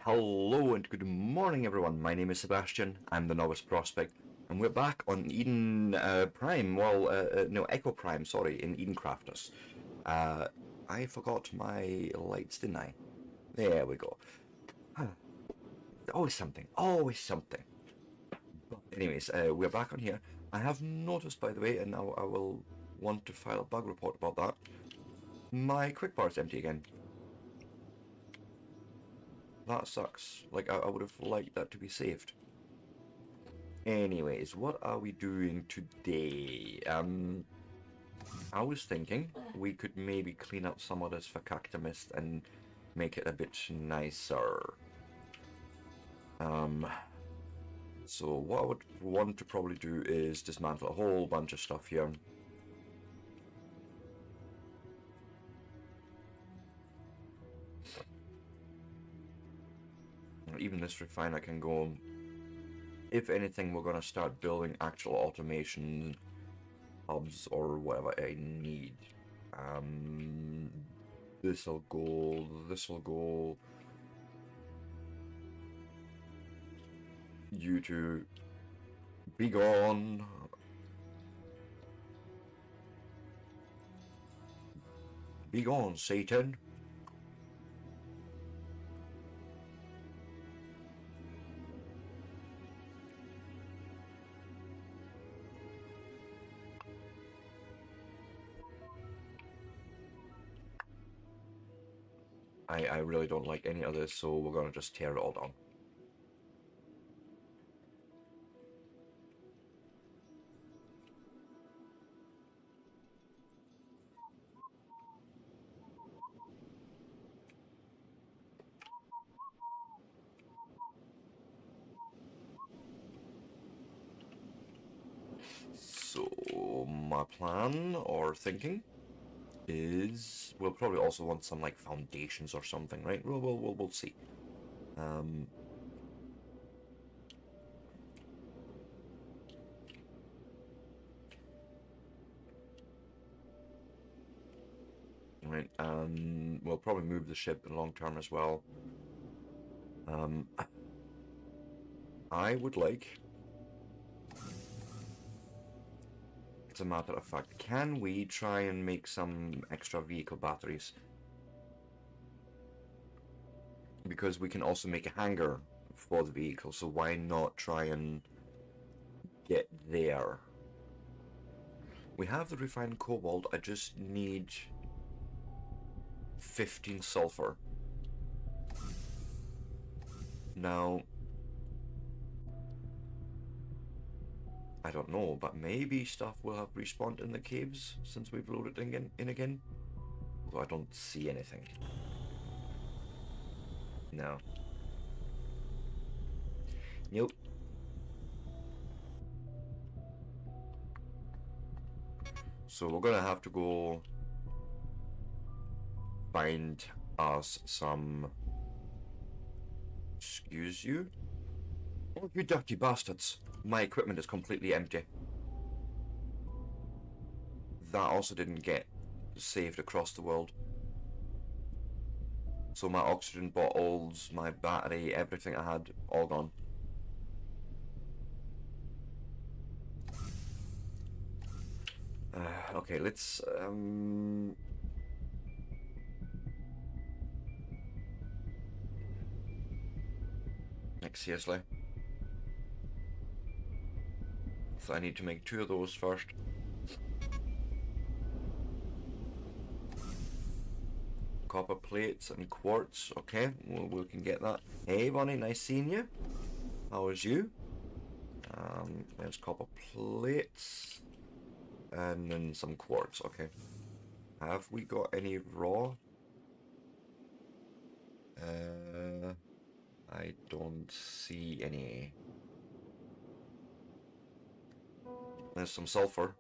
Hello and good morning everyone, my name is Sebastian, I'm the Novice Prospect, and we're back on Eden Prime, no, Echo Prime, sorry, in Eden Crafters. I forgot my lights, didn't I? There we go. Always something, always something. But anyways, we're back on here. I have noticed, by the way, and now I will want to file a bug report about that, my quick bar is empty again. That sucks. Like, I would have liked that to be saved. Anyways, what are we doing today? I was thinking we could maybe clean up some of this Fakakta mist and make it a bit nicer. So what I would want to probably do is dismantle a whole bunch of stuff here. Even this refiner can go. If anything, we're going to start building actual automation hubs or whatever I need. This'll go. You two, be gone. Be gone, Satan. I really don't like any of this, so we're gonna just tear it all down. So my plan or thinking is we'll probably also want some like foundations or something, right? We'll see. Right, we'll probably move the ship in long term as well. I would like, as a matter of fact, can we try and make some extra vehicle batteries? Because we can also make a hangar for the vehicle, so why not try and get there? We have the refined cobalt, I just need 15 sulfur. Now, I don't know, but maybe stuff will have respawned in the caves since we've loaded in again. Although I don't see anything. No. Nope. So we're gonna have to go find us some... Excuse you? Oh, you dirty bastards. My equipment is completely empty. That also didn't get saved across the world. So my oxygen bottles, my battery, everything I had, all gone. Okay, let's... Like, seriously? So I need to make 2 of those first. Copper plates and quartz, okay, we can get that. Hey Bonnie, nice seeing you. How is you? There's copper plates. And then some quartz, okay. Have we got any raw? I don't see any. There's some sulfur.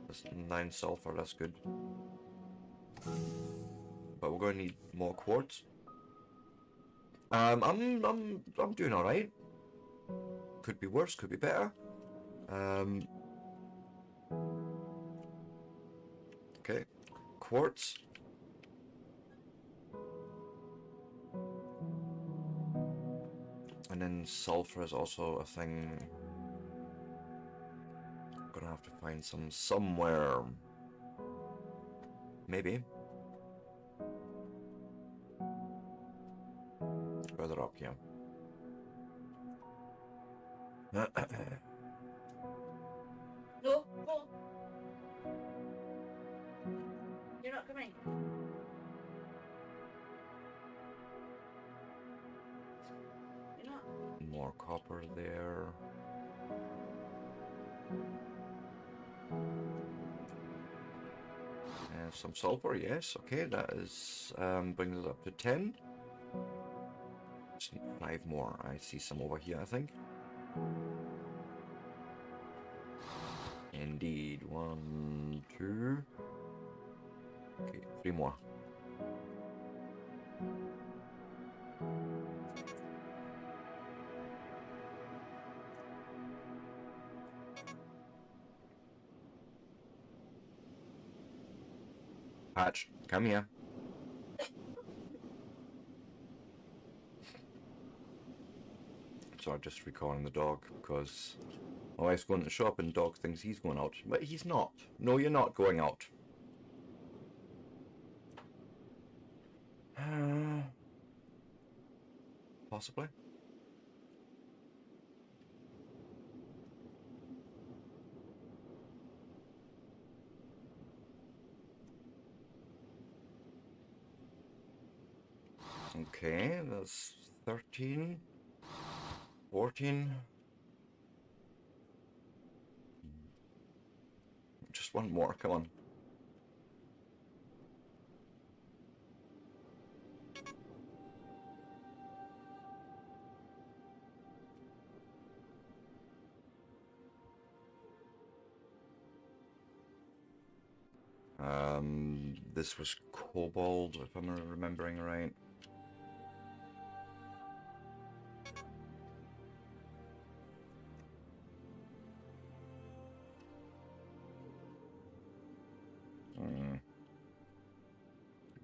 There's 9 sulfur, that's good. But we're going to need more quartz. I'm doing all right. Could be worse, could be better. Okay, quartz. And then sulfur is also a thing. Gonna have to find some somewhere. Maybe. Further up here. No, go. You're not coming. You're not. More copper there. And some sulfur, yes. Okay, that is brings us up to 10. Just need 5 more. I see some over here, I think. Indeed. 1, 2. Okay, 3 more. Patch, come here. So I'm just recalling the dog because my wife's going to the shop and the dog thinks he's going out. But he's not. No, you're not going out. Possibly. Okay, that's 13, 14. Just one more, come on. This was cobalt, if I'm remembering right.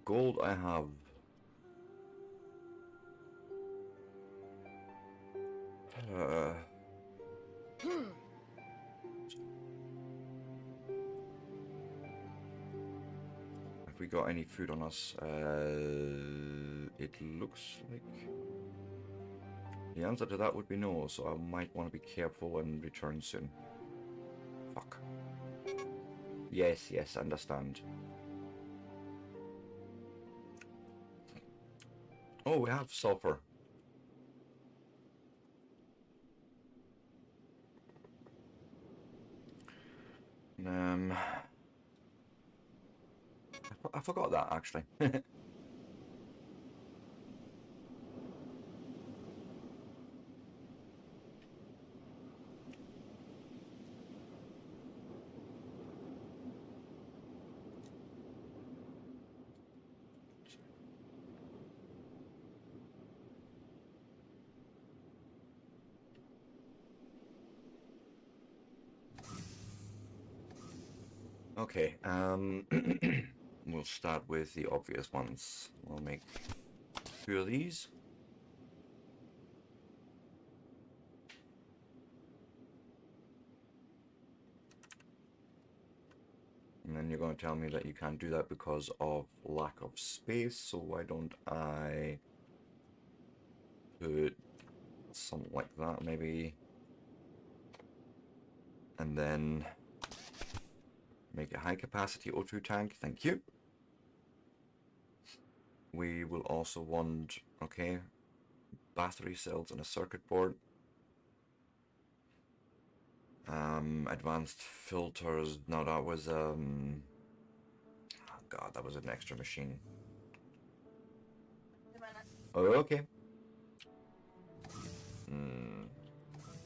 Gold I have. Have we got any food on us? It looks like... The answer to that would be no, so I might want to be careful and return soon. Fuck. Yes, yes, understand. Oh, we have sulfur. I forgot that actually. Okay, we'll start with the obvious ones. We'll make 2 of these. And then you're going to tell me that you can't do that because of lack of space, so why don't I put something like that maybe, and then make a high capacity O2 tank, thank you. We will also want, okay, battery cells and a circuit board. Advanced filters, no, that was, oh god, that was an extra machine. Oh, okay.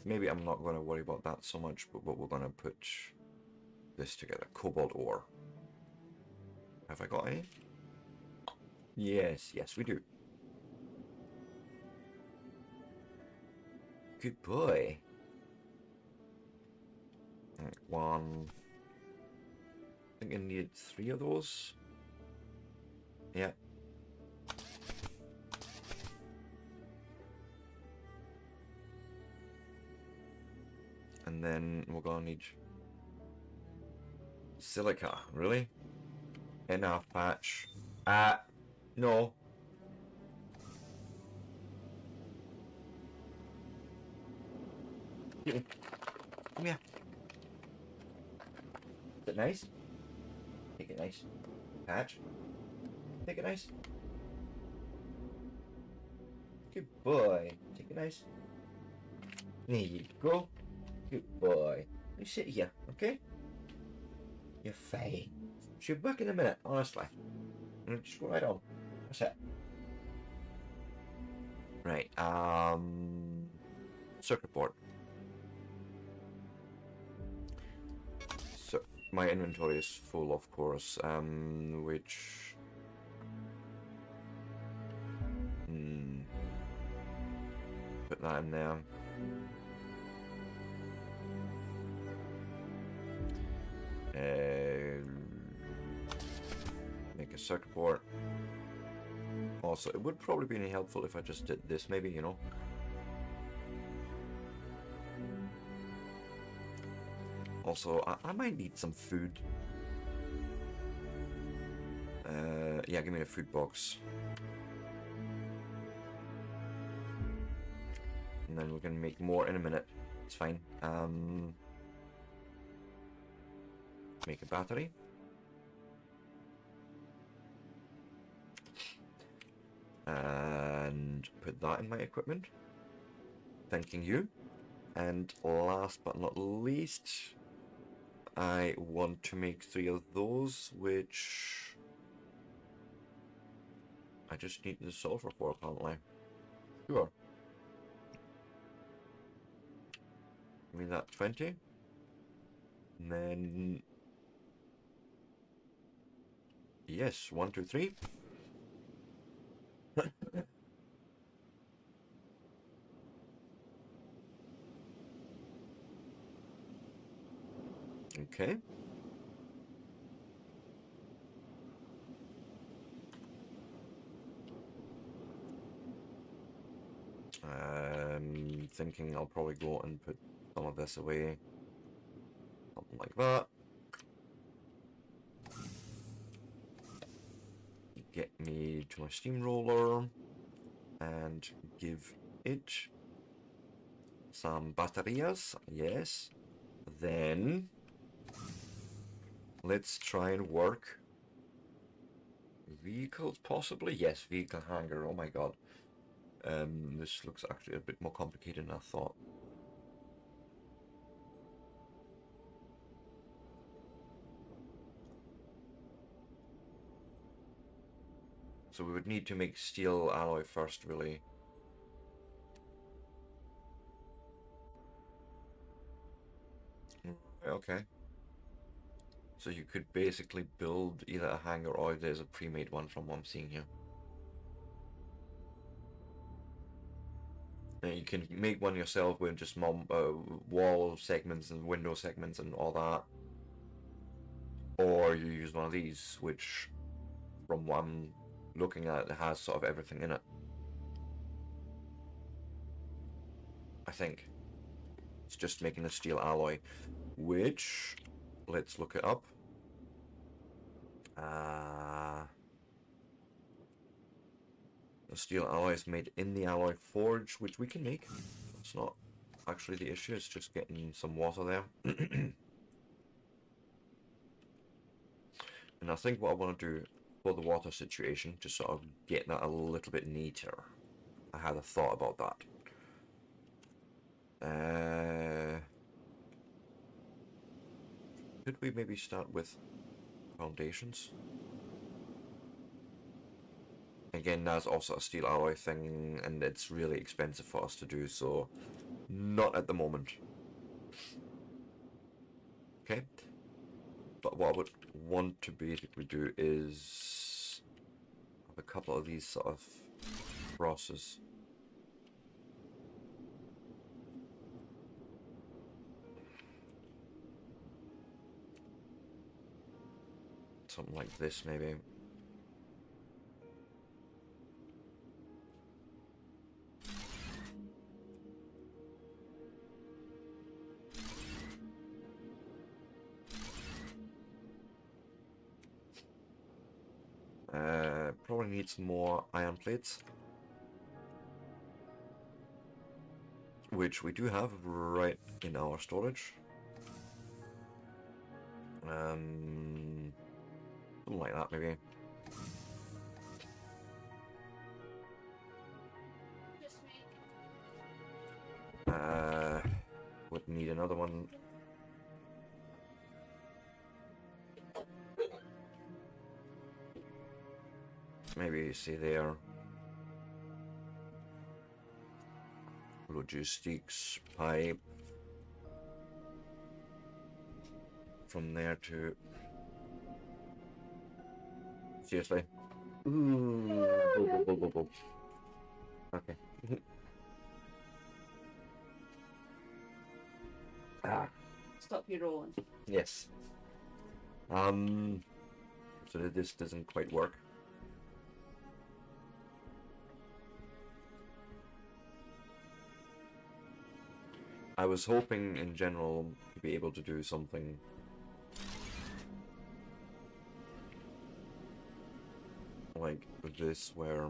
Maybe I'm not going to worry about that so much, but we're going to put this together. Cobalt ore. Have I got any? Yes, yes, we do. Good boy. Right, 1. I think I needed 3 of those. Yeah. And then we're gonna need silica, really? Enough patch. No. Come here. Is it nice? Take it nice. Patch. Take it nice. Good boy. Take it nice. There you go. Good boy. You sit here, okay? You're fine. She'll be back in a minute, honestly. Just go right on. That's it. Right, circuit board. So my inventory is full, of course, which put that in there. Make a circuit board. Also, it would probably be helpful if I just did this, maybe, you know. Also, I might need some food. Yeah, give me a food box. And then we can make more in a minute. It's fine. Make a battery. And put that in my equipment. Thanking you. And last but not least, I want to make 3 of those, which I just need the sulfur for, apparently. Sure. Give me that 20. And then yes, 1, 2, 3. Okay. I'm thinking I'll probably go and put some of this away. Something like that. Get me to my steamroller and give it some batteries. Yes. Then let's try and work vehicles, possibly. Yes, vehicle hangar. Oh my god. This looks actually a bit more complicated than I thought. So we would need to make steel alloy first, really. Okay. So you could basically build either a hangar or there's a pre-made one from what I'm seeing here. And you can make one yourself with just wall segments and window segments and all that. Or you use one of these, which from what I'm looking at, it has sort of everything in it. I think. It's just making a steel alloy, which, let's look it up. The steel alloy is made in the alloy forge, which we can make. It's not actually the issue, it's just getting some water there. And I think what I want to do for the water situation, just sort of get that a little bit neater. I had a thought about that. Could we maybe start with foundations? Again, that's also a steel alloy thing, and it's really expensive for us to do, so not at the moment. Okay, but what I would want to basically do is have a couple of these sort of crosses. Something like this, maybe. Probably need some more iron plates, which we do have right in our storage. Something like that maybe. Just me. Would need another one. Maybe see there. Logistics pipe. From there to. Seriously. Ooh. Okay. Ah. Stop your rolling. Yes. So this doesn't quite work. I was hoping in general to be able to do something like this where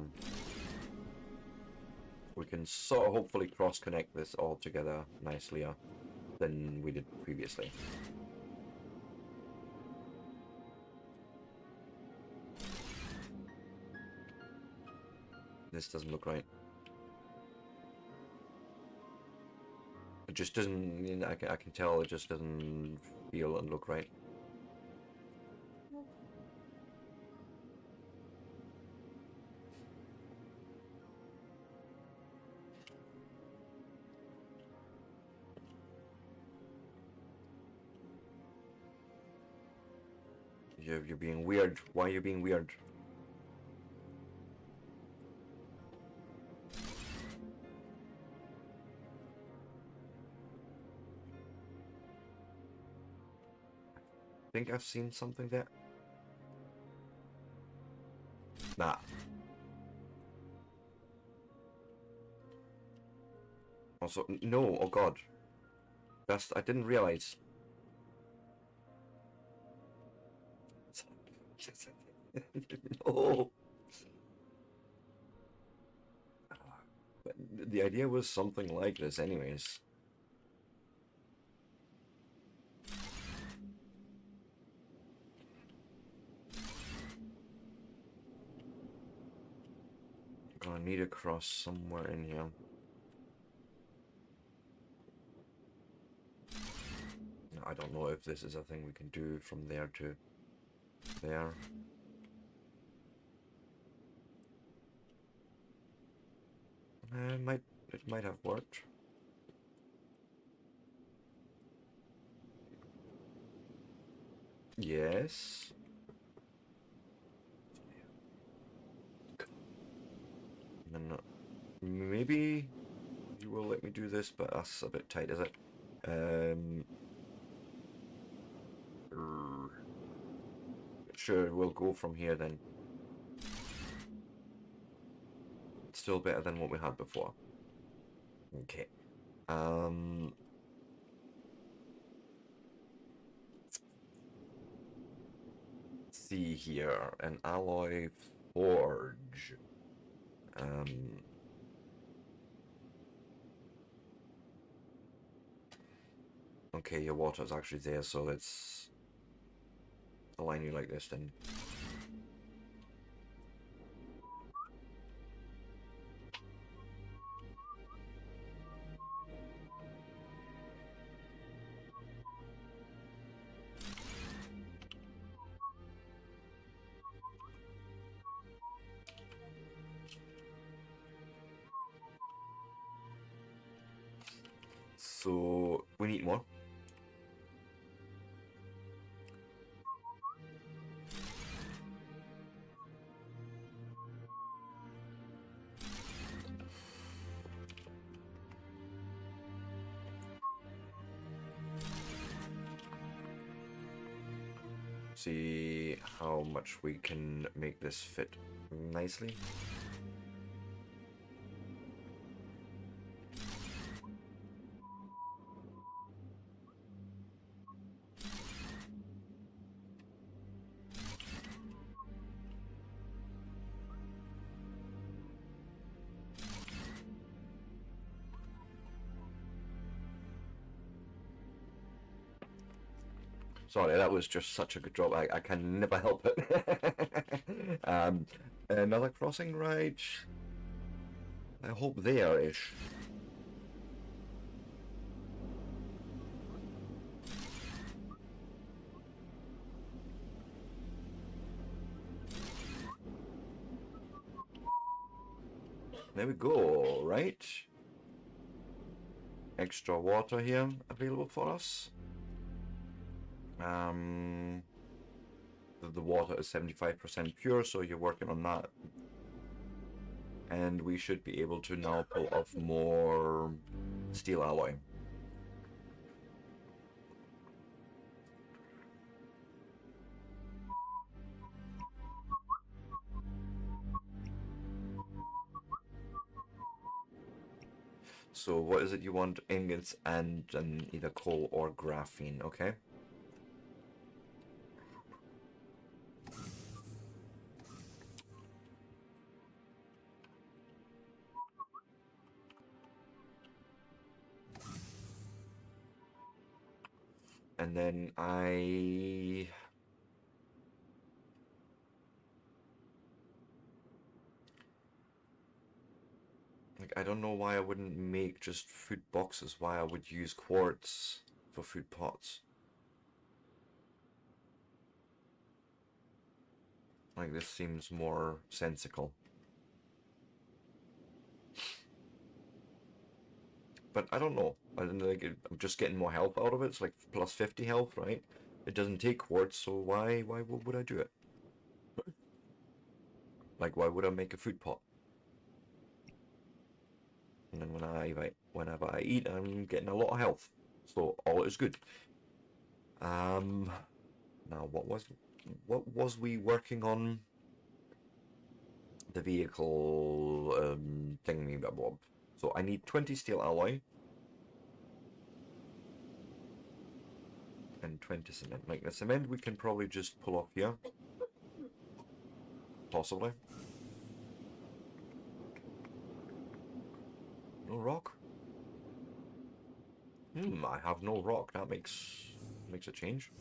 we can sort of hopefully cross connect this all together nicely than we did previously. This doesn't look right. It just doesn't, you know, I can tell it just doesn't feel and look right. You're being weird. Why are you being weird? I think I've seen something there. Nah. Also, no, oh god. I didn't realize. No. But the idea was something like this anyways. Gonna need to cross somewhere in here. I don't know if this is a thing we can do from there to there. It might have worked. Yes. And then maybe you will let me do this, but that's a bit tight, is it? Sure, we'll go from here then. Still better than what we had before. Okay. Let's see here, an alloy forge. Okay, your water's actually there, so let's align you like this then. So we need more. See how much we can make this fit nicely. Sorry, that was just such a good job. I can never help it. Another crossing right. I hope there-ish. There we go, right? Extra water here available for us. The water is 75% pure, so you're working on that. And we should be able to now pull off more steel alloy. So what is it you want? Ingots and either coal or graphene, okay? And then I don't know why I wouldn't make just food boxes, why I would use quartz for food pots. Like, this seems more sensical. But I don't know. I'm just getting more health out of it. It's like plus 50 health, right? It doesn't take quartz, so why would I do it? Like, why would I make a food pot? And then whenever I eat, I'm getting a lot of health. So all is good. Now what was we working on? The vehicle thingy bob. So I need 20 steel alloy and 20 cement. Like the cement we can probably just pull off here. Possibly. No rock? I have no rock. That makes a change.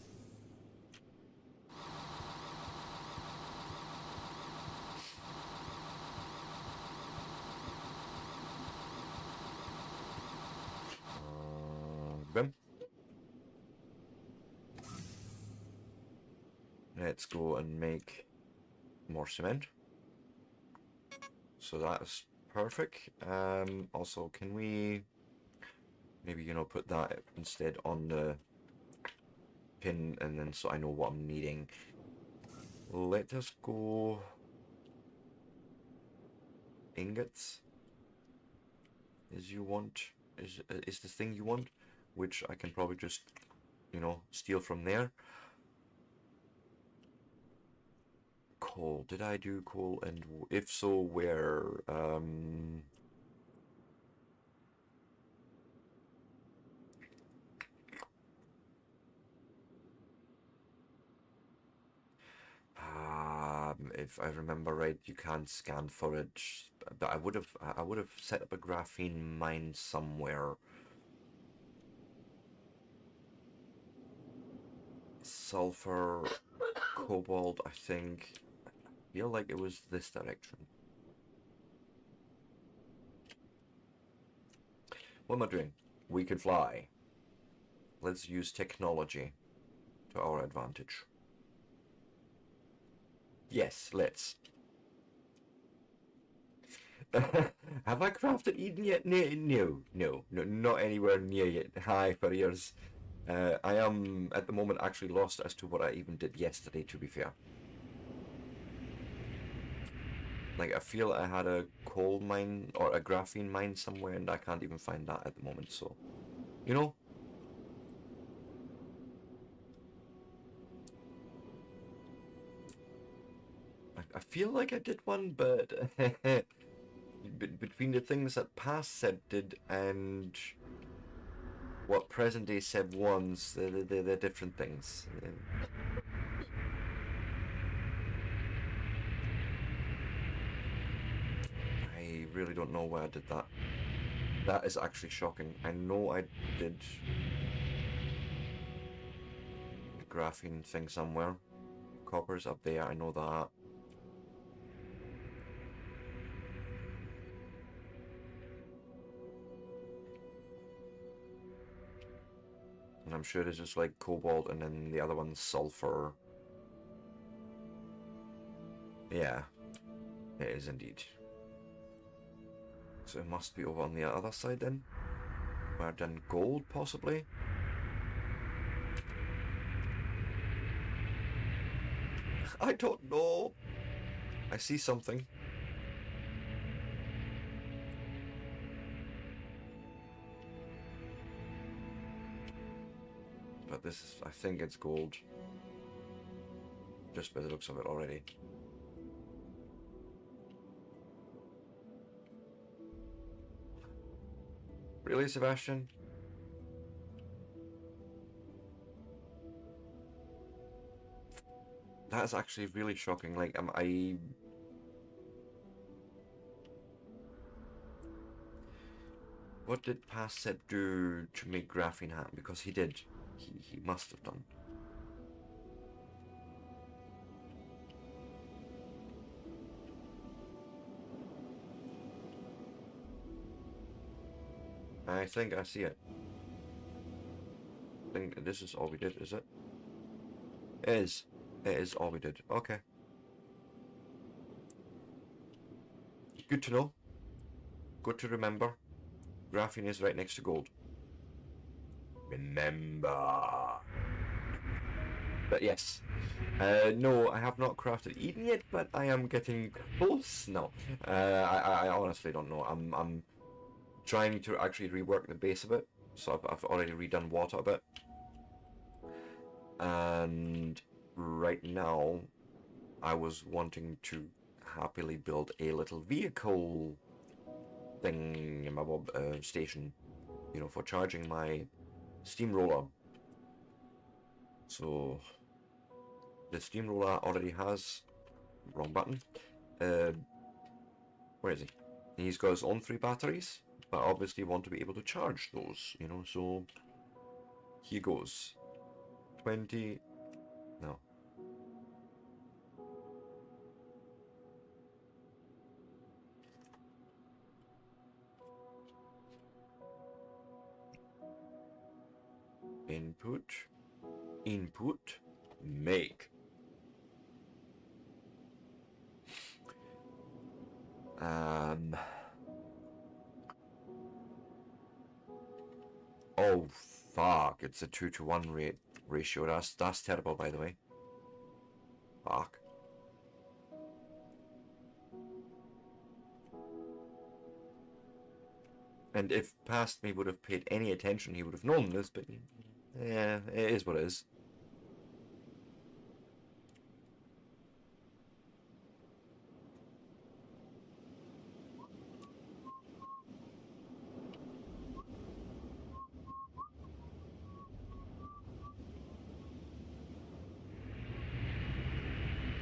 Boom. Let's go and make more cement. So that's perfect. Also, can we maybe, you know, put that instead on the pin, and then so I know what I'm needing. Let us go ingots. Is the thing you want, which I can probably just, you know, steal from there. Coal. Did I do coal? And if so, where? If I remember right, you can't scan for it. But I would have set up a graphene mine somewhere. Sulfur, cobalt, I think. I feel like it was this direction. What am I doing? We can fly. Let's use technology to our advantage. Yes, let's. Have I crafted Eden yet? No, not anywhere near yet. Hi, furriers. I am, at the moment, actually lost as to what I even did yesterday, to be fair. Like, I feel I had a coal mine, or a graphene mine somewhere, and I can't even find that at the moment, so... You know? I feel like I did one, but... between the things that past Seb did and what present day Seb wants, they're different things. I really don't know why I did that. That is actually shocking. I know I did graphene thing somewhere. Copper's up there, I know that. And I'm sure it's just like cobalt and then the other one's sulfur. Yeah, it is indeed. So it must be over on the other side then. Where I've done gold, possibly? I don't know. I see something. But this is, I think it's gold. Just by the looks of it already. Really, Sebastian? That's actually really shocking. Like, what did Passet do to make graphene happen? Because he did. He must have done. I think I see it. I think this is all we did, is it? It is. It is all we did. Okay. Good to know. Good to remember. Graphene is right next to gold. Remember. But yes. No, I have not crafted Eden yet, but I am getting close. No. I honestly don't know. I'm trying to actually rework the base of it. So I've already redone water a bit. And right now, I was wanting to happily build a little vehicle thing in my station, you know, for charging my steamroller. So the steamroller already has, wrong button, where is he? He's got his own 3 batteries, but obviously want to be able to charge those, you know, so here goes. 20, no. Input, make. Oh fuck! It's a 2-to-1 ratio. That's terrible, by the way. Fuck. And if past me would have paid any attention, he would have known this. But yeah, it is what it is.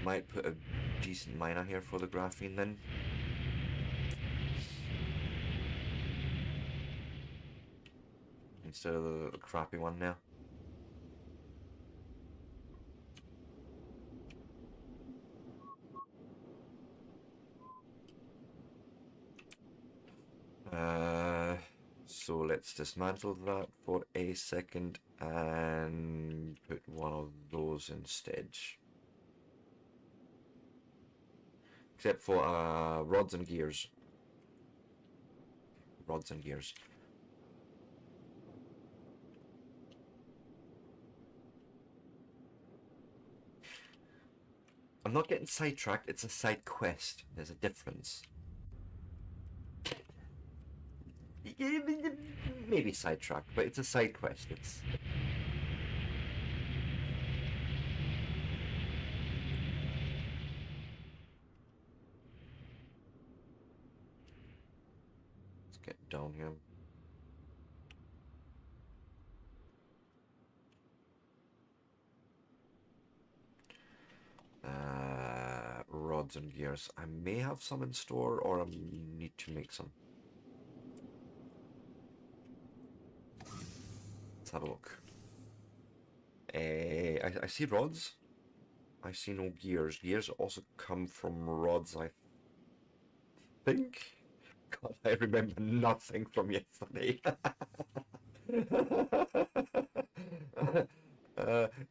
Might put a decent miner here for the graphene then. Instead of the crappy one now. So let's dismantle that for a second and put one of those instead. Except for rods and gears. Rods and gears. I'm not getting sidetracked, it's a side quest. There's a difference. Maybe sidetracked, but it's a side quest. Let's get down here. Rods and gears. I may have some in store, or I need to make some. Let's have a look. I see rods. I see no gears. Gears also come from rods, I think. God, I remember nothing from yesterday.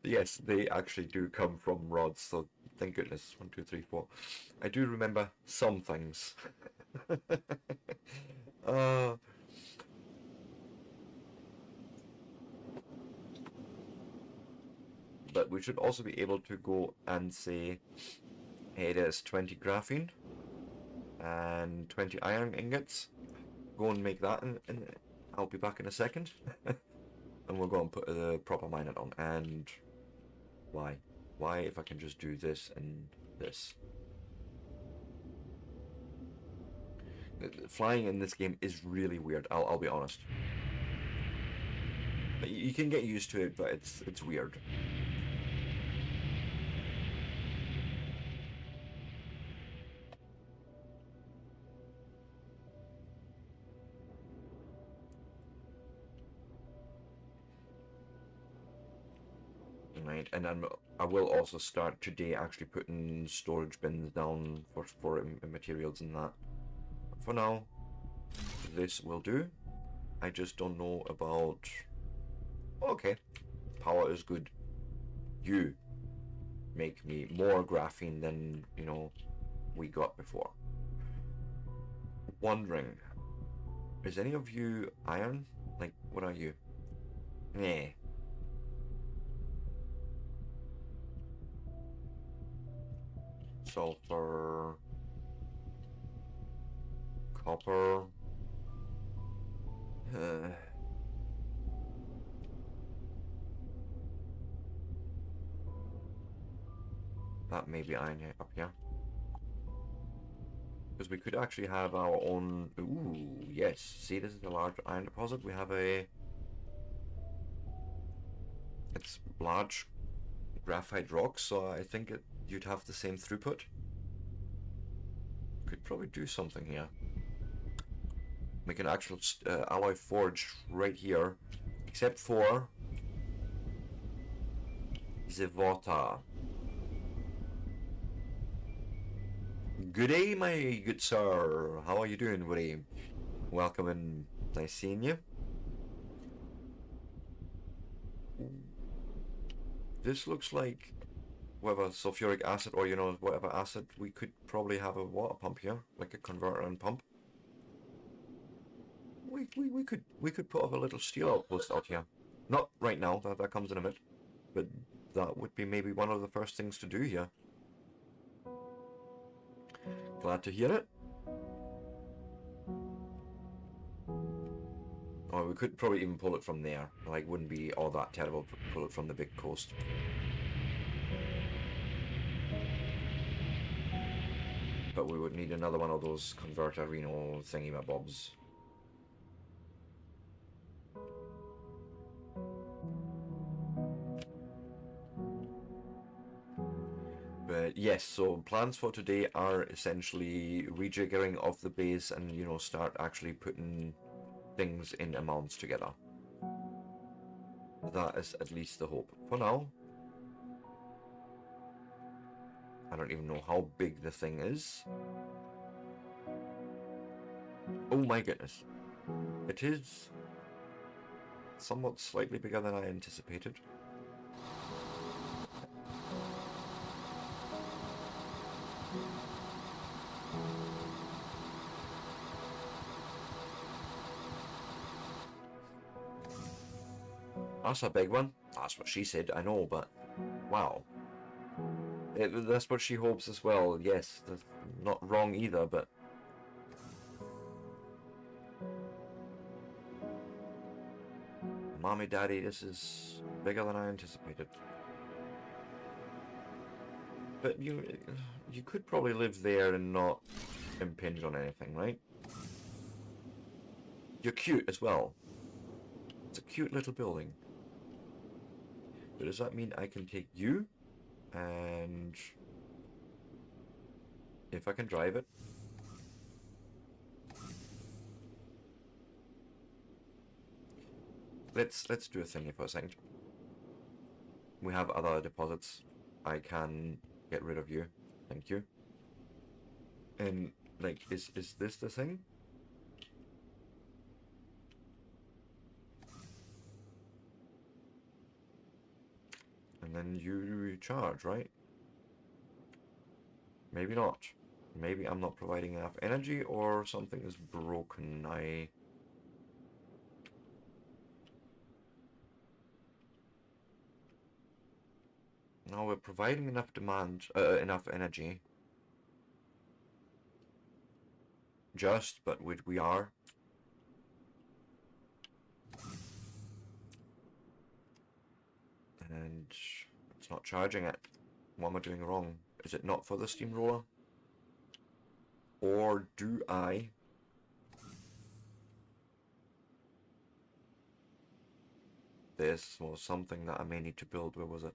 Yes, they actually do come from rods, so thank goodness. 1, 2, 3, 4. I do remember some things. uh, but we should also be able to go and say, hey, there's 20 graphene and 20 iron ingots. Go and make that, and I'll be back in a second. And we'll go and put the proper miner on. And why? Why if I can just do this and this? Flying in this game is really weird. I'll be honest. You can get used to it, but it's weird. Right, and then I will also start today actually putting storage bins down for materials and that. For now, this will do. I just don't know about... Okay, power is good. You make me more graphene than, you know, we got before. Wondering, is any of you iron? Like, what are you? Nah. Sulfur, copper, that may be iron up here. Because we could actually have our own... Ooh, yes. See, this is a large iron deposit. We have a... It's large graphite rocks, so I think you'd have the same throughput. Could probably do something here. Make an actual alloy forge right here, except for the water. Good day, my good sir. How are you doing, buddy? Welcome and nice seeing you. This looks like whatever sulfuric acid, or you know, whatever acid. We could probably have a water pump here, like a converter and pump. We could put up a little steel outpost out here. Not right now. That comes in a bit, but that would be maybe one of the first things to do here. Glad to hear it. Or we could probably even pull it from there. Like, wouldn't be all that terrible to pull it from the big coast. But we would need another one of those converter Reno thingy-mabobs. But yes, so plans for today are essentially rejiggering of the base and, you know, start actually putting things in amounts together. That is at least the hope. For now, I don't even know how big the thing is. Oh my goodness. It is somewhat slightly bigger than I anticipated. That's a big one. That's what she said, I know, but wow. That's what she hopes as well. Yes, that's not wrong either, but... Mommy, Daddy, this is bigger than I anticipated. But you could probably live there and not impinge on anything, right? You're cute as well. It's a cute little building. But does that mean I can take you? And... if I can drive it? Let's do a thingy for a second. we have other deposits. I can get rid of you. Thank you. And like, is this the thing? And then you recharge, right? Maybe not. Maybe I'm not providing enough energy or something is broken. No, we're providing enough demand, enough energy. Just, but we are. And it's not charging it. What am I doing wrong? Is it not for the steamroller? Or do I? This was something that I may need to build. Where was it?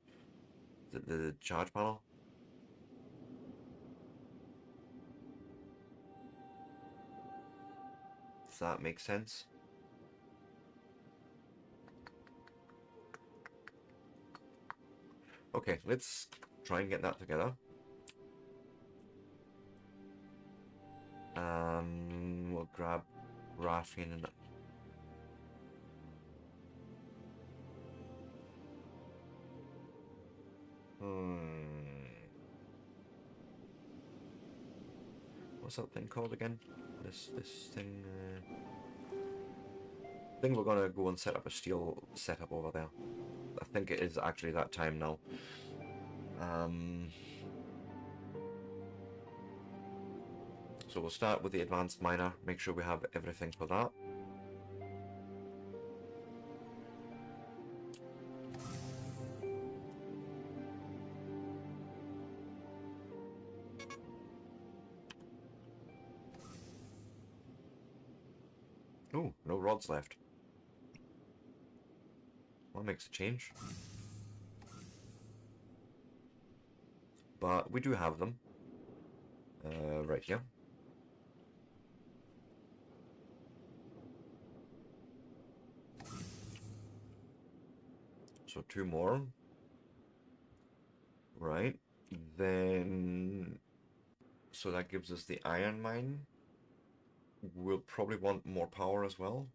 The charge panel? Does that make sense? Okay, let's try and get that together. We'll grab graphene and what's that thing called again? This thing. I think we're gonna go and set up a steel setup over there. I think it is actually that time now. So we'll start with the advanced miner. Make sure we have everything for that. Oh, no rods left. Well, that makes a change. But we do have them. Right here. So 2 more. Right. Then... So that gives us the iron mine. We'll probably want more power as well.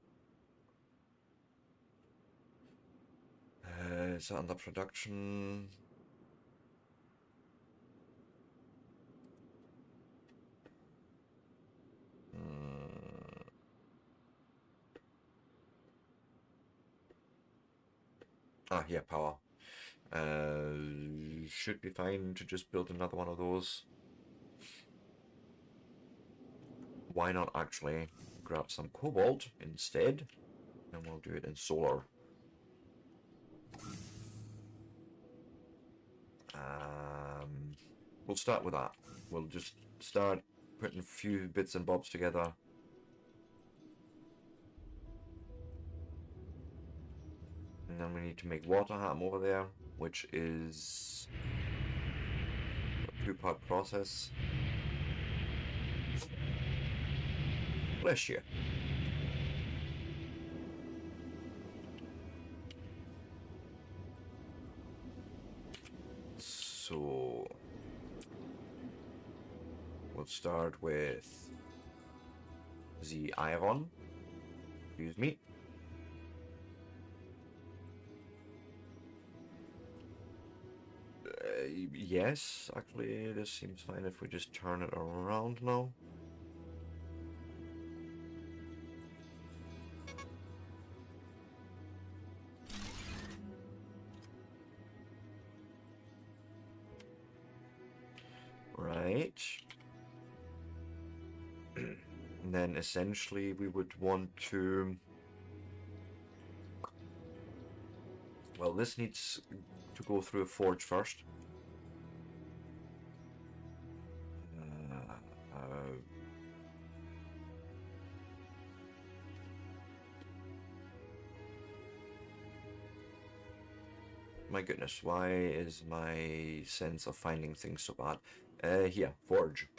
Is that under production? Ah, yeah, power. Should be fine to just build another one of those. Why not actually grab some cobalt instead? And we'll do it in solar. We'll start with that. We'll just start putting a few bits and bobs together. And then we need to make water ham over there, which is a 2-part process. Bless you. So we'll start with the iron. Excuse me. Yes, actually, this seems fine if we just turn it around now. Right. And then essentially we would want to... Well, this needs to go through a forge first. My goodness, why is my sense of finding things so bad? Here, forge.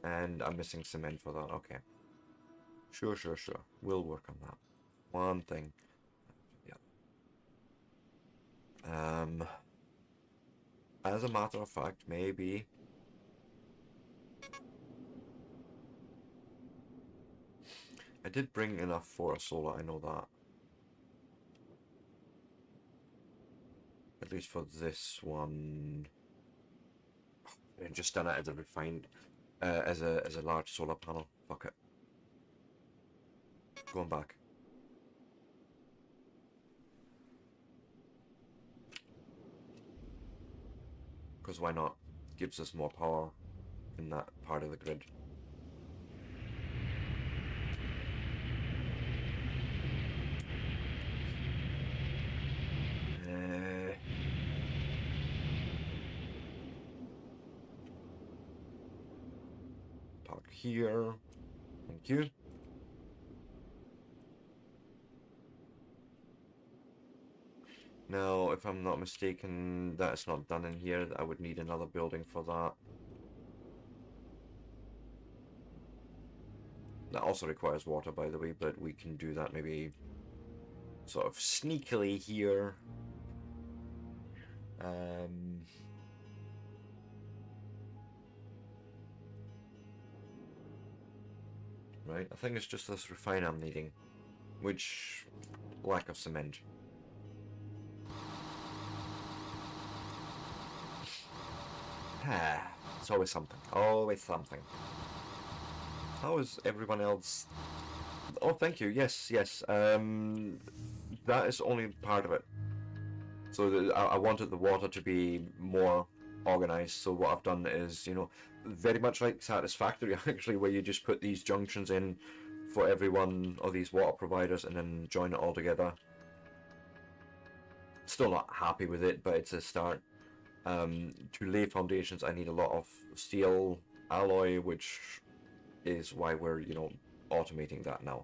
And I'm missing cement for that, okay. Sure. We'll work on that. one thing. Yeah. As a matter of fact, maybe I did bring enough for a solar, I know that. At least for this one. I just done it as a refined, as a large solar panel. Fuck it. Going back. Because why not? Gives us more power in that part of the grid. Park here. Thank you. Now, if I'm not mistaken, that's not done in here. I would need another building for that. That also requires water, by the way, but we can do that maybe sort of sneakily here. Right, I think it's just this refine I'm needing, which lack of cement. Ah, it's always something. Always something. How is everyone else? Oh, thank you. Yes, yes. That is only part of it. So I wanted the water to be more organized. So what I've done is, you know, very much like Satisfactory, actually, where you just put these junctions in for every one of these water providers and then join it all together. Still not happy with it, but it's a start. To lay foundations, I need a lot of steel alloy, which is why we're, you know, automating that now.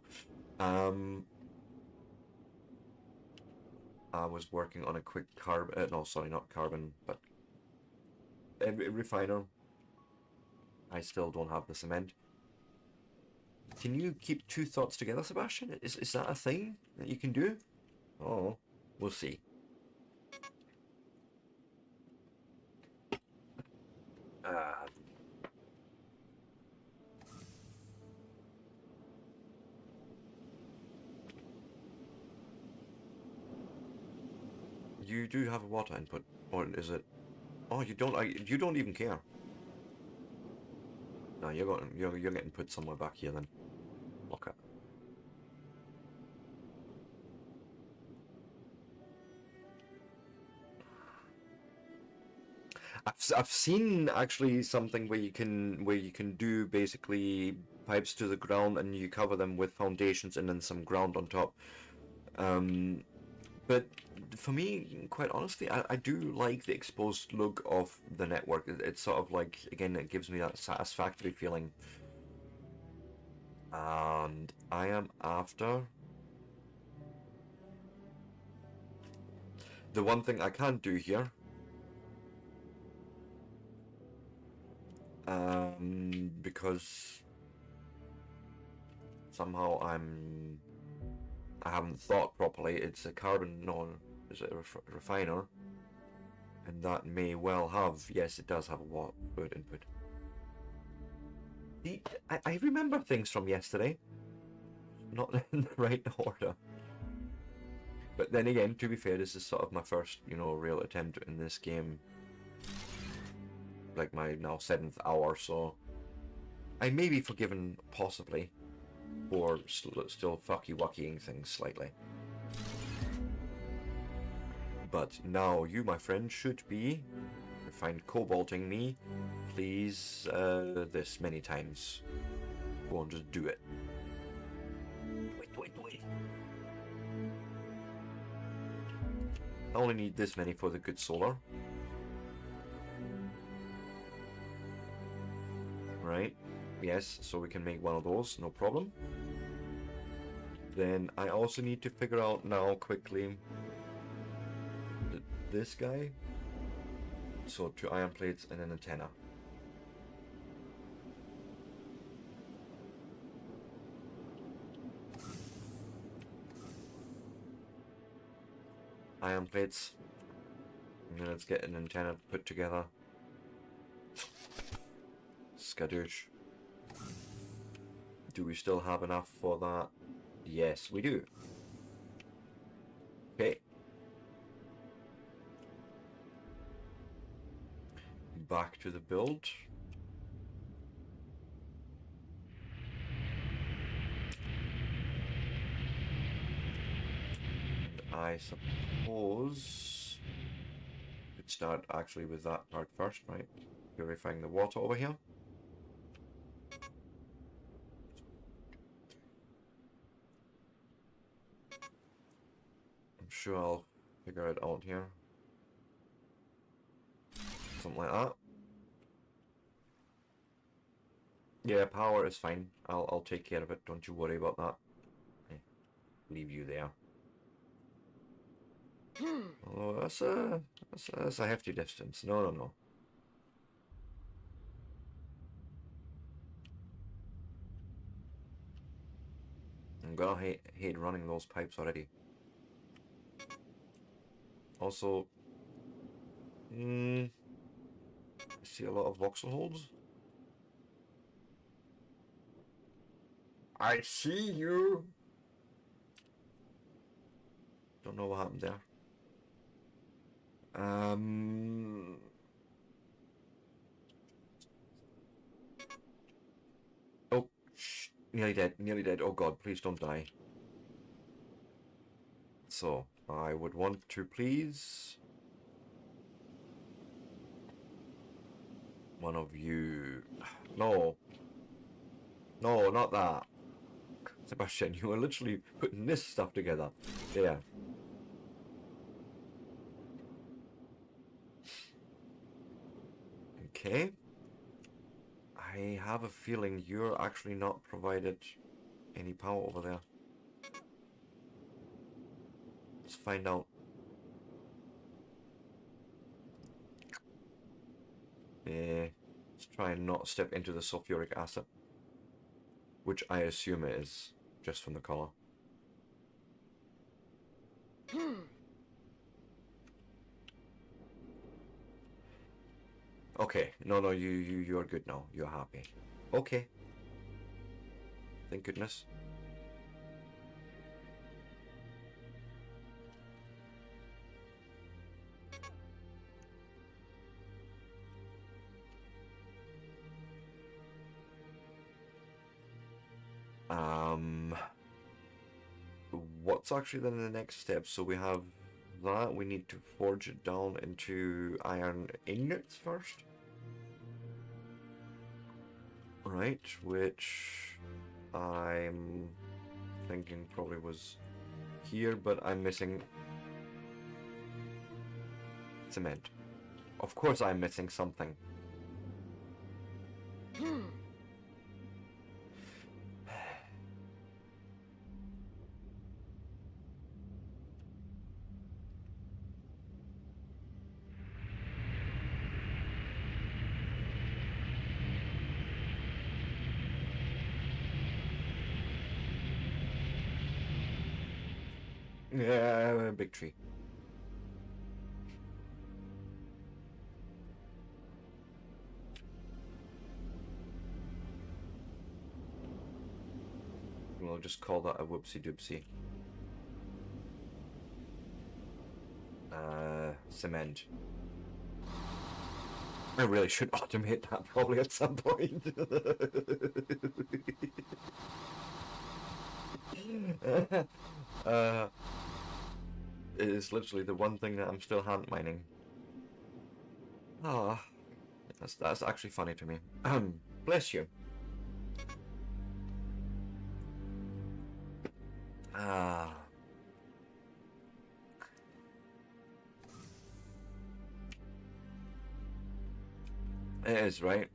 I was working on a quick carbon, no, sorry, not carbon, but a refiner. I still don't have the cement. Can you keep two thoughts together, Sebastian? Is that a thing that you can do? Oh, we'll see. You do have a water input, or is it? Oh, you don't. You don't even care. No, you're getting put somewhere back here then. Okay. I've seen actually something where you can do basically pipes to the ground and you cover them with foundations and then some ground on top. But for me, quite honestly, I do like the exposed look of the network. It's sort of like, again, it gives me that satisfactory feeling. And I am after the one thing I can't do here. Because somehow I haven't thought properly. It's a carbon, no, is it a refiner? And that may well have, yes, it does have a word input. I remember things from yesterday, not in the right order. But then again, to be fair, this is sort of my first, you know, real attempt in this game. Like my now 7th hour, so I may be forgiven, possibly, for still fucky-wuckying things slightly. But now you, my friend, should be find cobalting me, please, this many times. Go on, just do it. Wait. I only need this many for the good solar. Right, yes, so we can make one of those, no problem. Then I also need to figure out now quickly this guy. So 2 iron plates and an antenna. iron plates. And then let's get an antenna put together. Skadoosh. Do we still have enough for that? Yes, we do. Okay. Back to the build. And I suppose could start actually with that part first, right? Purifying the water over here. I'm sure I'll figure it out here. Something like that. Yeah, power is fine. I'll take care of it. Don't you worry about that. Leave you there. Oh, that's a hefty distance. No. I'm gonna hate running those pipes already. Also, I see a lot of voxel holes. I see you. Don't know what happened there. Oh, shh. Nearly dead. Nearly dead. Oh God, please don't die. So, I would want to please... one of you... No. No, not that. Sebastian, you are literally putting this stuff together. There. Okay. I have a feeling you're actually not provided any power over there. Let's find out. Let's try and not step into the sulfuric acid. Which I assume it is, just from the color. Okay, no, you're good now. You're happy. Okay. Thank goodness. What's actually then the next step? So we have that. We need to forge it down into iron ingots first. Right, which I'm thinking probably was here, but I'm missing cement. Of course I'm missing something. Yeah, big tree. We'll just call that a whoopsie doopsie. Cement. I really should automate that probably at some point. It is literally the one thing that I'm still hand mining. Ah, that's actually funny to me. Bless you. Ah. It is, right?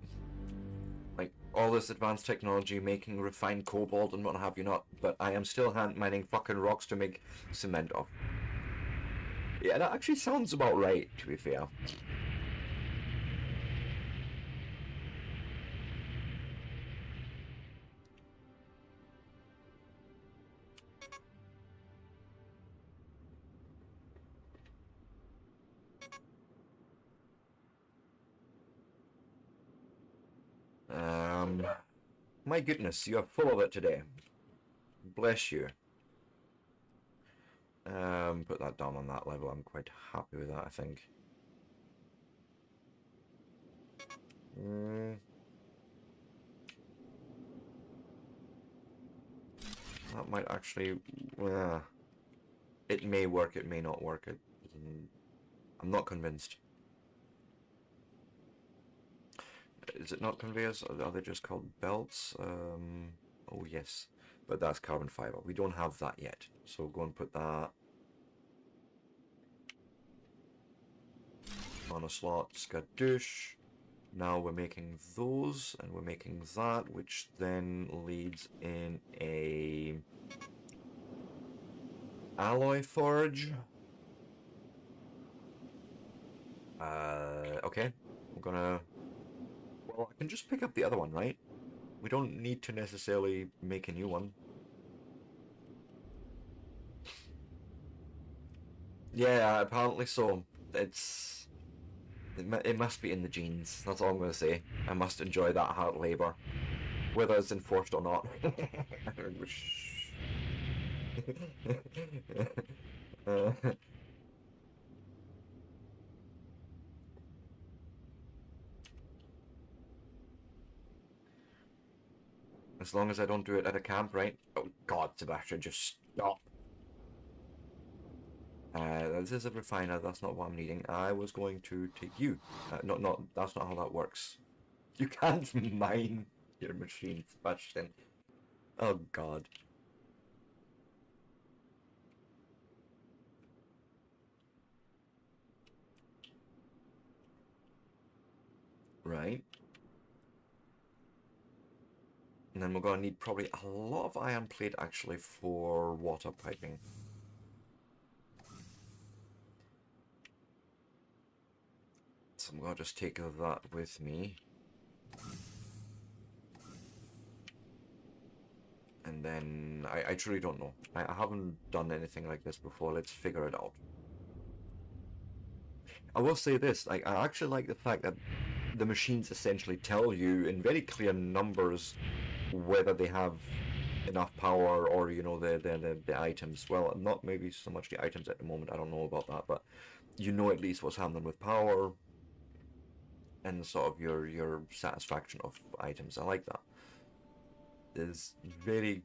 Like, all this advanced technology making refined cobalt and what have you not, but I am still hand mining fucking rocks to make cement of. Yeah, that actually sounds about right, to be fair. My goodness, you are full of it today. Bless you. Put that down on that level. I'm quite happy with that, I think. That might actually... it may work, it may not work. I'm not convinced. Is it not conveyors? Are they just called belts? Oh yes, but that's carbon fiber. We don't have that yet, so go and put that on a slot. Skadoosh. Now we're making those, and we're making that, which then leads in a alloy forge. Okay, I'm gonna... Well, I can just pick up the other one, right? We don't need to necessarily make a new one. Yeah, apparently so. It must be in the genes. That's all I'm going to say. I must enjoy that hard labor, whether it's enforced or not. As long as I don't do it at a camp, right? Oh God, Sebastian, just stop. This is a refiner. That's not what I'm needing. I was going to take you. That's not how that works. You can't mine your machine, Sebastian. Oh God. Right. And then we're going to need probably a lot of iron plate actually for water piping. So I'm going to just take that with me. And then, I truly don't know. I haven't done anything like this before. Let's figure it out. I will say this, like, I actually like the fact that the machines essentially tell you in very clear numbers whether they have enough power or, you know, the items. Well, not maybe so much the items at the moment, I don't know about that, but you know at least what's happening with power and sort of your satisfaction of items. I like that. There's very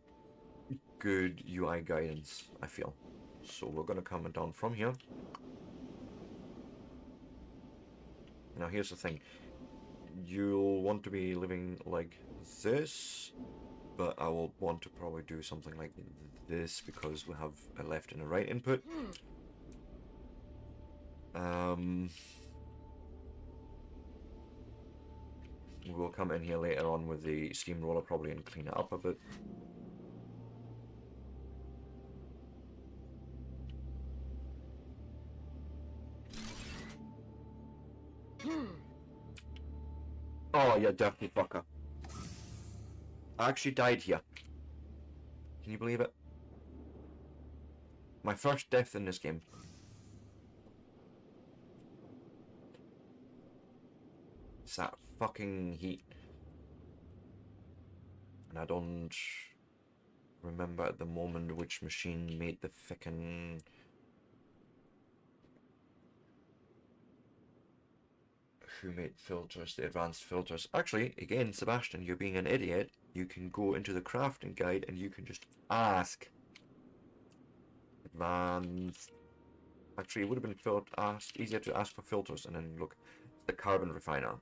good UI guidance, I feel. So we're going to come down from here. Now here's the thing. You'll want to be living like this, but I will want to probably do something like this because we have a left and a right input. We'll come in here later on with the steamroller probably and clean it up a bit. Oh, you dirty fucker. I actually died here. Can you believe it? My first death in this game. It's that fucking heat. And I don't remember at the moment which machine made the fucking... Who made filters, the advanced filters. Actually, again, Sebastian, you're being an idiot. You can go into the crafting guide and you can just ask. Advanced... Actually, it would have been easier to ask for filters and then look, the carbon refiner.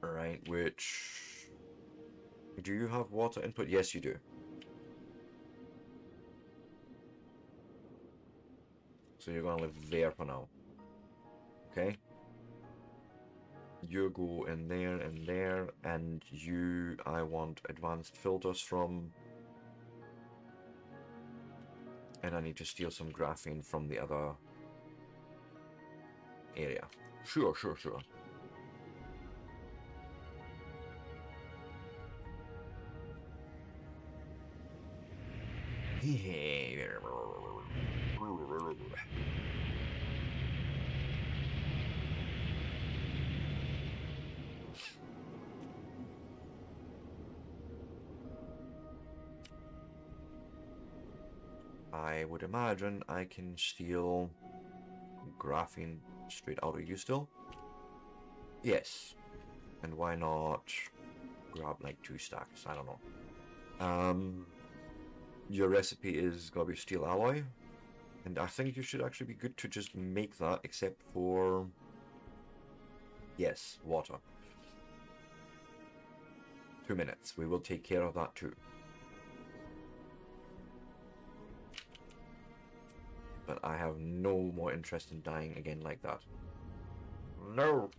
Right, which... Do you have water input? Yes, you do. So you're gonna live there for now. Okay? You go in there and there, and you... I want advanced filters from... And I need to steal some graphene from the other area. Sure. I would imagine I can steal graphene straight out of you still. Yes. And why not grab like 2 stacks? I don't know. Your recipe is gonna be steel alloy. And I think you should actually be good to just make that, except for... Yes, water. 2 minutes. We will take care of that too. But I have no more interest in dying again like that. No!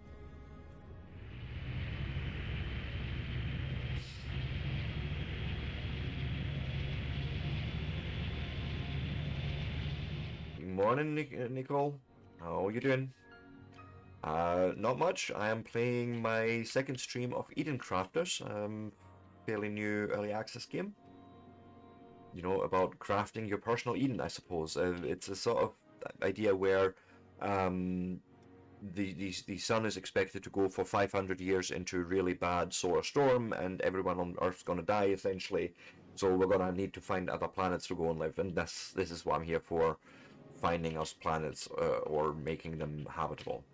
Morning, Nicole. How are you doing? Not much. I am playing my second stream of Eden Crafters, fairly new early access game. You know, about crafting your personal Eden, I suppose. It's a sort of idea where the sun is expected to go for 500 years into really bad solar storm, and everyone on Earth's going to die, essentially. So we're going to need to find other planets to go and live, and this is what I'm here for, finding us planets or making them habitable.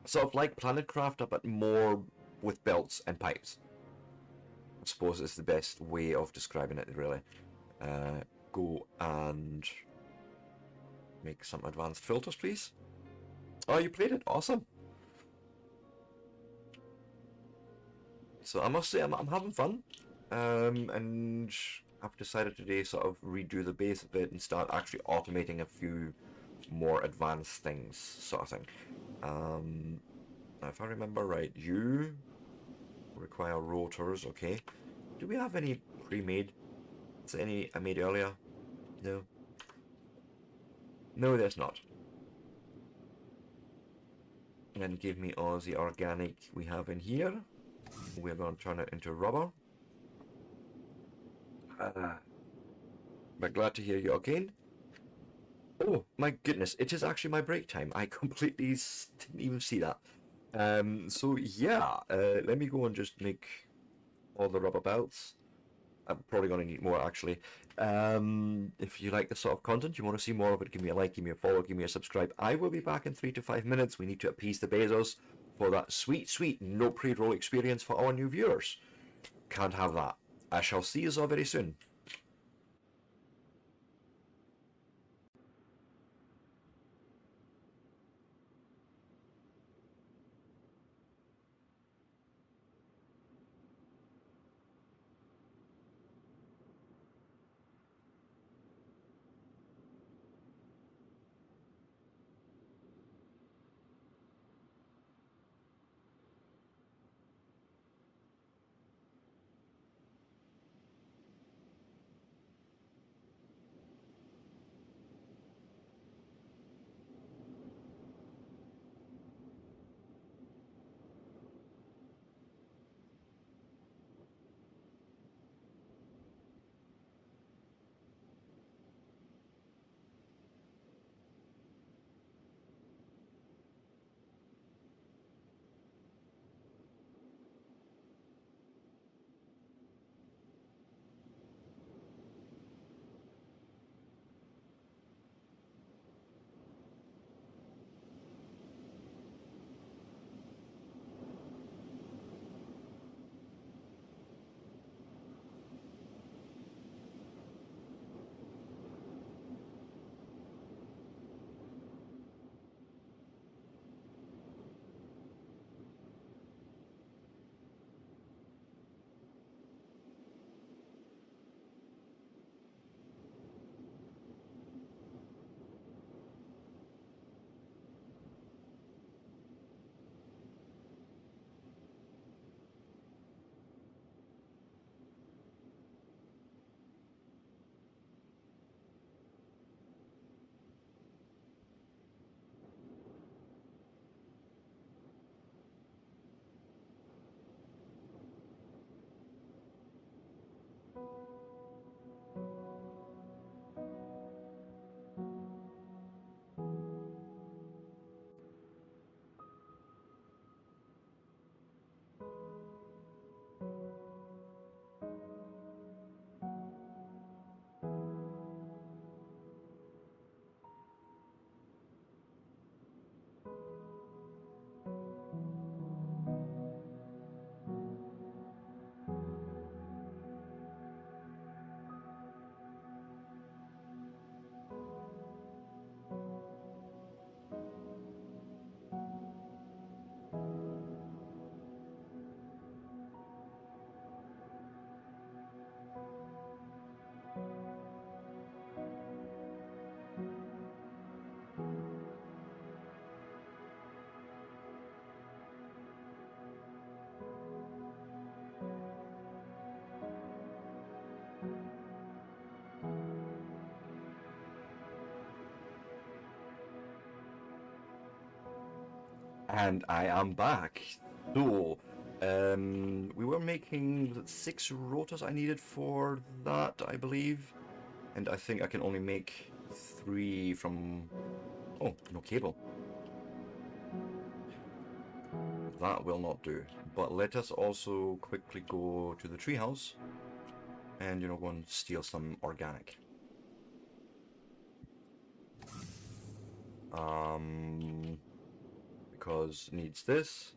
Sort of like PlanetCraft, but more with belts and pipes. I suppose is the best way of describing it, really. Go and make some advanced filters, please. Oh, you played it? Awesome. So I must say I'm having fun. And I've decided today sort of redo the base a bit and start actually automating a few more advanced things, sort of thing. If I remember right, you require rotors, okay. Do we have any pre-made? Is there any I made earlier? No. No, there's not. And give me all the organic we have in here. We're going to turn it into rubber. But glad to hear you again. Oh my goodness, it is actually my break time. I completely didn't even see that. So yeah, let me go and just make all the rubber belts. I'm probably going to need more actually. If you like this sort of content, you want to see more of it, give me a like, give me a follow, give me a subscribe. I will be back in 3 to 5 minutes. We need to appease the Bezos for that sweet, sweet no pre-roll experience for our new viewers. Can't have that. I shall see you all very soon. And I am back. So, we were making, was it 6 rotors I needed for that, I believe? And I think I can only make 3 from... Oh, no cable. That will not do. But let us also quickly go to the treehouse and, go and steal some organic. Because needs this.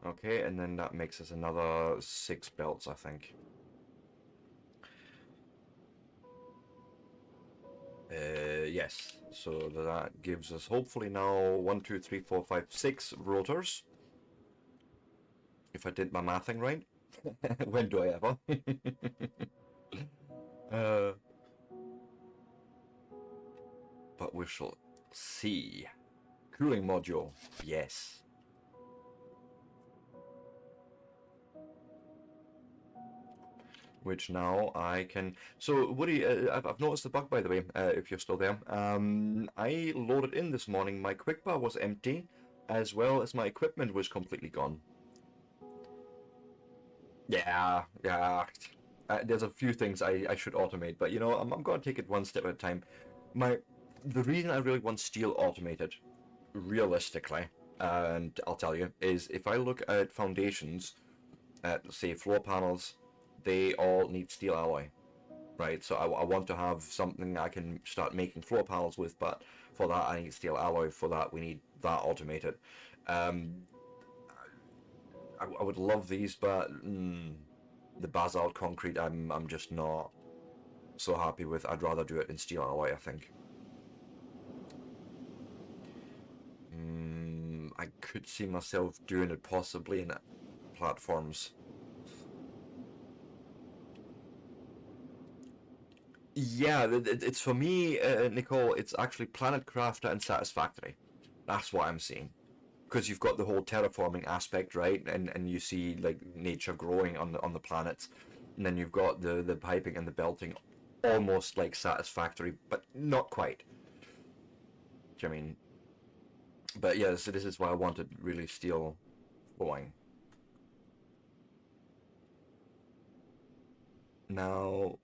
Okay, and then that makes us another 6 belts, I think. Yes, so that gives us hopefully now 1, 2, 3, 4, 5, 6 rotors. If I did my mathing right. When do I ever? But we shall see. Cooling module, yes. Which now I can... So, Woody, I've noticed the bug, by the way, if you're still there. I loaded in this morning, my quick bar was empty, as well as my equipment was completely gone. Yeah. There's a few things I should automate, but I'm going to take it one step at a time. The reason I really want steel automated, realistically, and I'll tell you, is if I look at foundations, at say floor panels, they all need steel alloy, right? So I want to have something I can start making floor panels with, but for that I need steel alloy. For that we need that automated. I would love these, but the basalt concrete I'm just not so happy with. I'd rather do it in steel alloy, I think. I could see myself doing it possibly in platforms. Yeah, it's for me, Nicole, it's actually Planet Crafter and Satisfactory. That's what I'm seeing. Because you've got the whole terraforming aspect, right? And you see like nature growing on the planets. And then you've got the piping and the belting almost like Satisfactory, but not quite. Do you know what I mean? But yeah, so this is why I wanted really steel flowing. Now,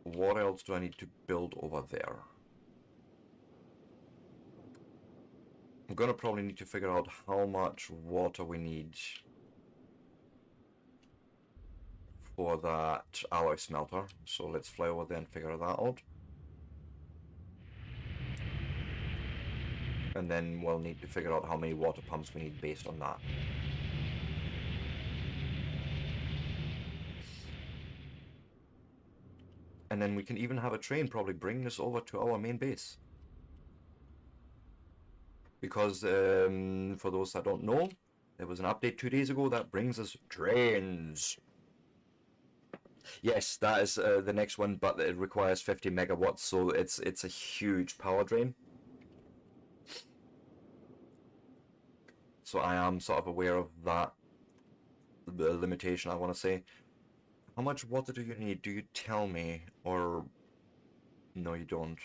what else do I need to build over there? I'm gonna probably need to figure out how much water we need for that alloy smelter. So let's fly over there and figure that out. And then we'll need to figure out how many water pumps we need based on that. And then we can even have a train probably bring this over to our main base. Because for those that don't know, there was an update 2 days ago that brings us trains. Yes, that is the next one, but it requires 50 megawatts, so it's a huge power drain. So I am sort of aware of that, the limitation, I want to say. How much water do you need? Do you tell me, or no, you don't?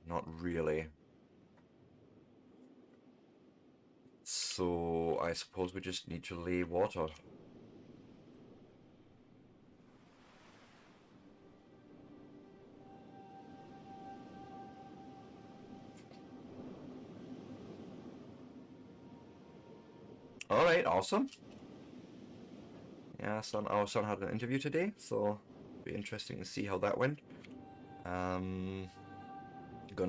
Not really. So I suppose we just need to lay water. Alright, awesome. Yeah, our son had an interview today, so it'll be interesting to see how that went. Gonna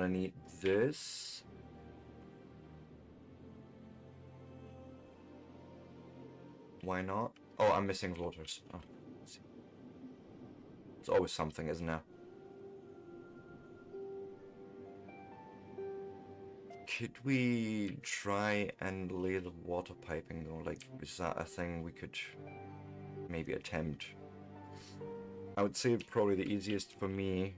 need this. Why not? Oh, I'm missing rotors. Oh, it's always something, isn't there? Could we try and lay the water piping though? Like, is that a thing we could maybe attempt? I would say probably the easiest for me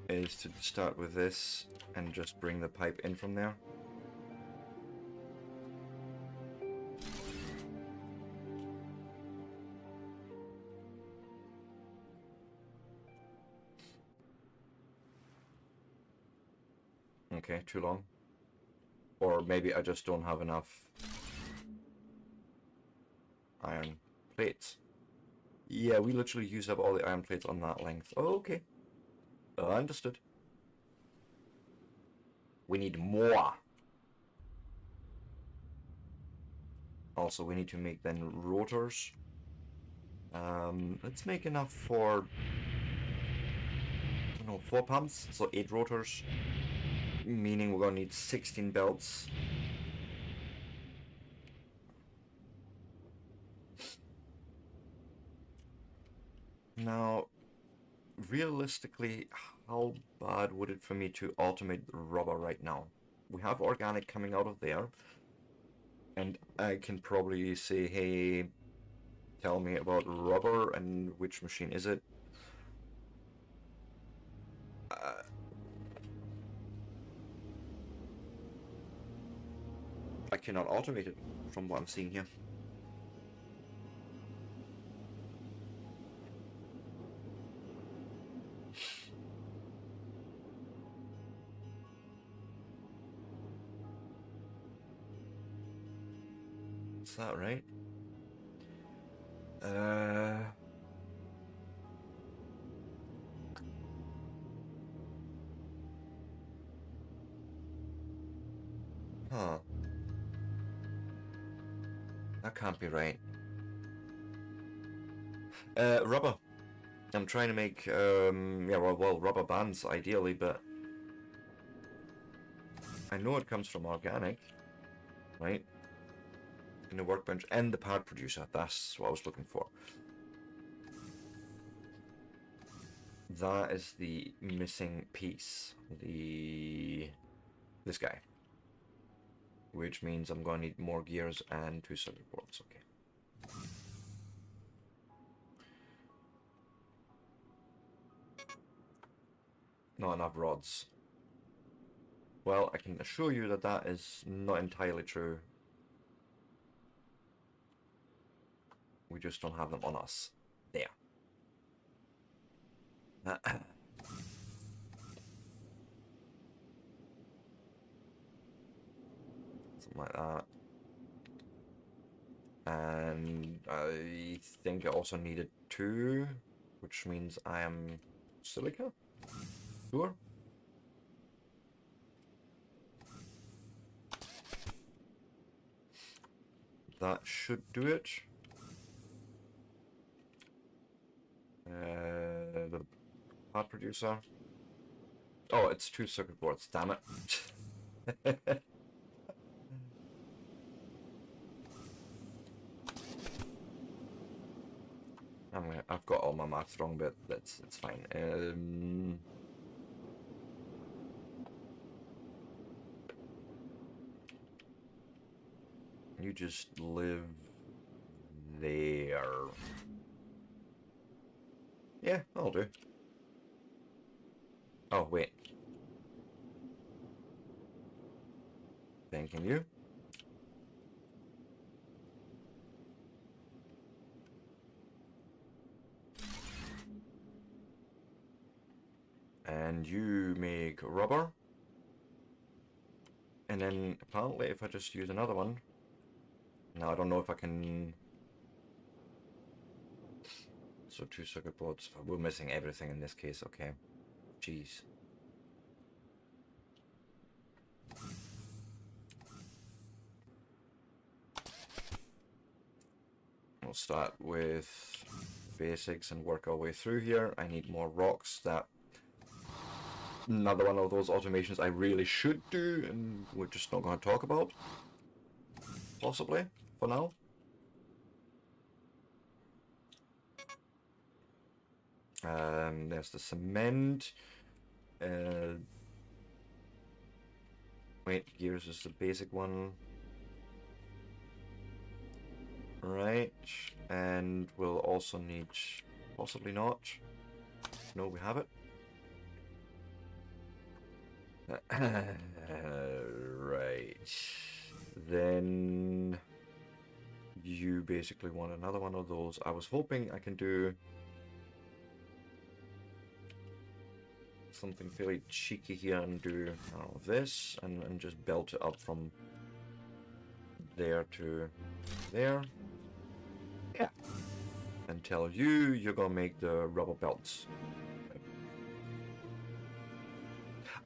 is to start with this and just bring the pipe in from there. Okay, too long. Or maybe I just don't have enough iron plates. Yeah, we literally use up all the iron plates on that length. Oh, okay. Understood. We need more. Also, we need to make then rotors. Let's make enough for, I don't know, 4 pumps, so 8 rotors. Meaning we're gonna need 16 belts. Now, realistically, how bad would it for me to automate the rubber right now? We have organic coming out of there, and I can probably say, hey, tell me about rubber and which machine is it. I cannot automate it from what I'm seeing here. Is that right? Huh. That can't be right. Rubber. I'm trying to make, yeah, well, rubber bands, ideally, but I know it comes from organic, right? In the workbench and the pad producer, that's what I was looking for. That is the missing piece, this guy. Which means I'm going to need more gears and 2 circuit boards, okay. Not enough rods. Well, I can assure you that that is not entirely true. We just don't have them on us. There. Something like that. And I think I also needed 2, which means I am silica? Sure. That should do it. The pad producer. Oh, it's 2 circuit boards, damn it. I've got all my maths wrong, but it's fine. You just live there. Yeah, I'll do. Oh, wait. Thanking you. And you make rubber. And then apparently if I just use another one. Now I don't know if I can. So 2 circuit boards. We're missing everything in this case, okay. Jeez. We'll start with basics and work our way through here. I need more rocks. That another one of those automations I really should do, and we're just not going to talk about. Possibly, for now. There's the cement. Wait, gears is the basic one. Right, and we'll also need, possibly not. No, we have it. Right. Then you basically want another one of those. I was hoping I can do something fairly cheeky here and do this and just belt it up from there to there. Yeah. And tell you're gonna make the rubber belts.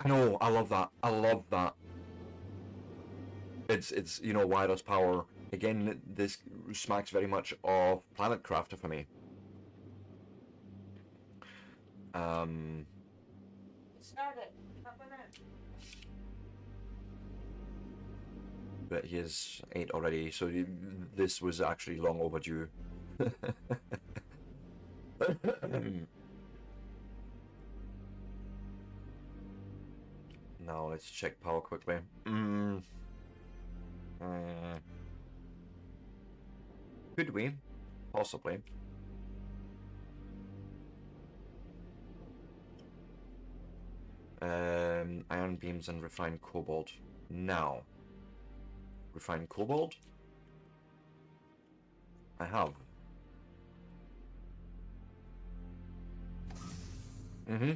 I know, I love that. I love that. It's you know, Wireless Power. Again, this smacks very much of Planet Crafter for me. Started. Up and out. But he is 8 already, so this was actually long overdue. Now let's check power quickly. Could we? Possibly. Iron beams and refined cobalt. Now. Refined cobalt? I have. Mm-hmm.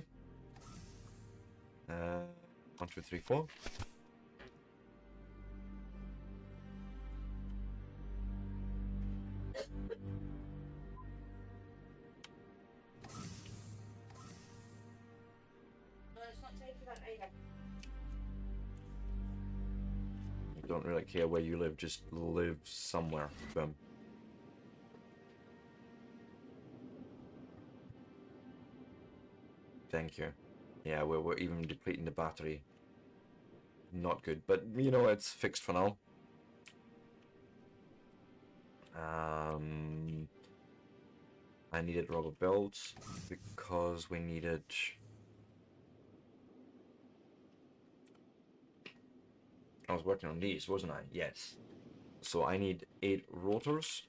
1, 2, 3, 4. No, it's not time for that either. I don't really care where you live, just live somewhere. Boom. Thank you. Yeah, we're even depleting the battery. Not good, but you know, it's fixed for now. I needed rubber belts because we needed... I was working on these, wasn't I? Yes. So I need 8 rotors,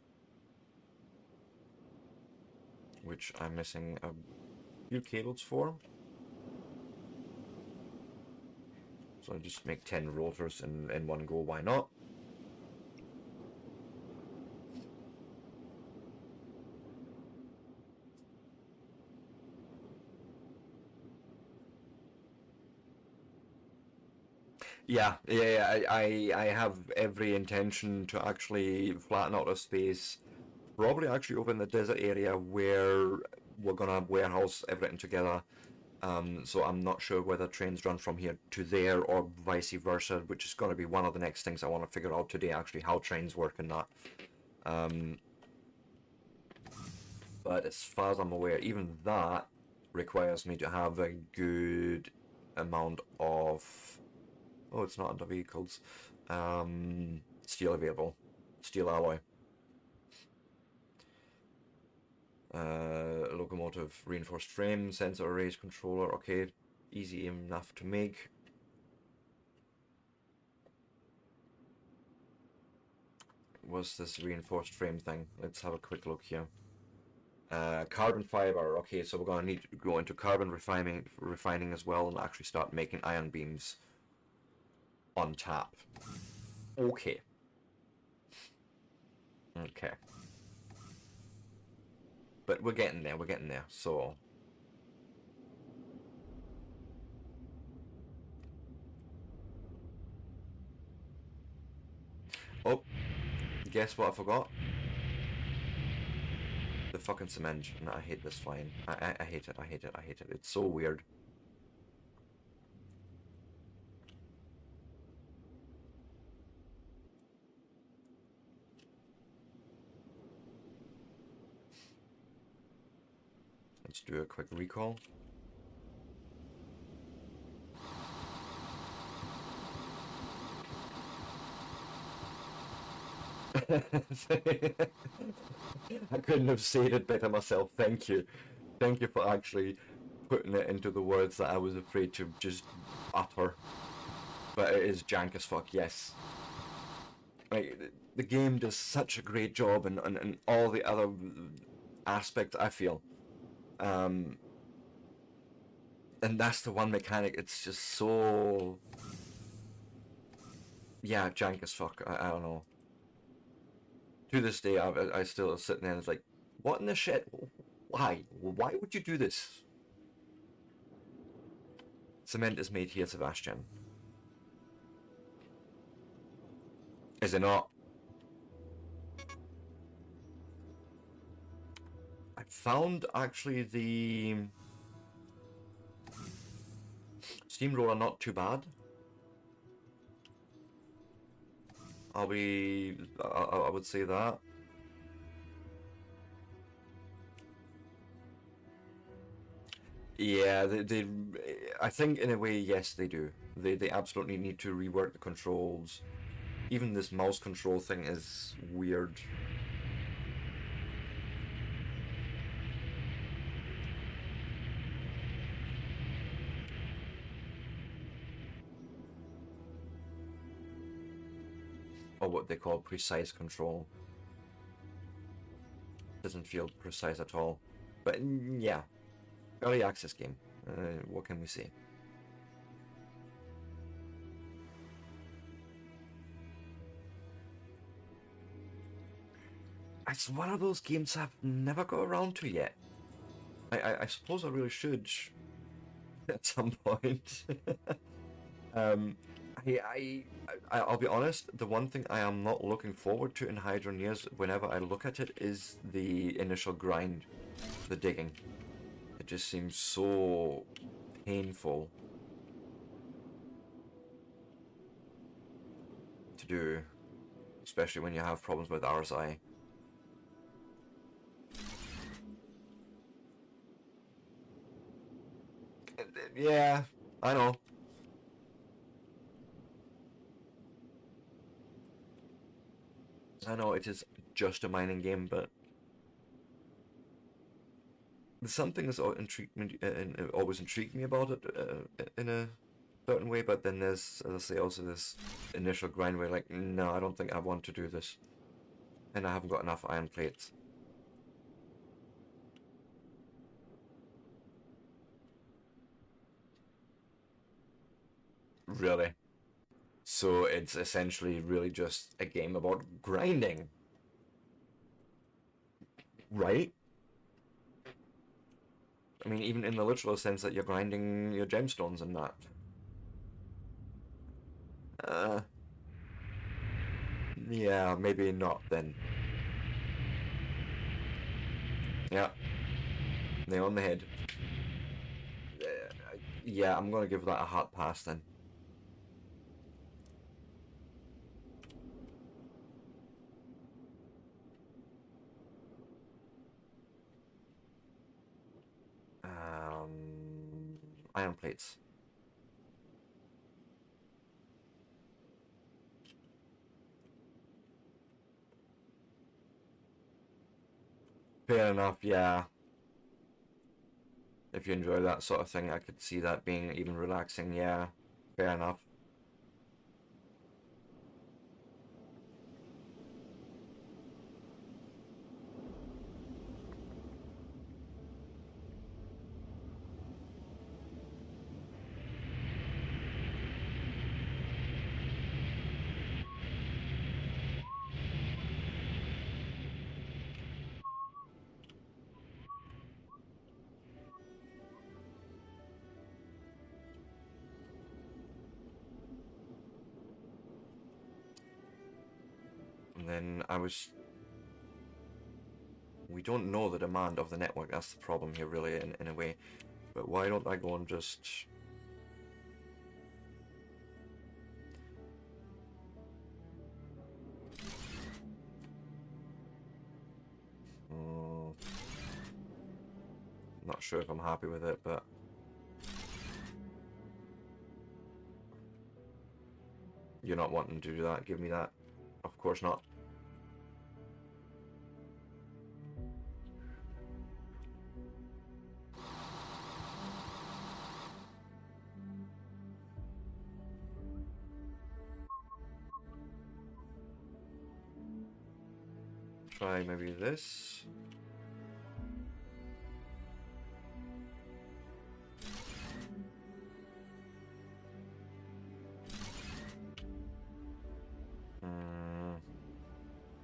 which I'm missing a few cables for. So I'll just make 10 rotors in one go, why not? Yeah, I have every intention to actually flatten out a space, probably actually over in the desert area where we're gonna warehouse everything together. So I'm not sure whether trains run from here to there or vice versa, which is going to be one of the next things I want to figure out today, actually, how trains work and that. But as far as I'm aware, even that requires me to have a good amount of... Oh, it's not under vehicles. Steel available. Steel alloy. Locomotive reinforced frame, sensor arrays, controller. Okay, easy enough to make. What's this reinforced frame thing? Let's have a quick look here. Carbon fiber. Okay, so we're gonna need to go into carbon refining as well, and actually start making iron beams on tap. Okay. Okay. But we're getting there, so... Oh, guess what I forgot? The fucking cement. No, I hate this flying. I hate it, I hate it, I hate it. It's so weird. Let's do a quick recall. I couldn't have said it better myself. Thank you. Thank you for actually putting it into the words that I was afraid to just utter. But it is jank as fuck, yes. Like, the game does such a great job and all the other aspects, I feel. And that's the one mechanic, it's just so... Yeah, jank as fuck, I don't know. To this day, I still sit there and it's like, what in the shit? Why? Why would you do this? Cement is made here, Sebastian. Is it not? I found actually the steamroller not too bad. I would say that. Yeah, I think in a way, yes, they do. They absolutely need to rework the controls. Even this mouse control thing is weird. Or what they call precise control. Doesn't feel precise at all. But yeah, early access game. What can we say? It's one of those games I've never got around to yet. I suppose I really should at some point. I'll be honest, the one thing I am not looking forward to in Hydroneers whenever I look at it is the initial grind, the digging. It just seems so painful to do, especially when you have problems with RSI. Yeah, I know. I know it is just a mining game, but there's something that's always intrigued me about it in a certain way. But then there's, as I say, also this initial grind where like, no, I don't think I want to do this, and I haven't got enough iron plates. Really? So it's essentially really just a game about grinding, right? I mean, even in the literal sense that you're grinding your gemstones and that. Yeah, maybe not then. Yeah, nail on the head. Yeah, I'm gonna give that a hard pass then. Iron plates. Fair enough, yeah. If you enjoy that sort of thing, I could see that being even relaxing, yeah. Fair enough. And then we don't know the demand of the network, that's the problem here really in a way. But why don't I go and just... Not sure if I'm happy with it, but... You're not wanting to do that, give me that. Of course not. Try maybe this.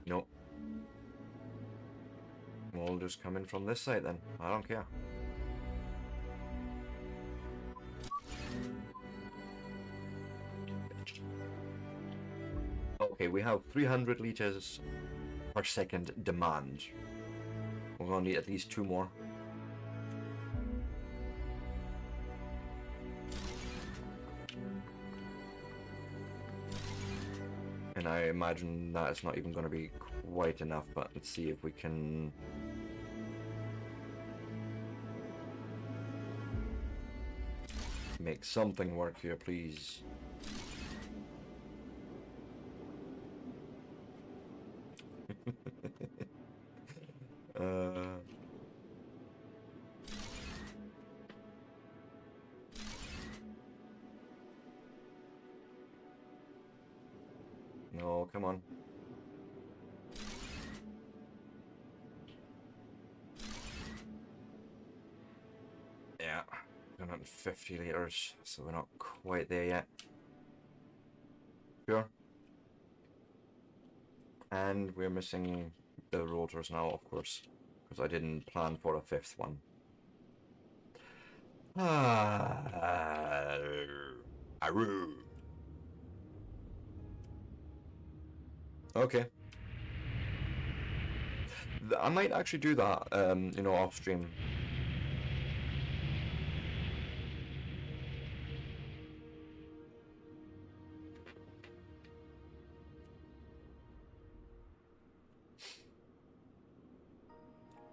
Nope. We'll just come in from this side then. I don't care. Okay, we have 300 liters per second demand. We're gonna need at least 2 more. And I imagine that it's not even going to be quite enough, but let's see if we can... make something work here, please. No, come on. Yeah, 150 liters, so we're not quite there yet. Sure. And we're missing the rotors now, of course, because I didn't plan for a 5th one. Okay. I might actually do that, you know, off stream.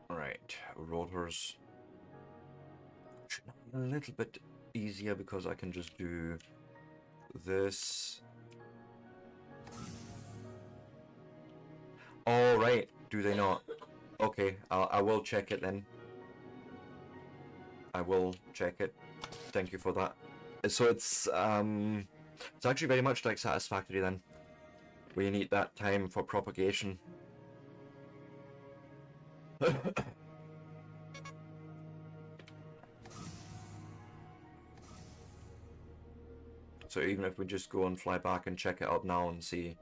Right, rotors. Should be a little bit easier because I can just do this. All right, do they not? Okay, I will check it then. I will check it. Thank you for that. So it's actually very much like Satisfactory then. We need that time for propagation. So even if we just go and fly back and check it out now and see,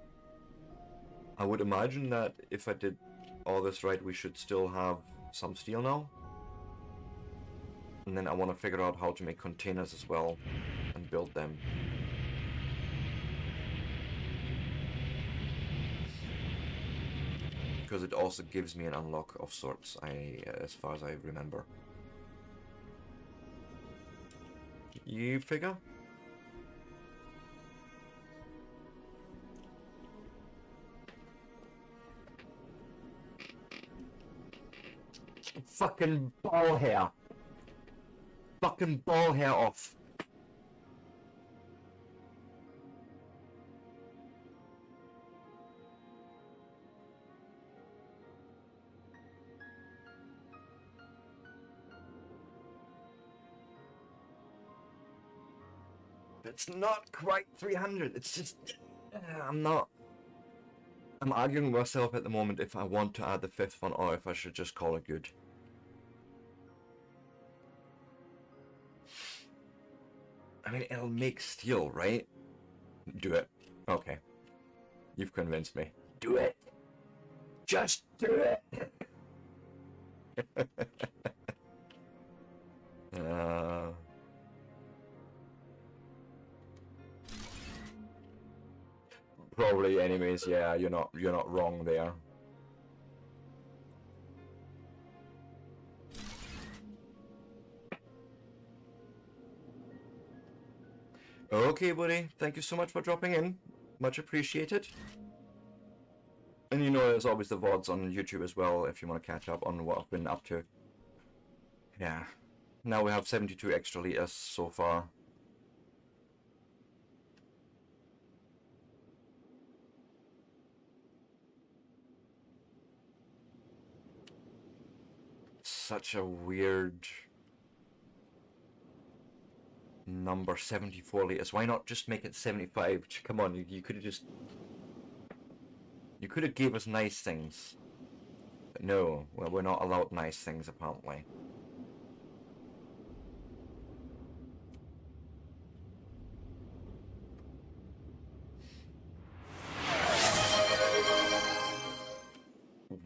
I would imagine that if I did all this right, we should still have some steel now. And then I want to figure out how to make containers as well and build them. Because it also gives me an unlock of sorts, as far as I remember. You figure? Fucking ball hair. Fucking ball hair off. It's not quite 300. It's just... I'm arguing with myself at the moment if I want to add the 5th one or if I should just call it good. I mean, it'll make steel, right? Do it. Okay. You've convinced me. Do it. Just do it. Probably anyways, yeah, you're not wrong there. Okay, buddy. Thank you so much for dropping in. Much appreciated. And you know, there's always the VODs on YouTube as well if you want to catch up on what I've been up to. Yeah. Now we have 72 extra liters so far. Such a weird number, 74 liters. Why not just make it 75? Come on, you could have just... You could have gave us nice things. But no, well, we're not allowed nice things apparently.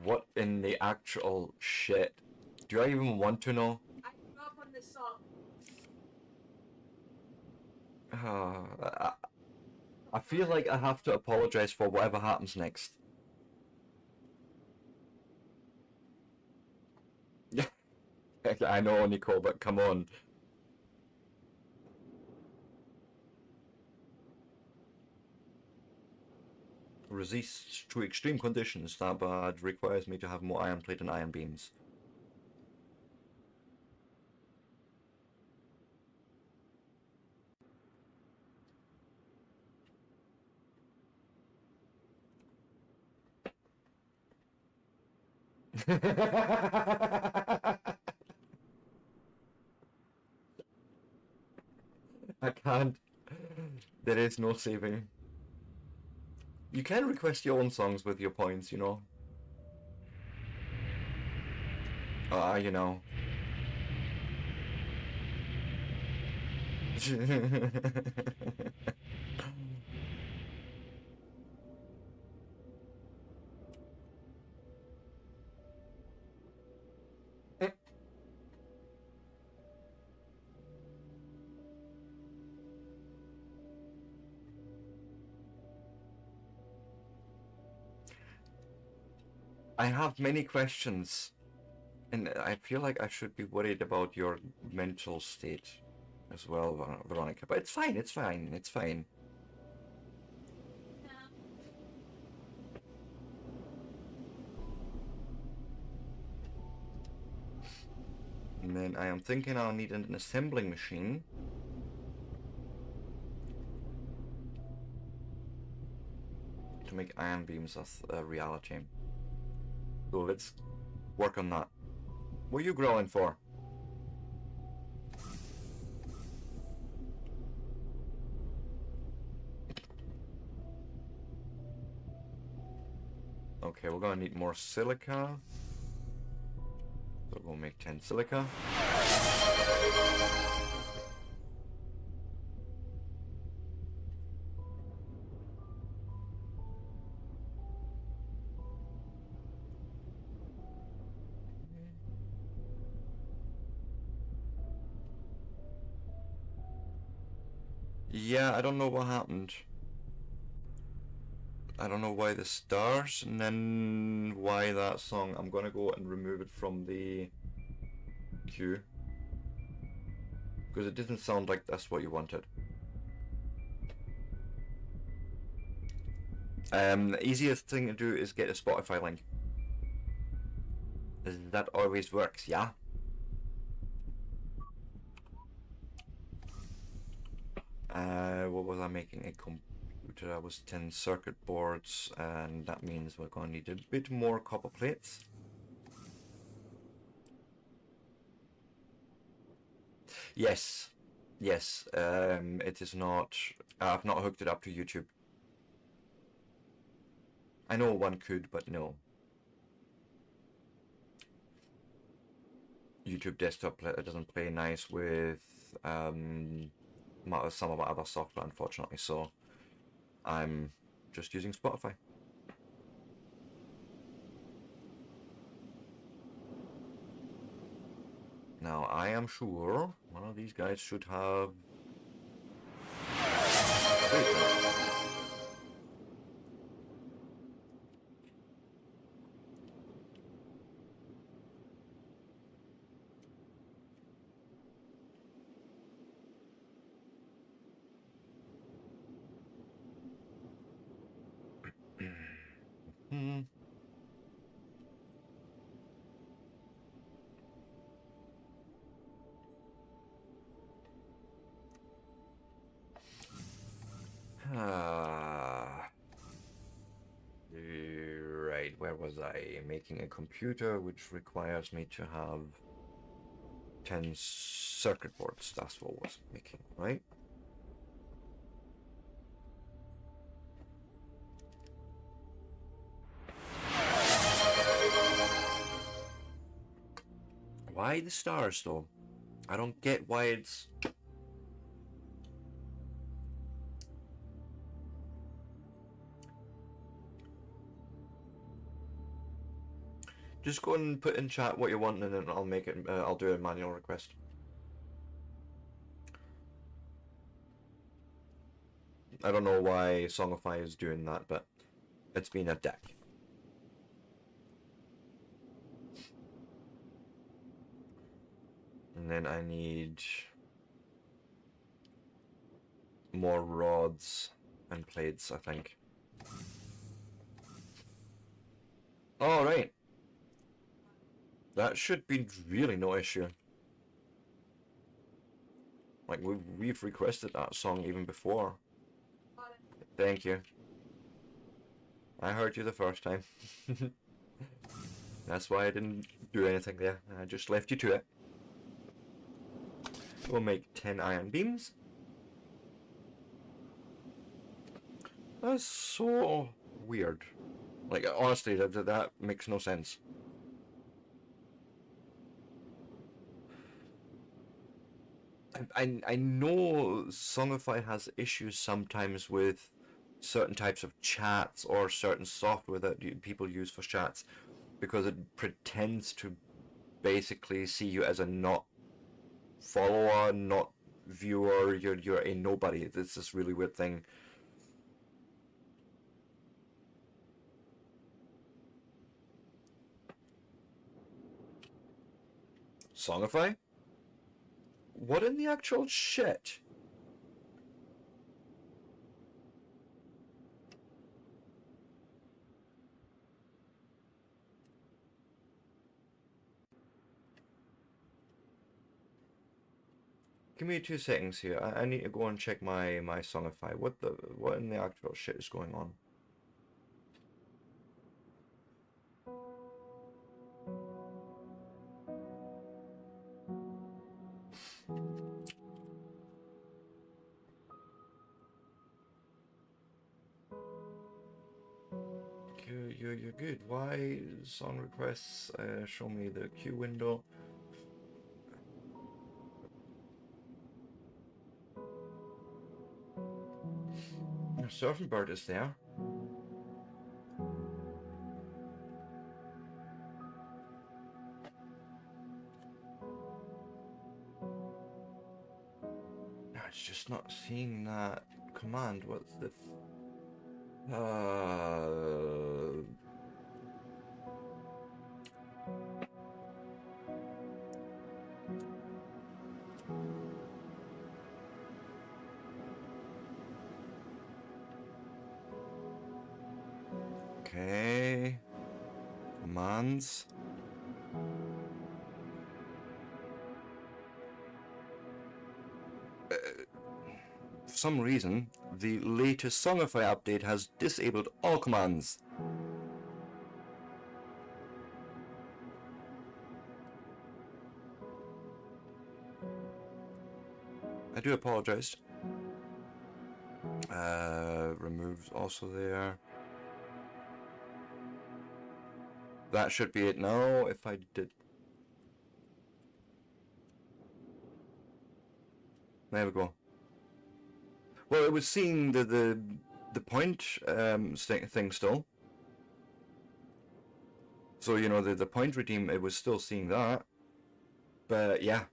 What in the actual shit? Do I even want to know? I grew up on this song. I feel like I have to apologize for whatever happens next. Yeah, I know, Nicole, but come on. Resists to extreme conditions. That bad requires me to have more iron plate and iron beams. I can't. There is no saving. You can request your own songs with your points, you know. You know. I have many questions, and I feel like I should be worried about your mental state as well, Veronica. But it's fine, it's fine, it's fine. And then I am thinking I'll need an assembling machine. To make iron beams a reality. So let's work on that. What are you growing for? Okay, we're gonna need more silica. So we'll make 10 silica. Yeah, I don't know what happened. I don't know why the stars and then why that song. I'm gonna go and remove it from the queue. Because it didn't sound like that's what you wanted. The easiest thing to do is get a Spotify link. That always works, yeah? What was I making? A computer. I was 10 circuit boards, and that means we're going to need a bit more copper plates. Yes, yes. It is not. I've not hooked it up to YouTube. I know one could, but no. YouTube desktop doesn't play nice with some of my other software, unfortunately. So I'm just using Spotify. Now I am sure one of these guys should have. Right, where was I? Making a computer which requires me to have 10 circuit boards. That's what I was making, right? Why the stars though? I don't get why it's... Just go and put in chat what you want, and then I'll make it. I'll do a manual request. I don't know why Songify is doing that, but it's been a dick. And then I need more rods and plates, I think. Alright. That should be really no issue. Like, we've requested that song even before. Thank you. I heard you the first time. That's why I didn't do anything there. I just left you to it. We'll make 10 iron beams. That's so weird. Like, honestly, that makes no sense. I know Songify has issues sometimes with certain types of chats or certain software that people use for chats, because it pretends to basically see you as a not follower, not viewer. You're a nobody. It's this really weird thing. Songify? What in the actual shit? Give me 2 seconds here. I need to go and check my Songify. What in the actual shit is going on? You're good. Why song requests? Show me the queue window. Surfing Bird is there. No, it's just not seeing that command. What's the? Okay. Commands. For some reason, the latest Songify update has disabled all commands. I do apologize. Removed also there. That should be it now. If I did, there we go. Well, it was seeing the point thing still. So you know the point redeem, it was still seeing that. But yeah,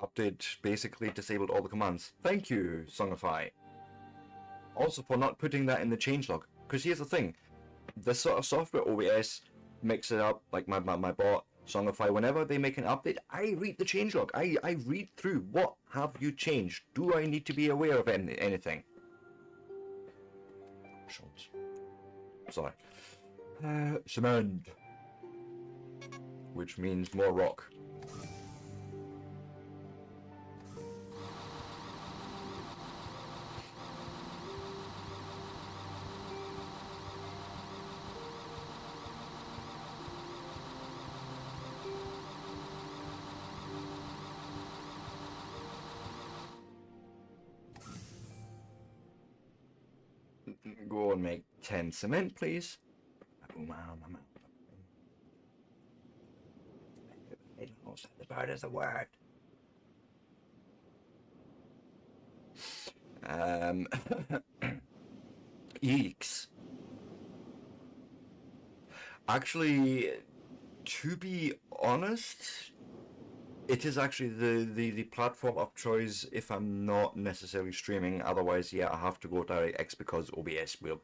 update basically disabled all the commands. Thank you, Songify. Also for not putting that in the changelog. Because here's the thing, this sort of software, OBS, mix it up, like my bot, Songify, whenever they make an update, I read the changelog. I read through, what have you changed? Do I need to be aware of anything? Sorry. Cement. Which means more rock. Go and make 10 cement, please. Oh, man, the bird is a word. Eeks. Actually, to be honest, It is actually the platform of choice if I'm not necessarily streaming. Otherwise, yeah, I have to go DirectX because OBS will.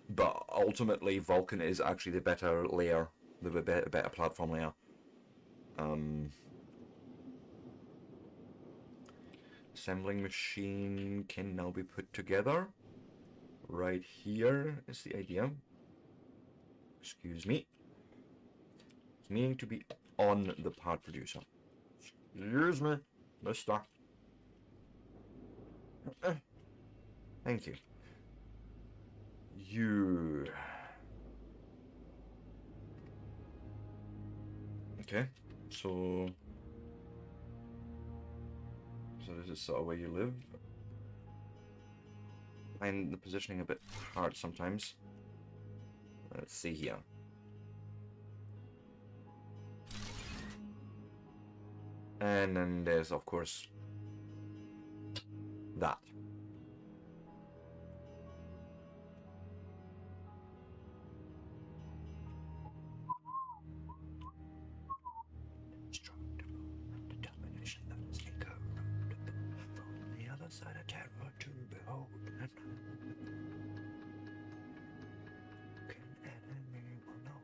But ultimately, Vulkan is actually the better layer, the better platform layer. Assembling machine can now be put together. Right here is the idea. Excuse me. It's meaning to be on the part producer. Excuse me, mister. Thank you. You. Okay, so this is sort of where you live. I find the positioning a bit hard sometimes. Let's see here. And then there's, of course, that. Determination that is incorruptible from the other side of terror to behold. Can enemy will know.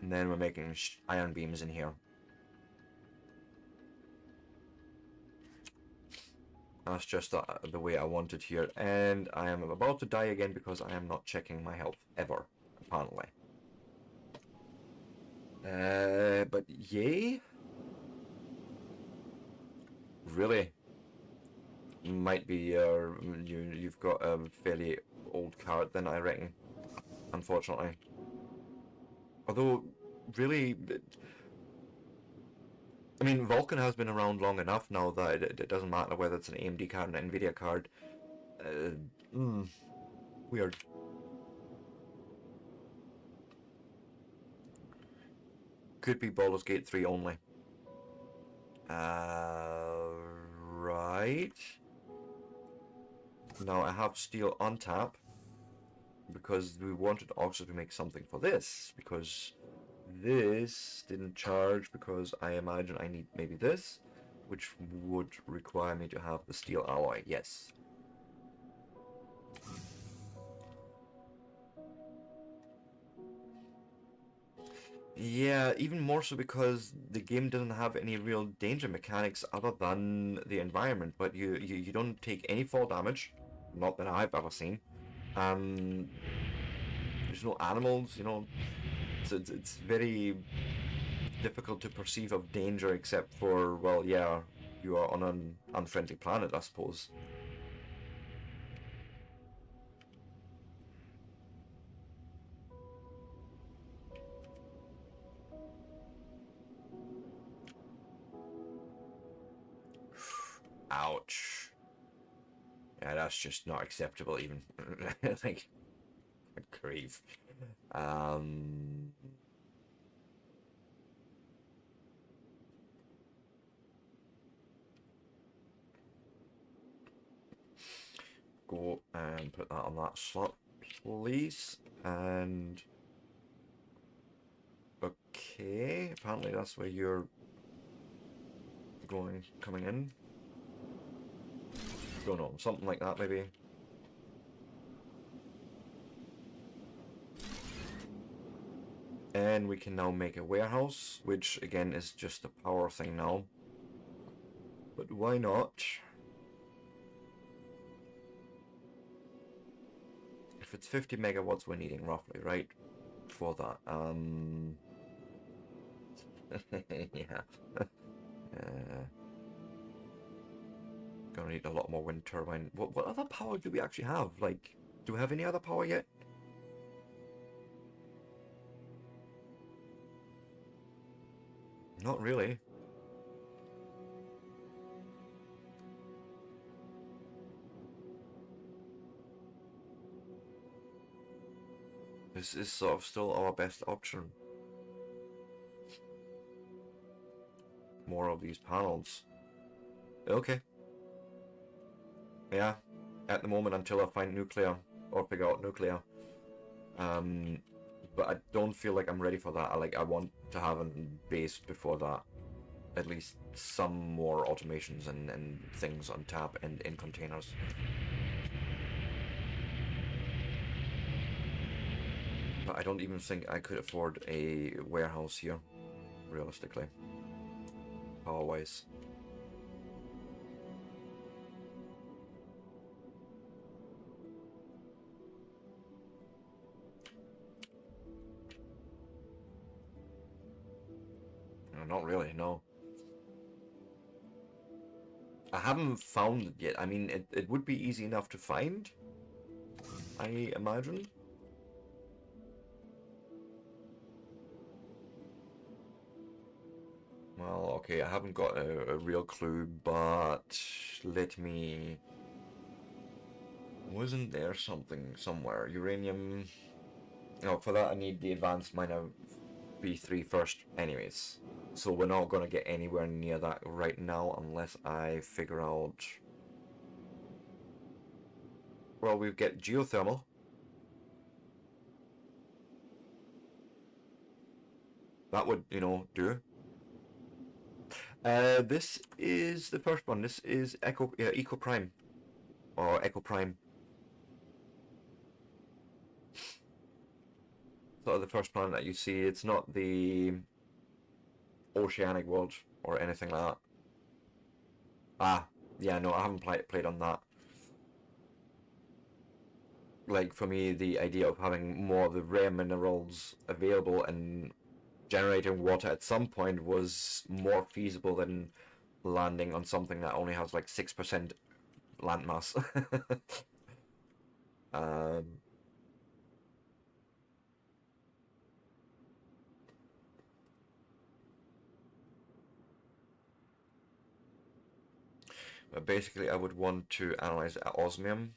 And then we're making iron beams in here. That's just the way I want it here. And I am about to die again because I am not checking my health, ever, apparently. But yay? Really? Might be, you've got a fairly old card then, I reckon. Unfortunately. Although, really... I mean, Vulkan has been around long enough now that it doesn't matter whether it's an AMD card or an Nvidia card. Weird. Could be Baldur's Gate 3 only. Right. Now I have steel on tap because we wanted also to make something for this, because this didn't charge, because I imagine I need maybe this, which would require me to have the steel alloy. Yes. Yeah, even more so because the game doesn't have any real danger mechanics other than the environment, but you don't take any fall damage, not that I've ever seen. There's no animals, you know, so it's very difficult to perceive of danger except for, well, yeah, you are on an unfriendly planet, I suppose. Ouch. Yeah, that's just not acceptable even. Like, grief. Go and put that on that slot, please. And okay, apparently that's where you're coming in. Don't know, something like that maybe. And we can now make a warehouse, which again is just a power thing now. But why not? If it's 50 megawatts we're needing roughly, right? For that. Yeah. Gonna need a lot more wind turbine. What other power do we actually have? Like, do we have any other power yet? Not really. This is sort of still our best option. More of these panels. Okay. Yeah, at the moment until I find nuclear or figure out nuclear. But I don't feel like I'm ready for that. I want to have a base before that. At least some more automations and things on tap and in containers. But I don't even think I could afford a warehouse here, realistically, power-wise. Not really, no. I haven't found it yet. I mean, it would be easy enough to find, I imagine. Well, okay, I haven't got a real clue, but let me... Wasn't there something somewhere? Uranium... No, for that I need the advanced miner V3 first anyways. So we're not going to get anywhere near that right now unless I figure out... Well, we get geothermal. That would, you know, do. This is the first one. This is Eco Prime. Or Echo Prime. Sort of the first planet that you see. It's not the oceanic world or anything like that. Ah, yeah, no, I haven't played on that. Like, for me, the idea of having more of the rare minerals available and generating water at some point was more feasible than landing on something that only has like 6% landmass. But basically, I would want to analyze osmium.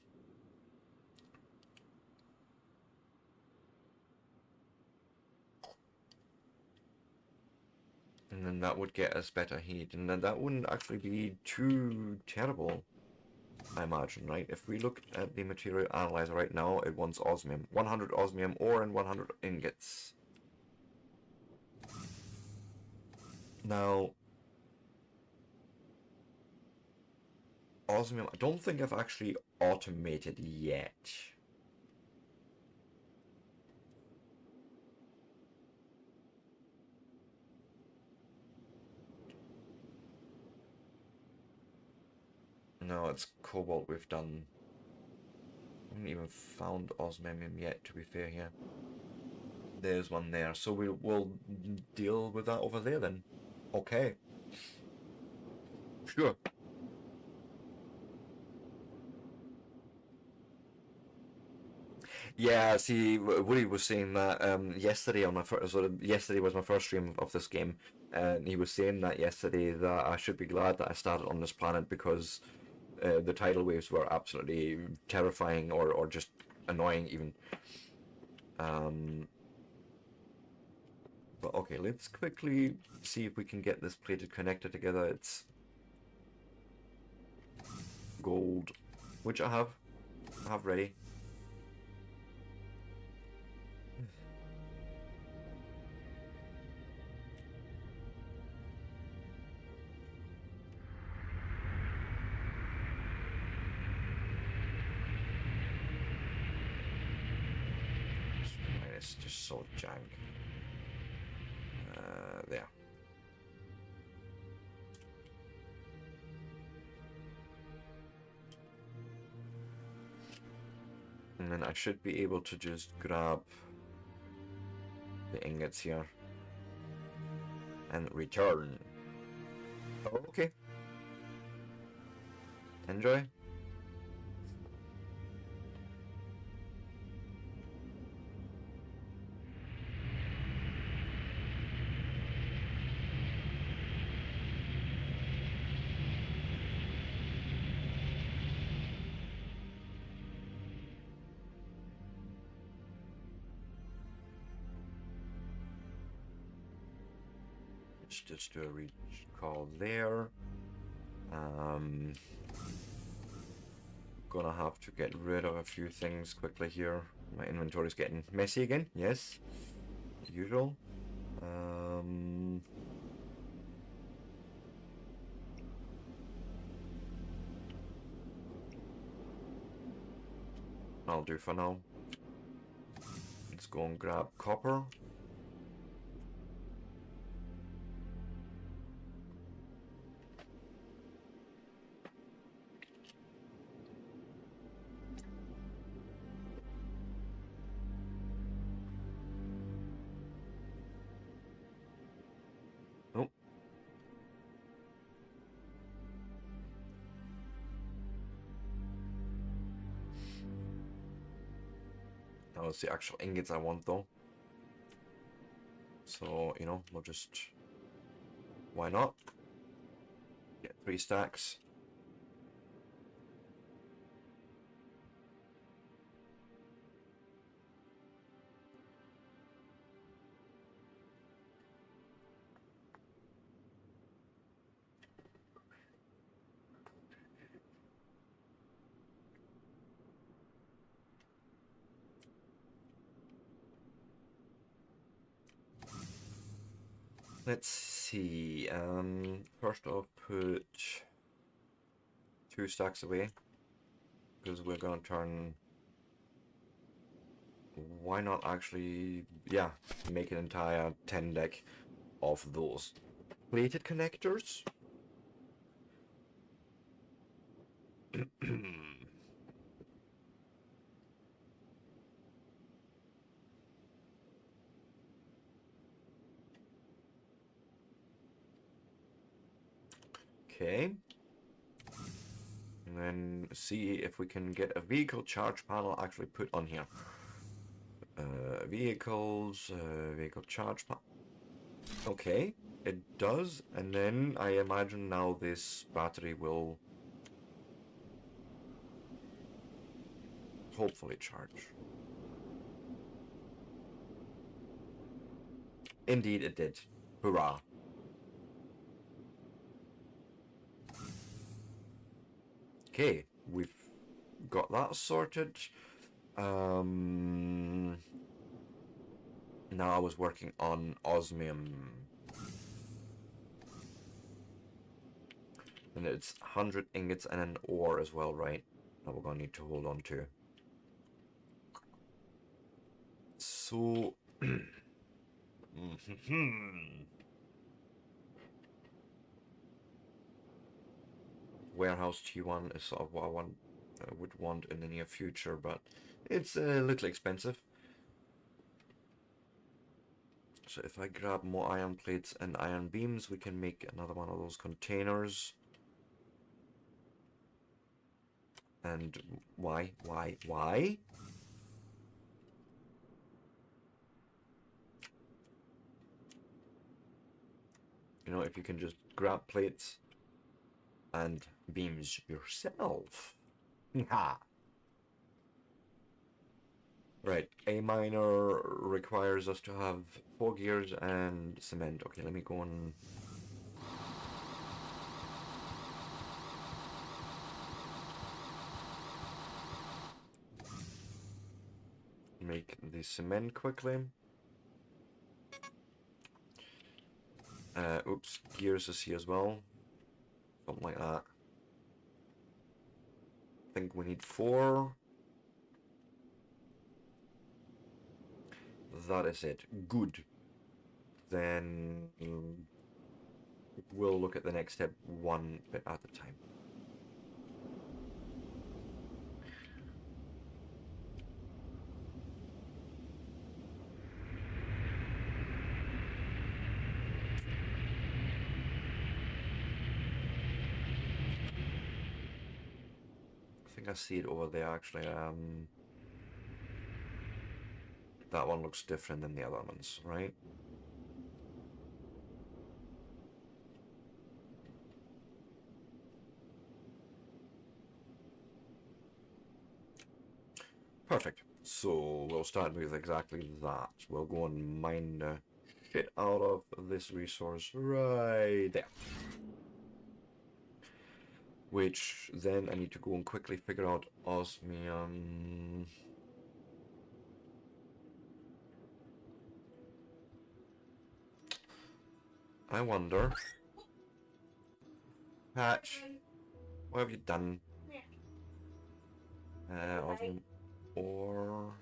And then that would get us better heat. And then that wouldn't actually be too terrible, I imagine, right? If we look at the material analyzer right now, it wants osmium. 100 osmium ore and 100 ingots. Now, osmium, I don't think I've actually automated yet. No, it's cobalt we've done. I haven't even found osmium yet, to be fair here. There's one there, so we'll deal with that over there then. Okay. Sure. Yeah, see, Woody was saying that yesterday on my first, sort of, yesterday was my first stream of this game, and he was saying that yesterday that I should be glad that I started on this planet because the tidal waves were absolutely terrifying or just annoying even. But okay, let's quickly see if we can get this plated connector together. It's gold, which I have ready. It's just so jank. There. And then I should be able to just grab the ingots here and return. Okay. Enjoy. Just do a recall there. gonna have to get rid of a few things quickly here. My inventory's getting messy again. Yes, usual. I'll do for now. Let's go and grab copper. Oh. That was the actual ingots I want though. So, you know, we'll just... Why not? Get 3 stacks. Let's see, first I'll put 2 stacks away, because we're gonna turn, why not actually, yeah, make an entire 10 deck of those plated connectors. Okay. And then see if we can get a vehicle charge panel actually put on here. Vehicles, vehicle charge panel. Okay, it does. And then I imagine now this battery will hopefully charge. Indeed it did. Hurrah. Okay, we've got that sorted. Now I was working on osmium. And it's 100 ingots and an ore as well, right? That we're gonna need to hold on to. So... Warehouse T1 is sort of what I would want in the near future, but it's a little expensive. So if I grab more iron plates and iron beams, we can make another one of those containers. And why? You know, if you can just grab plates and beams yourself. Ha! Right, a miner requires us to have 4 gears and cement. Okay, let me go and... make the cement quickly. Oops, gears is here as well. Something like that. I think we need 4. That is it. Good. Then we'll look at the next step one bit at a time. I think I see it over there actually. That one looks different than the other ones, right? Perfect. So we'll start with exactly that. We'll go and mine the shit out of this resource right there. which then I need to go and quickly figure out osmium. I wonder, Patch, what have you done? Osmium ore.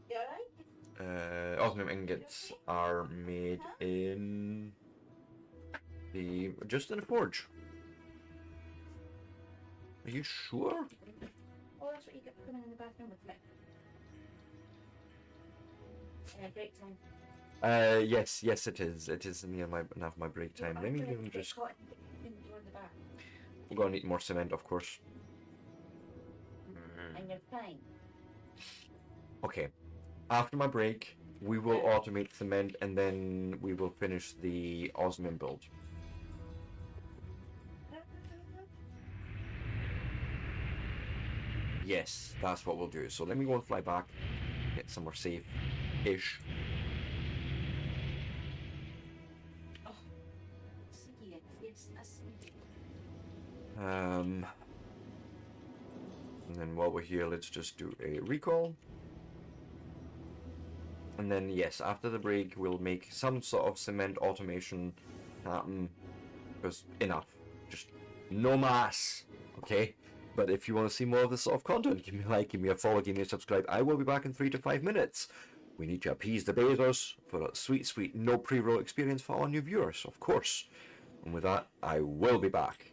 You alright? Osmium ingots are made in just in a forge. Are you sure? Oh, that's what you get for coming in the bathroom with me. Break time. Yes, it is. It is near my break time. Let me even just. We're gonna need more cement, of course. And you're fine. Okay. After my break, we will automate cement, and then we will finish the osmium build. Yes, that's what we'll do. So let me go and fly back, get somewhere safe-ish. Oh, see, yes, I see. And then while we're here, let's just do a recall. And then, yes, after the break, we'll make some sort of cement automation happen. Because enough. Just no mass. Okay? But if you want to see more of this sort of content, give me a like, give me a follow, give me a subscribe. I will be back in 3 to 5 minutes. We need to appease the Bezos for a sweet, sweet no pre-roll experience for all new viewers, of course. And with that, I will be back.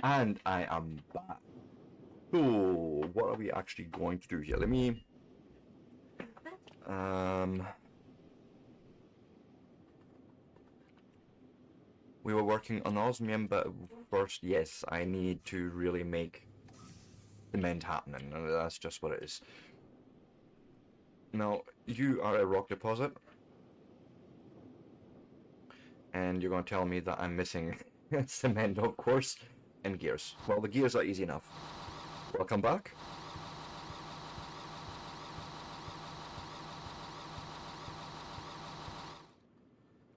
And I am back. So, what are we actually going to do here? Let me... We were working on osmium, but first, yes, I need to really make cement happening. That's just what it is. Now, you are a rock deposit. And you're going to tell me that I'm missing cement, of course, and gears. Well, the gears are easy enough. Welcome back.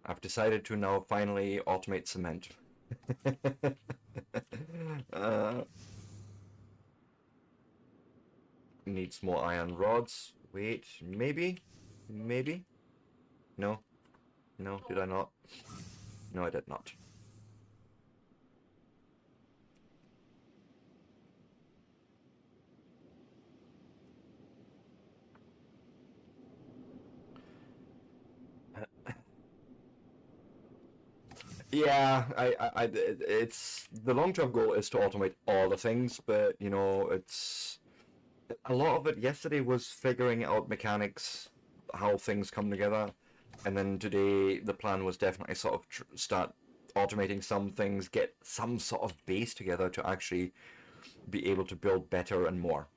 I've decided to now finally automate cement. Needs more iron rods. Wait, maybe? Maybe? No? No, did I not? No, I did not. Yeah, it's the long-term goal is to automate all the things, but you know, it's a lot of it yesterday was figuring out mechanics, how things come together, and then today the plan was definitely sort of start automating some things, get some sort of base together to actually be able to build better and more.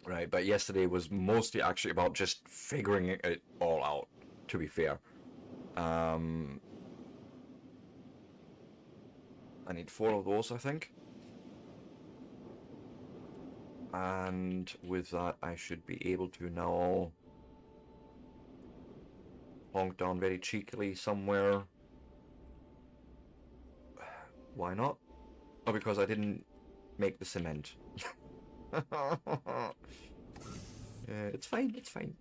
Right, but yesterday was mostly actually about just figuring it all out, to be fair. I need 4 of those, I think. And with that, I should be able to now honk down very cheekily somewhere. Why not? Oh, because I didn't make the cement. It's fine, it's fine.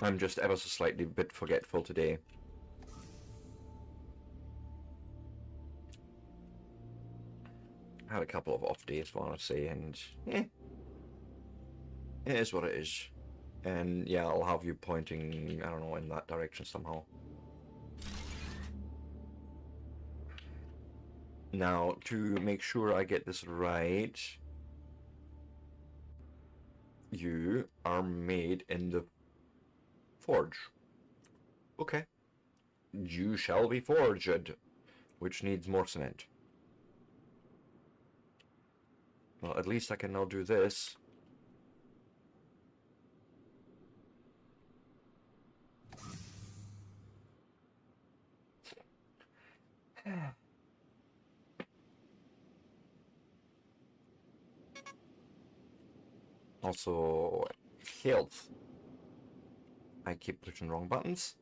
I'm just ever so slightly a bit forgetful today. Had a couple of off days, I want to say, and it is what it is. And yeah, I'll have you pointing, I don't know, in that direction somehow. Now, to make sure I get this right, you are made in the forge. Okay. You shall be forged, which needs more cement. Well, at least I can now do this. Also, health. I keep pushing wrong buttons.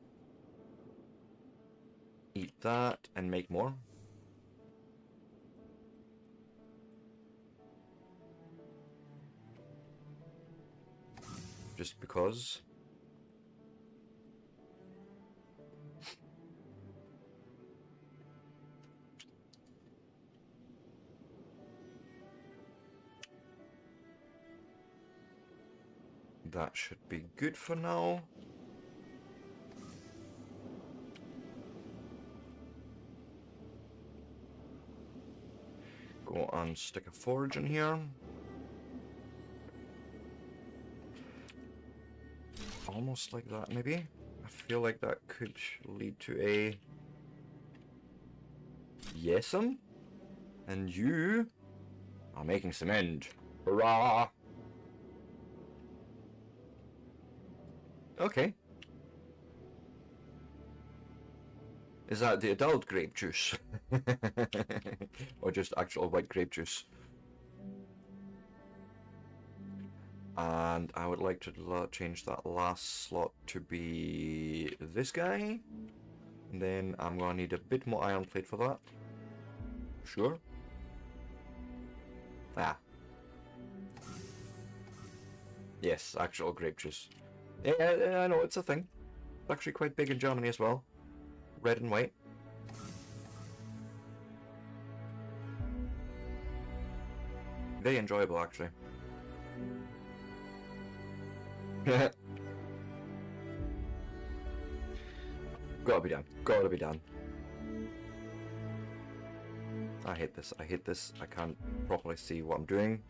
Eat that and make more. Just because. That should be good for now. Go and stick a forge in here. Almost like that, maybe? I feel like that could lead to a... Yes'm? And you are making cement. Hurrah! Okay. Is that the adult grape juice? Or just actual white grape juice? And I would like to change that last slot to be this guy. And then I'm gonna need a bit more iron plate for that. Sure. Ah. Yes, actual grape juice. Yeah, I know, it's a thing. It's actually quite big in Germany as well. Red and white. Very enjoyable, actually. Gotta be done. Gotta be done. I hate this. I hate this. I can't properly see what I'm doing.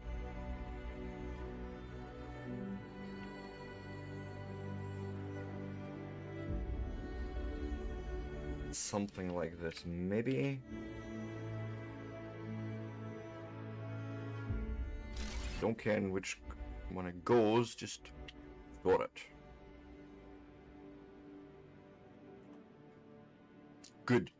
Something like this, maybe. Don't care in which one it goes, just got it. Good.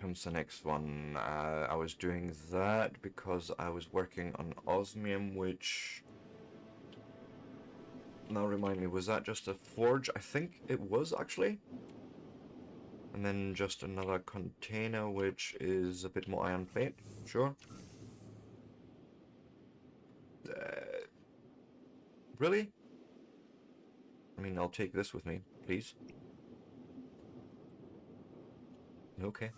Comes the next one. I was doing that because I was working on osmium, which... Now remind me, was that just a forge? I think it was, actually. And then just another container, which is a bit more iron plate. Sure. Really? I mean, I'll take this with me, please. Okay.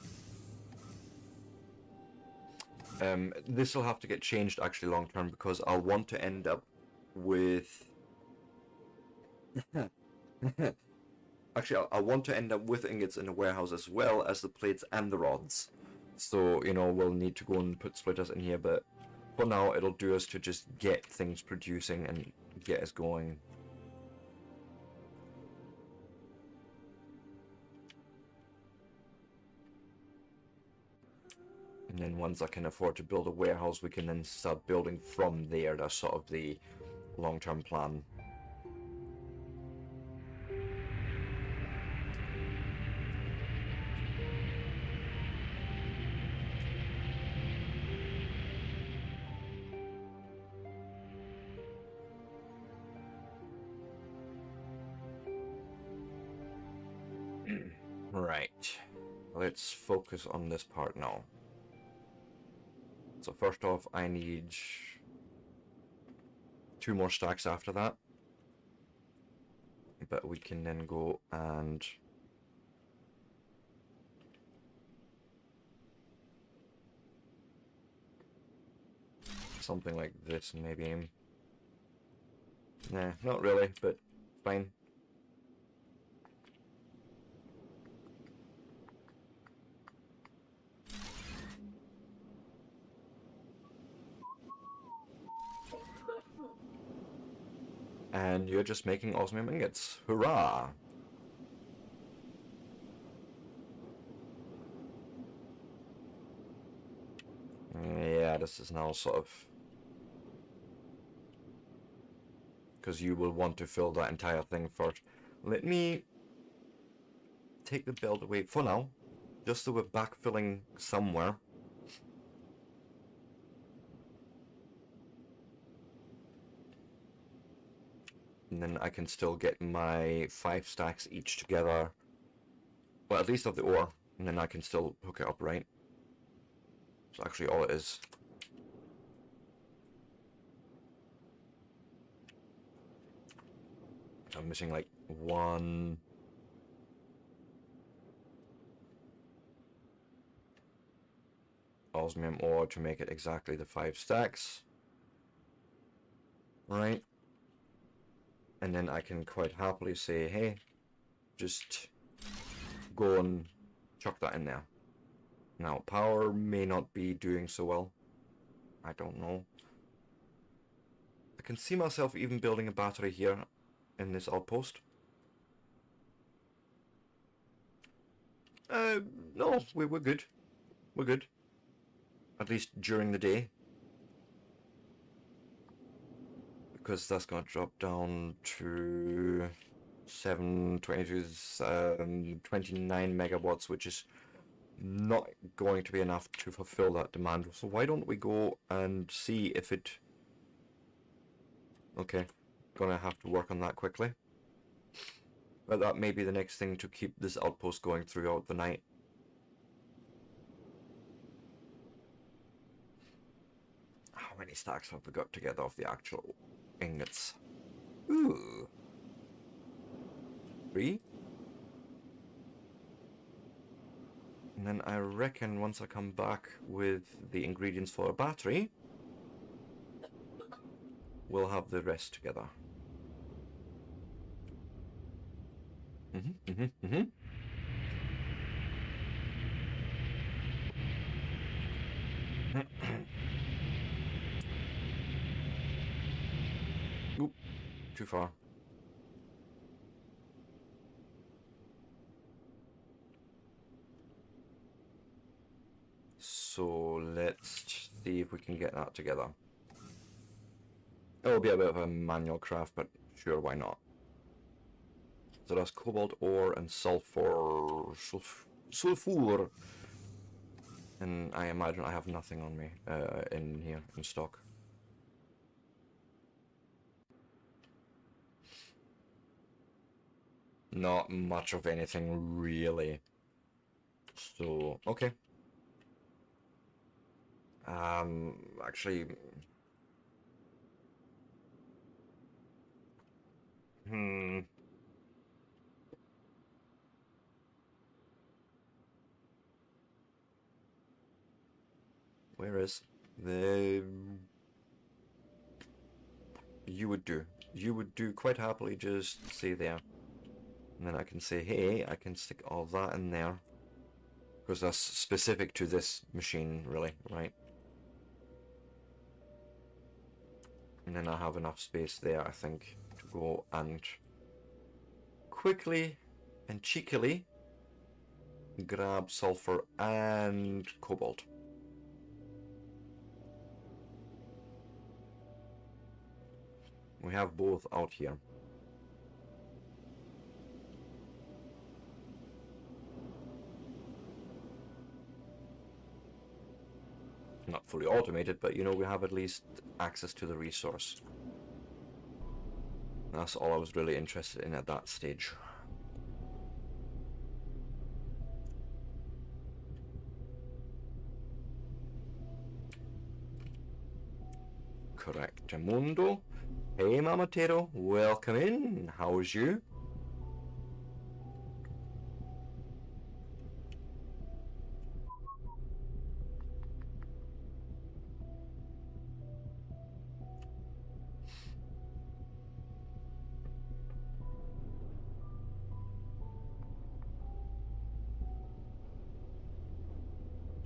This will have to get changed actually long term because I'll want to end up with... Actually, I want to end up with ingots in the warehouse as well as the plates and the rods. So, you know, we'll need to go and put splitters in here, but for now it'll do us to just get things producing and get us going. And then once I can afford to build a warehouse, we can then start building from there. That's sort of the long-term plan. Right. Let's focus on this part now. So first off, I need 2 more stacks after that. But we can then go and something like this maybe. Nah, not really, but fine. And you're just making osmium ingots. Hurrah! Yeah, this is now sort of... Because you will want to fill that entire thing first. Let me take the belt away for now, just so we're backfilling somewhere. And then I can still get my 5 stacks each together. Well, at least of the ore. And then I can still hook it up, right? That's actually all it is. I'm missing like 1... osmium ore to make it exactly the 5 stacks. Right? And then I can quite happily say, hey, just go and chuck that in there. Now, power may not be doing so well. I don't know. I can see myself even building a battery here in this outpost. No, we're good. We're good. At least during the day. Because that's going to drop down to 29 megawatts, which is not going to be enough to fulfill that demand. So why don't we go and see if it... Okay, gonna have to work on that quickly. But that may be the next thing to keep this outpost going throughout the night. How many stacks have we got together of the actual ingots? Ooh. 3? And then I reckon once I come back with the ingredients for a battery, we'll have the rest together. Oop, too far. So let's see if we can get that together. It'll be a bit of a manual craft, but sure, why not? So that's cobalt ore and sulfur. Sulfur. And I imagine I have nothing on me in here, in stock. Not much of anything, really. So, okay. Actually... Where is the... You would do. You would do quite happily just stay there. And then I can say, hey, I can stick all that in there. Because that's specific to this machine, really, right? And then I have enough space there, I think, to go and quickly and cheekily grab sulfur and cobalt. We have both out here. Not fully automated, but you know, we have at least access to the resource. That's all I was really interested in at that stage. Correctamundo. Hey Mamatero, welcome in. How's you?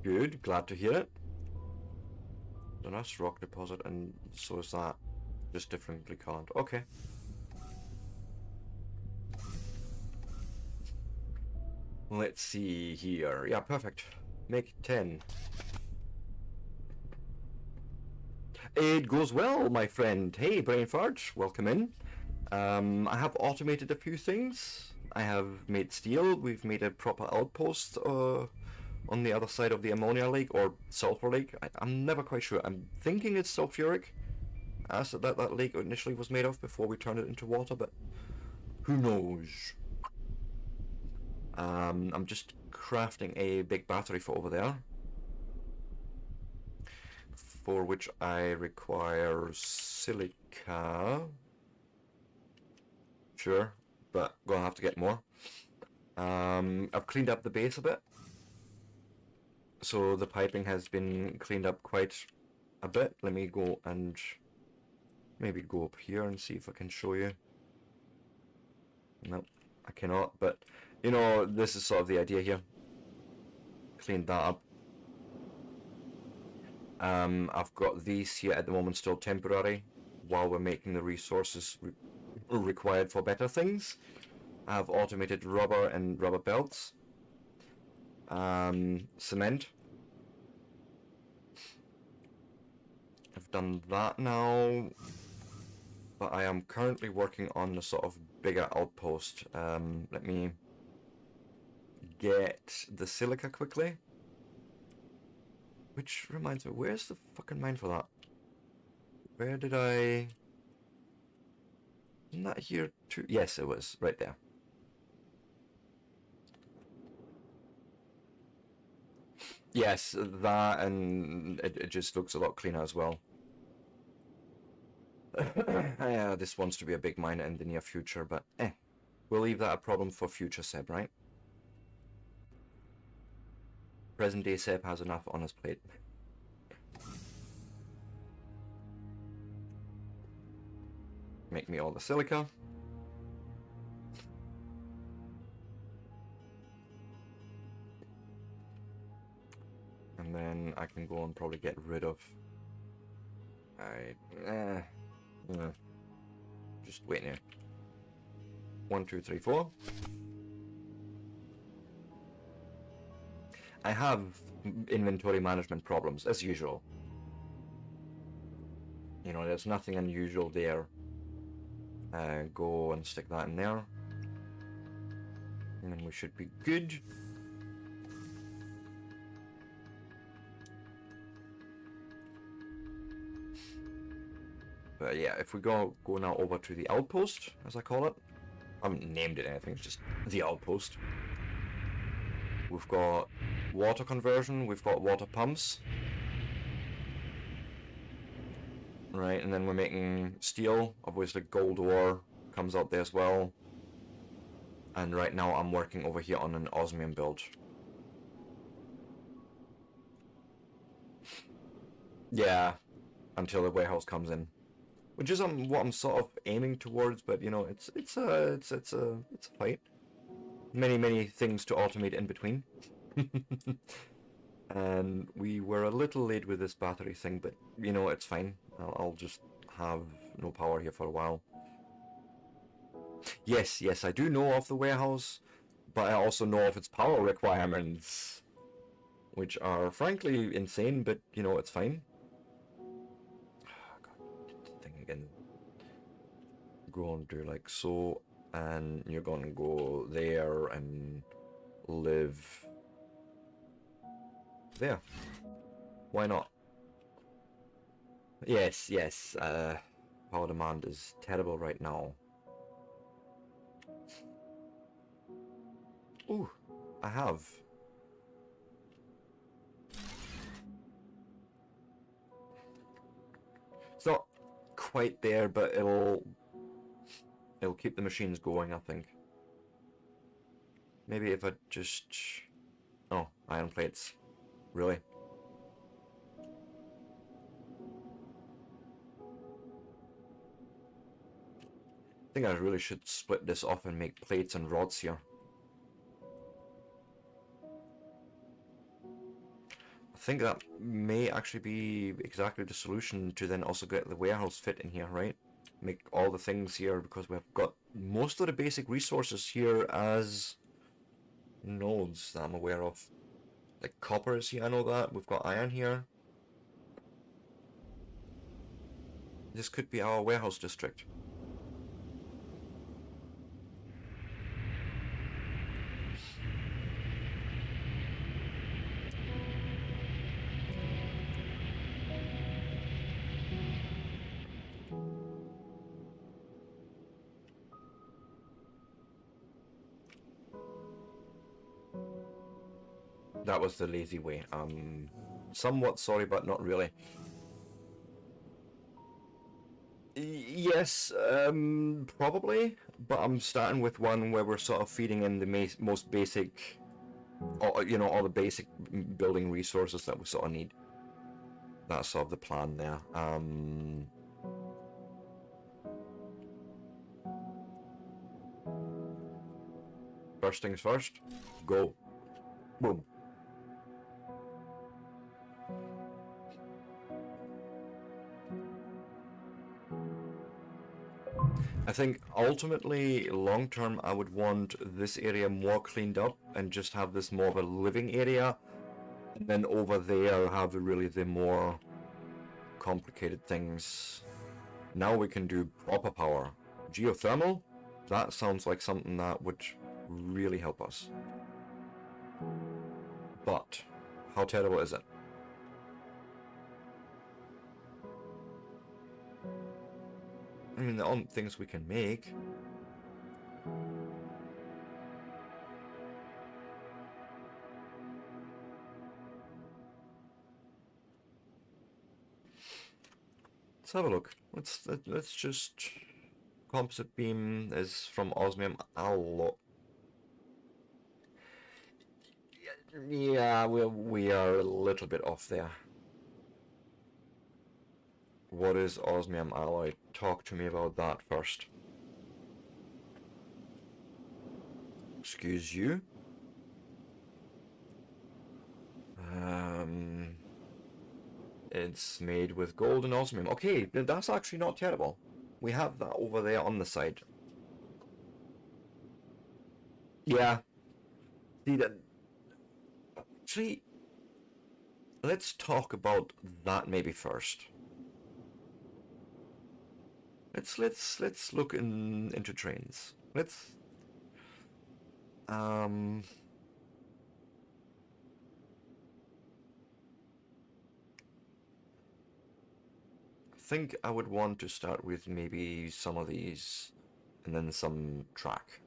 Good, glad to hear it. The nice rock deposit, and so is that. Just differently colored. Okay. Let's see here. Yeah, perfect. Make 10. It goes well, my friend. Hey, Brainfart, welcome in. I have automated a few things. I have made steel. We've made a proper outpost on the other side of the ammonia lake, or sulfur lake. I'm never quite sure. I'm thinking it's sulfuric. As that lake initially was made of before we turned it into water, but who knows? I'm just crafting a big battery for over there, for which I require silica. Sure, but gonna have to get more. I've cleaned up the base a bit, so the piping has been cleaned up quite a bit. Let me go and maybe go up here and see if I can show you. Nope, I cannot, but you know, this is sort of the idea here. Cleaned that up. I've got these here at the moment still temporary while we're making the resources required for better things. I have automated rubber and rubber belts. Cement. I've done that now. But I am currently working on the sort of bigger outpost. Let me get the silica quickly. Which reminds me, where's the fucking mine for that? Where did I... Isn't that here too? Yes, it was. Right there. Yes, that, and it just looks a lot cleaner as well. Yeah, this wants to be a big mine in the near future, but we'll leave that a problem for future Seb, right? present day Seb has enough on his plate. Make me all the silica. And then I can go and probably get rid of... just wait now. 1, 2, 3, 4. I have inventory management problems, as usual. You know, there's nothing unusual there. Go and stick that in there. And then we should be good. But yeah, if we go now over to the outpost, as I call it. I haven't named it anything, it's just the outpost. We've got water conversion, we've got water pumps. Right, and then we're making steel. Obviously gold ore comes out there as well. And right now I'm working over here on an osmium build. Yeah, until the warehouse comes in. Which is what I'm sort of aiming towards, but you know, it's a fight. Many things to automate in between. And we were a little late with this battery thing, but you know, it's fine. I'll just have no power here for a while. Yes, I do know of the warehouse, but I also know of its power requirements, which are frankly insane, but you know, it's fine. Again, go and do like so, and you're gonna go there and live there. Why not? Yes, power demand is terrible right now. Ooh, I have. It's not quite there, but it'll keep the machines going, I think. Maybe if I just... Oh, iron plates. Really? I think I really should split this off and make plates and rods here. I think that may actually be exactly the solution to then also get the warehouse fit in here, right? Make all the things here, because we've got most of the basic resources here as nodes that I'm aware of. Like copper is here, I know that. We've got iron here. This could be our warehouse district. That was the lazy way. Somewhat sorry, but not really. Yes, probably, but I'm starting with one where we're sort of feeding in the most basic, you know, all the basic building resources that we sort of need. That's sort of the plan there. First things first, go. Boom. I think ultimately, long term, I would want this area more cleaned up and just have this more of a living area. And then over there have really the more complicated things. Now we can do proper power. Geothermal? That sounds like something that would really help us. But how terrible is it? I mean, there aren't things we can make. Let's have a look. Let's just... Composite beam is from osmium alloy. Yeah, we are a little bit off there. What is osmium alloy? Talk to me about that first. Excuse you. It's made with gold and osmium. Okay, that's actually not terrible. We have that over there on the side. Yeah. See that? Actually, let's talk about that maybe first. Let's look into trains. Let's I think I would want to start with maybe some of these and then some track.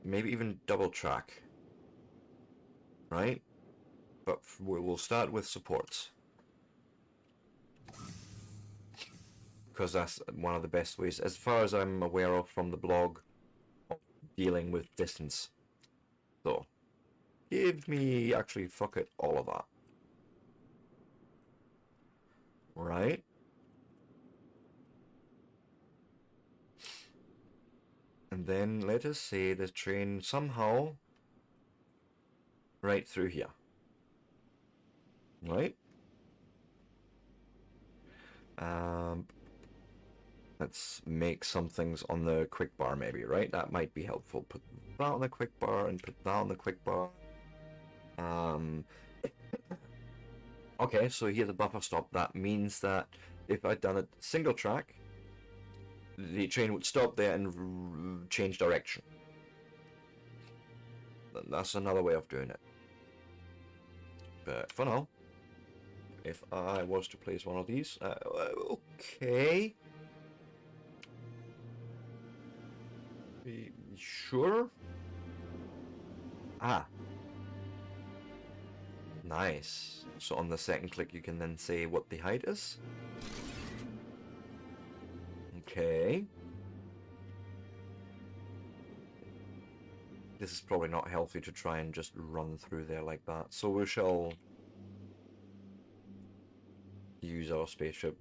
Maybe even double track. Right? But we'll start with supports. Because that's one of the best ways, as far as I'm aware of from the blog, of dealing with distance. So, give me, actually, fuck it, all of that. Right? And then let us say the train somehow right through here. Right? Let's make some things on the quick bar maybe, right? That might be helpful. Put that on the quick bar and put that on the quick bar. Okay, so here's a buffer stop. That means that if I'd done a single track, the train would stop there and change direction. That's another way of doing it. But for now, if I was to place one of these, okay. Sure. Ah. Nice. So on the second click you can then say what the height is. Okay. This is probably not healthy to try and just run through there like that. So we shall use our spaceship.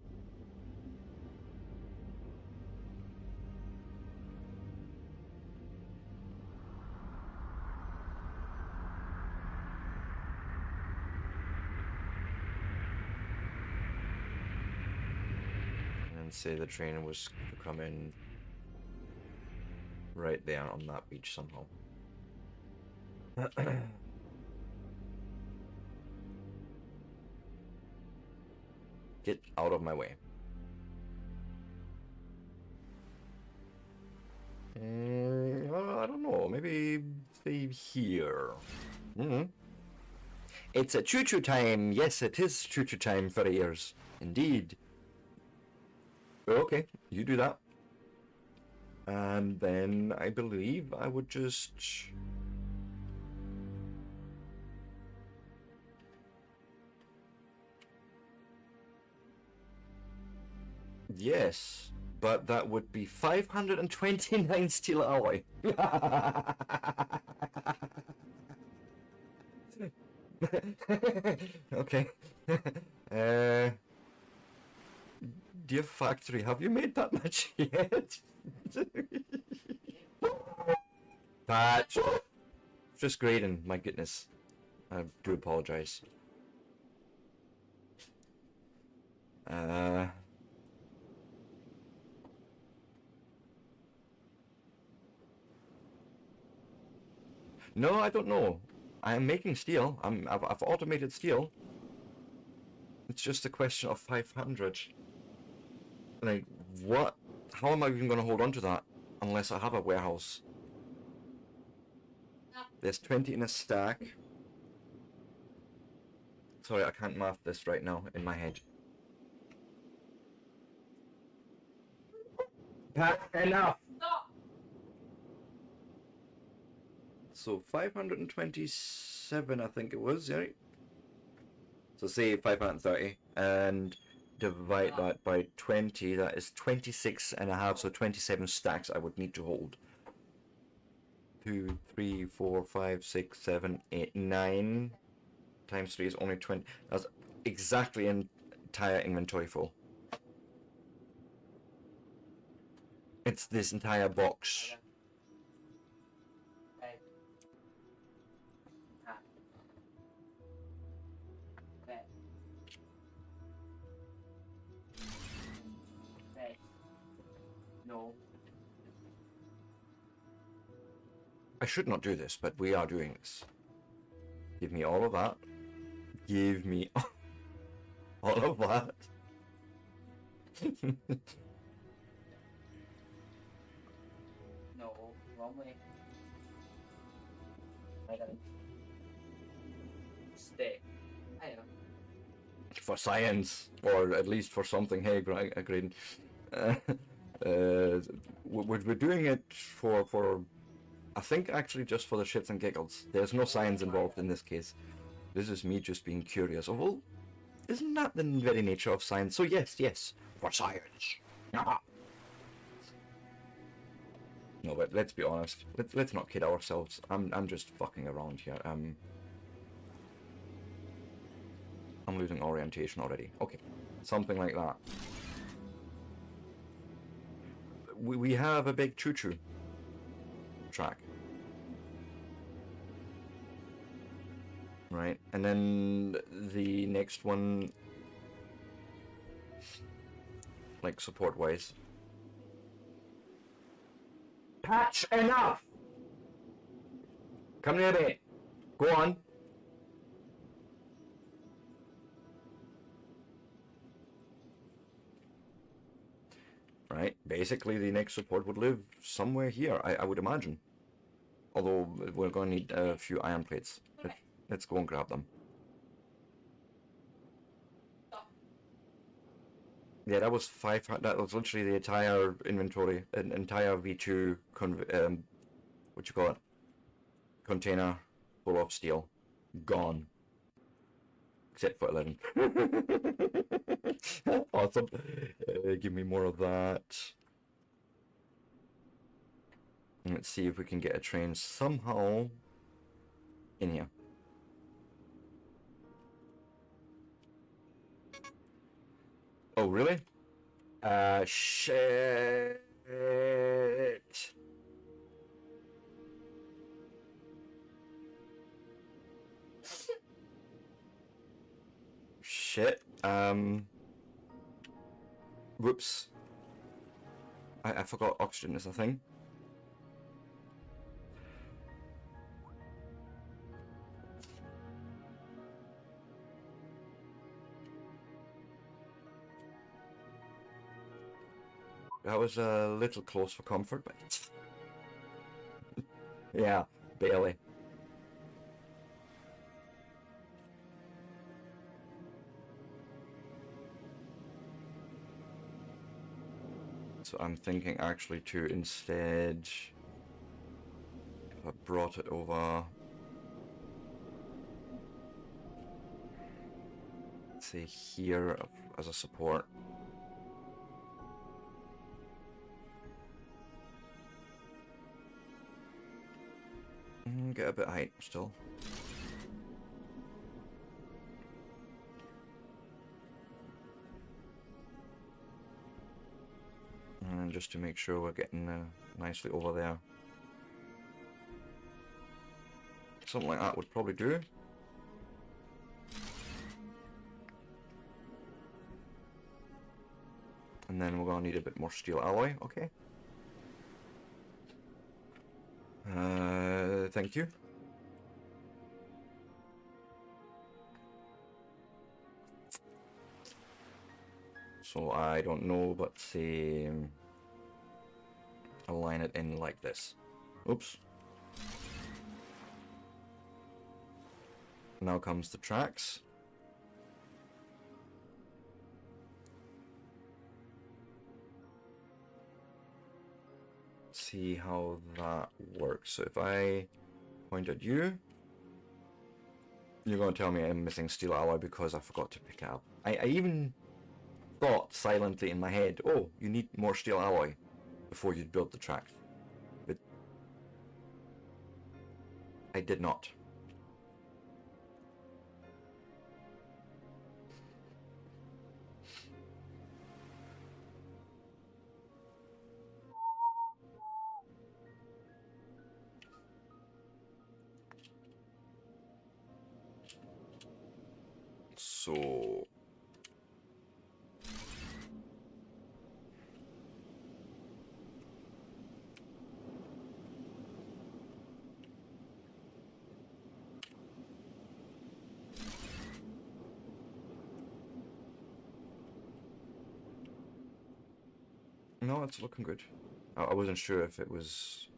And say the train was to come in right there on that beach somehow. Get out of my way. I don't know, maybe say here. It's a choo-choo time. Yes, it is choo-choo time for ears. Indeed. Okay, you do that. And then I believe I would just... Yes, but that would be 529 steel alloy. Okay. Dear factory, have you made that much yet? Patch. Just grading, my goodness. I do apologize. No, I don't know. I'm making steel. I've automated steel. It's just a question of 500. Like, what? How am I even going to hold on to that unless I have a warehouse? There's 20 in a stack. Sorry, I can't math this right now in my head. Enough! Stop! So 527, I think it was, right? So say 530 and divide that by 20, that is 26 and a half, so 27 stacks I would need to hold. 2, 3, 4, 5, 6, 7, 8, 9 times 3 is only 20. That's exactly entire inventory full. It's this entire box. Đây. À. Đây. Đây. No. I should not do this, but we are doing this. Give me all of that. Give me all of that. No. Wrong way. I got it. Stay. I don't know. For science, or at least for something. Hey, Graydon. We're doing it for I think actually just for the shits and giggles. There's no science involved in this case. This is me just being curious. Oh, well, isn't that the very nature of science? So yes, for science. No, but let's be honest. Let's not kid ourselves. I'm just fucking around here. I'm losing orientation already. Okay, something like that. We have a big choo-choo track. Right, and then the next one, like support-wise. Patch enough! Come near me. Go on. Right, basically the next support would live somewhere here, I would imagine. Although we're going to need a few iron plates. Let's go and grab them. Yeah, that was 500. That was literally the entire inventory, an entire V2 what you call it, container full of steel, gone. Except for 11. Awesome. Give me more of that. And let's see if we can get a train somehow in here. Oh, really? Shit. Shit. Whoops. I forgot oxygen is a thing. That was a little close for comfort, but it's... yeah, barely. So I'm thinking actually to instead, if I brought it over, let's say here as a support. Get a bit of height still. And just to make sure we're getting nicely over there. Something like that would probably do. And then we're going to need a bit more steel alloy, okay. Thank you. So I don't know, but say align it in like this. Oops. Now comes the tracks. See how that works. So if I point at you, you're going to tell me I'm missing steel alloy because I forgot to pick it up. I even thought silently in my head, oh, you need more steel alloy before you'd build the track. But I did not. So... No, it's looking good. I wasn't sure if it was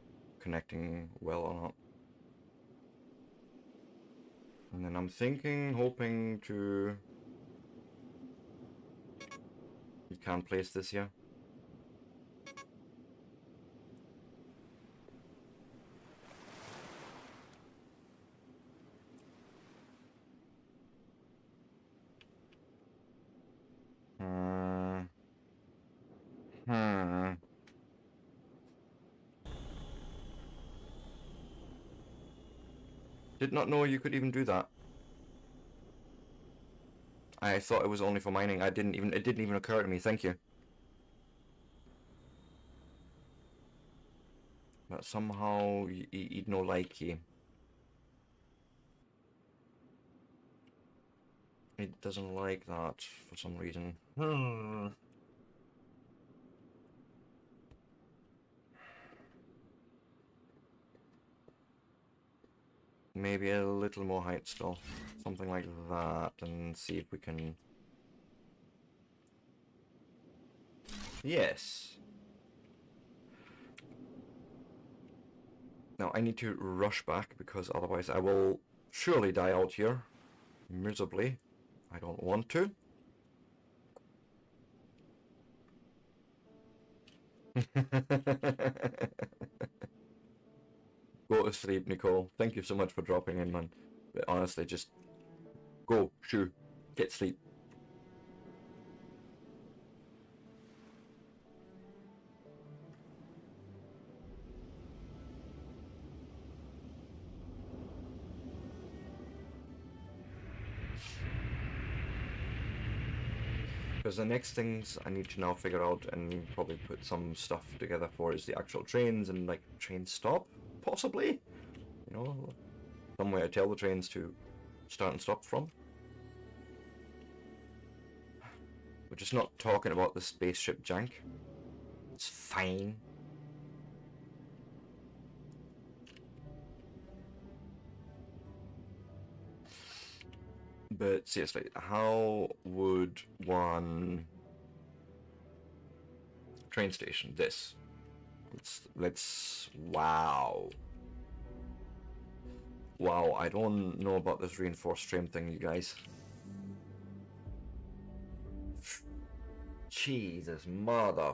connecting well or not. And then I'm thinking, hoping to... You can't place this here. Did not know you could even do that. I thought it was only for mining. It didn't even occur to me. Thank you. But somehow you'd no like you. It doesn't like that for some reason. Maybe a little more height still. Something like that, and see if we can... Yes! Now I need to rush back, because otherwise I will surely die out here. Miserably. I don't want to. Go to sleep, Nicole. Thank you so much for dropping in, man. But honestly, just go, shoo, get sleep. Because the next things I need to now figure out and probably put some stuff together for is the actual trains and like train stop, possibly. You know, somewhere to tell the trains to start and stop from. We're just not talking about the spaceship jank. It's fine. But seriously, how would one train station this? Let's wow. Wow, I don't know about this reinforced frame thing, you guys. Jesus, mother.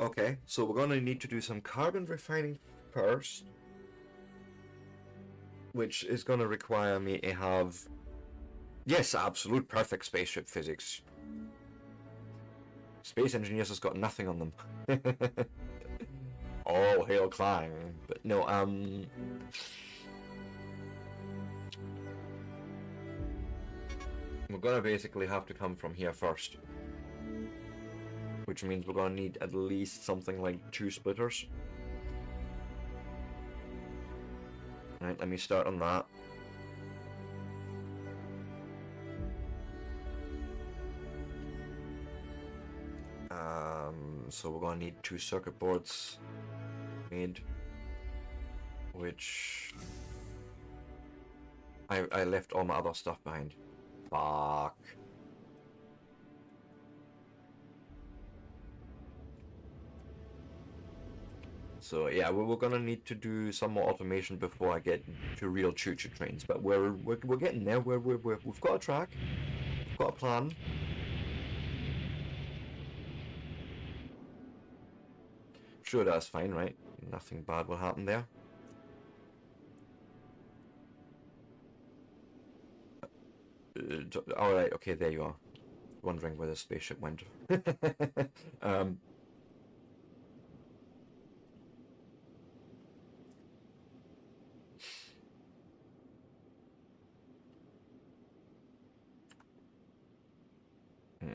Okay, so we're gonna need to do some carbon refining first, which is gonna require me to have, yes, absolute perfect spaceship physics. Space engineers has got nothing on them. All hail Clang. But no, we're gonna basically have to come from here first. Which means we're gonna need at least something like 2 splitters. Right, let me start on that. So we're gonna need 2 circuit boards made, which I left all my other stuff behind. Fuck. So yeah, we're gonna need to do some more automation before I get to real choo-choo trains. But we're getting there. We've got a track, we've got a plan. Sure, that's fine, right? Nothing bad will happen there. Alright, okay, there you are. Wondering where the spaceship went.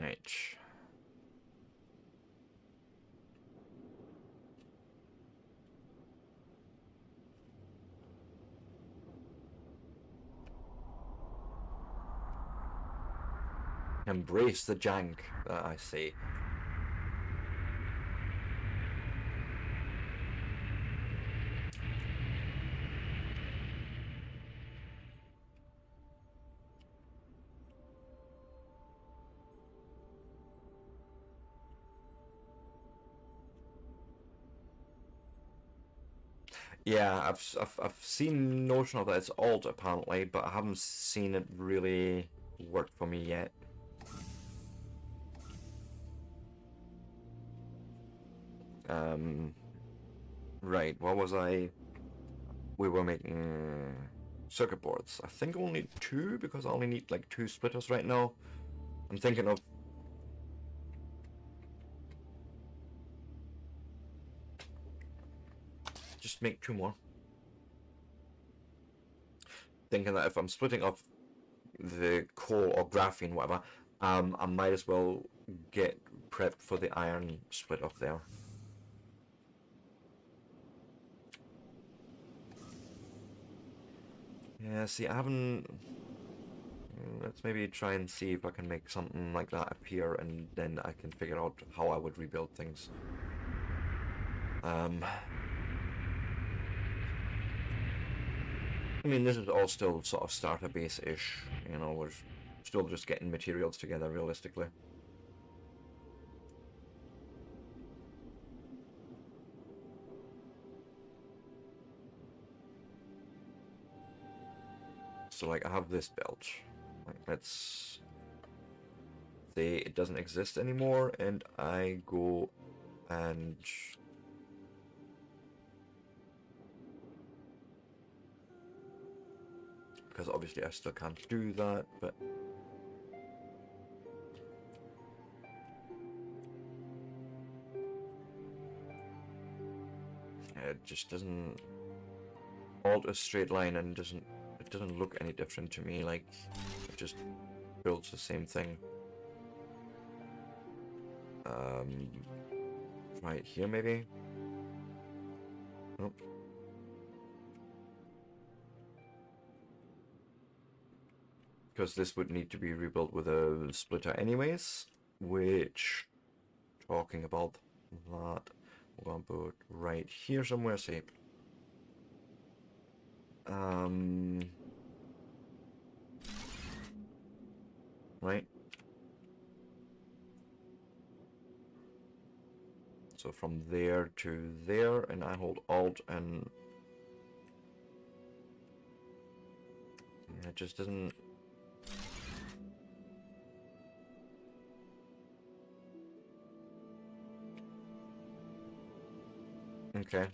Right. Embrace the jank, I say. Yeah, I've seen notion of that it's alt apparently, but I haven't seen it really work for me yet. Right, what was I? We were making circuit boards. I think only 2 because I only need like 2 splitters right now. I'm thinking of just make 2 more. Thinking that if I'm splitting up the coal or graphene, whatever, I might as well get prepped for the iron split up there. Yeah, see, I haven't... Let's maybe try and see if I can make something like that appear, and then I can figure out how I would rebuild things. I mean, this is all still sort of starter base-ish, you know, we're still just getting materials together realistically. So like I have this belt, like, let's say it doesn't exist anymore and I go and because obviously I still can't do that, but it just doesn't alt a straight line and it doesn't look any different to me, like it just builds the same thing. Right here maybe? Nope. Because this would need to be rebuilt with a splitter anyways, which, talking about that, we're going to put right here somewhere, say, right, so from there to there, and I hold Alt, and it just doesn't. Okay.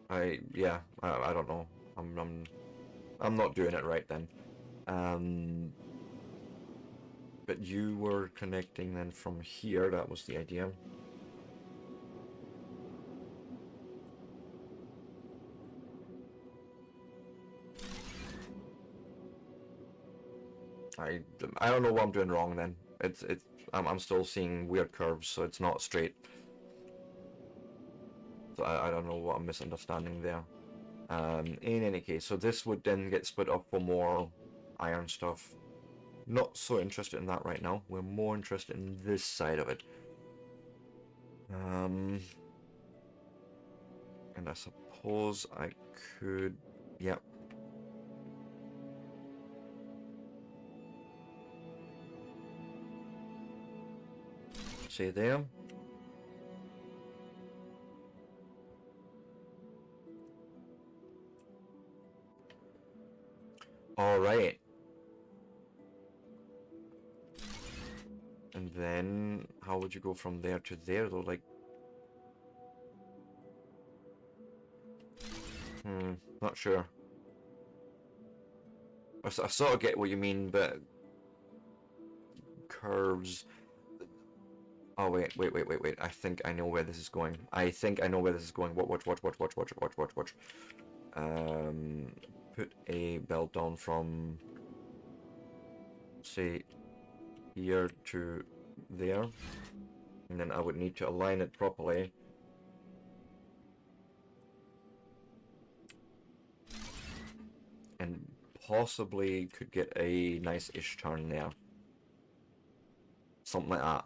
I don't know. I'm not doing it right then. But you were connecting then from here. That was the idea. I don't know what I'm doing wrong then. I'm still seeing weird curves, so it's not straight. So I don't know what I'm misunderstanding there. In any case, so this would then get split up for more iron stuff. Not so interested in that right now. We're more interested in this side of it. And I suppose I could... Yep. Say there. All right. And then how would you go from there to there though? Like, not sure. I sort of get what you mean, but curves. Oh wait. I think I know where this is going. Watch. Put a belt down from, say, here to there. And then I would need to align it properly. And possibly could get a nice-ish turn there. Something like that.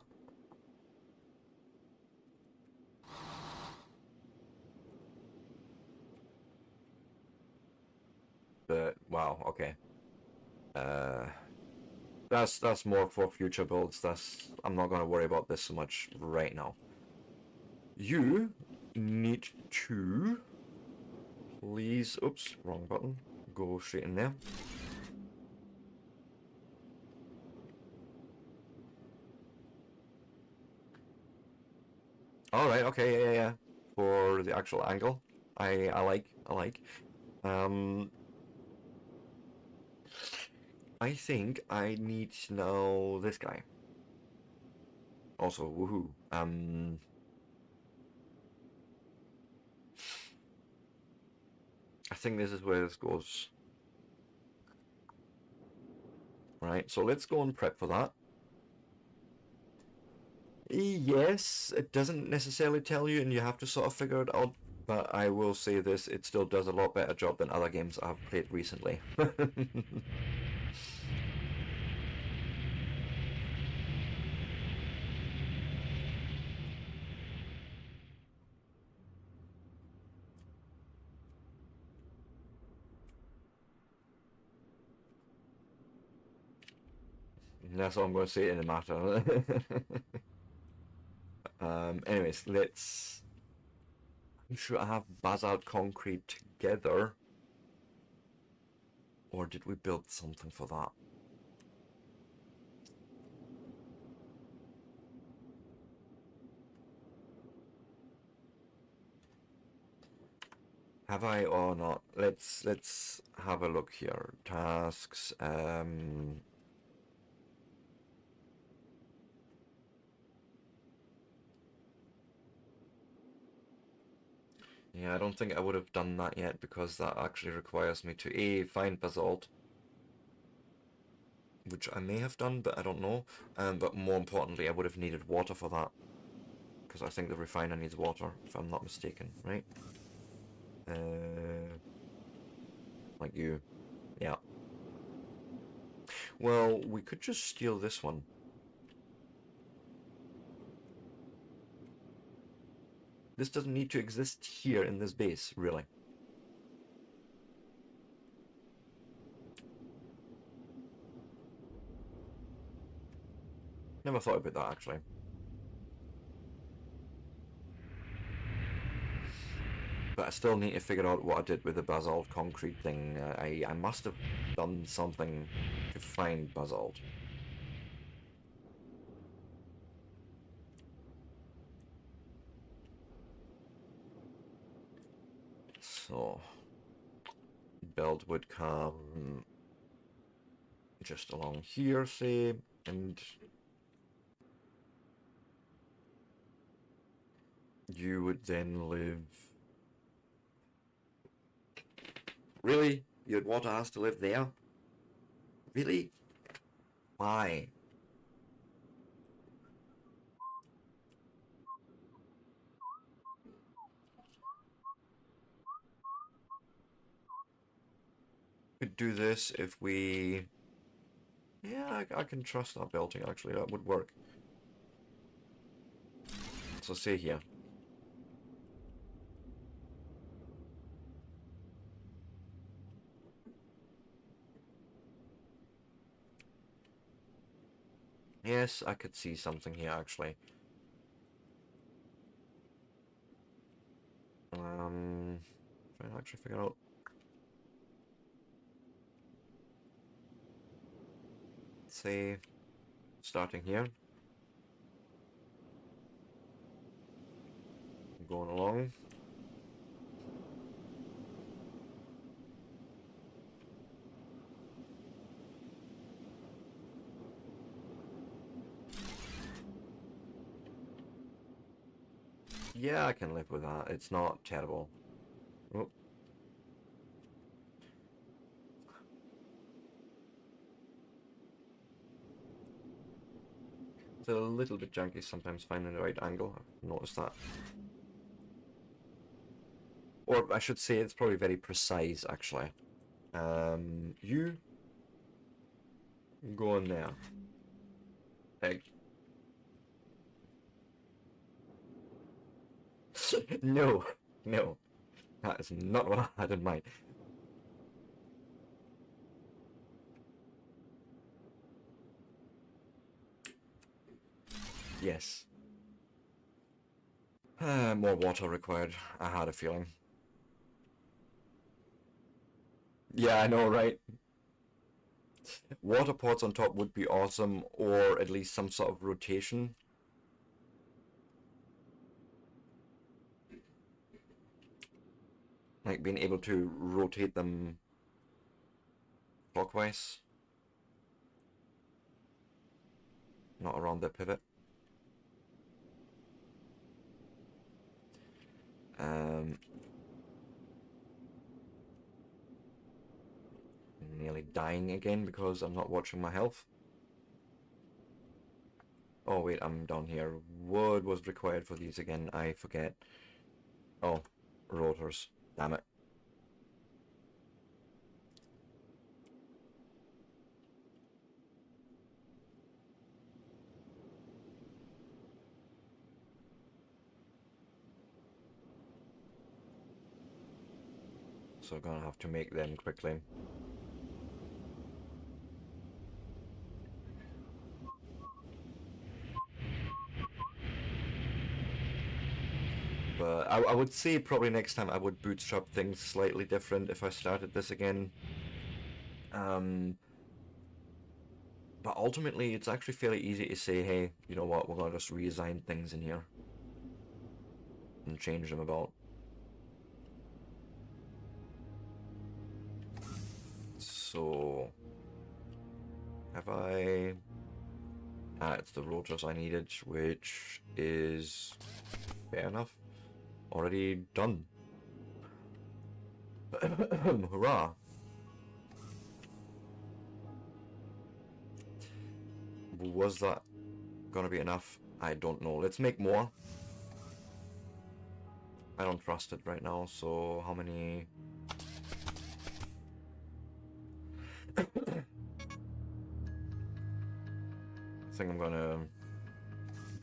But wow, okay. That's more for future builds. I'm not gonna worry about this so much right now. You need to please, oops, wrong button. Go straight in there. Alright, okay, yeah. For the actual angle. I like. I think I need to know this guy. Also, woohoo. I think this is where this goes. Right, so let's go and prep for that. Yes, it doesn't necessarily tell you, and you have to sort of figure it out, but I will say this, it still does a lot better job than other games I've played recently. That's all I'm going to say in the matter. Anyways, let's... I'm sure I have basalt concrete together. Or did we build something for that? Have I or not? Let's have a look here. Tasks, yeah, I don't think I would have done that yet because that actually requires me to A, find basalt, which I may have done, but I don't know. But more importantly, I would have needed water for that because I think the refiner needs water, if I'm not mistaken, right? Like you, yeah. Well, we could just steal this one. This doesn't need to exist here in this base, really. Never thought about that, actually. But I still need to figure out what I did with the basalt concrete thing. I must have done something to find basalt. So, build would come just along here, say, and you would then live... Really? You'd want us to live there? Really? Why? Could do this if we... Yeah, I can trust that belting, actually. That would work. So say here. Yes, I could see something here, actually. Trying to actually figure out... Say, starting here. Going along. Yeah, I can live with that. It's not terrible. Oh. a little bit janky sometimes finding the right angle. I've noticed that. Or I should say it's probably very precise, actually. You go in there. Egg. No, no. That is not what I had in mind. Yes. More water required. I had a feeling. Yeah, I know, right? Water pots on top would be awesome, or at least some sort of rotation. Like being able to rotate them clockwise. Not around the pivot. Nearly dying again because I'm not watching my health. Oh wait, I'm down here. What was required for these again? I forget. Oh, rotors. Damn it. So I'm gonna have to make them quickly. But I would say probably next time I would bootstrap things slightly different if I started this again. But ultimately it's actually fairly easy to say, hey, you know what, we're gonna just reassign things in here and change them about. So have I... it's the rotors I needed, which is fair enough. Already done. Hurrah! Was that gonna be enough? I don't know. Let's make more. I don't trust it right now, so how many... I think I'm gonna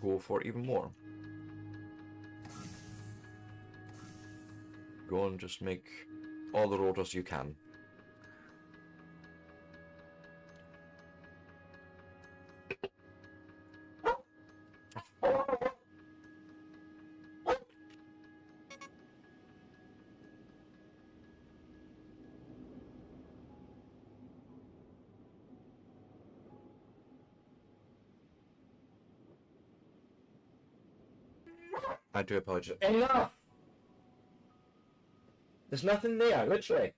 go for even more. Go and just make all the rotors you can. I do apologize. Enough! There's nothing there, literally.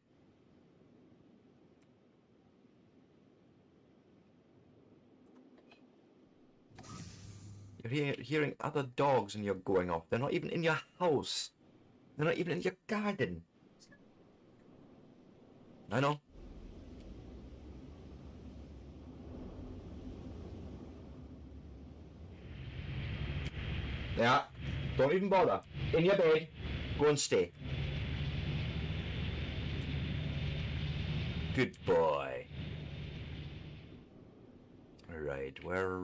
You're hearing other dogs and you're going off. They're not even in your house. They're not even in your garden. I know. Yeah, don't even bother. In your bed, go and stay. Good boy. Right, where...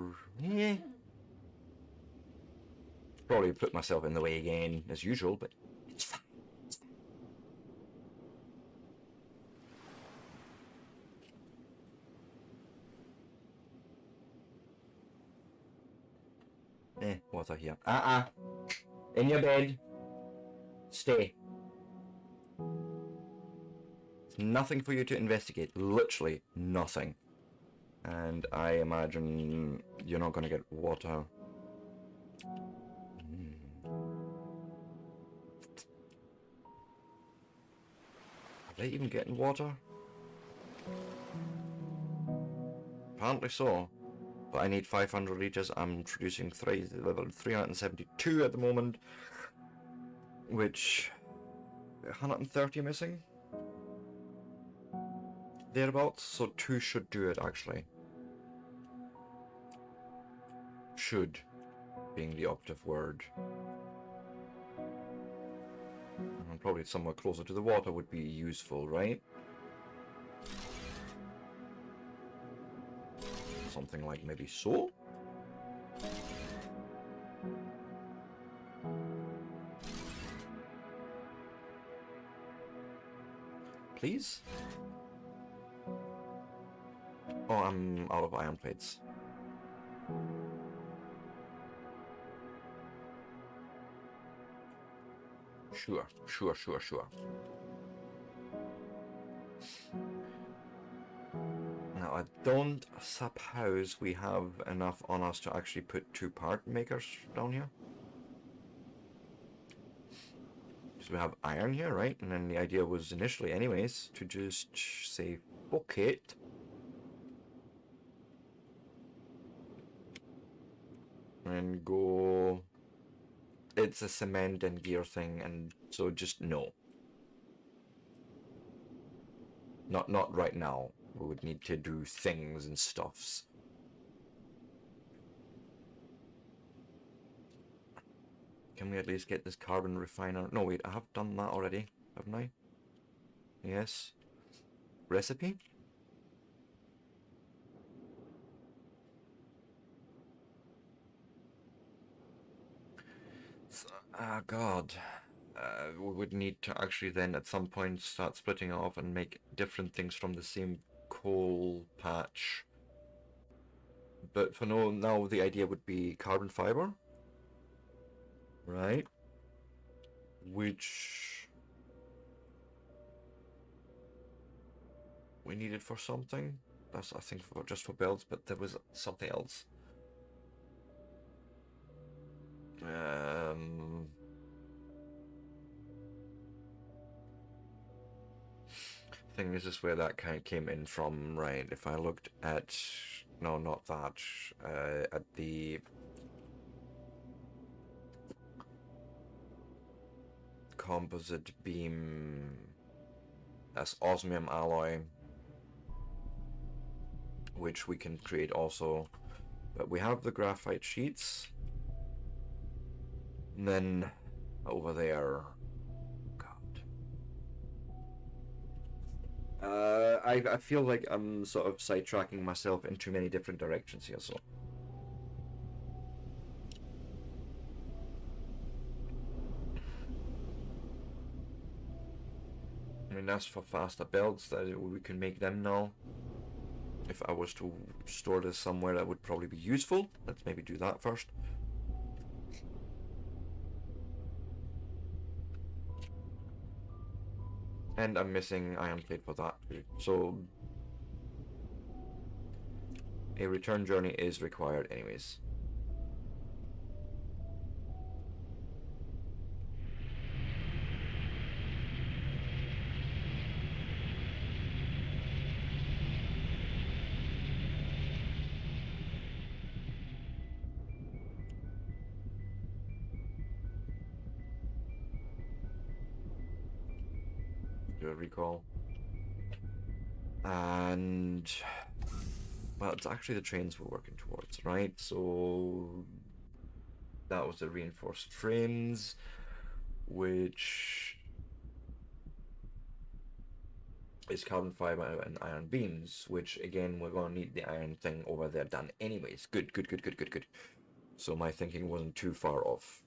Probably put myself in the way again, as usual, but it's fine. It's fine. Water here. In your bed. Stay. There's nothing for you to investigate. Literally nothing. And I imagine you're not going to get water. Are they even getting water? Apparently so. But I need 500 litres. I'm producing 372 at the moment. Which... 130 missing? Thereabouts. So 2 should do it, actually. Should being the operative word. And probably somewhere closer to the water would be useful, right? Something like maybe so? Please? Oh, I'm out of iron plates. Sure. Now, I don't suppose we have enough on us to actually put 2 part makers down here. So we have iron here, right? And then the idea was initially anyways to just say fuck it. And go... It's a cement and gear thing, and so just no. Not right now. We would need to do things and stuffs. Can we at least get this carbon refiner? No, wait, I have done that already, haven't I? Yes. Recipe? Ah, God. We would need to actually then at some point start splitting off and make different things from the same coal patch. But for now the idea would be carbon fiber. Right? Which we needed for something. That's I think for just for builds, but there was something else. Thing is, this is where that kind of came in from, right? If I looked at, no, not that, at the composite beam as osmium alloy, which we can create also, but we have the graphite sheets, and then over there, I feel like I'm sort of sidetracking myself in too many different directions here, so. I mean, that's for faster builds, that we can make them now. If I was to store this somewhere, that would probably be useful. Let's maybe do that first. And I'm missing iron plate for that too. So a return journey is required anyways. Do a recall. And well, it's actually the trains we're working towards, right? So that was the reinforced frames, which is carbon fiber and iron beams, which again we're gonna need the iron thing over there done anyways. Good. So my thinking wasn't too far off.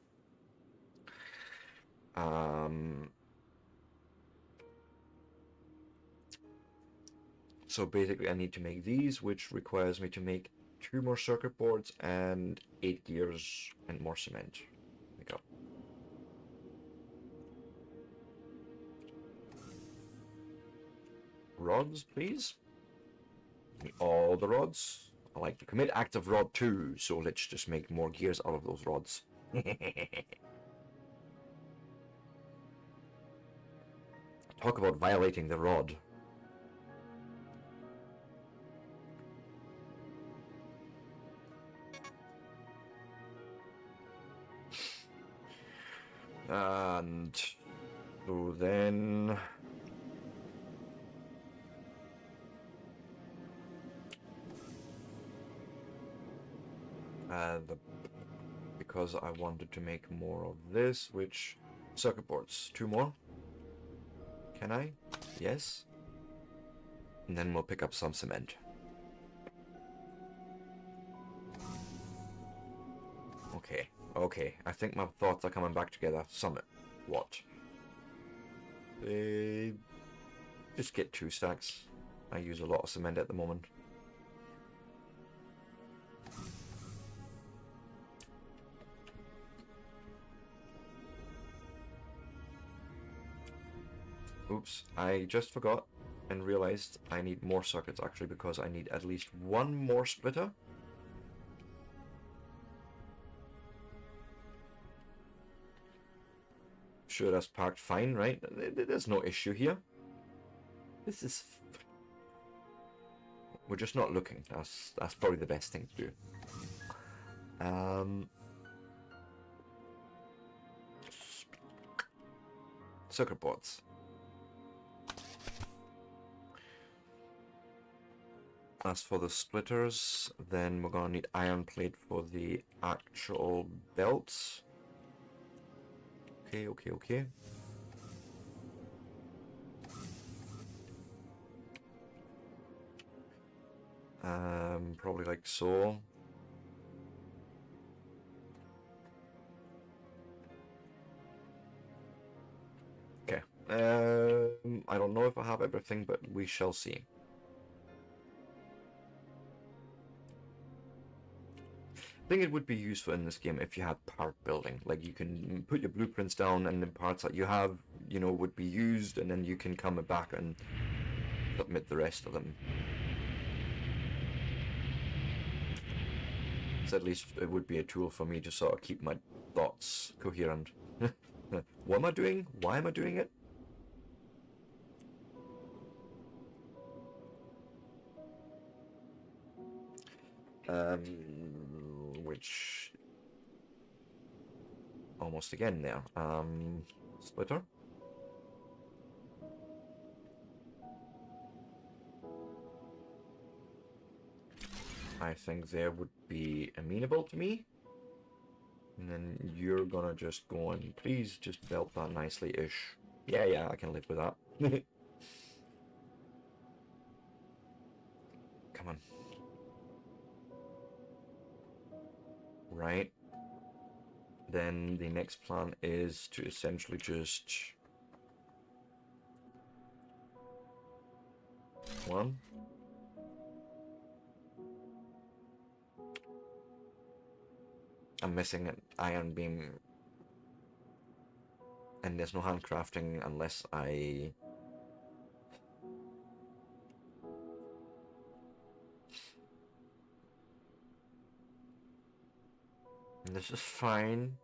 So basically I need to make these, which requires me to make 2 more circuit boards and 8 gears and more cement. There we go. Rods, please. All the rods. I like to commit active rod 2, so let's just make more gears out of those rods. Talk about violating the rod. And so then Because I wanted to make more of this, which circuit boards, 2 more. Can I? Yes. And then we'll pick up some cement. Okay, okay. I think my thoughts are coming back together. Summit. What? Just get 2 stacks. I use a lot of cement at the moment. Oops, I just forgot and realized I need more circuits actually, because I need at least 1 more splitter. Sure, that's parked fine, right? There's no issue here. This is... We're just not looking. That's probably the best thing to do. Circuit boards. As for the splitters, then we're gonna need iron plate for the actual belts. Okay, okay, okay. Probably like so. Okay. I don't know if I have everything, but we shall see. I think it would be useful in this game if you had part building. Like, you can put your blueprints down and the parts that you have, you know, would be used, and then you can come back and submit the rest of them. So at least it would be a tool for me to sort of keep my thoughts coherent. What am I doing? Why am I doing it? Which... Almost again there. Splitter? I think there would be amenable to me. And then you're gonna just go and please just belt that nicely-ish. Yeah, yeah, I can live with that. Come on. Right. Then the next plan is to essentially just... 1. I'm missing an iron beam. And there's no handcrafting unless I... This is fine.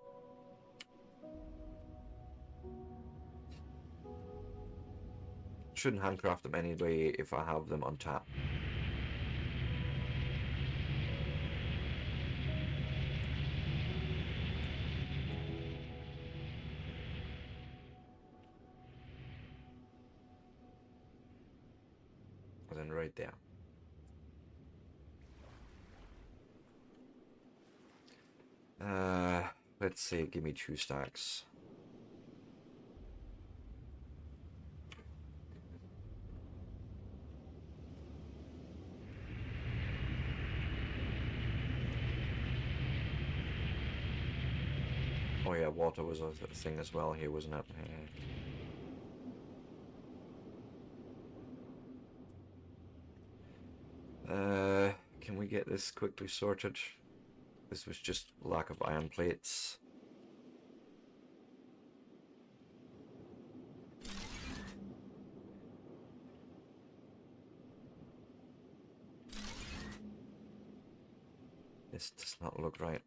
Shouldn't handcraft them anyway if I have them on tap. And then right there. Let's say give me 2 stacks. Oh yeah, water was a thing as well here, wasn't it? Can we get this quickly sorted? This was just lack of iron plates. This does not look right.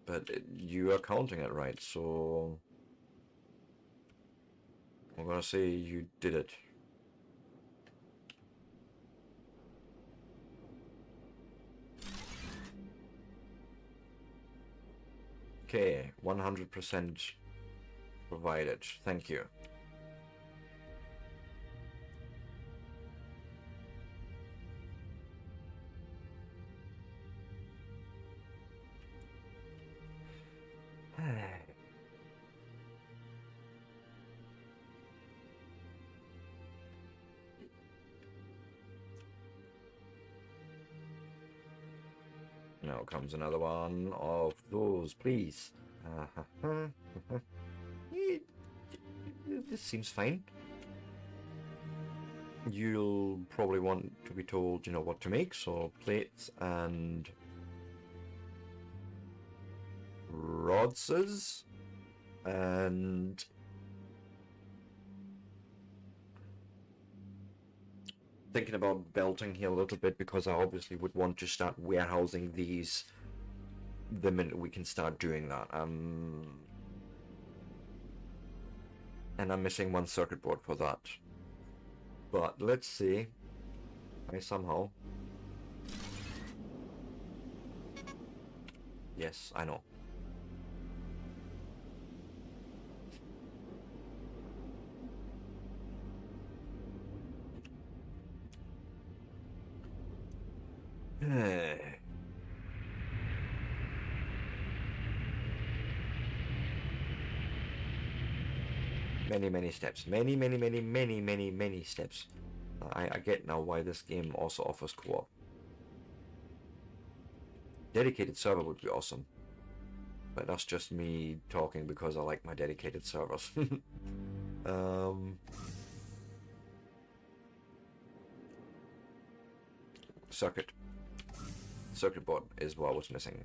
But you are counting it right, so... I'm gonna say you did it. Okay, 100% provided. Thank you. Now comes another one of those, please. Eh, This seems fine. You'll probably want to be told, what to make, so plates and rodses and thinking about belting here a little bit because I obviously would want to start warehousing these the minute we can start doing that. And I'm missing one circuit board for that. But let's see. I somehow... Yes, I know. Many steps. Many steps. I get now why this game also offers co-op. Dedicated server would be awesome. But that's just me talking because I like my dedicated servers. Circuit board is what I was missing.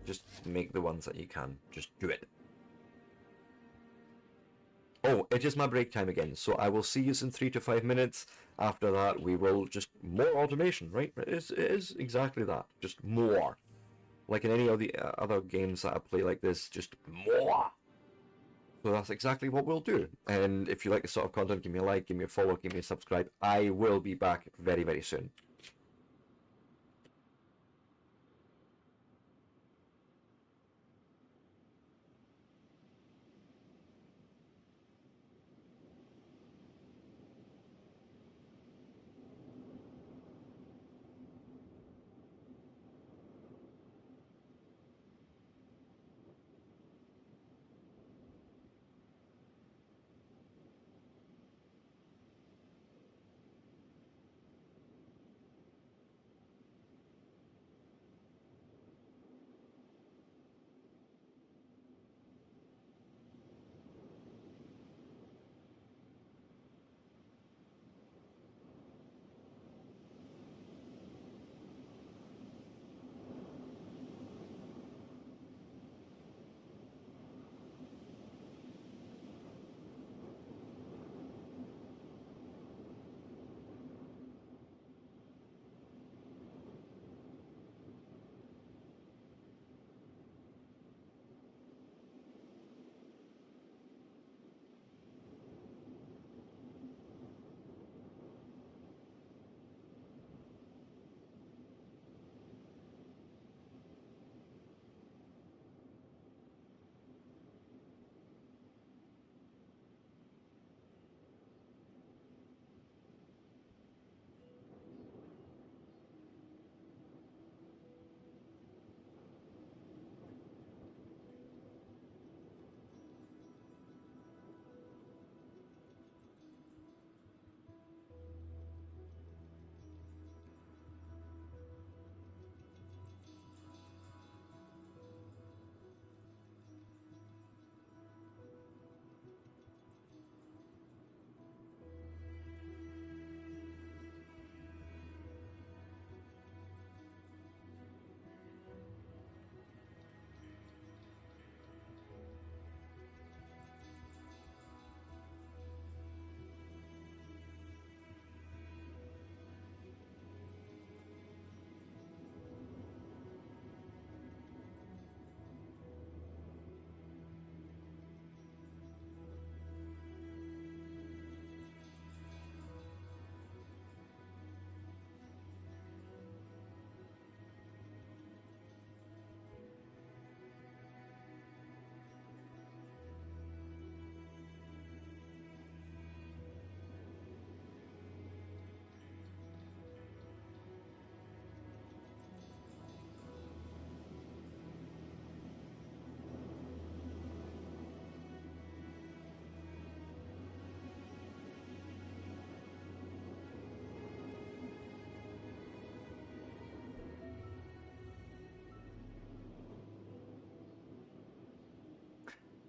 Just make the ones that you can. Just do it. Oh, it is my break time again, so I will see you in 3 to 5 minutes. After that, we will just more automation, right? It is exactly that. Just more. Like in any of the other games that I play like this, just more. So that's exactly what we'll do. And if you like this sort of content, give me a like, give me a follow, give me a subscribe. I will be back very, very soon.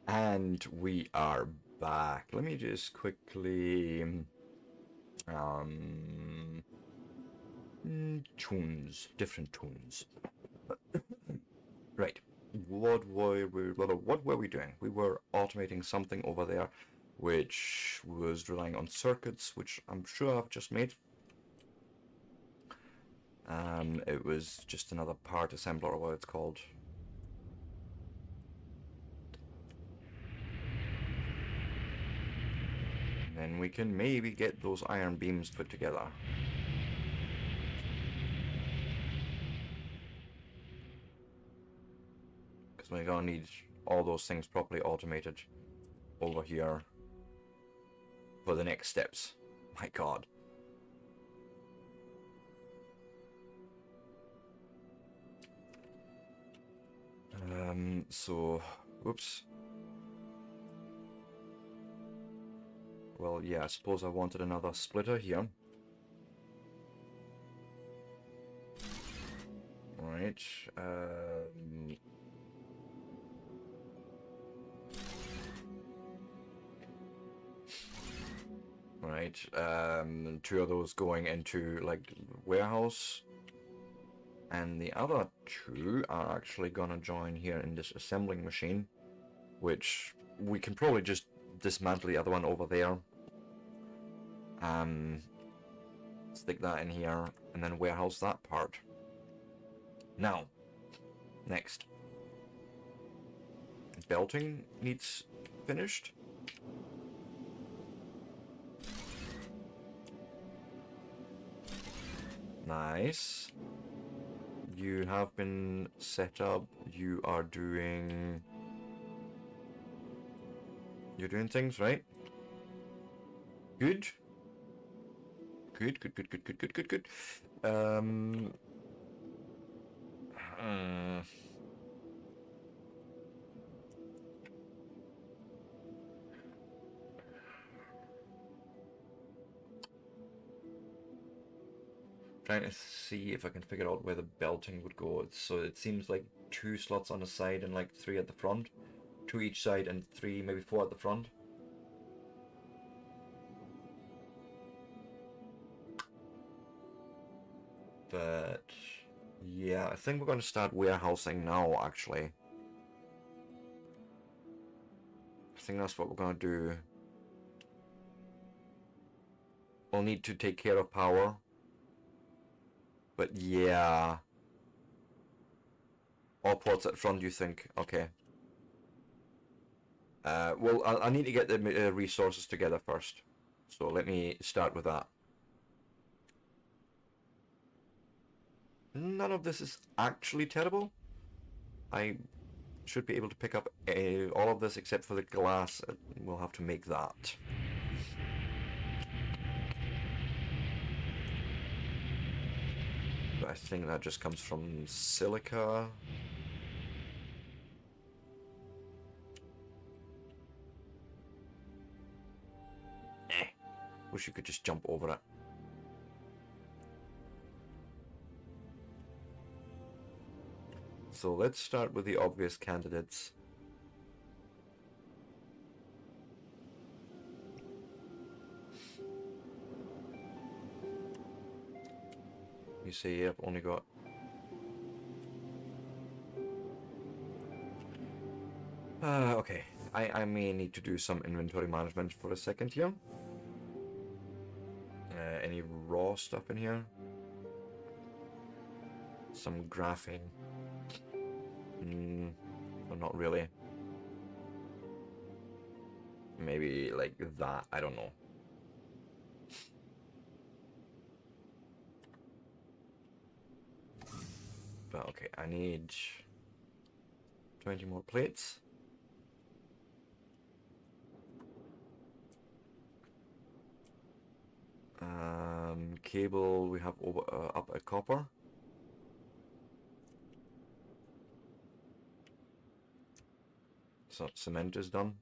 And we are back. Let me just quickly tunes, different tunes. Right. What were we doing? We were automating something over there which was relying on circuits, which I'm sure I've just made. It was just another part assembler, or what it's called. And then we can maybe get those iron beams put together. Because we're gonna need all those things properly automated over here for the next steps. My god. So, oops. Well, yeah, I suppose I wanted another splitter here. Right, right, two of those going into, like, warehouse. And the other two are actually gonna join here in this assembling machine, which we can probably just dismantle the other one over there. Stick that in here, and then warehouse that part. Now, next. Belting needs finished. Nice. You have been set up. You are doing... You're doing things, right? Good. Good. Trying to see if I can figure out where the belting would go. So it seems like 2 slots on the side and like 3 at the front. 2 each side and 3, maybe 4 at the front. But yeah, I think we're going to start warehousing now, actually. I think that's what we're going to do. We'll need to take care of power. But yeah. All ports at front, you think? Okay. Well, I need to get the resources together first. So let me start with that. None of this is actually terrible. I should be able to pick up all of this except for the glass. We'll have to make that. But I think that just comes from silica. Wish you could just jump over it. So let's start with the obvious candidates. You see, I've only got... okay. I may need to do some inventory management for a second here. Any raw stuff in here? Some graphene. Well, not really. Maybe like that, I don't know. But okay, I need 20 more plates. Cable, we have over, up at copper. So cement is done.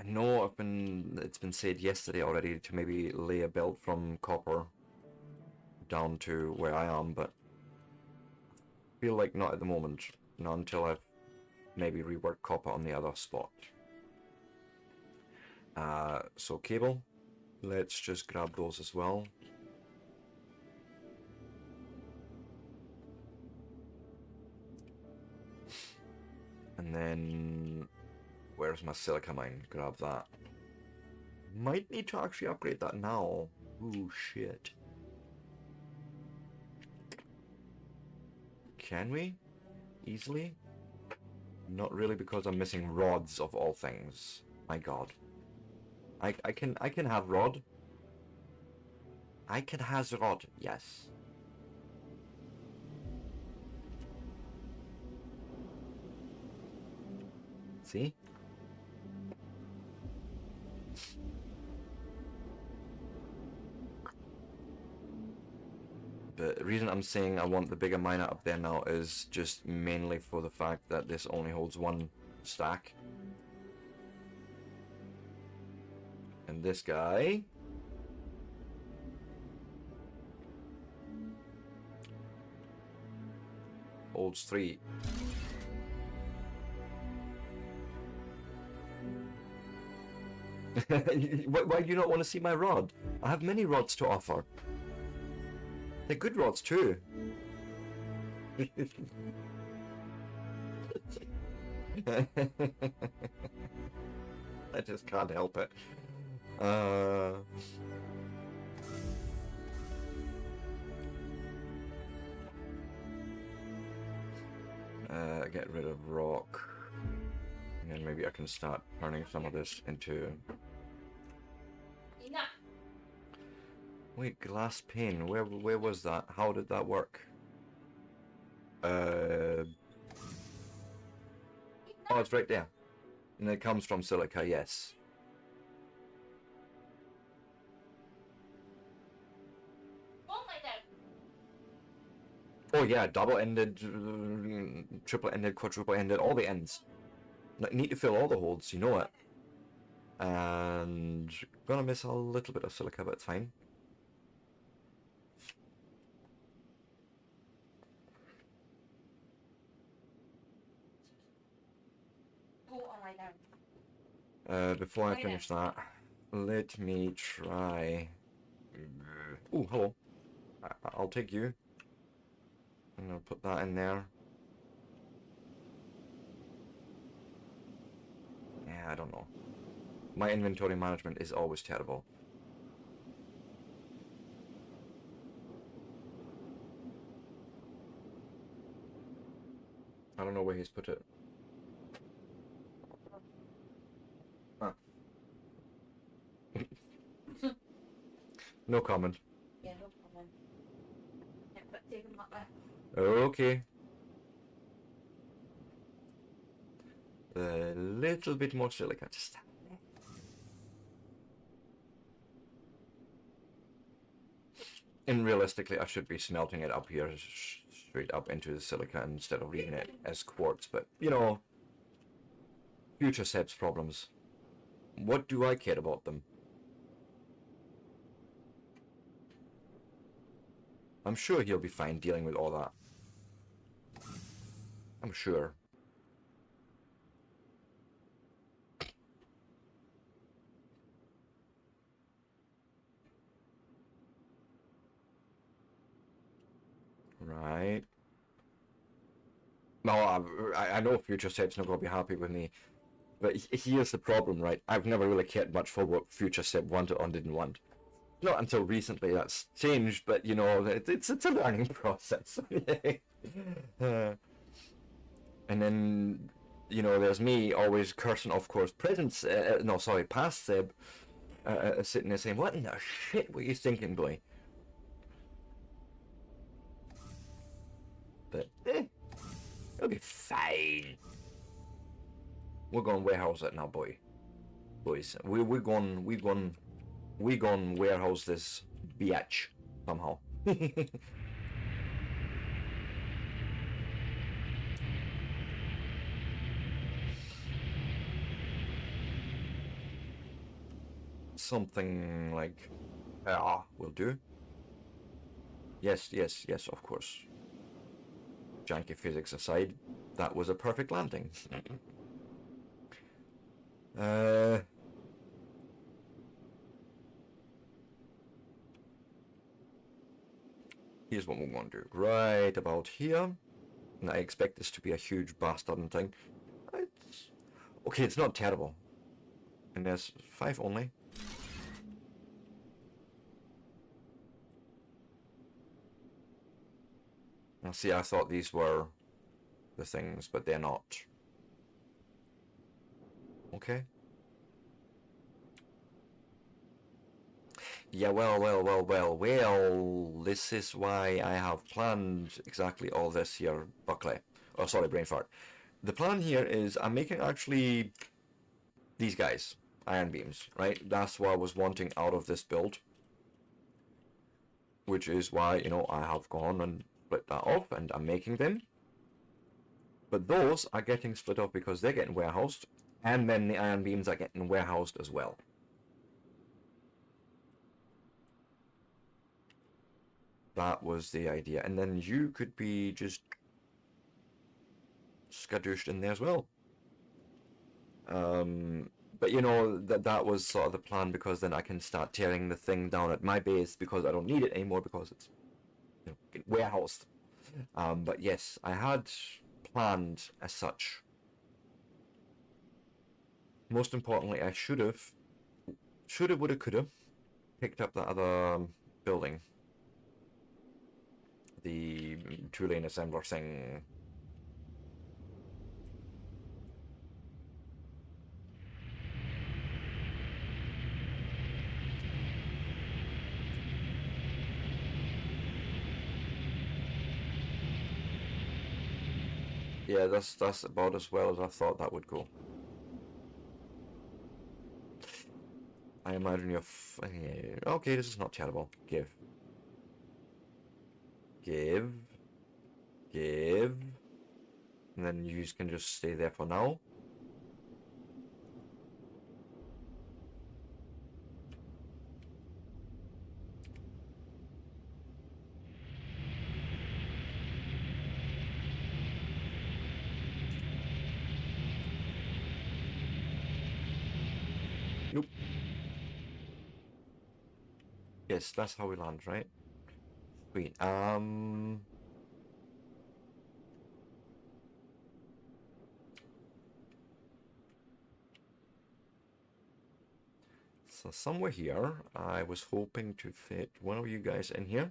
I know it's been said yesterday already to maybe lay a belt from copper down to where I am, but I feel like not at the moment. Not until I've maybe reworked copper on the other spot. So cable, let's just grab those as well. And then, where's my silica mine? Grab that. Might need to actually upgrade that now. Ooh, shit. Can we? Easily? Not really, because I'm missing rods of all things. My god. I can have rod. I can has rod, yes. See? The reason I'm saying I want the bigger miner up there now is just mainly for the fact that this only holds one stack. And this guy holds 3. Why do you not want to see my rod? I have many rods to offer. They're good rods too. I just can't help it. Get rid of rock. And then maybe I can start turning some of this into... Enough. Wait, glass pane. Where was that? How did that work? Oh, it's right there. And it comes from silica, yes. Won't lay down. Oh yeah, double-ended, triple-ended, quadruple-ended, all the ends. Need to fill all the holes, you know it. And gonna miss a little bit of silica, but it's fine. Go on, lie down. Before I Oh, yeah. finish that, let me try... Oh, hello. I'll take you. And I'll put that in there. Yeah, I don't know. My inventory management is always terrible. I don't know where he's put it. Huh. No comment. Yeah, no problem. Yeah, but take them up there. Okay. A little bit more silica, just... And realistically, I should be smelting it up here, straight up into the silica instead of leaving it as quartz, but, you know, future Seb's problems. What do I care about them? I'm sure he'll be fine dealing with all that. I'm sure. Right. No, I know future Seb's not going to be happy with me, but here's the problem, right? I've never really cared much for what future Seb wanted or didn't want. Not until recently that's changed, but you know, it's a learning process. And then, you know, there's me always cursing, of course, past Seb, sitting there saying, what in the shit were you thinking, boy? But, it'll be fine. We're going to warehouse it now, boys. We're going warehouse this biatch somehow. something like will do. Yes, yes, yes, of course. Janky physics aside, that was a perfect landing. Here's what we want to do. Right about here. And I expect this to be a huge bastard thing. Okay, it's not terrible. And there's 5 only. Now see, I thought these were the things, but they're not. Okay. Yeah, well, this is why I have planned exactly all this here, Buckley. Oh, sorry, brain fart. The plan here is I'm making actually these guys, iron beams, right? That's what I was wanting out of this build. Which is why, you know, I have gone and split that off and I'm making them. But those are getting split off because they're getting warehoused, and then the iron beams are getting warehoused as well. That was the idea. And then you could be just skadooshed in there as well. But you know, that was sort of the plan, because then I can start tearing the thing down at my base because I don't need it anymore because it's, you know, warehoused. But yes, I had planned as such. Most importantly, I shoulda, woulda, coulda picked up that other building. The 2-lane assembler thing. Yeah, that's about as well as I thought that would go. I imagine you're okay, this is not terrible. Give. And then you can just stay there for now. Nope. Yes, that's how we land, right? Sweet. So somewhere here, I was hoping to fit one of you guys in here.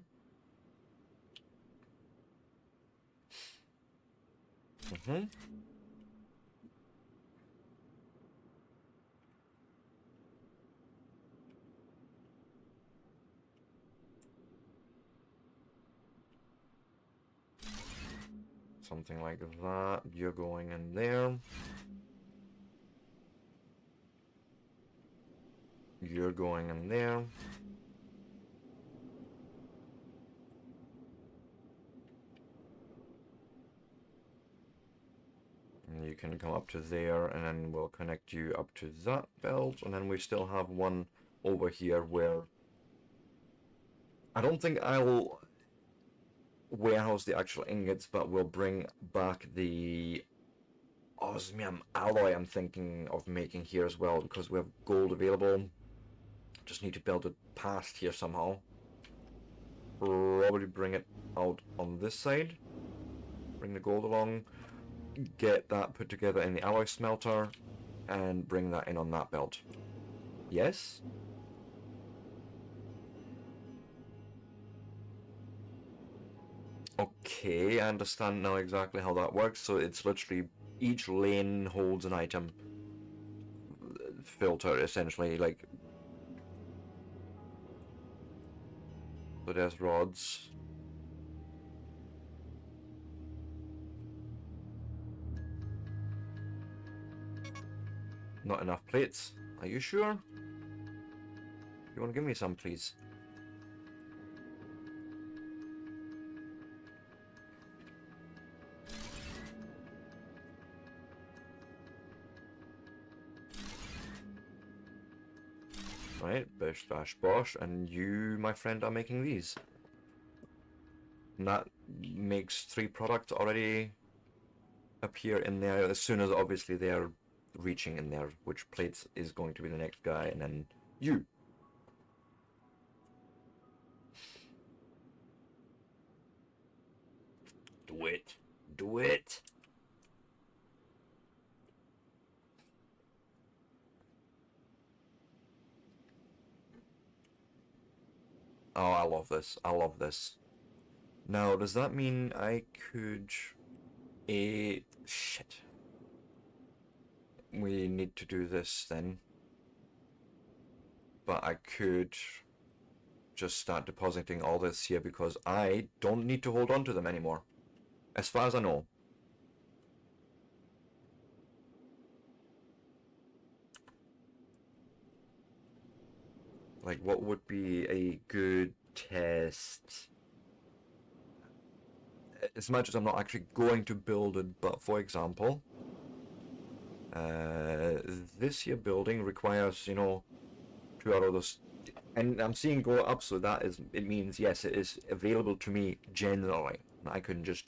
Something like that. You're going in there. You're going in there. And you can come up to there, and then we'll connect you up to that belt, and then we still have one over here where I don't think I'll warehouse the actual ingots, but we'll bring back the osmium alloy I'm thinking of making here as well, because we have gold available. Just need to build it past here somehow. Probably bring it out on this side. Bring the gold along. Get that put together in the alloy smelter. And bring that in on that belt. Yes? Okay, I understand now exactly how that works. So it's literally each lane holds an item filter, essentially, like. So there's rods. Not enough plates. Are you sure? You want to give me some, please? Right, bish bash bosh, and you, my friend, are making these. And that makes 3 products already appear in there as soon as obviously they're reaching in there, which plates is going to be the next guy, and then you. Do it. Do it. Oh, I love this. I love this. Now, does that mean I could... Shit. We need to do this then. But I could just start depositing all this here because I don't need to hold on to them anymore. As far as I know. Like, what would be a good test? As much as I'm not actually going to build it, but for example, this here building requires, you know, 2 out of those, and I'm seeing go up, so that is, it means yes, it is available to me generally. I can just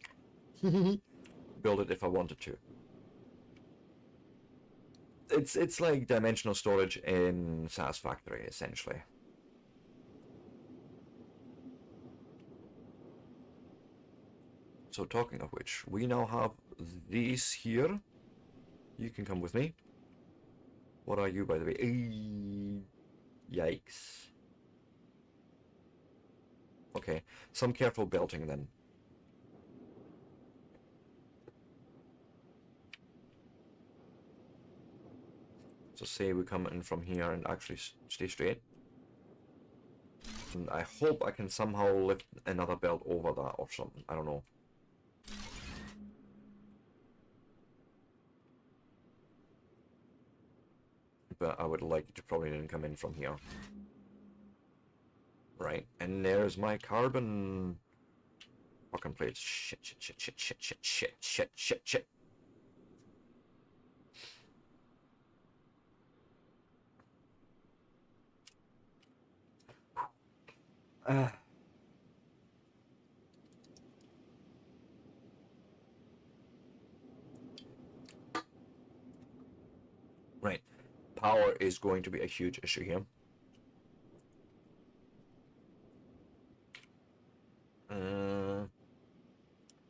build it if I wanted to. It's like dimensional storage in Satisfactory, essentially. So talking of which, we now have these here. You can come with me. What are you, by the way? Yikes. Okay, some careful belting then. So say we come in from here and actually stay straight. And I hope I can somehow lift another belt over that or something. I don't know. But I would like you to probably then come in from here. Right, and there's my carbon fucking plates. Shit, shit, shit, shit, shit, shit, shit, shit, shit, shit. Right, power is going to be a huge issue here.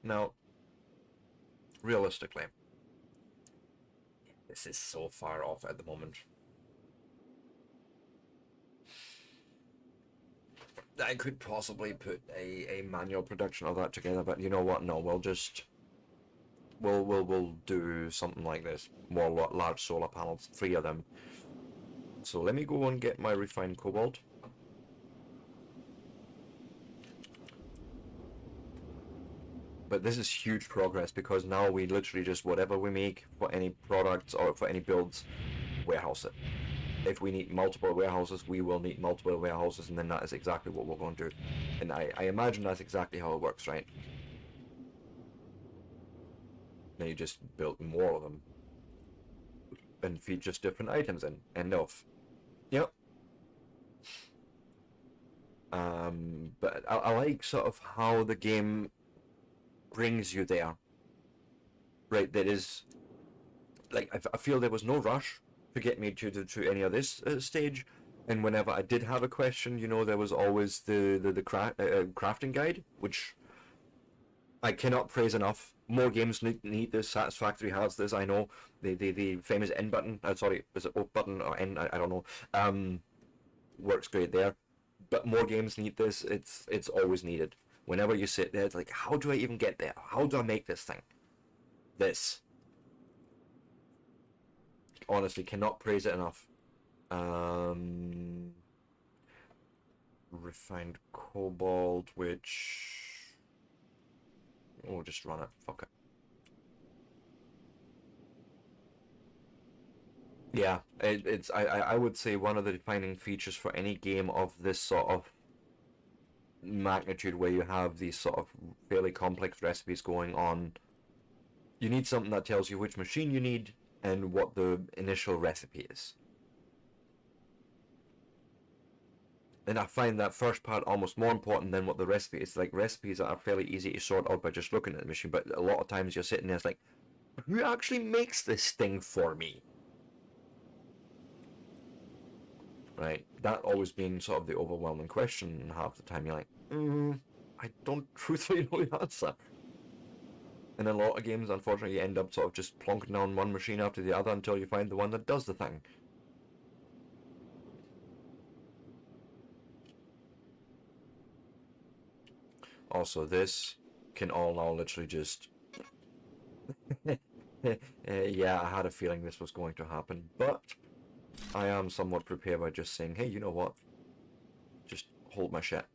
Now, realistically, this is so far off at the moment. I could possibly put a manual production of that together, but you know what? No, we'll just we'll do something like this. More large solar panels, 3 of them. So let me go and get my refined cobalt. But this is huge progress because now we literally just whatever we make for any products or for any builds, warehouse it. If we need multiple warehouses, we will need multiple warehouses, and then that is exactly what we're going to do. And I imagine that's exactly how it works, right? Now you just build more of them and feed just different items in. Enough. Yep. But I like sort of how the game brings you there. Right, that is, like, I feel there was no rush to get me to any of this stage, and whenever I did have a question, you know, there was always the crafting guide, which I cannot praise enough. More games need this. Satisfactory has this, I know. The famous N button, sorry, is it O button or N? I don't know. Works great there. But more games need this. It's always needed. Whenever you sit there, it's like, how do I even get there? How do I make this thing? This. Honestly, cannot praise it enough. Refined cobalt, which... we'll just run it. Fuck it. Yeah, it's I would say one of the defining features for any game of this sort of magnitude, where you have these sort of fairly complex recipes going on. You need something that tells you which machine you need and what the initial recipe is. And I find that first part almost more important than what the recipe is. Like, recipes are fairly easy to sort out by just looking at the machine, but a lot of times you're sitting there, it's like, who actually makes this thing for me? Right? That always being sort of the overwhelming question half the time. You're like, I don't truthfully know the answer. In a lot of games, unfortunately, you end up sort of just plonking down one machine after the other until you find the one that does the thing. Also, this can all now literally just... yeah, I had a feeling this was going to happen, but I am somewhat prepared by just saying, hey, you know what? Just hold my shit.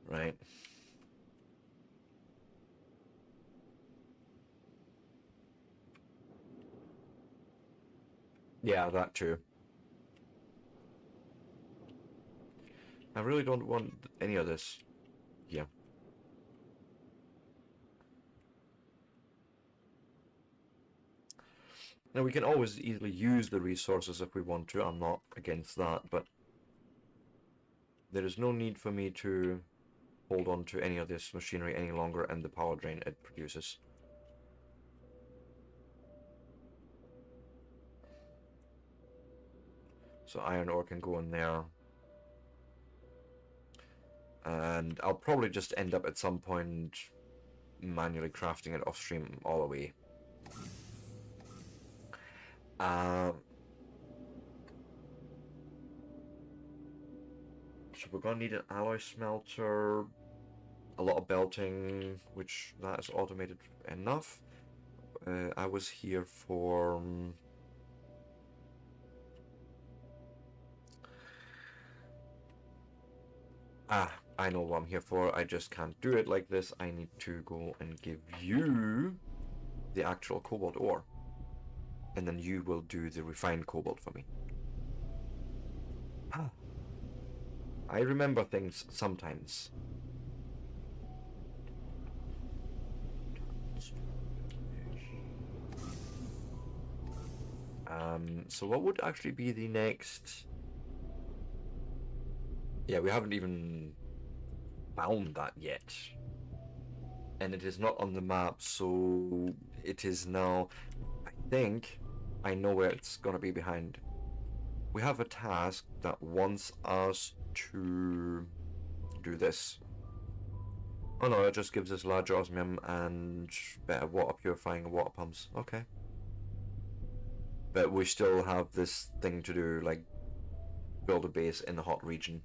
Right? Yeah, that too. I really don't want any of this. Yeah. Now, we can always easily use the resources if we want to. I'm not against that, but there is no need for me to hold on to any of this machinery any longer and the power drain it produces. So iron ore can go in there. And I'll probably just end up at some point manually crafting it off stream all the way. So we're going to need an alloy smelter, a lot of belting, which that is automated enough. I was here for... I know what I'm here for. I just can't do it like this. I need to go and give you the actual cobalt ore. And then you will do the refined cobalt for me. I remember things sometimes. So what would actually be the next... Yeah, we haven't even found that yet. And it is not on the map, so it is now... I think I know where it's gonna be behind. We have a task that wants us to do this. Oh no, it just gives us larger osmium and better water purifying and water pumps. Okay. But we still have this thing to do, like build a base in the hot region.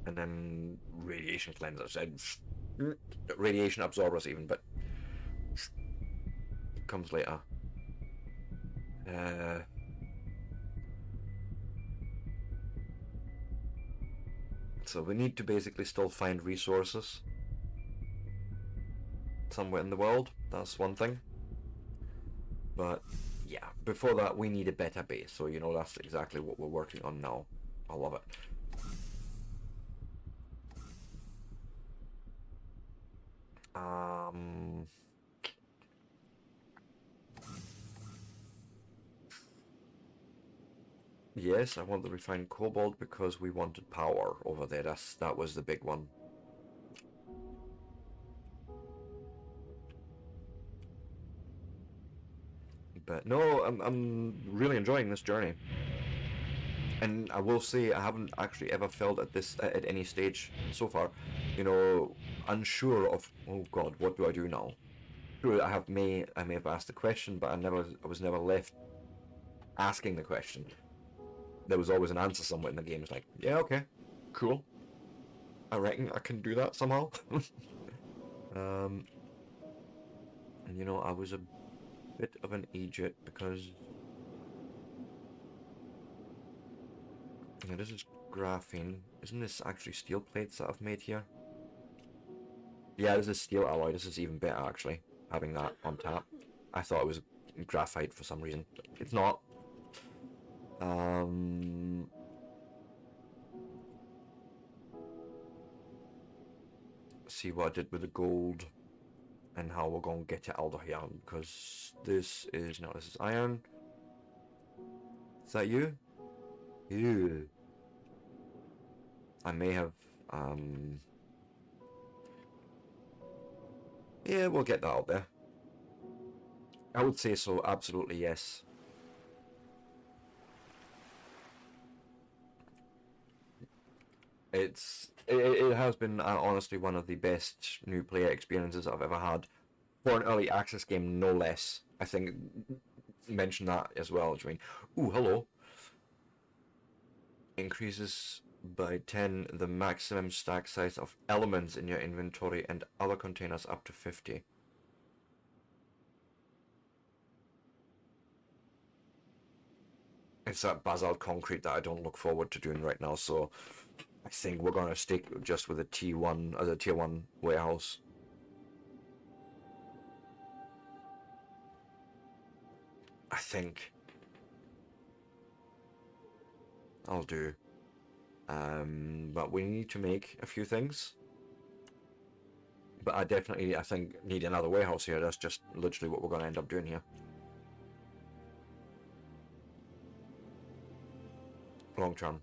And then radiation cleansers and radiation absorbers even, but it comes later. So we need to basically still find resources somewhere in the world. That's one thing. But yeah, before that we need a better base. So you know, that's exactly what we're working on now. I love it. Yes, I want the refined cobalt because we wanted power over there. That was the big one. But no, I'm really enjoying this journey. And I will say I haven't actually ever felt at any stage so far, you know, unsure of, oh god, what do I do now? Sure, I may have asked the question, but I was never left asking the question. There was always an answer somewhere in the game. It's like, yeah, okay, cool. I reckon I can do that somehow. And you know, I was a bit of an idiot because yeah, this is graphene. Isn't this actually steel plates that I've made here? Yeah, this is steel alloy. This is even better actually, having that on tap. I thought it was graphite for some reason. It's not. See what I did with the gold and how we're going to get it out of here, because this is iron. Is that you? Ew. I may have, yeah, we'll get that out there. I would say so, absolutely, yes. It has been honestly one of the best new player experiences I've ever had for an early access game, no less. I think mention that as well, Dwayne. Ooh, hello. Increases by 10 the maximum stack size of elements in your inventory and other containers up to 50. It's that basalt concrete that I don't look forward to doing right now, so I think we're gonna stick just with a T1 as a tier 1 warehouse. I think I'll do. But we need to make a few things. But I definitely, I think, need another warehouse here. That's just literally what we're going to end up doing here. Long term.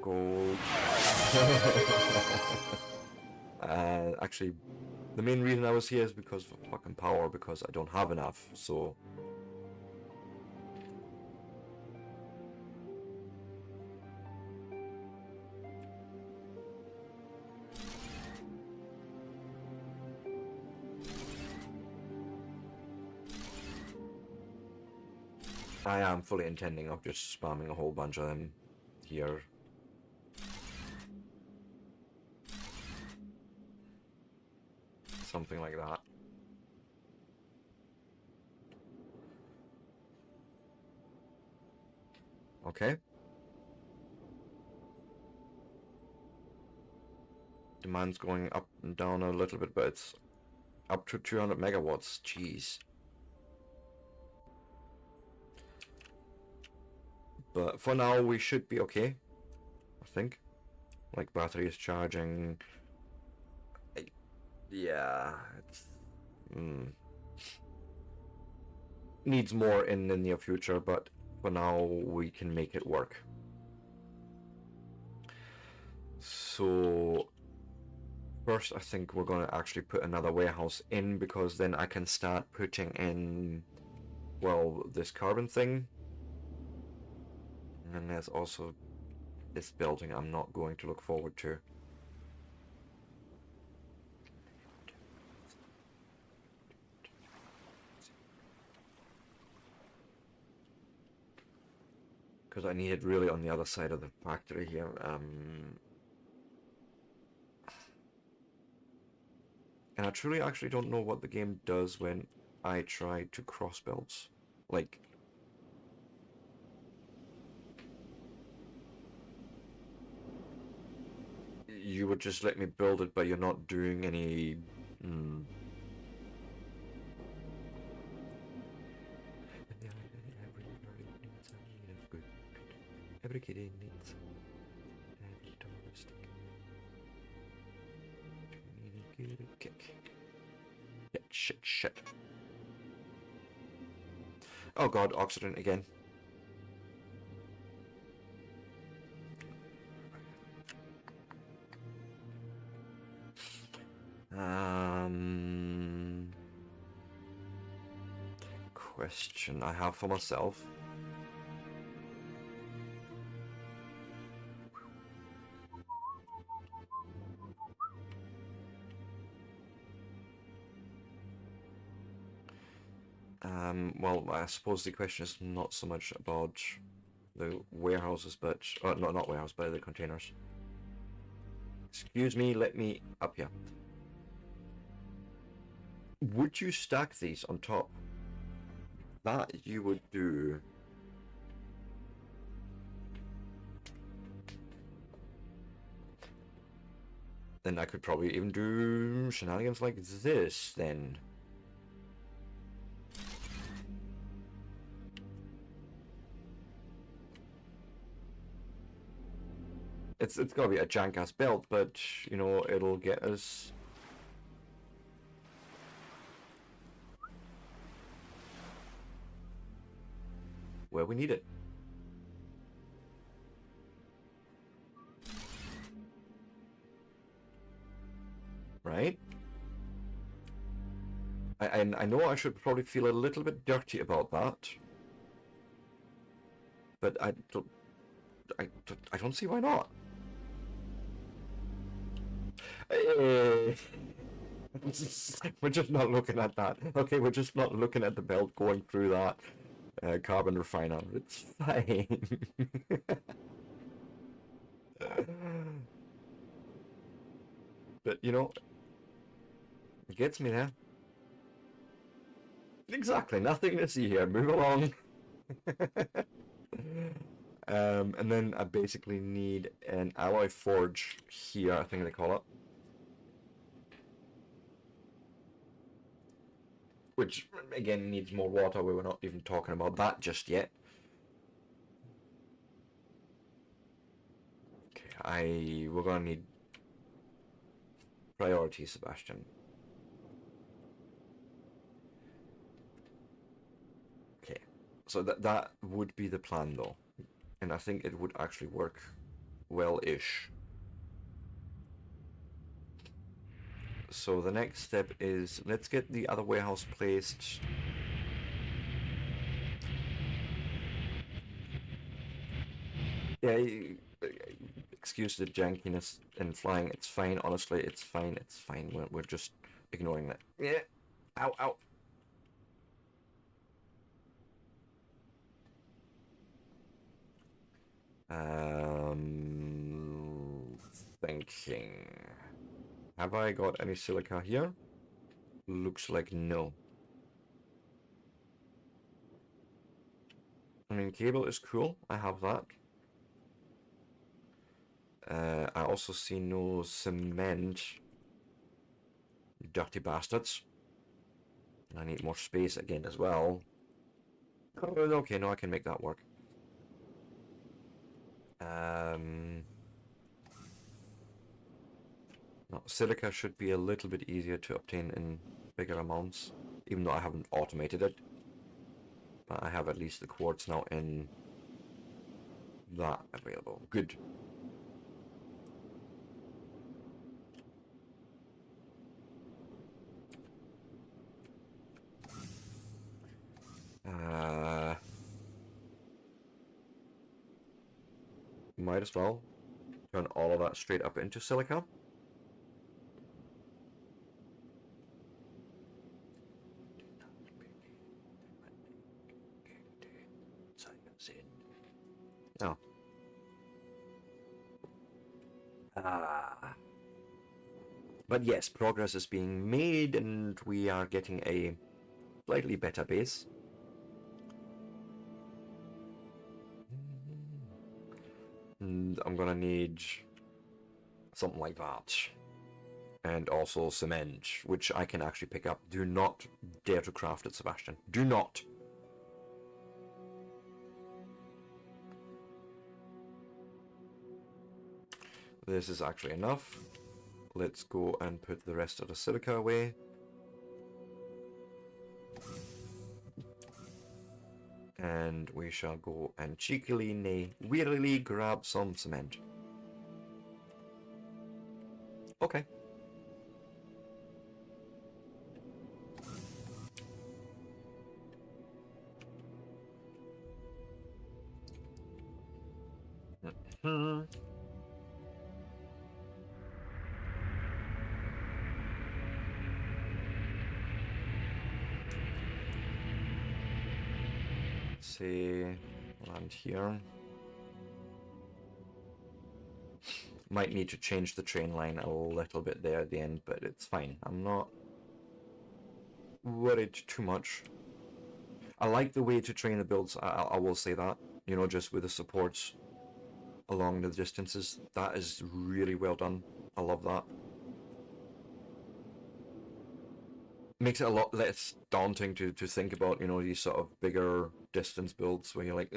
Gold. Actually, the main reason I was here is because of fucking power, because I don't have enough, so... I am fully intending of just spamming a whole bunch of them here. Something like that. Okay. Demand's going up and down a little bit, but it's up to 200 megawatts. Jeez. But for now, we should be okay, I think. Like, battery is charging. Yeah, it's... Needs more in the near future, but for now, we can make it work. So... First, I think we're going to actually put another warehouse in, because then I can start putting in, well, this carbon thing. And then there's also this building I'm not going to look forward to. Because I need it really on the other side of the factory here. And I truly actually don't know what the game does when I try to cross builds. Like... You would just let me build it, but you're not doing any... Every kid needs a stick. Kick. Shit. Oh god, oxygen again. Question I have for myself. Well, I suppose the question is not so much about the warehouses, but... not warehouse, but the containers. Excuse me, let me... up here. Would you stack these on top? That you would do... Then I could probably even do shenanigans like this, then. It's gotta be a jank-ass belt, but you know, it'll get us where we need it. Right? I know I should probably feel a little bit dirty about that, but I don't see why not. Eh, we're just not looking at that. Okay, we're just not looking at the belt going through that carbon refiner. It's fine. But you know, it gets me there. Exactly, nothing to see here. Move along. And then I basically need an alloy forge here, I think they call it. Which, again, needs more water. We were not even talking about that just yet. Okay, we're gonna need priority, Sebastian. Okay, so that would be the plan, though. And I think it would actually work well-ish. So the next step is, let's get the other warehouse placed. Yeah, excuse the jankiness in flying. It's fine, honestly, it's fine, it's fine. We're just ignoring that. Yeah, ow, ow. Thinking. Have I got any silica here? Looks like no. I mean, cable is cool. I have that. I also see no cement. Dirty bastards. I need more space again as well. Oh, okay, no, I can make that work. No, silica should be a little bit easier to obtain in bigger amounts, even though I haven't automated it. But I have at least the quartz now in that available. Good. Might as well turn all of that straight up into silica. Oh. But yes, progress is being made and we are getting a slightly better base. And I'm gonna need something like that. And also cement, which I can actually pick up. Do not dare to craft it, Sebastian. Do not! This is actually enough. Let's go and put the rest of the silica away. And we shall go and cheekily, nay, wearily grab some cement. Okay. Say land here. Might need to change the train line a little bit there at the end, but it's fine. I'm not worried too much. I like the way to train the builds, I will say that. You know, just with the supports along the distances. That is really well done. I love that. Makes it a lot less daunting to think about, you know, these sort of bigger distance builds where you're like,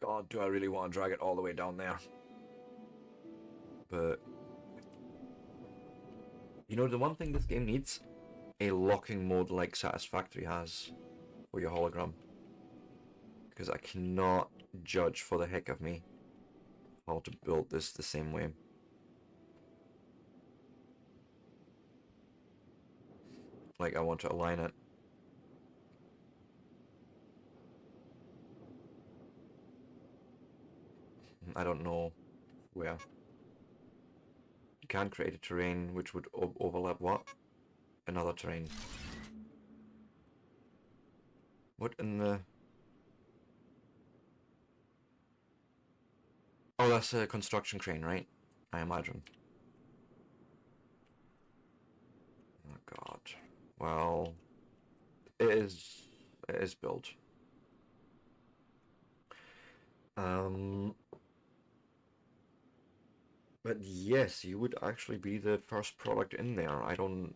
God, do I really want to drag it all the way down there? But you know, the one thing this game needs, a locking mode like Satisfactory has for your hologram, because I cannot judge for the heck of me how to build this the same way. Like, I want to align it. I don't know where. You can create a terrain which would overlap what? Another terrain. What in the... Oh, that's a construction crane, right? I imagine. Oh god. Well, it is built. But yes, you would actually be the first product in there. I don't...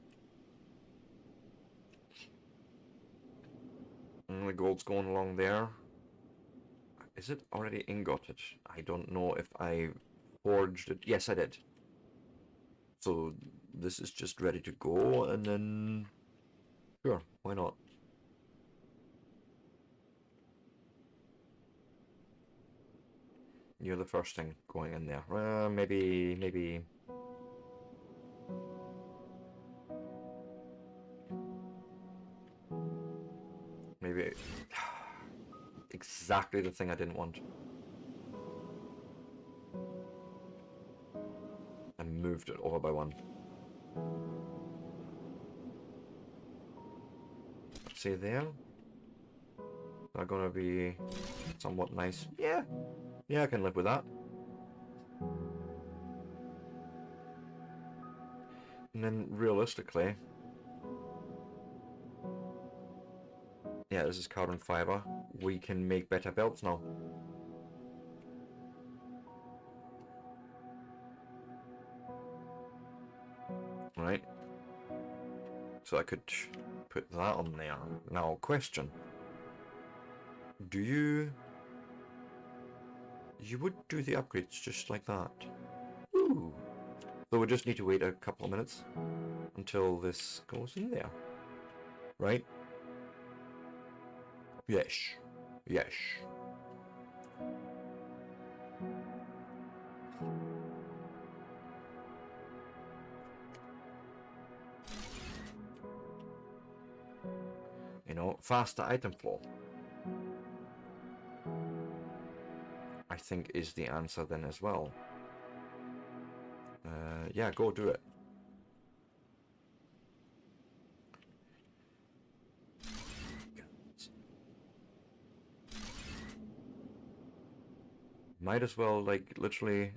The gold's going along there. Is it already ingoted? I don't know if I forged it. Yes, I did. So this is just ready to go, and then... Sure, why not? You're the first thing going in there. Maybe... Maybe... Exactly the thing I didn't want. I moved it over by one. See there? They're gonna be somewhat nice. Yeah. Yeah, I can live with that. And then realistically... Yeah, this is carbon fiber. We can make better belts now. Right. So I could put that on there. Now, question. Do you... You would do the upgrades just like that. Ooh. So we just need to wait a couple of minutes until this goes in there. Right? Yes. Yes. You know, faster item flow, I think, is the answer then as well. Yeah, go do it. Might as well, like, literally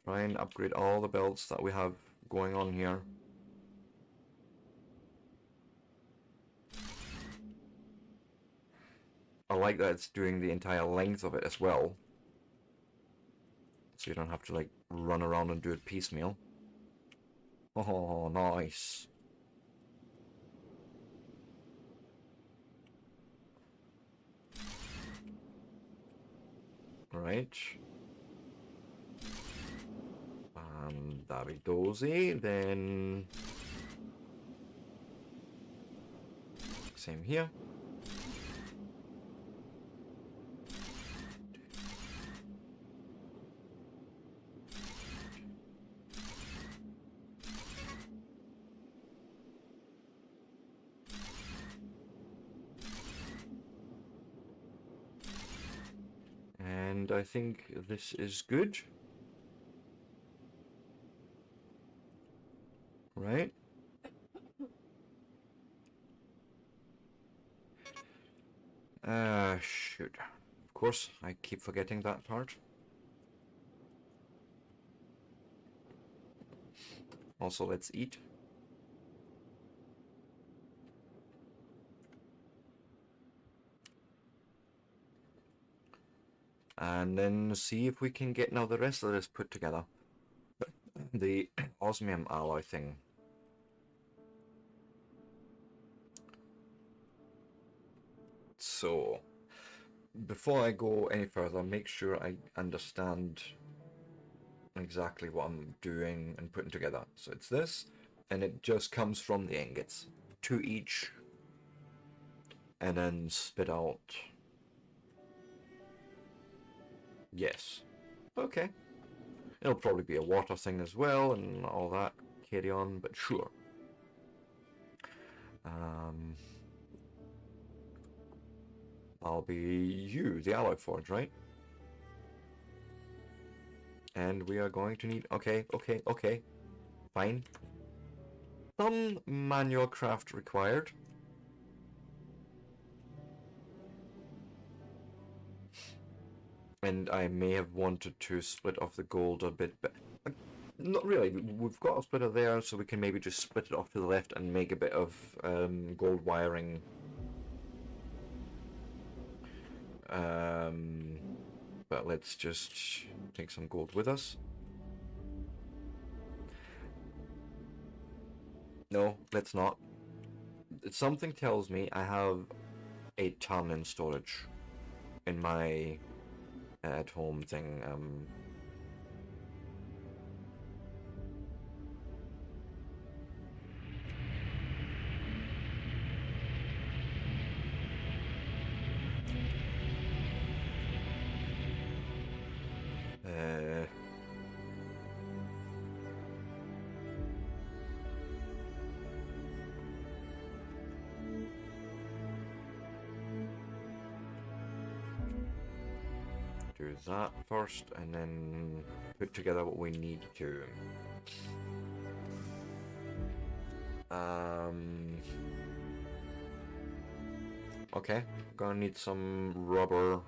try and upgrade all the belts that we have going on here. I like that it's doing the entire length of it as well. So you don't have to, like, run around and do it piecemeal. Oh, nice. Right. Dabby dozy, then... Same here. And I think this is good. Right? Shoot. Of course, I keep forgetting that part. Also, let's eat. And then see if we can get now the rest of this put together. The osmium alloy thing. So, before I go any further, make sure I understand exactly what I'm doing and putting together. So it's this, and it just comes from the ingots. 2 each, and then spit out. Yes. Okay. It'll probably be a water thing as well, and all that carry on, but sure. I'll be you, the alloy forge, right? And we are going to need... Okay. Fine. Some manual craft required. And I may have wanted to split off the gold a bit, but not really. We've got a splitter there, so we can maybe just split it off to the left and make a bit of gold wiring. But let's just take some gold with us. No, let's not. Something tells me I have a ton in storage in my at-home thing. Do that first, and then put together what we need to. Okay, gonna need some rubber,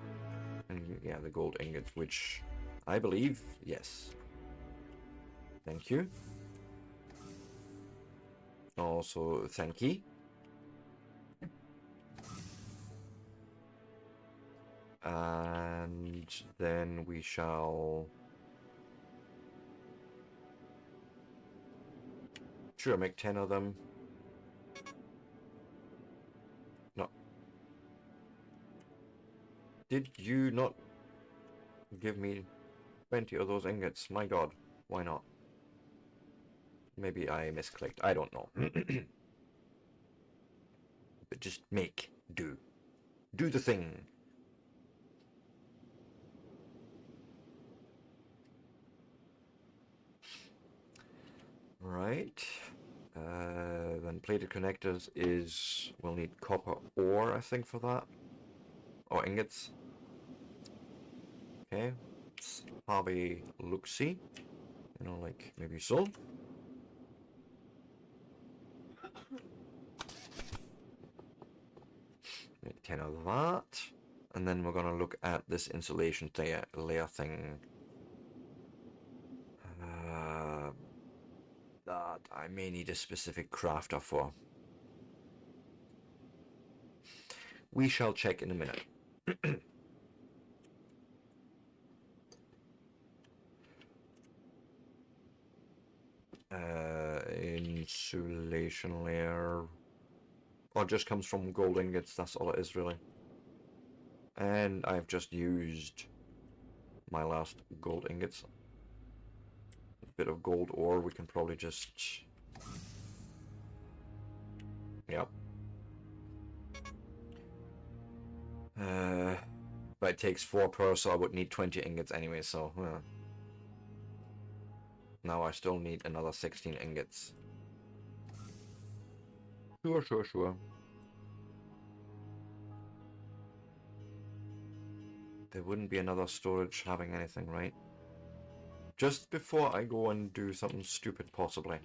and yeah, the gold ingots, which I believe, yes. Thank you. Also, thank you. And then we shall... Sure, make 10 of them. No. Did you not give me 20 of those ingots? My god, why not? Maybe I misclicked, I don't know. But just make, do. Do the thing. Right. Then plated connectors is... We'll need copper ore, I think, for that. Or ingots. Okay. Let's have a look-see. You know, like, maybe so. Make 10 of that. And then we're gonna look at this insulation layer thing. That I may need a specific crafter for. We shall check in a minute. Insulation layer. Oh, it just comes from gold ingots, that's all it is really. And I've just used my last gold ingots. A bit of gold ore, we can probably just... Yep. But it takes 4 per, so I would need 20 ingots anyway, so... Now I still need another 16 ingots. Sure. There wouldn't be another storage having anything, right? Just before I go and do something stupid, possibly.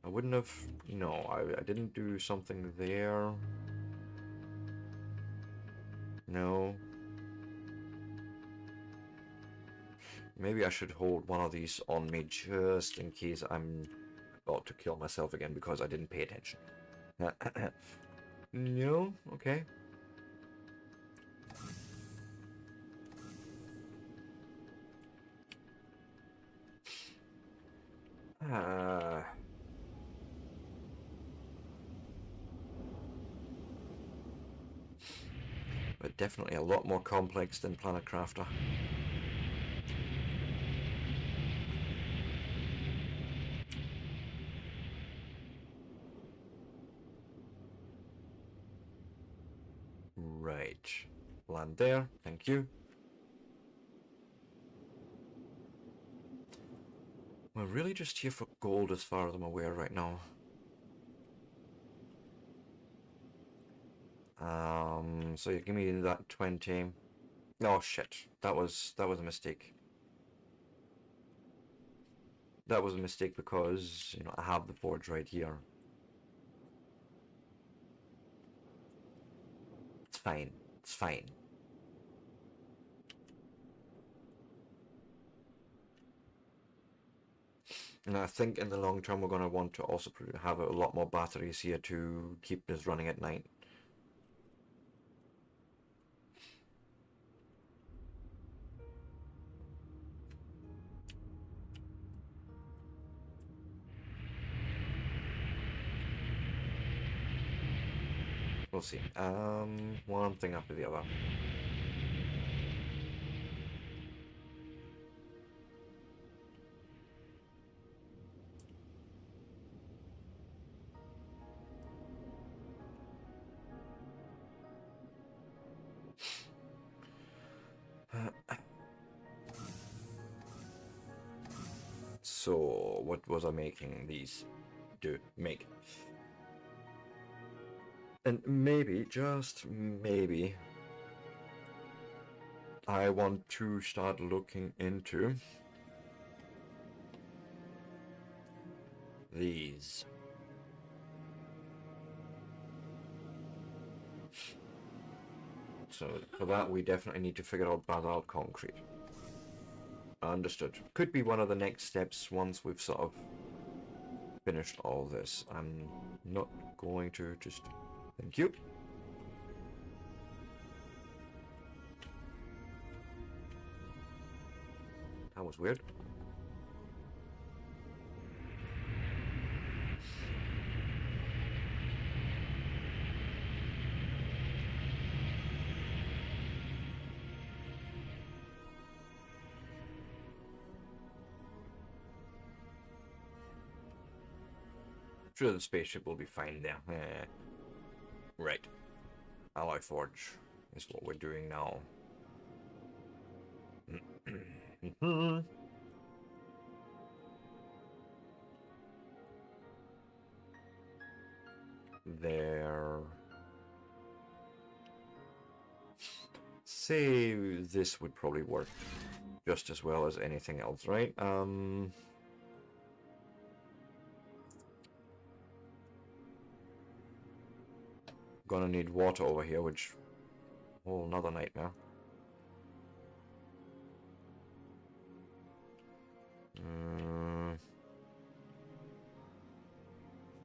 I wouldn't have... No, I didn't do something there. No. Maybe I should hold one of these on me just in case I'm about to kill myself again because I didn't pay attention. No? Okay. but definitely a lot more complex than Planet Crafter. Right. Land there, thank you. We're really just here for gold as far as I'm aware right now. So you give me that 20. Oh shit, that was a mistake. That was a mistake because, you know, I have the forge right here. It's fine. It's fine. And I think in the long term we're going to want to also have a lot more batteries here to keep this running at night. We'll see. One thing after the other. So, what was I making these make? And maybe, just maybe, I want to start looking into these. So for that we definitely need to figure out basalt concrete. Understood. Could be one of the next steps once we've sort of finished all this. I'm not going to just... Thank you. That was weird. Sure, the spaceship will be fine there. Right. Alloy Forge is what we're doing now. There. Say this would probably work just as well as anything else, right? Gonna need water over here, which... Oh, another nightmare.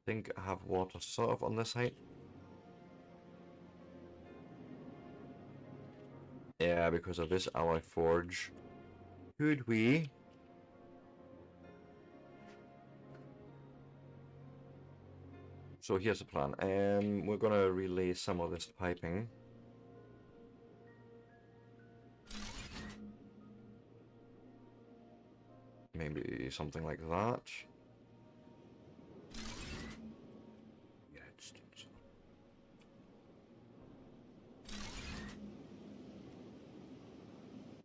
Think I have water sort of on this height. Yeah, because of this alloy forge. Could we... So here's the plan. We're gonna relay some of this piping. Maybe something like that. Yeah, it's...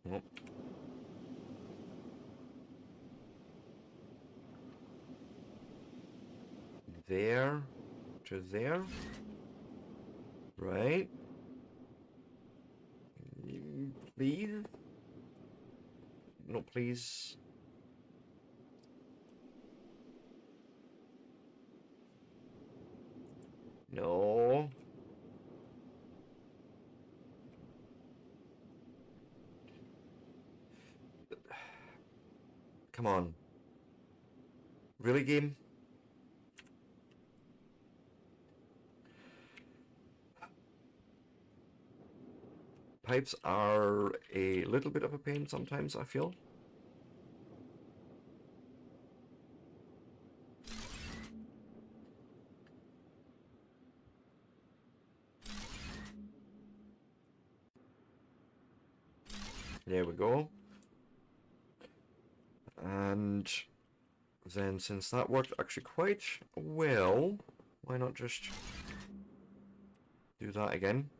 Nope. There to there. Right. Please. No, please. No. Come on. Really, game? Pipes are a little bit of a pain sometimes, I feel. There we go. And then since that worked actually quite well, why not just do that again?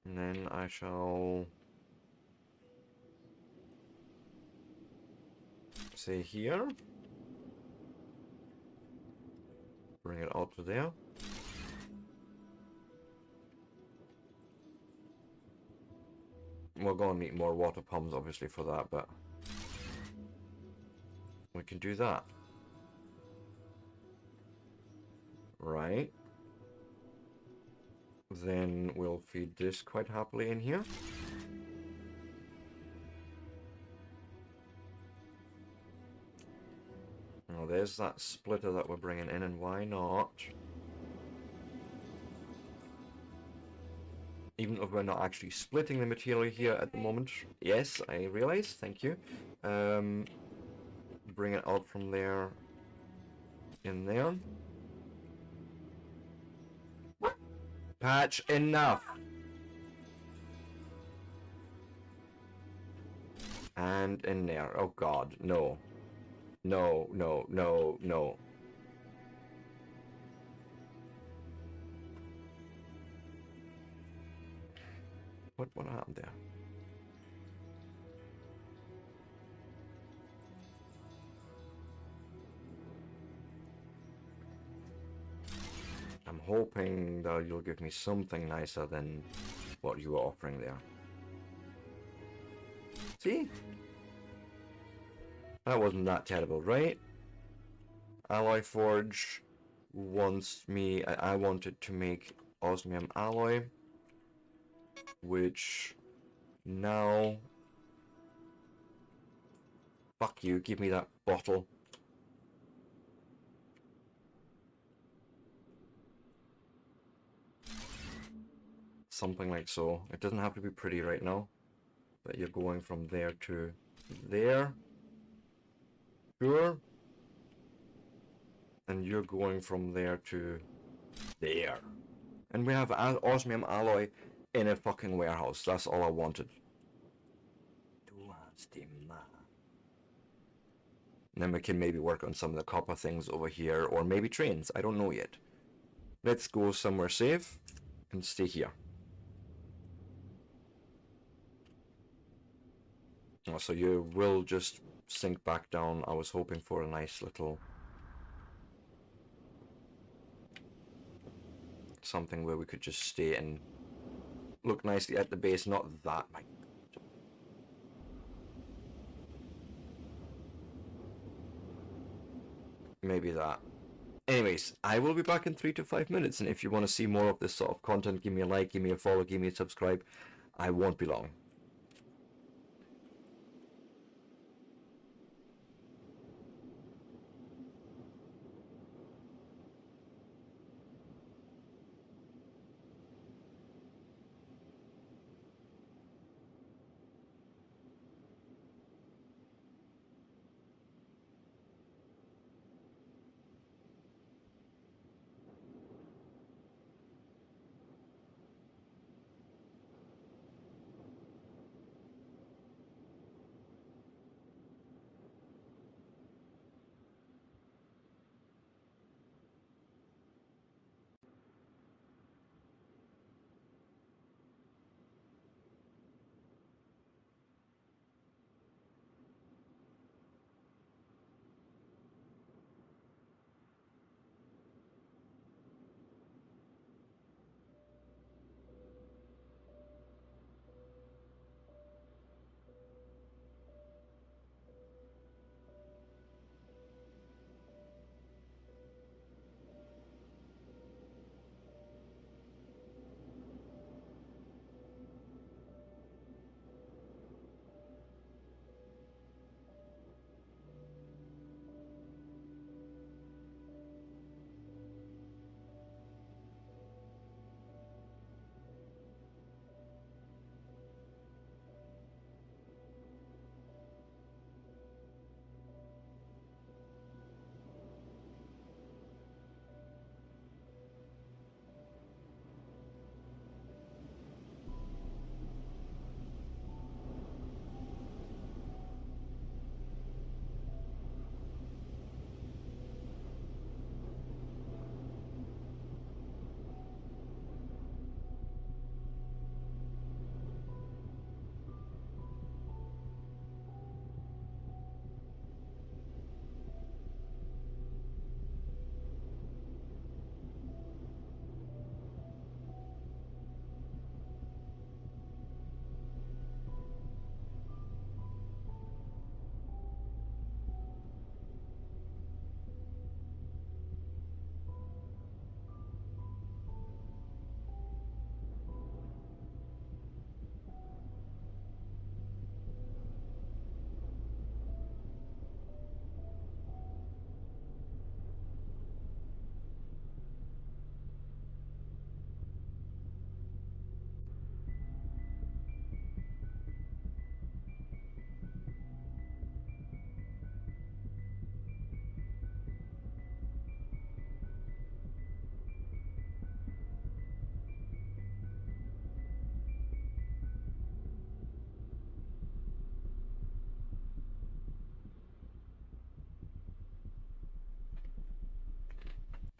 And then I shall say here, bring it out to there. We're gonna need more water pumps obviously for that, but we can do that. Right. Then we'll feed this quite happily in here. Now there's that splitter that we're bringing in, and why not? Even if we're not actually splitting the material here at the moment. Yes, I realize, thank you. Bring it out from there in there. Patch, enough! And in there. Oh god, no. No, no, no, no. What happened there? I'm hoping that you'll give me something nicer than what you were offering there. See? That wasn't that terrible, right? Alloy Forge wants me... I wanted to make osmium alloy, which now... Fuck you, give me that bottle. Something like so. It doesn't have to be pretty right now, but you're going from there to there. Sure. And you're going from there to there. And we have osmium alloy in a fucking warehouse. That's all I wanted. And then we can maybe work on some of the copper things over here, or maybe trains. I don't know yet. Let's go somewhere safe and stay here. Oh, so you will just sink back down. I was hoping for a nice little... something where we could just stay and look nicely at the base, not that. My God. Maybe that. Anyways, I will be back in 3 to 5 minutes, and if you want to see more of this sort of content, give me a like, give me a follow, give me a subscribe. I won't be long.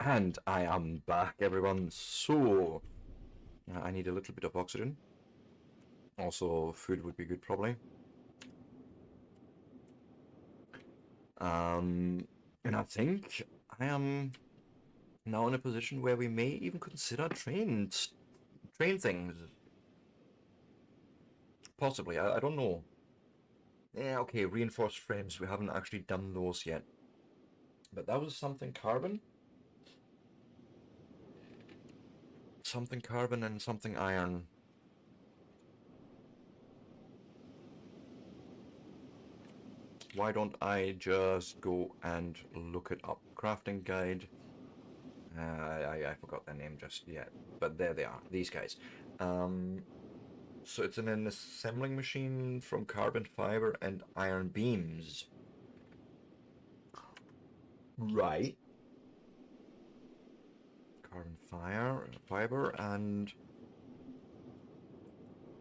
And I am back, everyone. So, I need a little bit of oxygen. Also, food would be good, probably. And I think I am now in a position where we may even consider train things. Possibly, I don't know. Yeah, okay, reinforced frames. We haven't actually done those yet. But that was something carbon. Something carbon and something iron. Why don't I just go and look it up? Crafting guide. I forgot their name just yet, but there they are, these guys. So it's an assembling machine from carbon fiber and iron beams. Right. Carbon fiber, and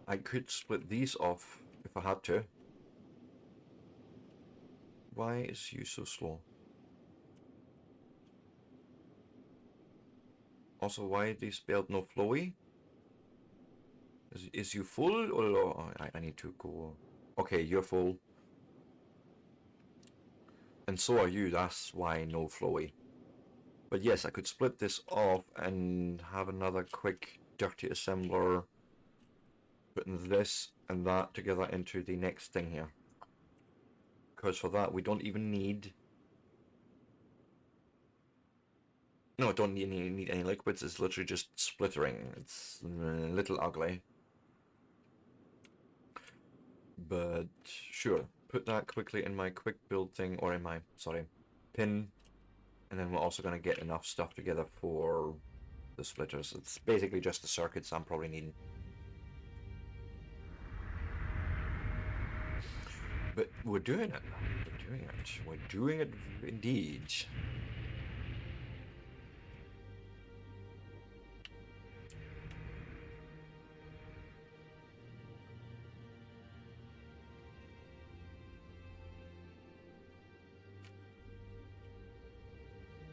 I could split these off if I had to. Why is you so slow? Also, why they spelled no flowy? Is you full or I need to go? Okay, you're full. And so are you, that's why no flowy. But yes, I could split this off and have another quick dirty assembler putting this and that together into the next thing here. Because for that we don't even need... No, don't need any liquids, it's literally just splittering. It's a little ugly. But sure, put that quickly in my quick build thing, or in my, sorry, pin. And then we're also going to get enough stuff together for the splitters. It's basically just the circuits I'm probably needing. But we're doing it. We're doing it. We're doing it indeed.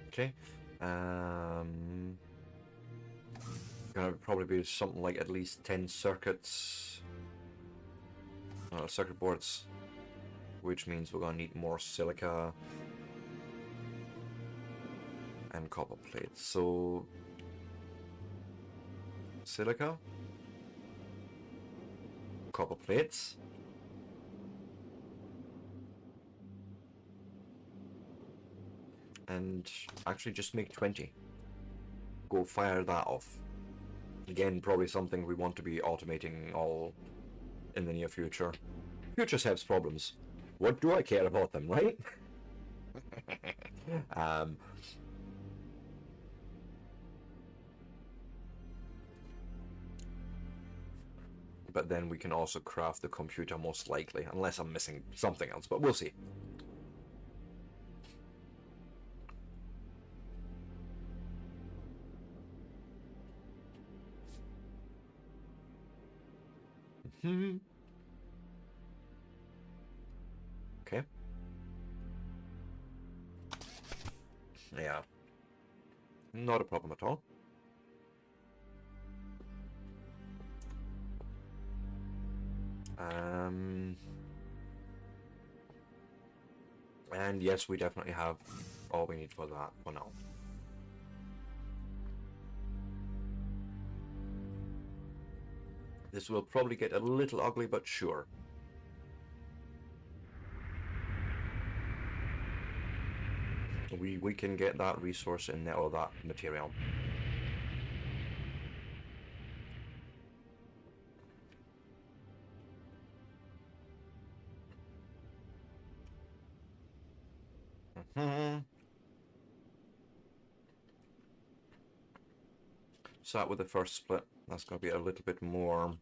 Okay. Gonna probably be something like at least 10 circuits. Circuit boards. Which means we're gonna need more silica and copper plates. So silica, copper plates, and actually just make 20. Go fire that off. Again, probably something we want to be automating all in the near future. Future Seb's problems. What do I care about them, right? But then we can also craft the computer most likely, unless I'm missing something else, but we'll see. Okay. Yeah. Not a problem at all. And yes, we definitely have all we need for that for now. This will probably get a little ugly, but sure. We can get that resource in there, or that material. Start with the first split. That's going to be a little bit more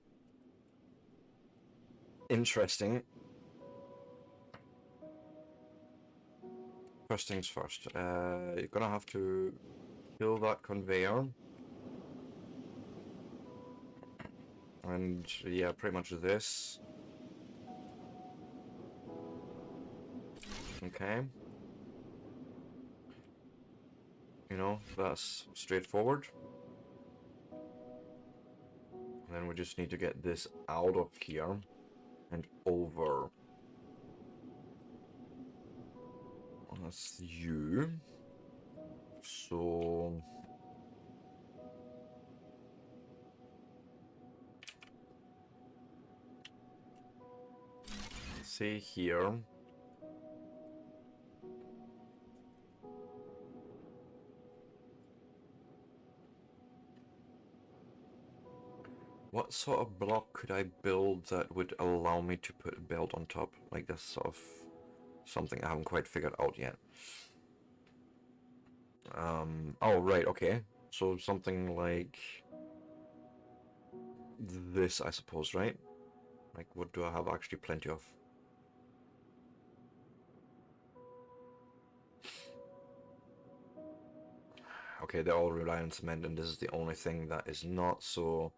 interesting. First things first. You're going to have to kill that conveyor. And yeah, pretty much this. Okay. You know, that's straightforward. And then we just need to get this out of here and over. That's you. So... say here. What sort of block could I build that would allow me to put a belt on top? Like this sort of something I haven't quite figured out yet. Oh right, okay. So something like this, I suppose, right? Like what do I have actually plenty of? Okay, they all rely on cement and this is the only thing that is not, so...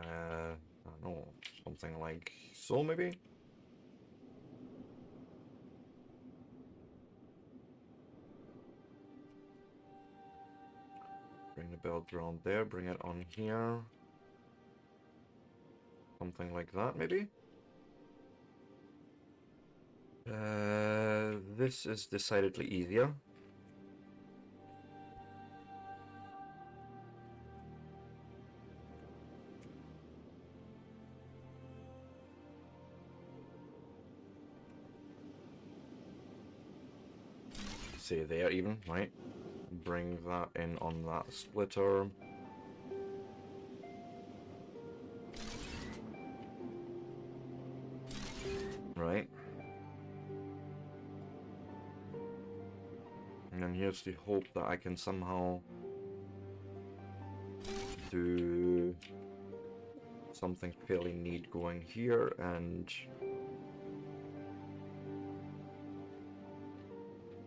I don't know, something like so maybe? Bring the belt around there, bring it on here. Something like that maybe? This is decidedly easier. Say there even, right? Bring that in on that splitter. Right. And then here's the hope that I can somehow do something fairly neat going here and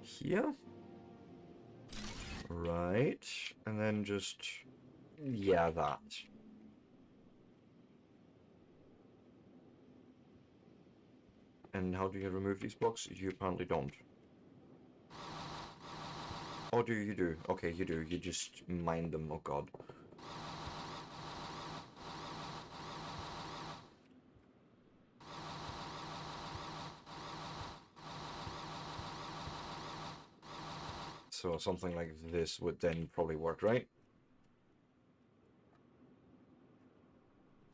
here. Right. And then just, yeah, that. And how do you remove these blocks? You apparently don't. Oh, do you do? Okay, you do. You just mine them, oh god. So something like this would then probably work, right?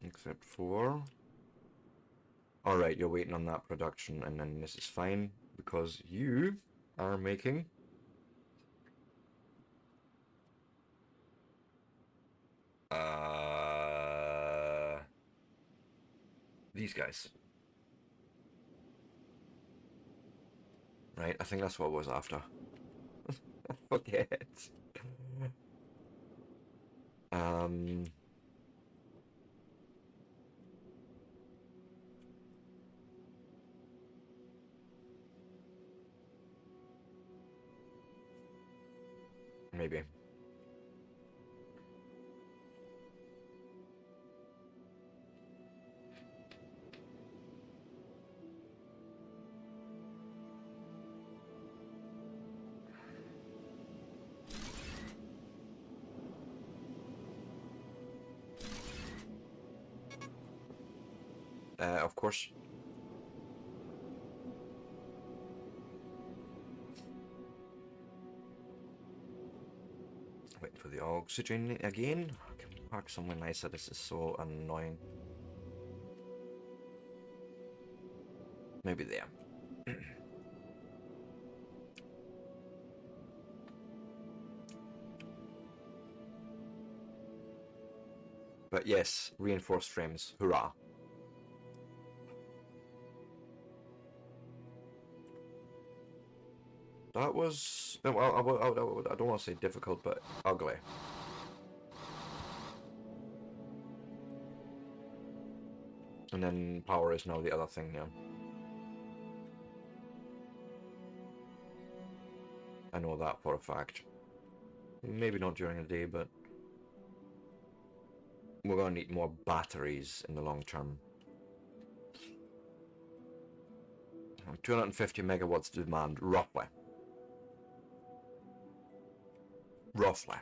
Except for... Alright, you're waiting on that production, and then this is fine, because you are making... these guys. Right, I think that's what I was after. Forget. Maybe. Of course. Waiting for the oxygen again. Can we park somewhere nicer? This is so annoying. Maybe there. But yes, reinforced frames. Hurrah. That was... I don't want to say difficult, but ugly. And then power is now the other thing, yeah. I know that for a fact. Maybe not during the day, but... we're going to need more batteries in the long term. 250 megawatts demand, roughly. Roughly.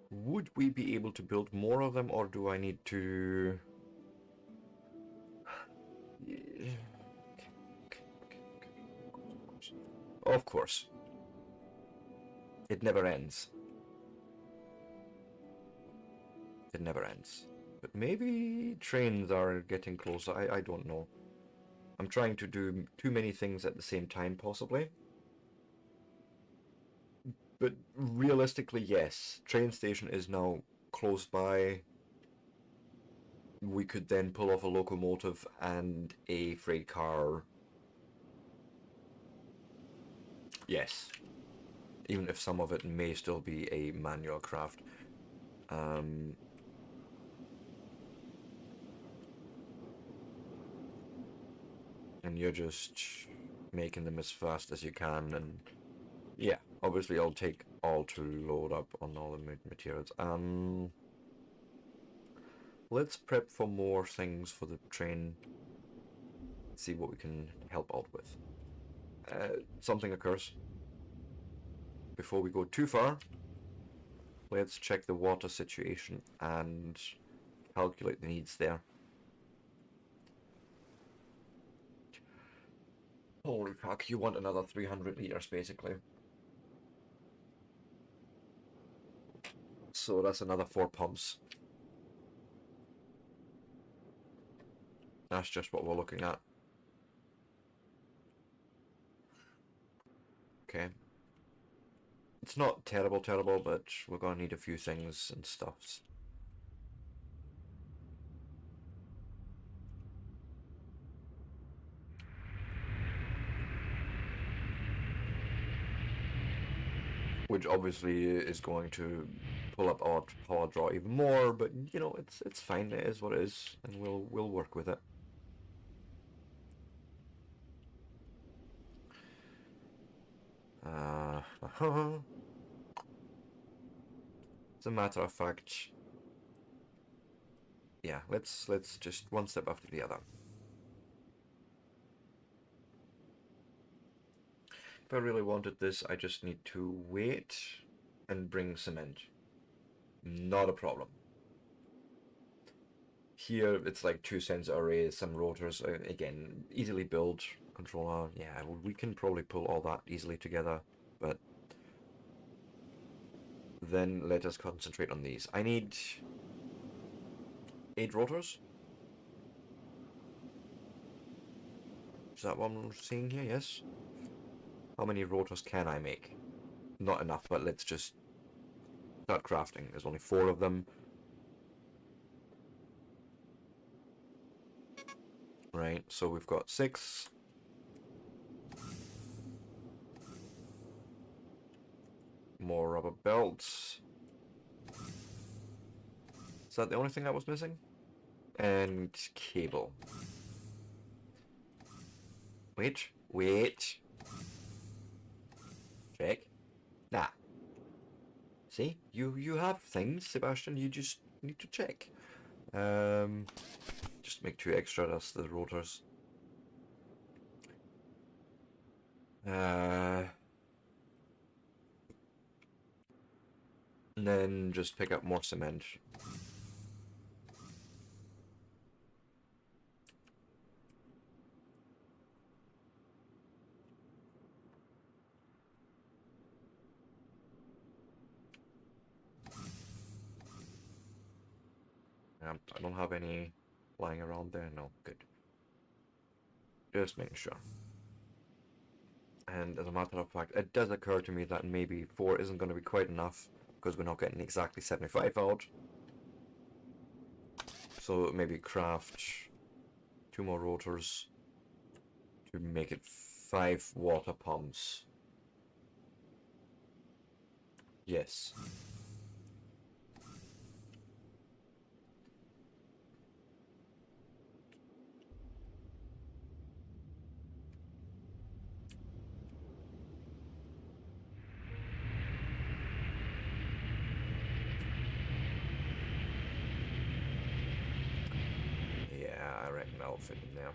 Would we be able to build more of them, or do I need to... Of course. It never ends. It never ends. But maybe trains are getting closer. I don't know. I'm trying to do too many things at the same time, possibly. But realistically, yes. Train station is now close by. We could then pull off a locomotive and a freight car. Yes. Even if some of it may still be a manual craft. And you're just making them as fast as you can, and yeah, obviously it'll take all to load up on all the materials. Let's prep for more things for the train. See what we can help out with. Something occurs. Before we go too far, let's check the water situation and calculate the needs there. Holy fuck, you want another 300 liters basically. So that's another 4 pumps. That's just what we're looking at. Okay. It's not terrible, but we're gonna need a few things and stuffs. Which obviously is going to pull up our power draw even more, but you know, it's fine. It is what it is, and we'll work with it. As a matter of fact, yeah, let's just one step after the other. If I really wanted this, I just need to wait and bring cement. Not a problem. Here, it's like 2 sensor arrays, some rotors, again, easily build, controller, yeah, we can probably pull all that easily together, but then let us concentrate on these. I need 8 rotors. Is that what I'm seeing here? Yes. How many rotors can I make? Not enough, but let's just start crafting. There's only 4 of them. Right, so we've got 6. More rubber belts. Is that the only thing that was missing? And cable. Wait. Check. Nah. See? You have things, Sebastian, you just need to check. Just make 2 extra, that's the rotors. And then just pick up more cement. I don't have any lying around there. No, good. Just making sure. And as a matter of fact, it does occur to me that maybe 4 isn't going to be quite enough because we're not getting exactly 75 out. So maybe craft 2 more rotors to make it 5 water pumps. Yes. reckon that'll fit in there.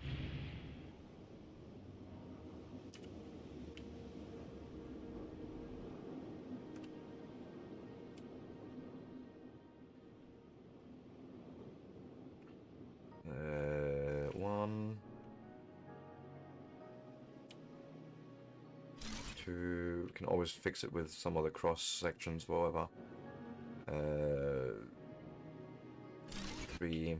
One, two. Can always fix it with some other cross sections, whatever. Three.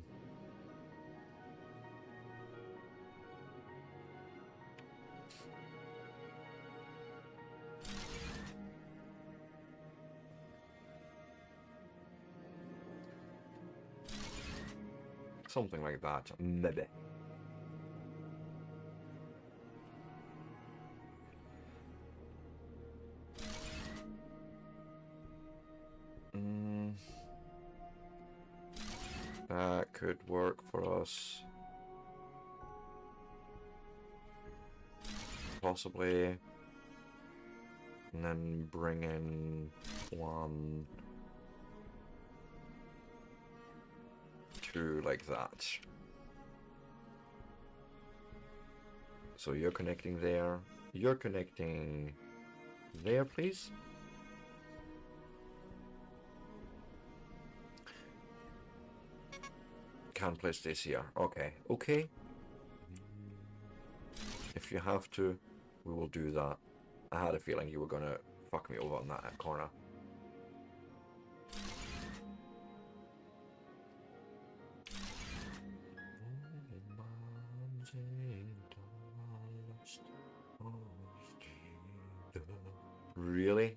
Something like that, maybe. That could work for us. Possibly. And then bring in one, two, like that. So you're connecting there. You're connecting there, please. Can't place this here. Okay. Okay. If you have to, we will do that. I had a feeling you were gonna fuck me over on that corner. Really?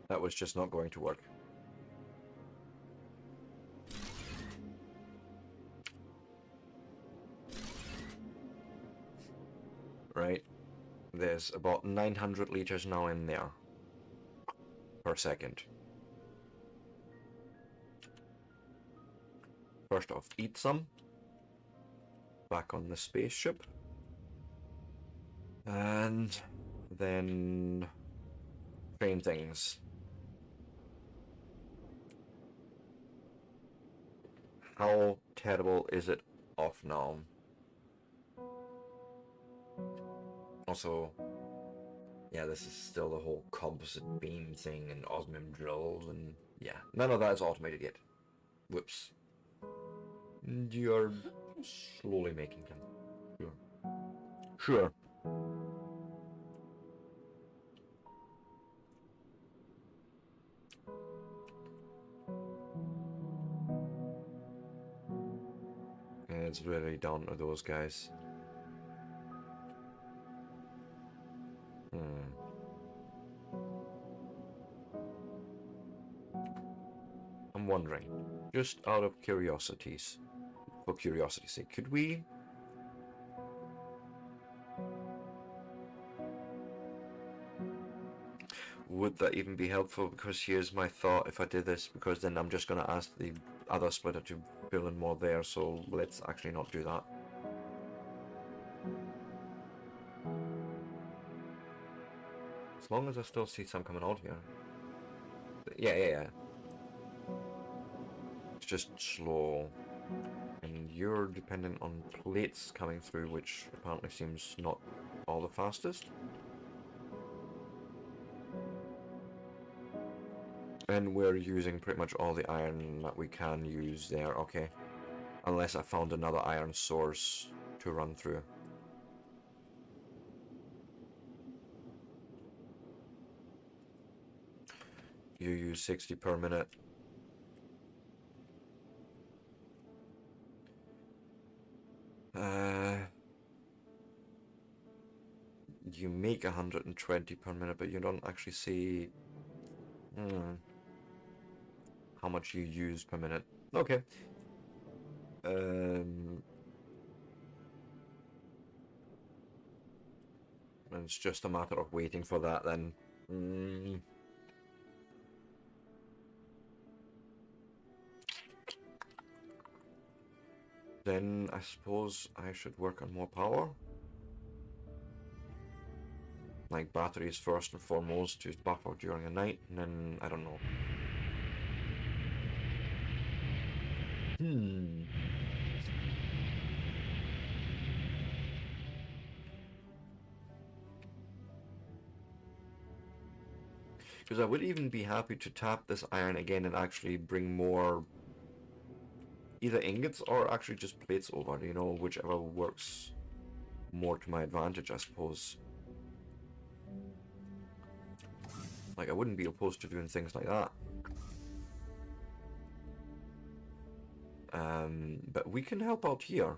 That was just not going to work. Right. There's about 900 liters now in there per second. First off, eat some. Back on the spaceship. And then train things. How terrible is it off now? Also, yeah, this is still the whole composite beam thing and osmium drills, and yeah, none of that is automated yet. Whoops. You're slowly making them. Sure. Sure. It's really down to those guys. I'm wondering, just out of curiosity's sake, could we would that even be helpful? Because here's my thought if I did this, because then I'm just going to ask the other splitter to fill in more there, so let's actually not do that. As long as I still see some coming out here. Yeah. It's just slow. And you're dependent on plates coming through, which apparently seems not all the fastest. And we're using pretty much all the iron that we can use there, okay. Unless I found another iron source to run through. You use 60 per minute. You make 120 per minute, but you don't actually see how much you use per minute. Okay. And it's just a matter of waiting for that then. Then I suppose I should work on more power. Like batteries first and foremost to buffer during the night, and then I don't know. Because I would even be happy to tap this iron again and actually bring more either ingots or actually just plates over, you know, whichever works more to my advantage, I suppose. Like, I wouldn't be opposed to doing things like that. But we can help out here.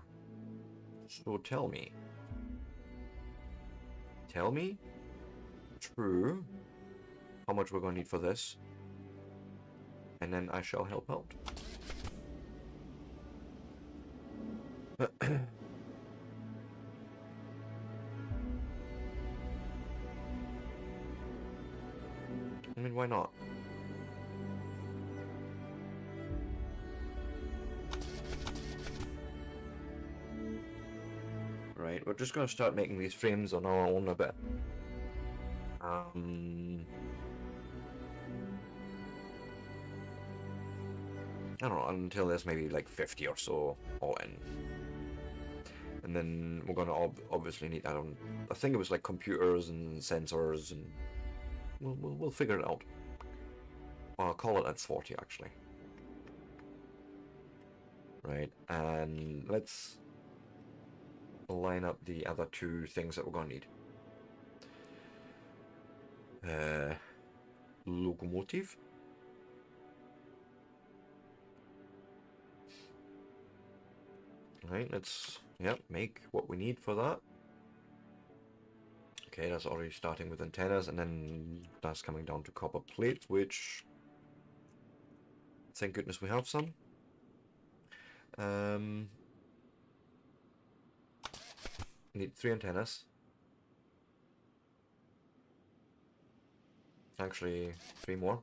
So tell me. Tell me? True. How much we're going to need for this. And then I shall help out. I mean, why not? Right, we're just going to start making these frames on our own a bit. I don't know, until there's maybe like 50 or so all in. And then we're going to obviously need, I think it was like computers and sensors, and we'll figure it out. I'll call it at 40 actually. Right, and let's line up the other two things that we're going to need. Locomotive. Right, let's make what we need for that. Okay, that's already starting with antennas, and then that's coming down to copper plate, which thank goodness we have some. Need 3 antennas. Actually, 3 more.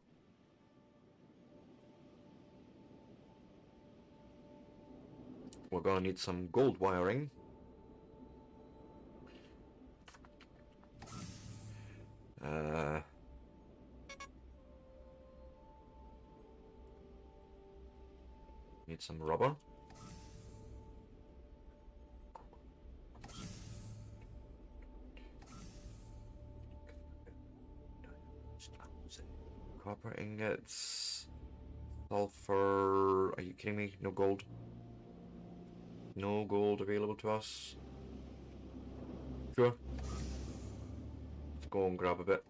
We're gonna need some gold wiring. Need some rubber. Copper ingots. Sulfur. Are you kidding me? No gold. No gold available to us. Sure. Let's go and grab a bit.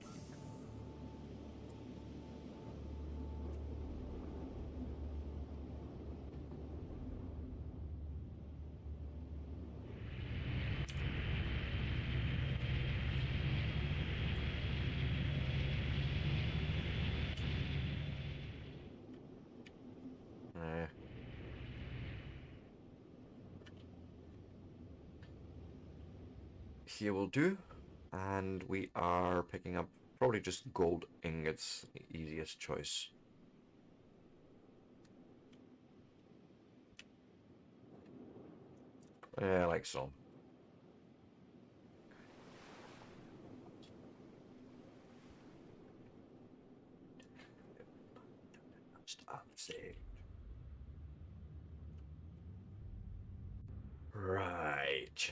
Here will do, and we are picking up probably just gold ingots, the easiest choice. Yeah, like so. Stop saved. Right.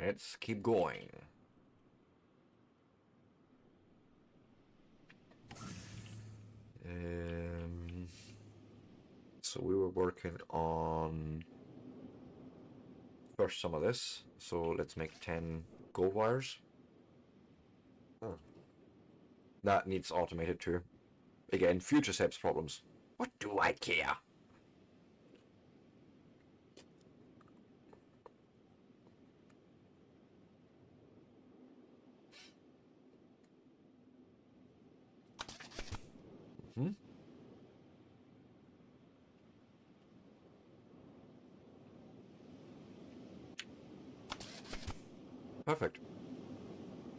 Let's keep going. So we were working on first some of this. So let's make 10 gold wires. Oh. That needs automated too. Again, future steps problems. What do I care? Hmm. Perfect.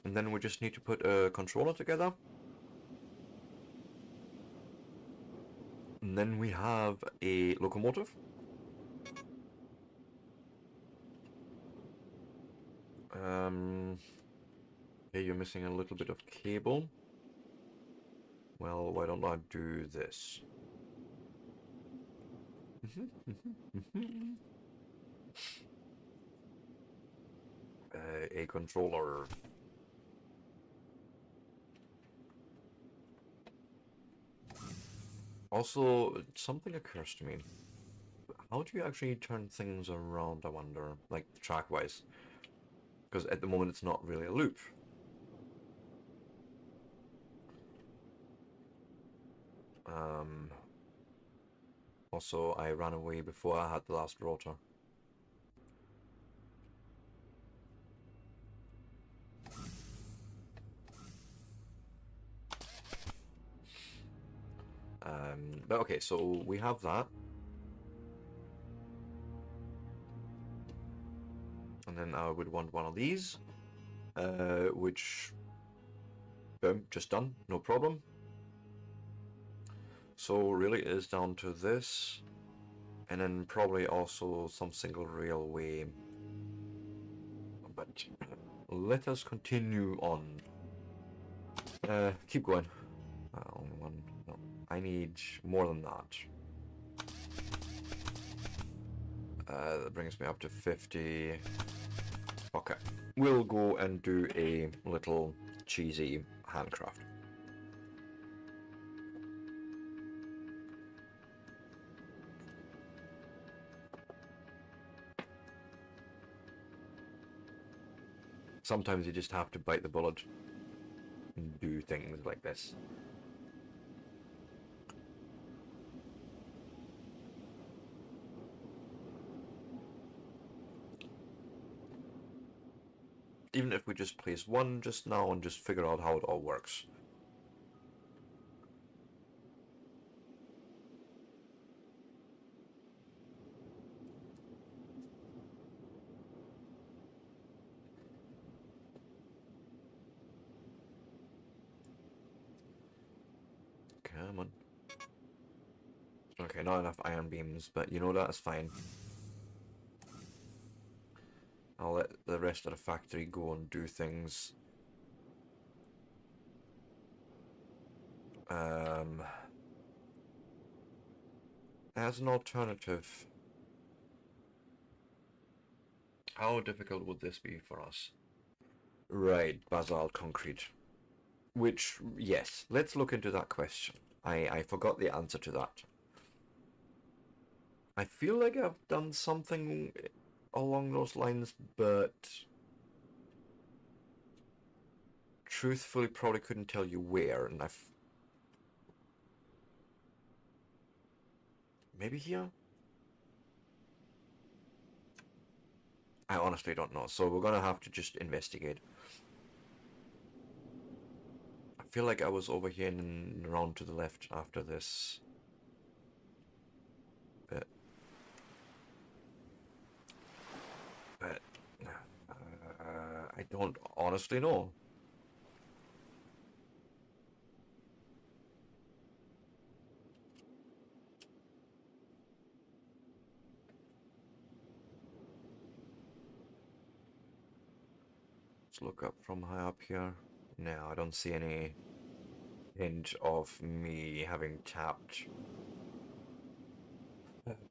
And then we just need to put a controller together. And then we have a locomotive. Okay, you're missing a little bit of cable. Well, why don't I do this? A controller. Also, something occurs to me. How do you actually turn things around, I wonder? Like, track-wise? Because at the moment it's not really a loop. Also, I ran away before I had the last rotor. But okay, so we have that. And then I would want one of these, which, boom, just done, no problem. So really it is down to this, and then probably also some single railway. But let us continue on. Keep going. Only one. No, I need more than that. That brings me up to 50. Okay. We'll go and do a little cheesy handcraft. Sometimes you just have to bite the bullet and do things like this. Even if we just place one just now and just figure out how it all works. Come on. Okay, not enough iron beams, but you know that's fine. I'll let the rest of the factory go and do things. As an alternative, how difficult would this be for us? Right, basalt concrete. Which, yes, let's look into that question. I forgot the answer to that. I feel like I've done something along those lines, but truthfully probably couldn't tell you where, and maybe here? I honestly don't know, so we're gonna have to just investigate. I feel like I was over here and around to the left after this. But I don't honestly know. Let's look up from high up here. No, I don't see any hint of me having tapped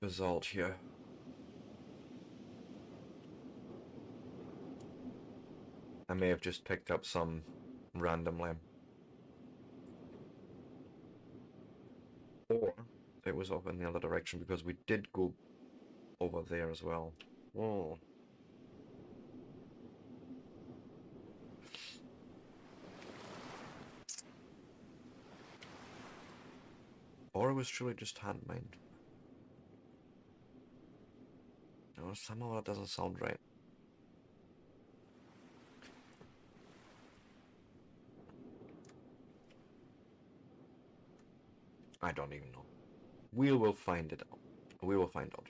basalt here. I may have just picked up some randomly. Or it was off in the other direction because we did go over there as well. Whoa. Or it was truly just hand mined. No, somehow that doesn't sound right. I don't even know. We will find it out. We will find out.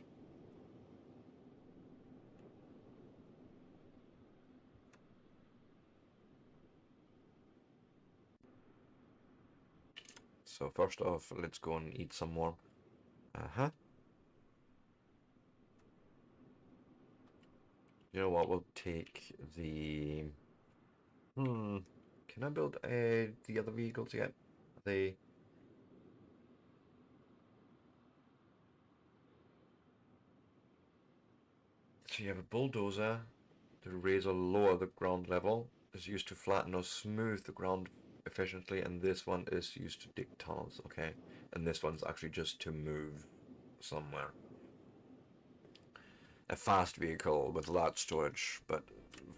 So first off, let's go and eat some more. Uh-huh. You know what? We'll take the... Can I build the other vehicles yet? They... So you have a bulldozer to raise or lower the ground level. It's used to flatten or smooth the ground efficiently, and this one is used to dig tunnels, okay? And this one's actually just to move somewhere. A fast vehicle with large storage, but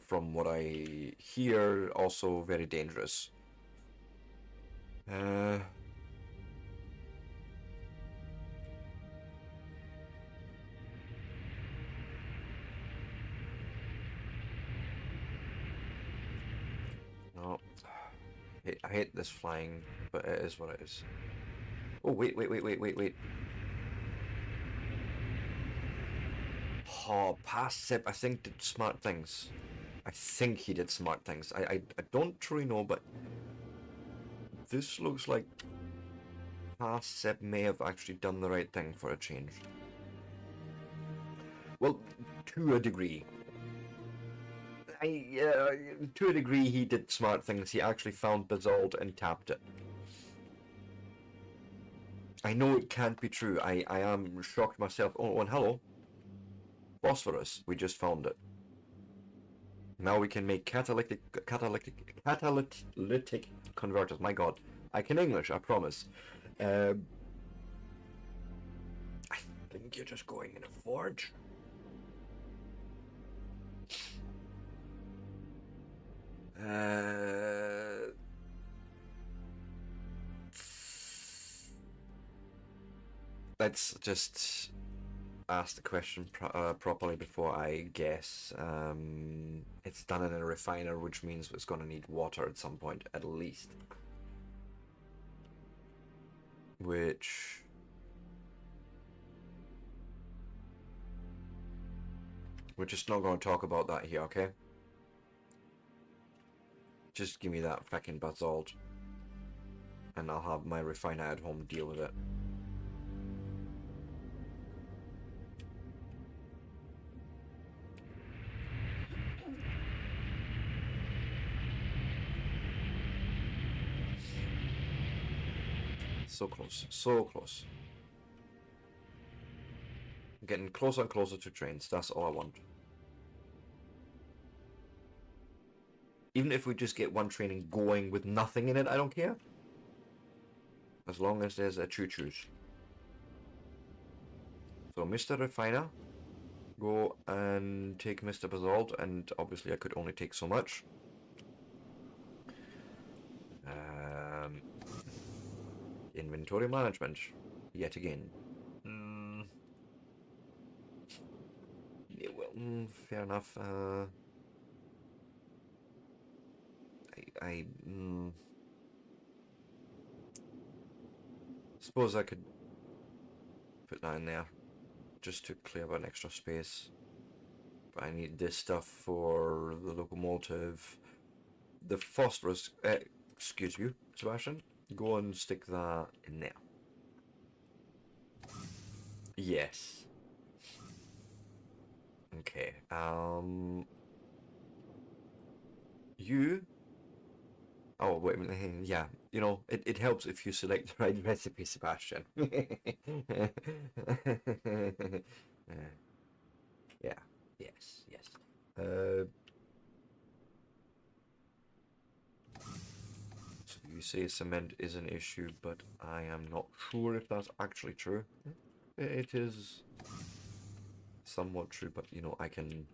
from what I hear, also very dangerous. No, I hate this flying, but it is what it is. Oh, wait. Oh, past Sip, I think did smart things. I think he did smart things. I don't truly know, but this looks like past Sip may have actually done the right thing for a change. Well, to a degree. To a degree, he did smart things. He actually found Basalt and tapped it. I know it can't be true. I am shocked myself. Oh, and hello. Phosphorus. We just found it. Now we can make catalytic converters. My god. I can English, I promise. I think you're just going in a forge. Let's just ask the question properly before I guess. It's done in a refiner, which means it's going to need water at some point, at least. Which... we're just not going to talk about that here, okay? Just give me that fucking basalt, and I'll have my refiner at home deal with it. So close, so close. I'm getting closer and closer to trains, that's all I want. Even if we just get one training going with nothing in it, I don't care. As long as there's a choo-choos. So, Mr. Refiner, go and take Mr. Basalt, and obviously I could only take so much. Inventory management, yet again. Yeah, well, fair enough. I suppose I could put that in there just to clear up an extra space. But I need this stuff for the locomotive. The phosphorus, excuse you, Sebastian. Go and stick that in there. Yes. Okay. You... oh, wait a minute. Yeah, you know, it helps if you select the right recipe, Sebastian. Yeah, yes. So you say cement is an issue, but I am not sure if that's actually true. It is somewhat true, but you know, I can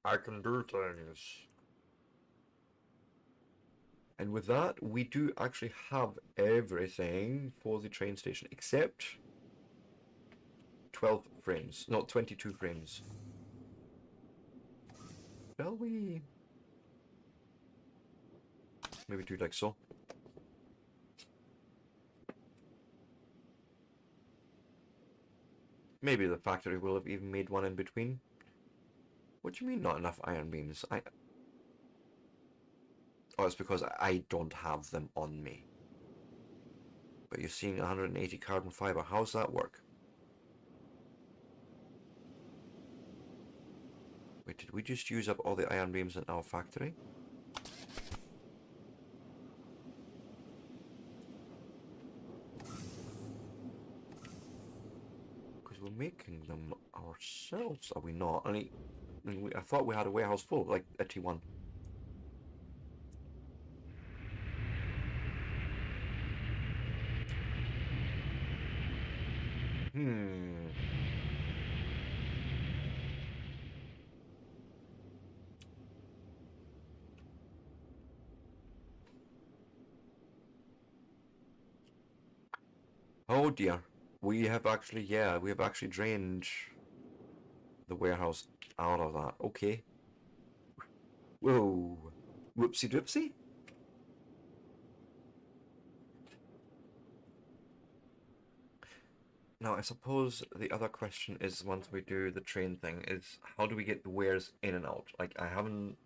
do things. And with that, we do actually have everything for the train station, except 12 frames, not 22 frames. Shall we maybe do like so? Maybe the factory will have even made one in between. What do you mean not enough iron beams? Oh, it's because I don't have them on me. But you're seeing 180 carbon fiber. How's that work? Wait, did we just use up all the iron beams in our factory? Because we're making them ourselves, are we not? I thought we had a warehouse full, like a T1. Oh dear. We have actually drained the warehouse out of that. Okay. Whoa. Whoopsie doopsie. Now, I suppose the other question is, once we do the train thing, is how do we get the wares in and out? Like, I haven't...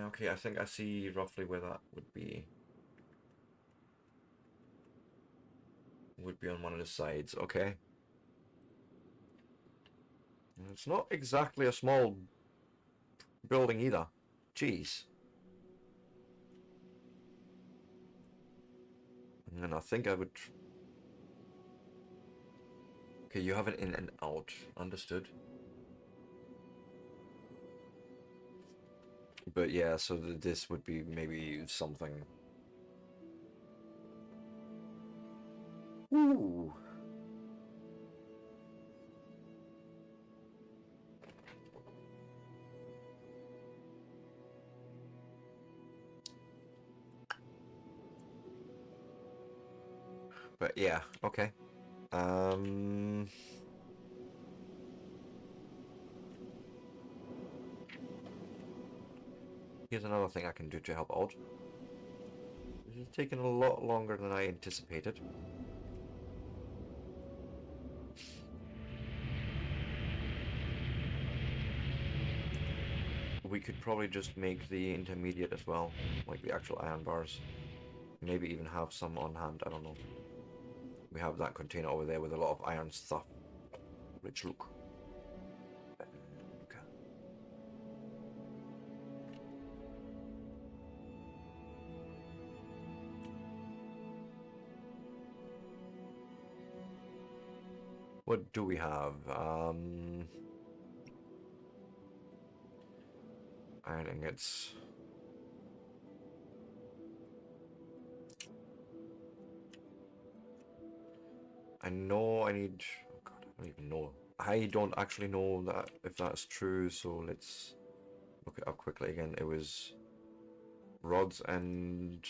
Okay, I think I see roughly where that would be. Would be on one of the sides, okay. It's not exactly a small building either. Jeez. And I think I would... Okay, you have an in and out. Understood. But yeah, so this would be maybe something... Ooh. But yeah, okay. Here's another thing I can do to help out. This is taking a lot longer than I anticipated. We could probably just make the intermediate as well, like the actual iron bars. Maybe even have some on hand, I don't know. We have that container over there with a lot of iron stuff. Rich look. Okay. What do we have? Iron ingots. I know I need... Oh god, I don't even know. I don't actually know that if that's true, so let's look it up quickly again. It was rods and...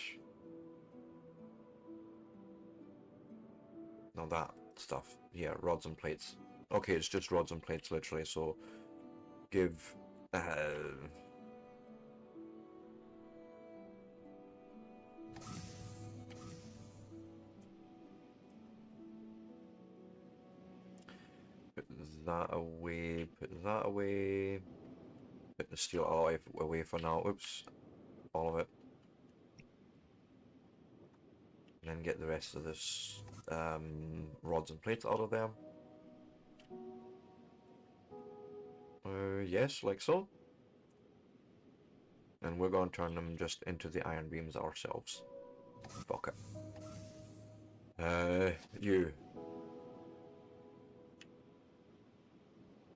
No, that stuff. Yeah, rods and plates. Okay, it's just rods and plates, literally, so give... Put that away, put that away. Put the steel alloy away for now. Oops. All of it. And then get the rest of this rods and plates out of there. Yes, like so. And we're going to turn them just into the iron beams ourselves. Fuck it. You.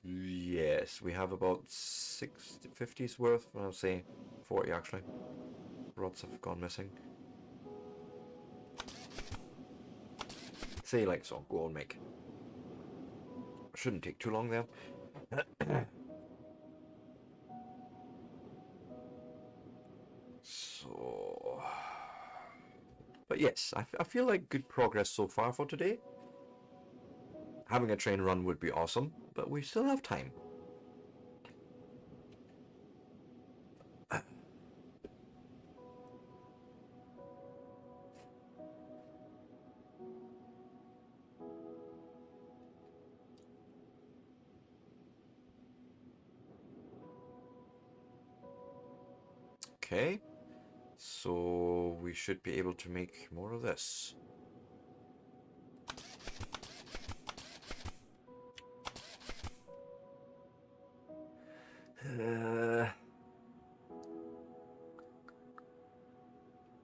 Yes, we have about 60, 50's worth. I'll say 40 actually. Rods have gone missing. Say like so, go and make. Shouldn't take too long there. So... But yes, I feel like good progress so far for today. Having a train run would be awesome, but we still have time. Okay. So we should be able to make more of this.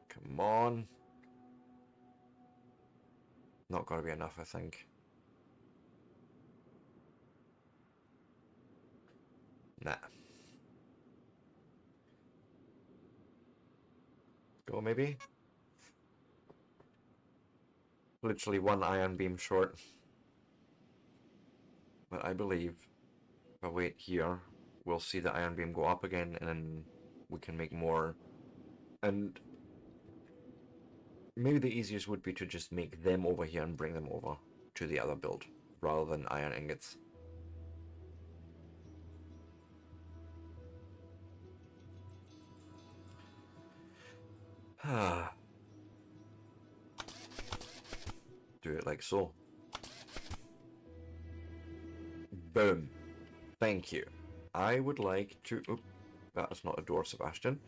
Come on. Not gonna be enough, I think. Nah. Go, maybe? Literally one ion beam short. But I believe if I wait here, we'll see the ion beam go up again, and then we can make more. And maybe the easiest would be to just make them over here and bring them over to the other build, rather than iron ingots. Do it like so. Boom. Thank you. I would like to... Oop, that is not a door, Sebastian.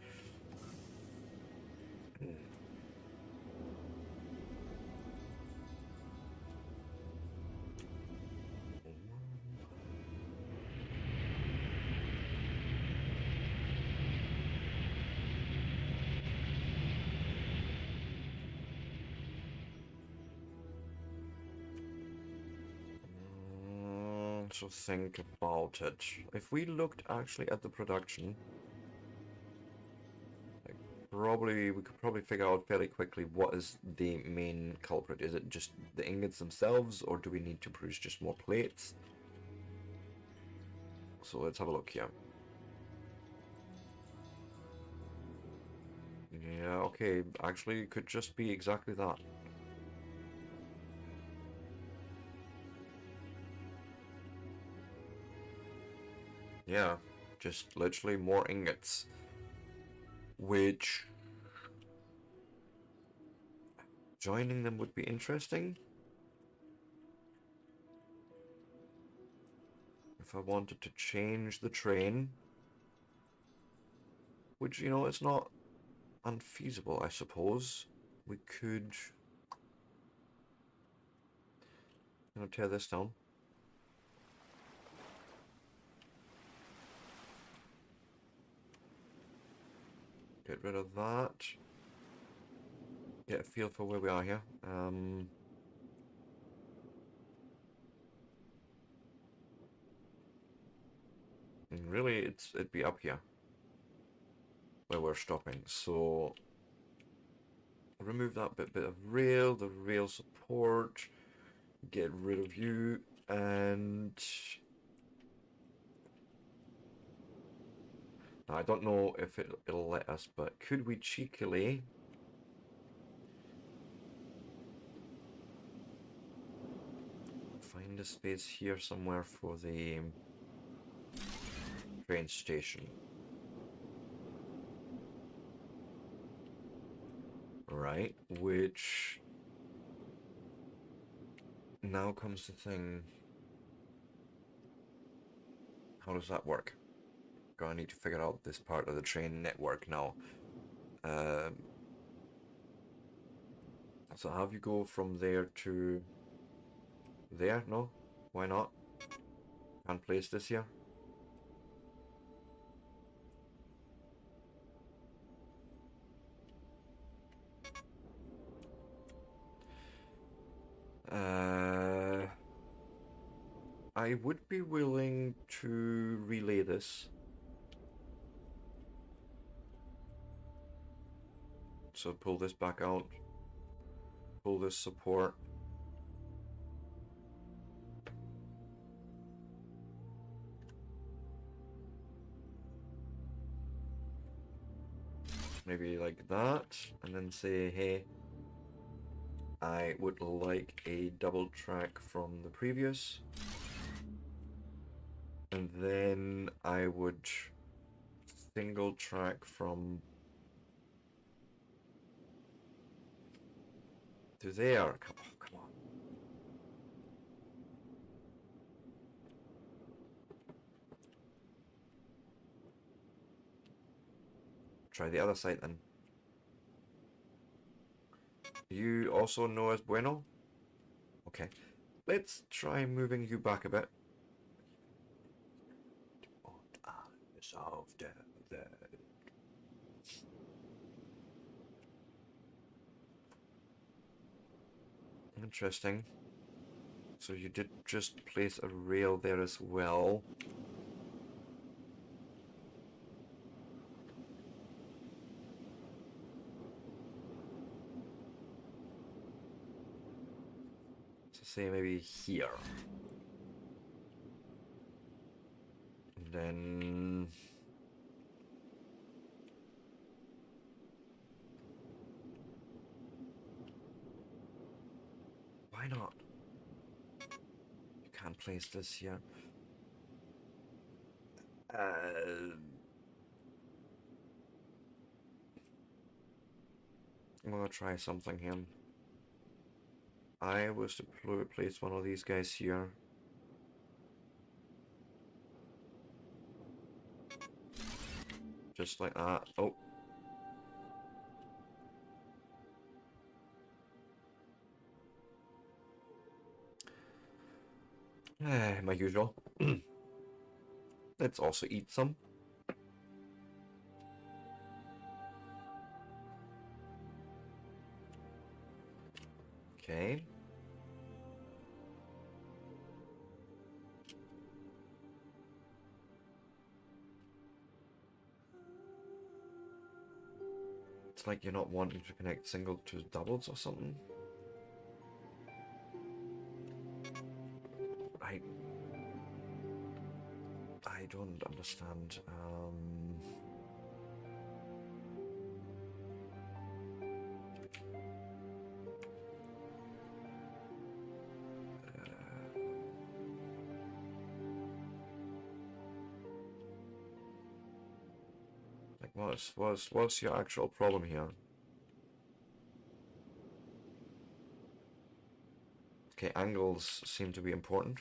So think about it. If we looked actually at the production, we could probably figure out fairly quickly what is the main culprit. Is it just the ingots themselves, or do we need to produce just more plates? So let's have a look here. Yeah, okay, actually it could just be exactly that. Yeah, just literally more ingots. Which... joining them would be interesting. If I wanted to change the train, which, you know, it's not unfeasible, I suppose. We could... I'm gonna tear this down. Get rid of that. Get a feel for where we are here. And really, it'd be up here where we're stopping. So remove that bit of rail, the rail support. Get rid of you, and I don't know if it'll let us, but could we cheekily find a space here somewhere for the train station? Right, which now comes the thing. How does that work? Gonna need to figure out this part of the train network now. So have you go from there to there? No? Why not? Can't place this here. I would be willing to relay this. So pull this back out. Pull this support. Maybe like that. And then say, hey, I would like a double track from the previous. And then I would single track from to there. Oh, come on. try the other side then. You also know as bueno? Okay. Let's try moving you back a bit. Interesting. So you did just place a rail there as well. So say maybe here. And then... why not? You can't place this here. I'm gonna try something here. I was to place one of these guys here. Just like that. Oh. My usual. Let's also eat some. Okay. It's like you're not wanting to connect single to doubles or something. I don't understand. Like, what's your actual problem here? Okay, angles seem to be important.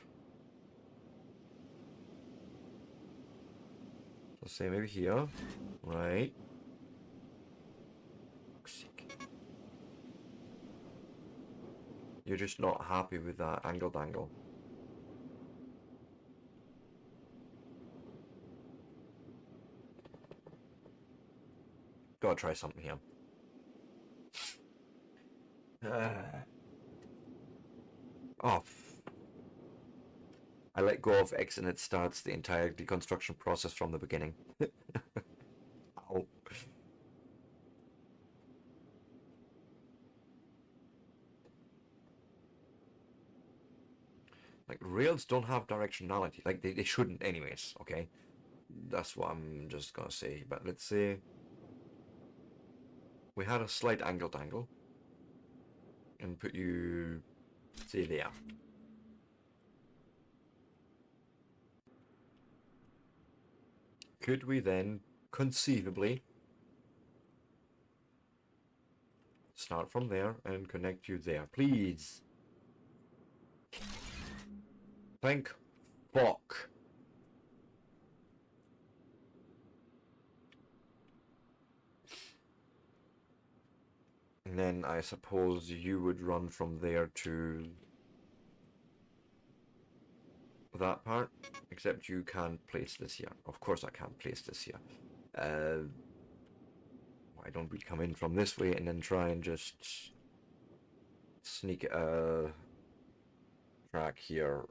Let's say maybe here, right? You're just not happy with that angled angle. Gotta try something here. Oh. I let go of X and it starts the entire deconstruction process from the beginning. Ow. Like, rails don't have directionality. Like, they shouldn't anyways, okay? That's what I'm just gonna say. But let's say we had a slight angled angle and put you, say, there. Could we then conceivably start from there and connect you there, please? Thank fuck. And then I suppose you would run from there to that part, except you can't place this here. Of course I can't place this here. Why don't we come in from this way and then try and just sneak a track here?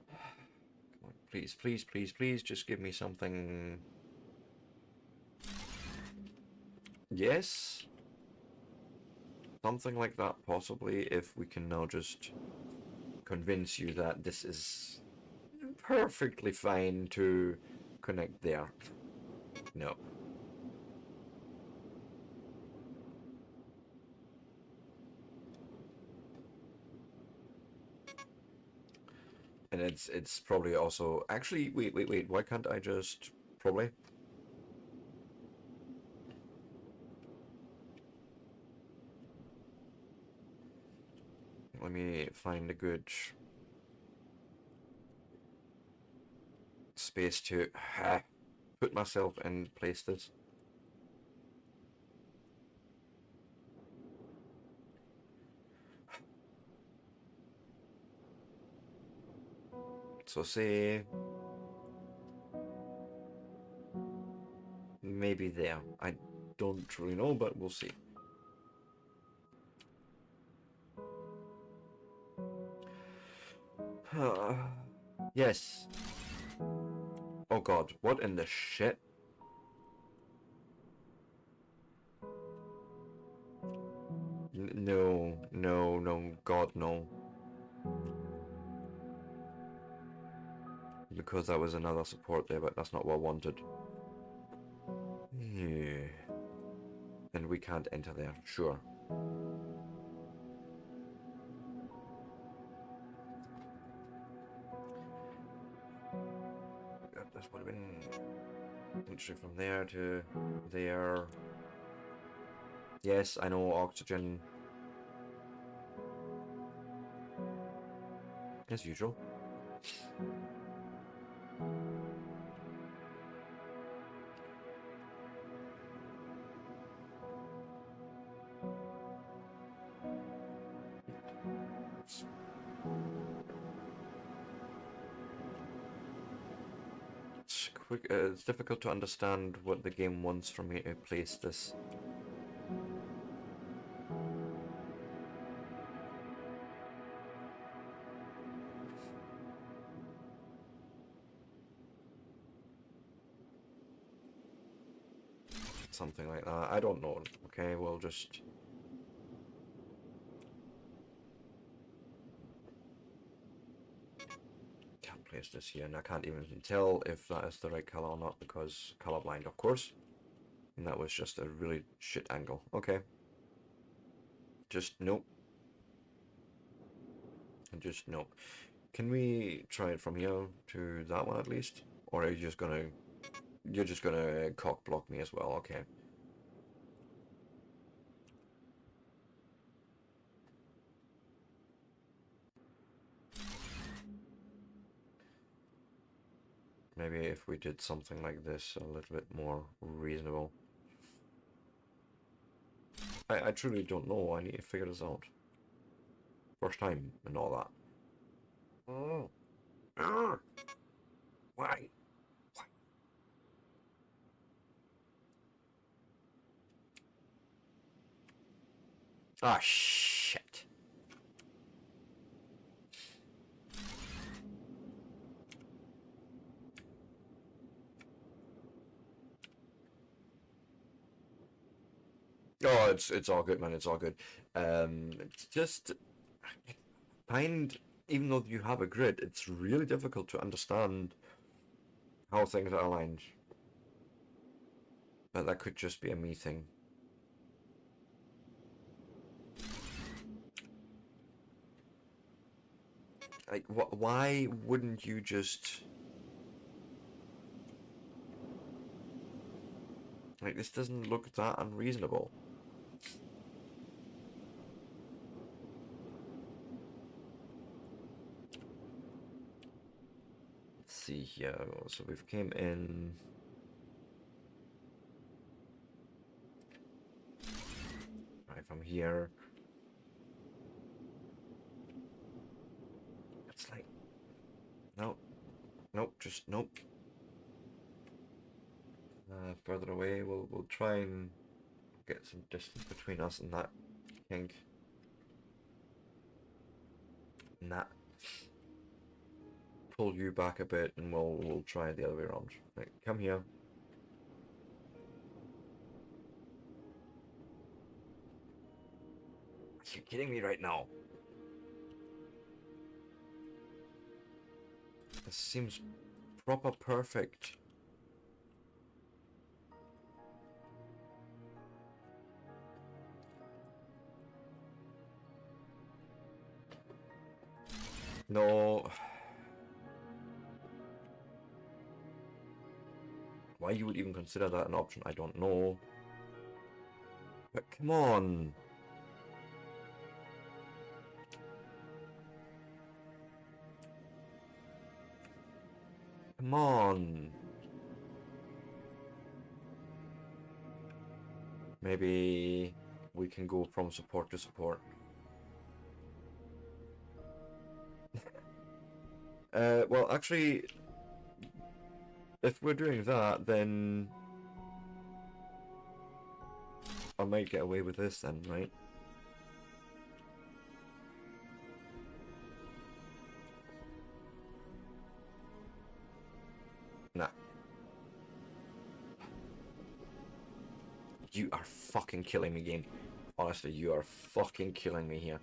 Come on, please, please, please, please, just give me something. Yes? Something like that, possibly, if we can now just convince you that this is perfectly fine to connect there. No. And it's probably also... Actually, wait, why can't I just... Probably... Let me find a good space to put myself in places. So say maybe there. I don't really know, but we'll see. Yes. Oh god, what in the shit? No, no, no, god no. Because that was another support there, but that's not what I wanted. Yeah. And we can't enter there, sure. This would have been literally from there to there. Yes, I know, oxygen. As usual. It's difficult to understand what the game wants from me to place this. Something like that. I don't know. Okay, we'll just... Can't place this here, and I can't even tell if that is the right colour or not, because colorblind, of course. And that was just a really shit angle. Okay. Just nope. And just nope. Can we try it from here to that one at least? Or are you just gonna... You're just gonna cock block me as well, okay. Maybe if we did something like this, a little bit more reasonable. I truly don't know, I need to figure this out. First time and all that. Oh. Why? Ah, shit. Oh, it's all good, man. It's all good. It's just I find even though you have a grid, it's really difficult to understand how things are aligned. But that could just be a me thing. Like, why wouldn't you just... Like, this doesn't look that unreasonable. Let's see here. So we've came in... Right, from here. It's like... Nope. Nope, just nope. Further away, we'll try and get some distance between us and that kink. And that. Pull you back a bit, and we'll try it the other way around. Right, come here. Are you kidding me right now? This seems proper perfect. No. Why you would even consider that an option, I don't know. But come on. Come on. Maybe we can go from support to support. Well, actually, if we're doing that, then I might get away with this then, right? Nah. You are fucking killing me, game. Honestly, you are fucking killing me here.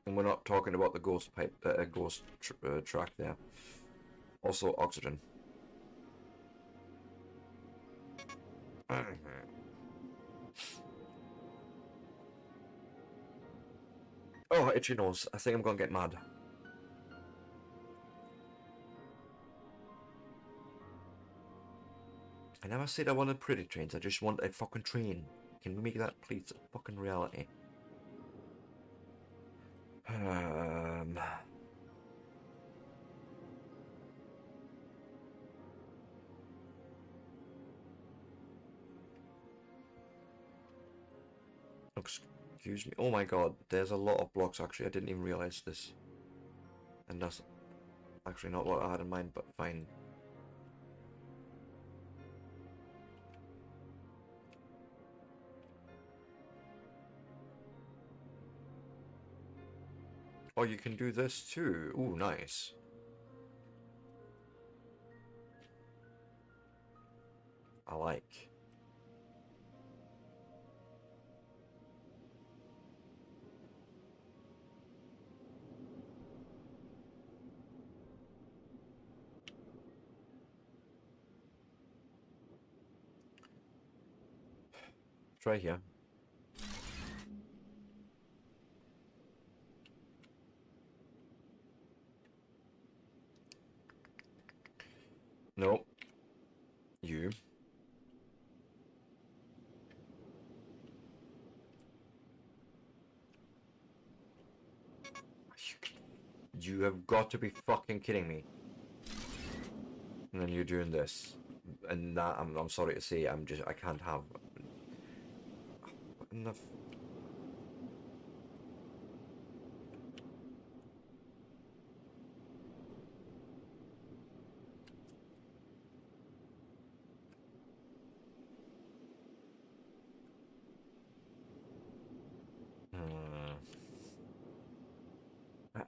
And we're not talking about the ghost pipe, track there. Also, oxygen. Oh, itchy nose. I think I'm gonna get mad. I never said I wanted pretty trains, I just want a fucking train. Can we make that please a fucking reality? Excuse me. Oh my god, there's a lot of blocks actually. I didn't even realize this. And that's actually not what I had in mind, but fine. Oh, you can do this too. Ooh, nice. I like. Try here. Nope. You. You have got to be fucking kidding me. And then you're doing this. And that, I'm sorry to say, I can't have enough.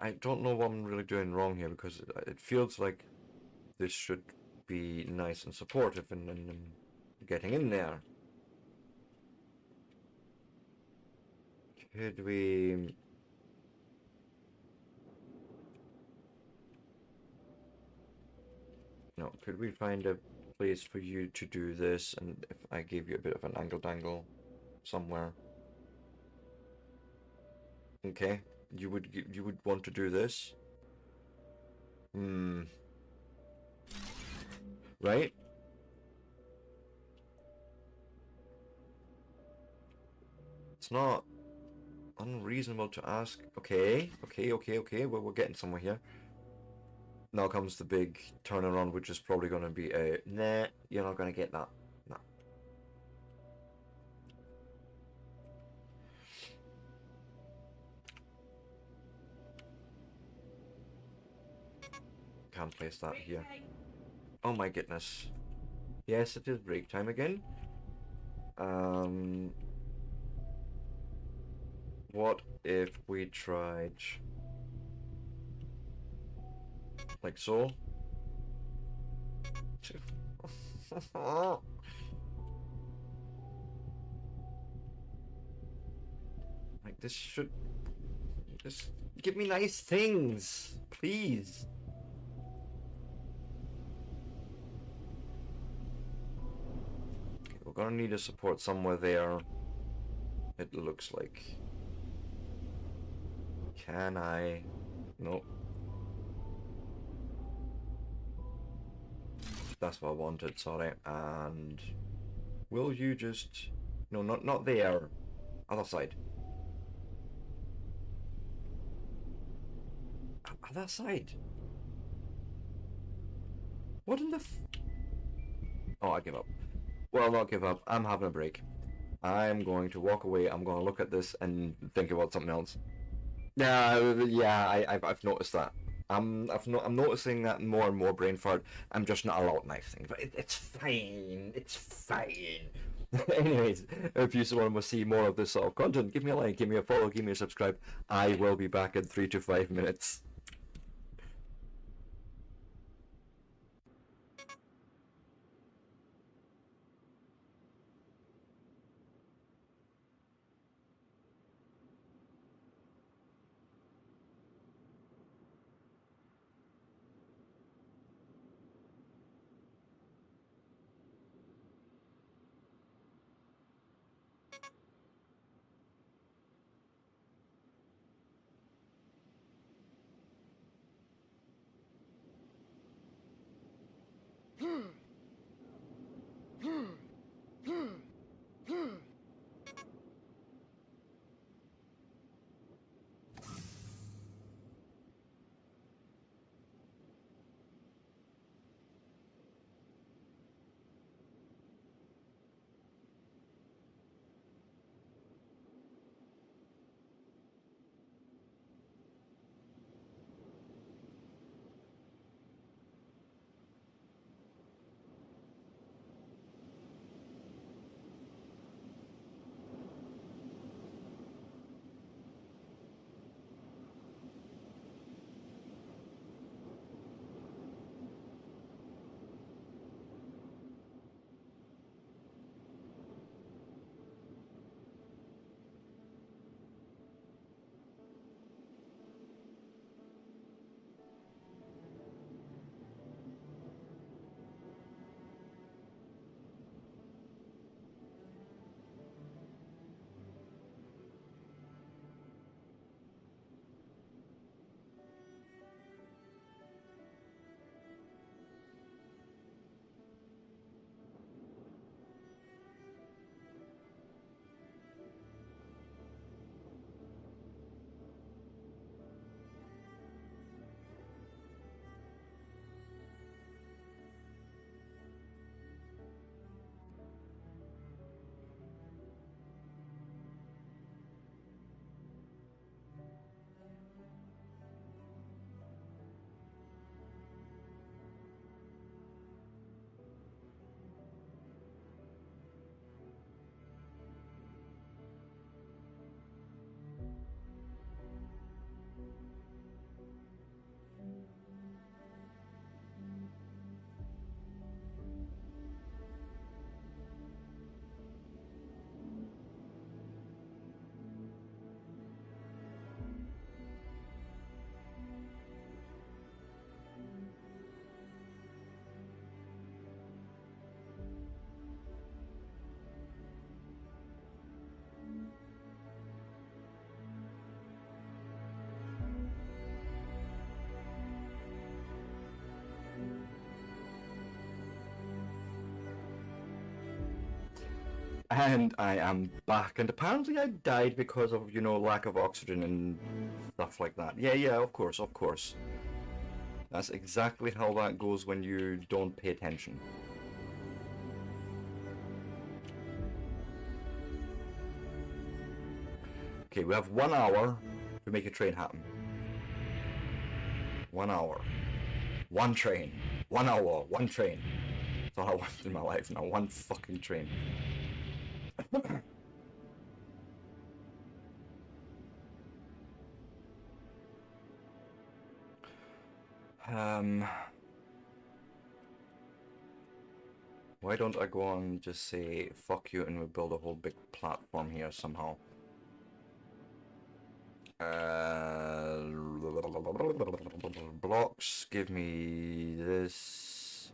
I don't know what I'm really doing wrong here, because it feels like this should be nice and supportive and getting in there. Could we... No, could we find a place for you to do this, and if I gave you a bit of an angle dangle somewhere? Okay, you would want to do this? Right? It's not unreasonable to ask. Okay. We're getting somewhere here. Now comes the big turnaround, which is probably going to be a nah. You're not going to get that. Nah. Can't place that here. Oh my goodness. Yes, it is break time again. What if we tried like so? Like this should just give me nice things, please. Okay, we're gonna need a support somewhere there. It looks like. Can I? Nope. That's what I wanted, sorry. And will you just... No, not there. Other side. Other side. What in the Oh, I give up. Well, not give up. I'm having a break. I'm going to walk away. I'm going to look at this and think about something else. Yeah, I've noticed that. I'm noticing that more and more, brain fart. I'm just not a lot nice things, but it's fine. It's fine. Anyways, if you want to see more of this sort of content, give me a like, give me a follow, give me a subscribe. I will be back in 3 to 5 minutes. And I am back, and apparently I died because of, you know, lack of oxygen and stuff like that. Yeah, of course, of course. That's exactly how that goes when you don't pay attention. Okay, we have 1 hour to make a train happen. 1 hour. One train. 1 hour. One train. That's all I want in my life now. One fucking train. Why don't I go on and just say fuck you and we build a whole big platform here somehow? Blocks, give me this.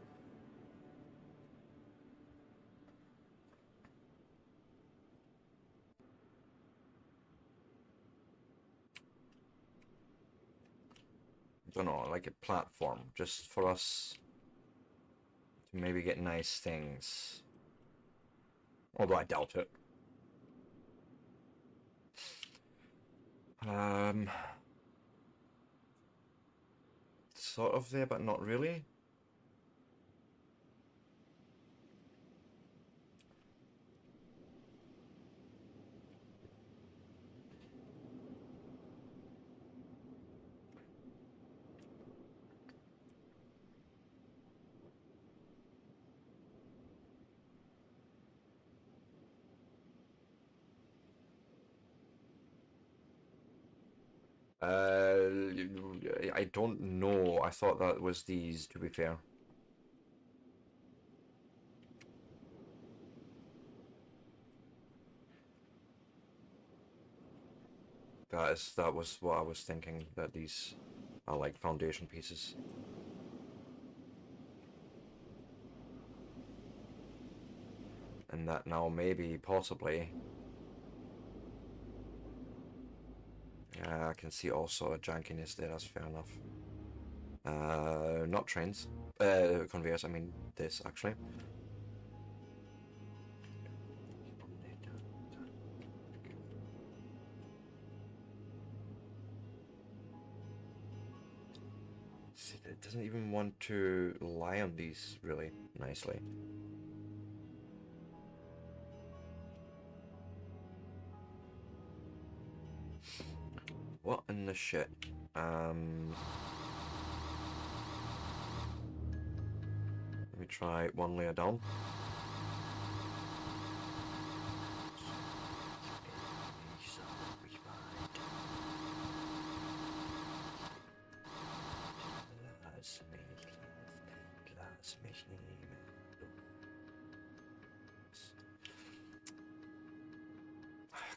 I don't know, like a platform, just for us to maybe get nice things. Although I doubt it. Um, sort of there, but not really. I don't know. I thought that was these, to be fair. That was what I was thinking, that these are like foundation pieces. And that now maybe, possibly... I can see also a jankiness there, that's fair enough. Not trains. Conveyors, I mean this, actually. See, it doesn't even want to lie on these really nicely. What in the shit? Let me try one layer down.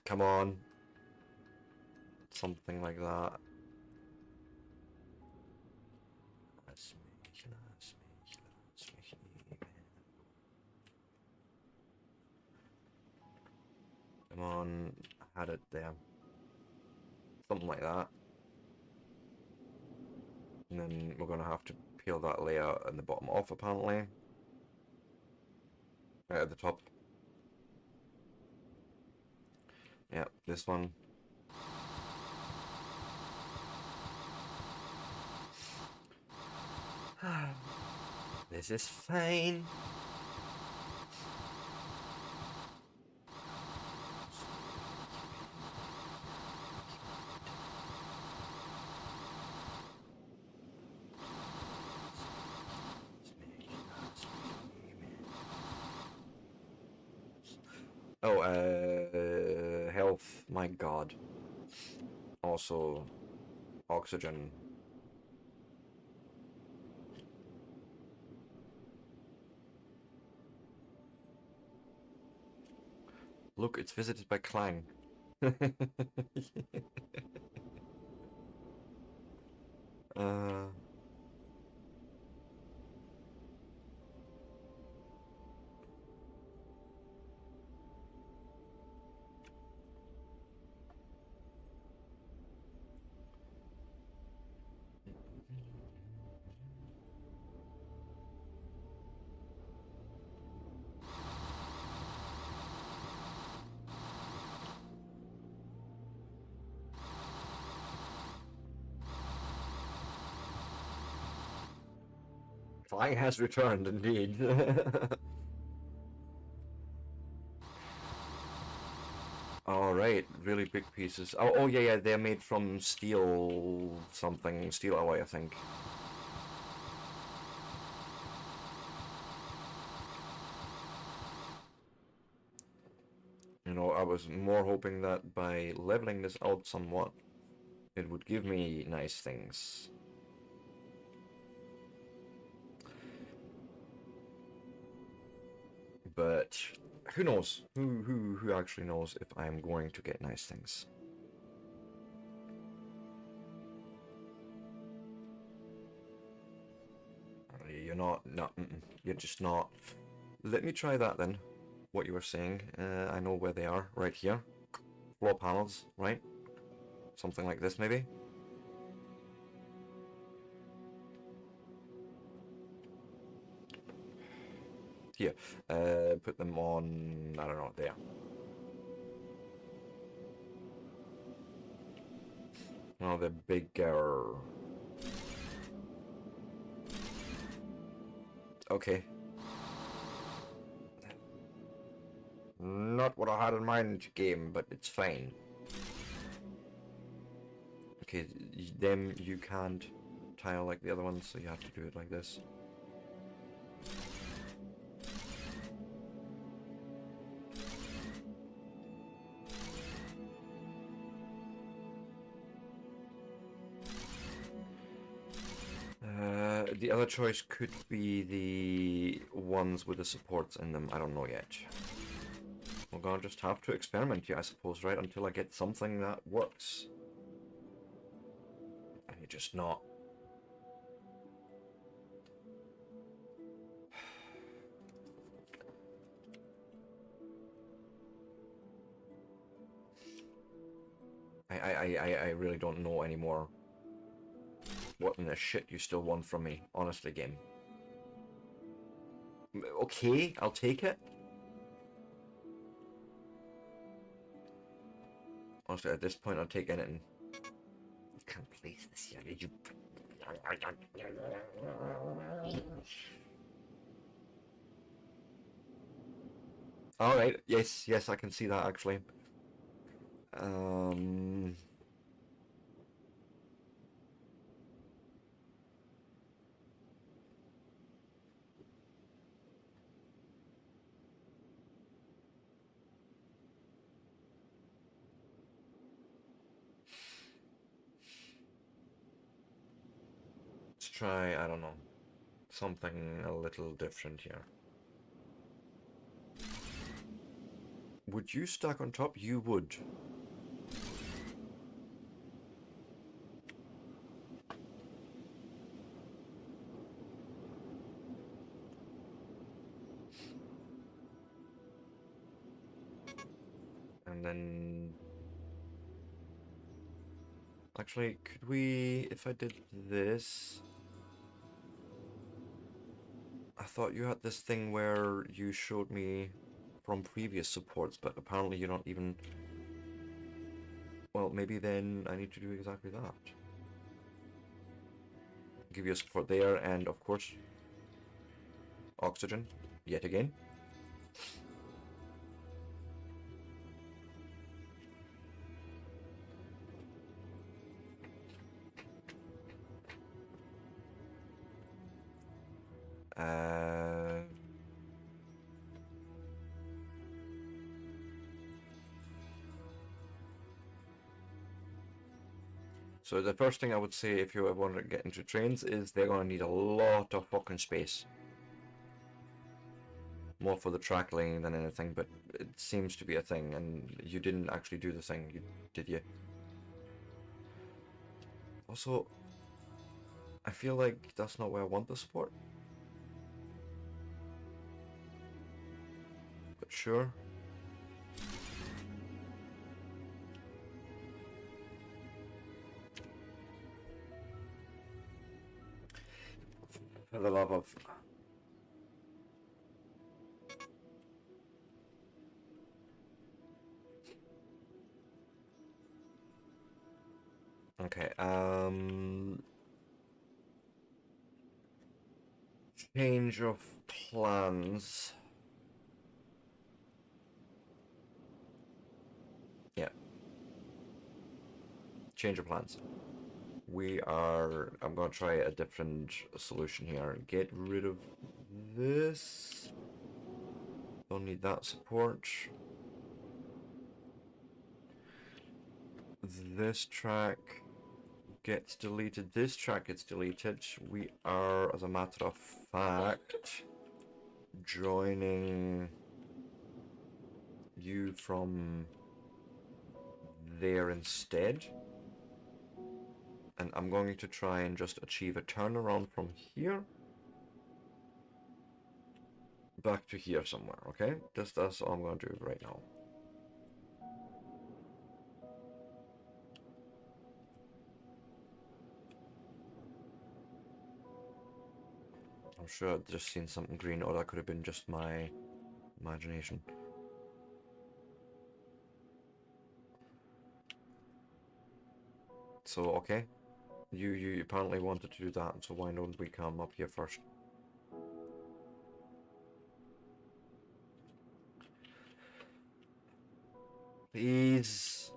Come on. Something like that. Come on, I had it there. Something like that. And then we're gonna have to peel that layer in the bottom off, apparently. Right at the top. Yeah, this one. This is fine. Oh, health, my god. Also, oxygen. Look, it's visited by Clang. uh... Clang has returned, indeed. Alright, really big pieces. Oh yeah, they're made from steel something, steel alloy, I think. You know, I was more hoping that by leveling this out somewhat, it would give me nice things. But who knows? Who actually knows if I'm going to get nice things? You're not, no, you're just not. Let me try that then. What you were saying. I know where they are. Right here. Floor panels, right? Something like this, maybe. Here, put them on, I don't know, there. Oh, the bigger. Okay. Not what I had in mind, game, but it's fine. Okay, them you can't tile like the other ones, so you have to do it like this. The other choice could be the ones with the supports in them. I don't know yet. We're gonna just have to experiment here, I suppose, right? Until I get something that works. And you're just not. I really don't know anymore. What in the shit you still want from me? Honestly, game. Okay, I'll take it. Honestly, at this point, I'll take anything. You can't place this here, did you? Alright, yes, I can see that actually. Let's try, I don't know, something a little different here. Would you stack on top? You would. And then... Actually, could we... If I did this... I thought you had this thing where you showed me from previous supports, but apparently you're not even... Well, maybe then I need to do exactly that. Give you a support there, and of course... Oxygen, yet again. So the first thing I would say if you ever want to get into trains is they're going to need a lot of fucking space. More for the track laying than anything, but it seems to be a thing, and you didn't actually do the thing, did you? Also, I feel like that's not where I want the support. But sure. For the love of... Okay, change of plans. Yeah. Change of plans. I'm gonna try a different solution here. Get rid of this. Don't need that support. This track gets deleted. This track gets deleted. We are, as a matter of fact, joining you from there instead. And I'm going to try and just achieve a turnaround from here back to here somewhere, okay? That's all I'm going to do right now. I'm sure I'd just seen something green, or that could have been just my imagination. So, okay. You apparently wanted to do that, so why don't we come up here first? Please.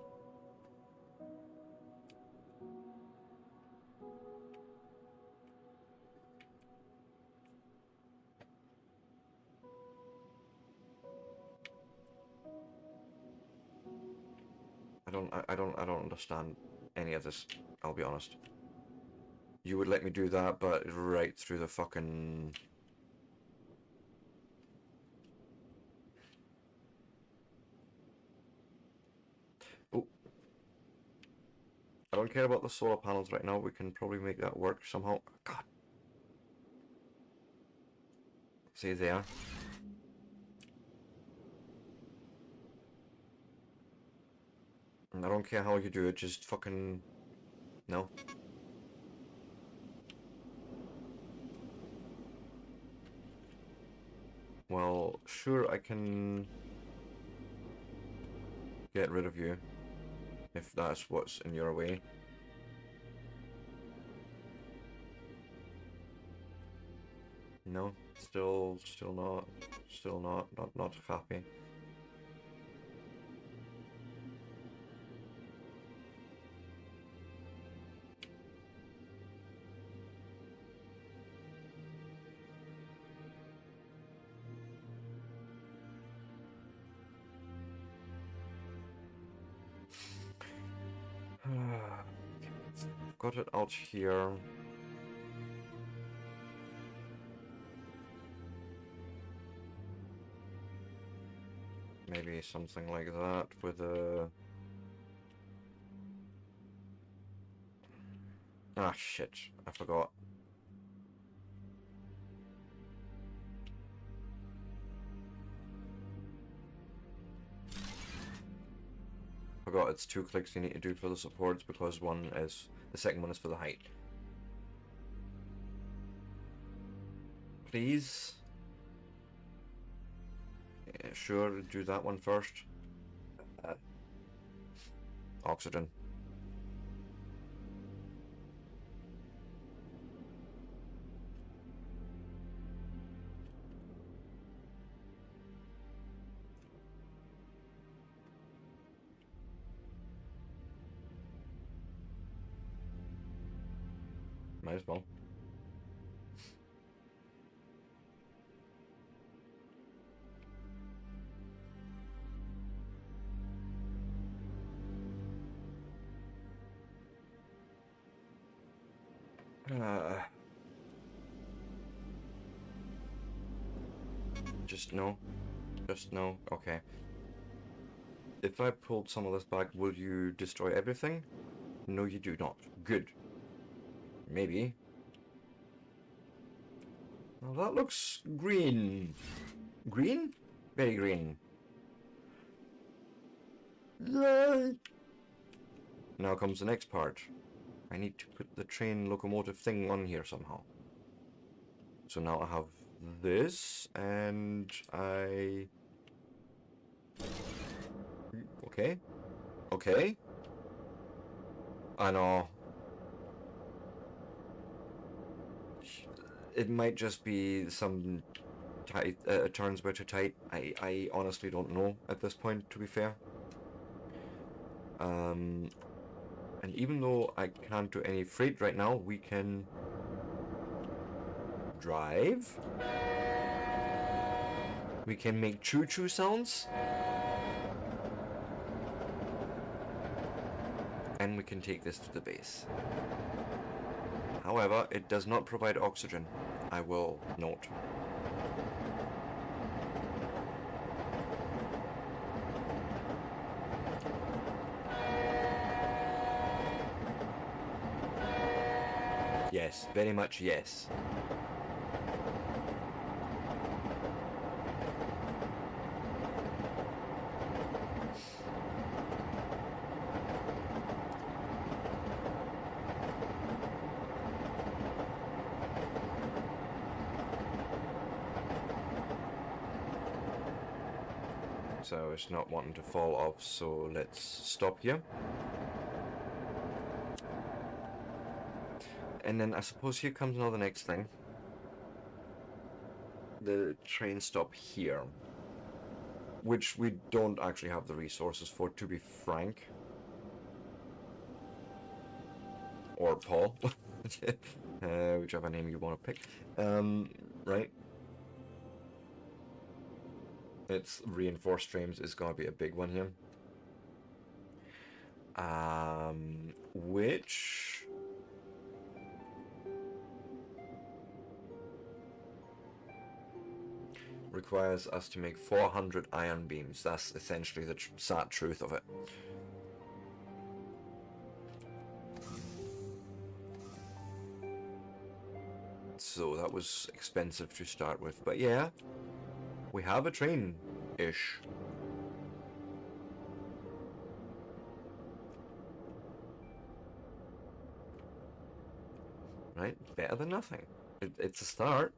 I don't understand any of this, I'll be honest. You would let me do that, but right through the fucking... Oh. I don't care about the solar panels right now, we can probably make that work somehow. God. See there? I don't care how you do it, just fucking... No. Well, sure, I can get rid of you, if that's what's in your way. No, still not happy. Got it out here. Maybe something like that with a... Ah, shit. I forgot. Forgot it's 2 clicks you need to do for the supports because one is... The second one is for the height. Please? Yeah, sure, do that one first. Oxygen. Might as well. Just no. Just no. Okay. If I pulled some of this back, will you destroy everything? No, you do not. Good. Maybe. Well, that looks green. Green? Very green. Yay! Now comes the next part. I need to put the train locomotive thing on here somehow. So now I have this, and I... Okay. Okay. I know. It might just be some tight, turns which are tight. I honestly don't know at this point, to be fair. And even though I can't do any freight right now, we can drive. We can make choo-choo sounds. And we can take this to the base. However, it does not provide oxygen, I will note. Yes, very much yes. So it's not wanting to fall off, so let's stop here. and then I suppose here comes now the next thing. The train stop here, which we don't actually have the resources for, to be frank. Or Paul, whichever name you want to pick. Right? It's reinforced streams is going to be a big one here. Which requires us to make 400 iron beams. That's essentially the sad truth of it. So that was expensive to start with, but yeah, we have a train-ish. Right? Better than nothing. It's a start.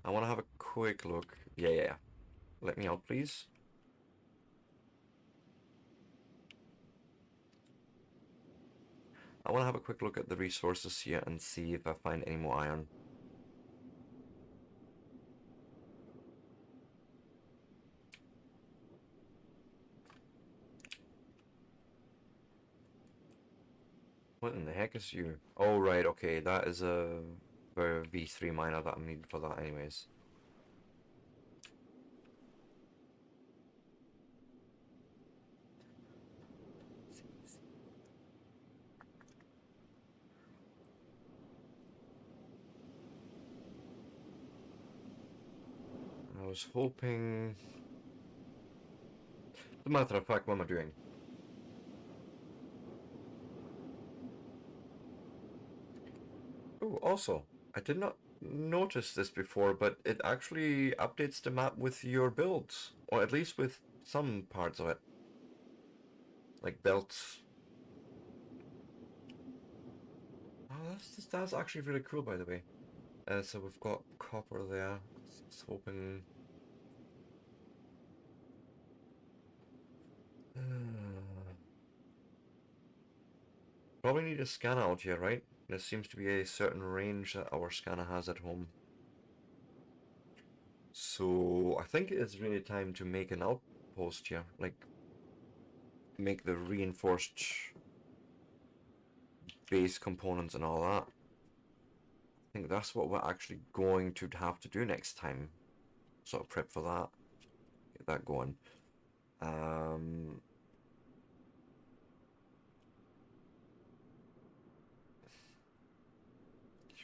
I want to have a quick look. Yeah. Let me out, please. I want to have a quick look at the resources here and see if I find any more iron. What in the heck is you? Oh, right, okay, that is a V3 miner that I'm needing for that anyways. I was hoping... As a matter of fact, what am I doing? Oh, also, I did not notice this before, but it actually updates the map with your builds, or at least with some parts of it. Like belts. Oh, that's actually really cool, by the way. So we've got copper there. Just hoping... Probably need a scanner out here, right? There seems to be a certain range that our scanner has at home. So I think it's really time to make an outpost here, like make the reinforced base components and all that. I think that's what we're actually going to have to do next time. Sort of prep for that. Get that going.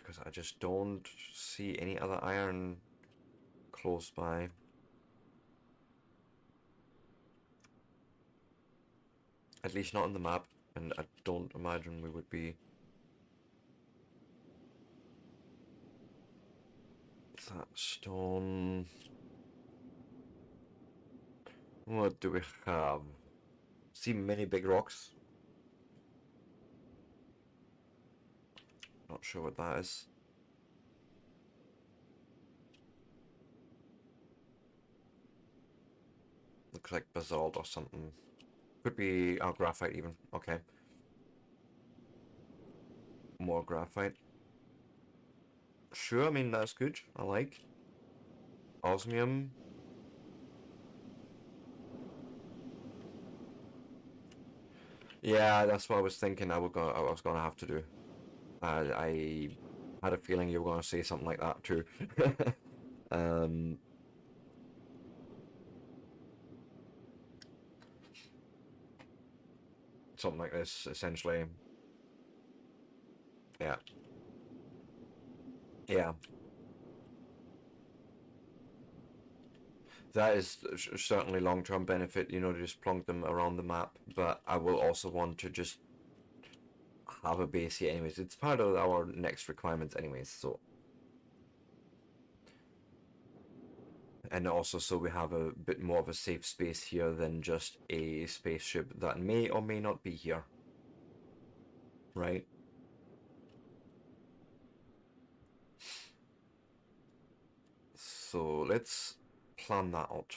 Because I just don't see any other iron close by. At least not on the map, and I don't imagine we would be. That stone. What do we have? See many big rocks. Not sure what that is. Looks like basalt or something. Could be graphite even. Okay. More graphite. Sure, I mean that's good. I like. Osmium. Yeah, that's what I was thinking. I was gonna have to do. I had a feeling you were gonna say something like that too. Something like this, essentially. Yeah. Yeah. That is certainly long-term benefit, you know, to just plonk them around the map, but I will also want to just have a base here anyways. It's part of our next requirements anyways, so. And also so we have a bit more of a safe space here than just a spaceship that may or may not be here. Right? So let's plan that out.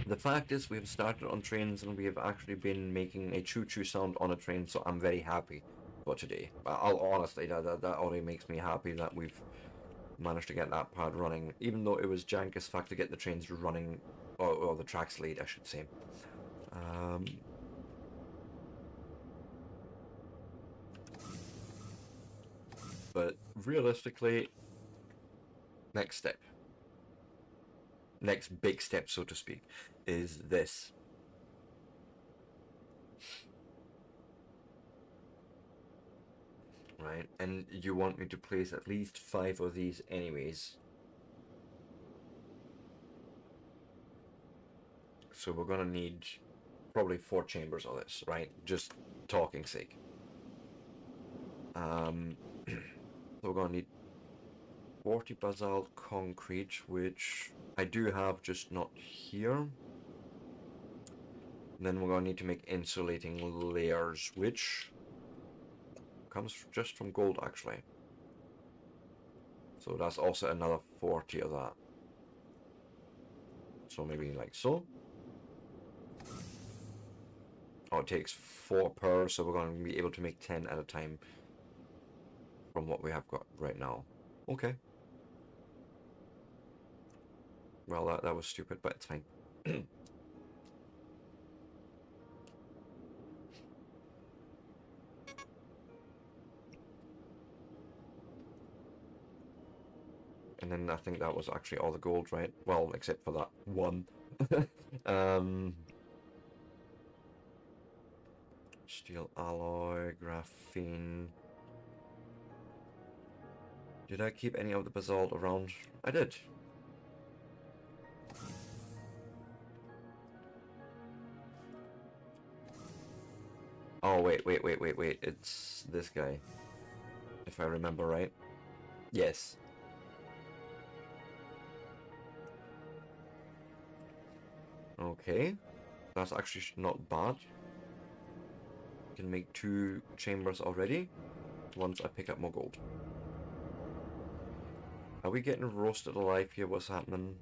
The fact is we've started on trains and we have actually been making a choo-choo sound on a train, so I'm very happy for today. I'll honestly, that already makes me happy that we've managed to get that part running, even though it was jank as fuck to get the trains running, or the tracks laid, I should say. But realistically, next step, next big step, so to speak, is this. Right, and you want me to place at least 5 of these anyways. So we're gonna need probably 4 chambers of this, right? Just talking sake. So we're gonna need 40 basalt concrete, which I do have, just not here. And then we're gonna need to make insulating layers, which comes just from gold, actually. So that's also another 40 of that. So maybe like so. Oh, it takes 4 per, so we're going to be able to make 10 at a time from what we have got right now. Okay. Well, that was stupid, but it's fine. And then I think that was actually all the gold, right? Well, except for that one. Steel alloy, graphene. Did I keep any of the basalt around? I did. Oh, wait. It's this guy. If I remember right. Yes. Okay. That's actually not bad. Can make 2 chambers already once I pick up more gold. Are we getting roasted alive here? What's happening?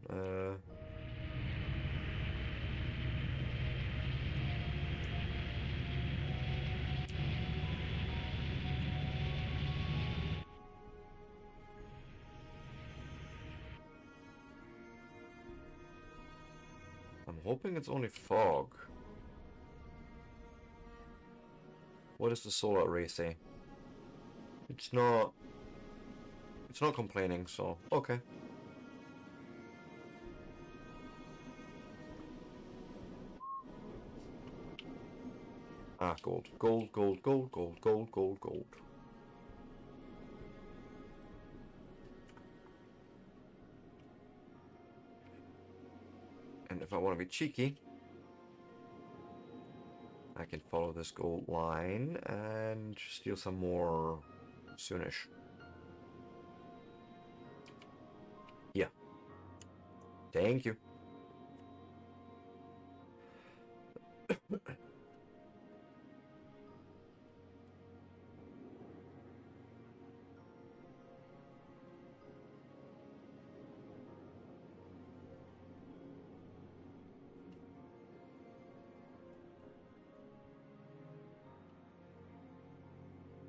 I'm hoping it's only fog. What does the solar array say? It's not complaining, so okay. Ah, gold. Gold. And if I want to be cheeky, I can follow this gold line and steal some more soonish. Yeah. Thank you.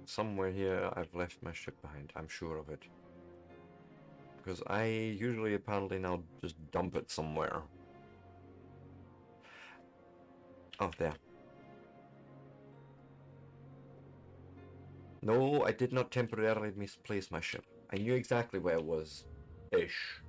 Somewhere here I've left my ship behind, I'm sure of it. Because I usually apparently now just dump it somewhere. Oh, there. No, I did not temporarily misplace my ship. I knew exactly where it was. Ish.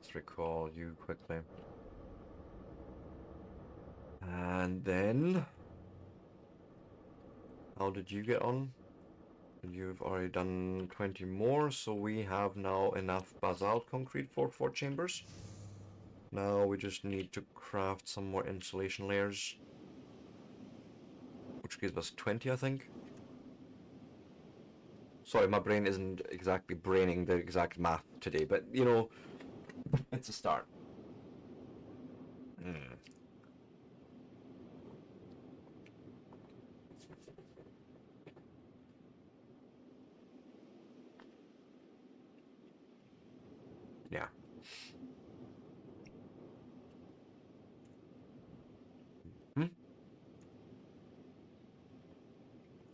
let's recall you quickly. And then, how did you get on? You've already done 20 more, so we have now enough basalt concrete for 4 chambers. Now we just need to craft some more insulation layers, which gives us 20, I think. Sorry, my brain isn't exactly braining the exact math today, but you know, it's a start. Yeah.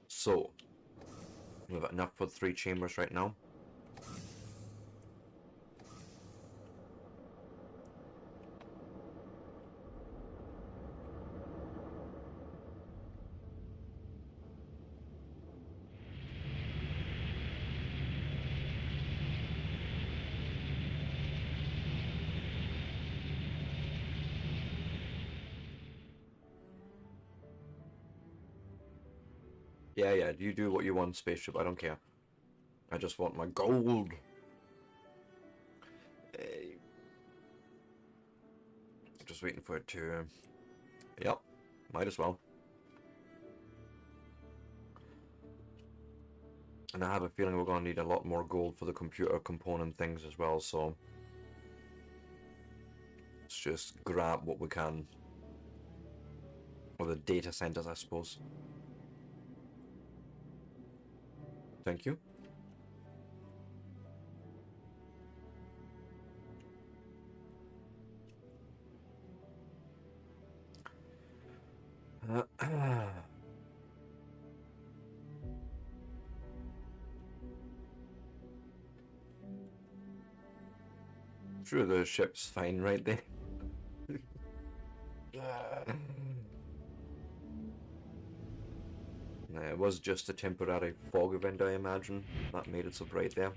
So, we've got enough for 3 chambers right now. Yeah, yeah, you do what you want, spaceship, I don't care. I just want my gold. Just waiting for it to... Yep, might as well. And I have a feeling we're going to need a lot more gold for the computer component things as well, so... Let's just grab what we can. Or the data centers, I suppose. Thank you. Sure, the ship's fine right there. It was just a temporary fog event, I imagine, that made it so bright there.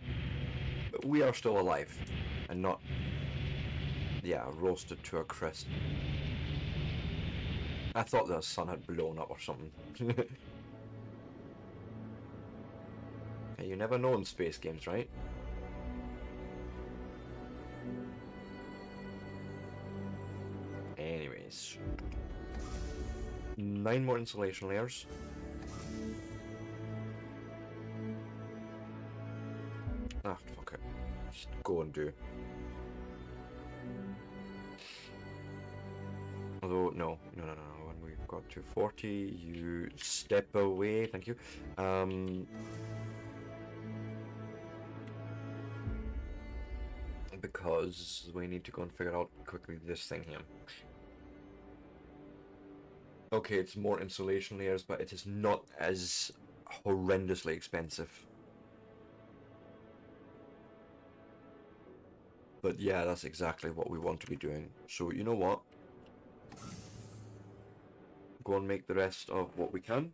But we are still alive, and not, yeah, roasted to a crisp. I thought the sun had blown up or something. Hey, you never know in space games, right? Anyways. 9 more insulation layers. Ah, fuck it. Just go and do. Although, no. When we've got to 40, you step away. Thank you. Because we need to go and figure out quickly this thing here. Okay, it's more insulation layers, but it is not as horrendously expensive. But yeah, that's exactly what we want to be doing. So you know what? Go and make the rest of what we can.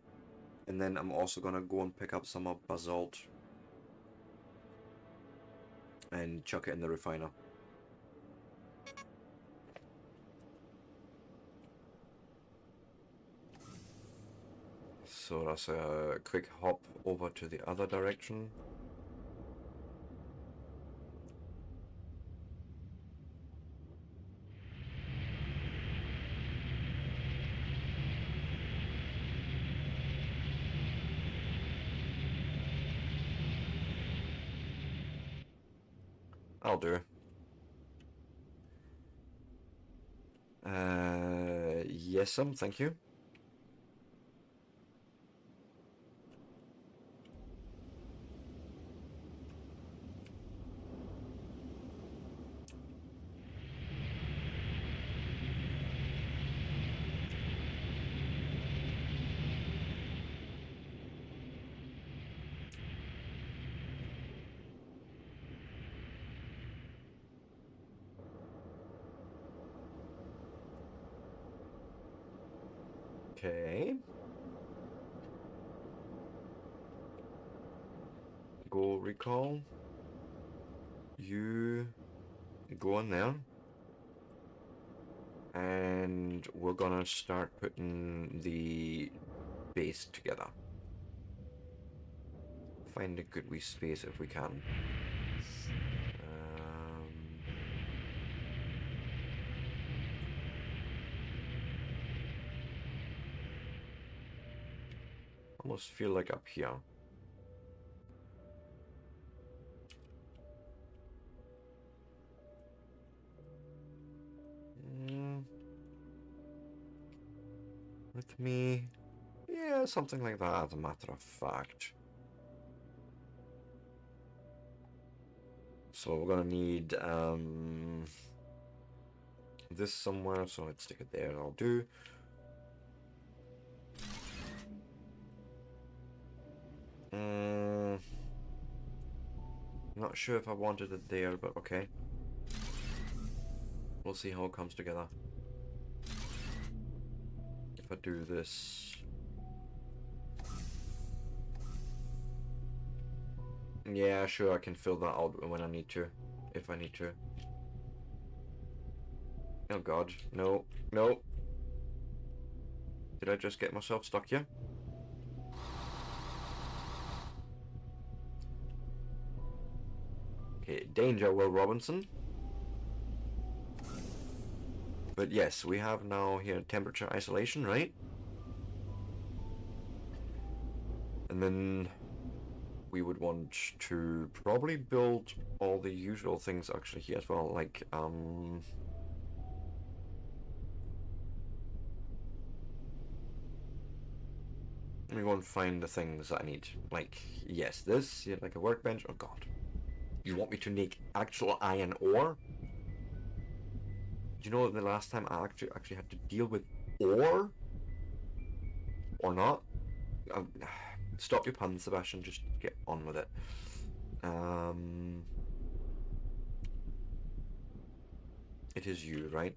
And then I'm also gonna go and pick up some of basalt. And chuck it in the refiner. So that's a quick hop over to the other direction. I'll do. Yes, thank you. Okay. Go recall. You go in there. And we're gonna start putting the base together. Find a good wee space if we can. Almost feel like up here. With me. Yeah, something like that, as a matter of fact. So we're gonna need this somewhere, so let's stick it there, I'll do. Not sure if I wanted it there, but okay. We'll see how it comes together. If I do this... Yeah, sure, I can fill that out when I need to. If I need to. Oh god, no, no. Did I just get myself stuck here? Okay, danger, Will Robinson. But yes, we have now here temperature isolation, right? And then we would want to probably build all the usual things actually here as well, like let me go and find the things that I need. Like, yes, this, yeah, like a workbench. Oh god. You want me to make actual iron ore? Do you know the last time I actually had to deal with ore? Or not? Stop your puns, Sebastian. Just get on with it. It is you, right?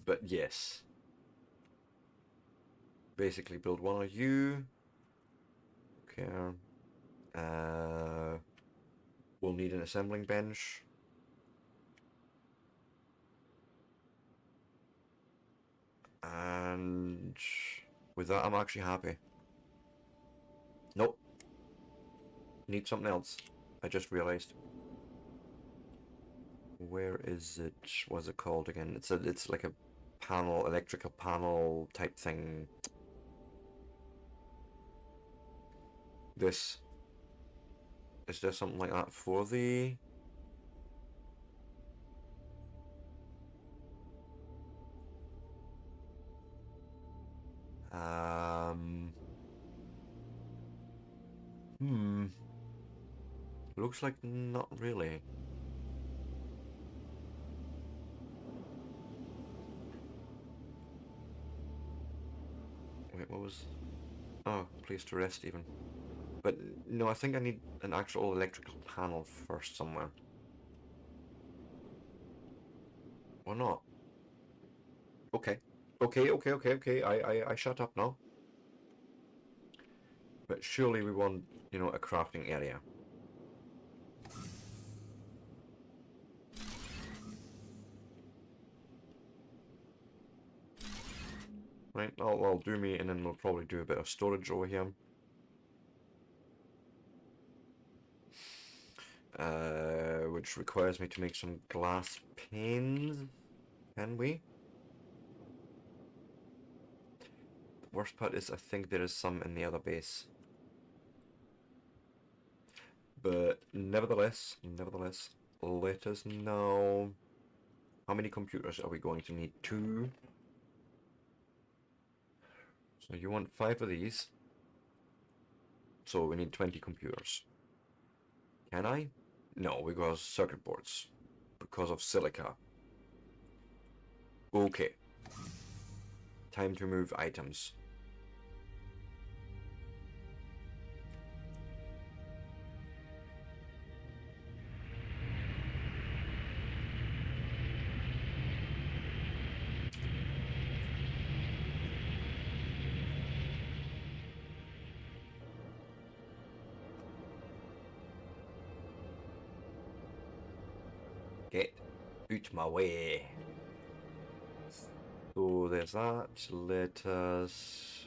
But yes. Basically build one of you. Okay. We'll need an assembling bench. And with that, I'm actually happy. Nope. Need something else. I just realized. Where is it? What's it called again? It's like a panel, electrical panel type thing. This. Is there something like that for the... Looks like not really. Wait, what was... Oh, place to rest even. But no, I think I need an actual electrical panel first somewhere. Or not? Okay. Okay. I shut up now. But surely we want, you know, a crafting area. Right, I'll do me, and then we'll probably do a bit of storage over here. Which requires me to make some glass panes. Can we? The worst part is I think there is some in the other base. But nevertheless, let us know. How many computers are we going to need? 2. So you want 5 of these. So we need 20 computers. Can I? No, because circuit boards. Because of silica. Okay. Time to move items. Get out my way. So there's that. Let us...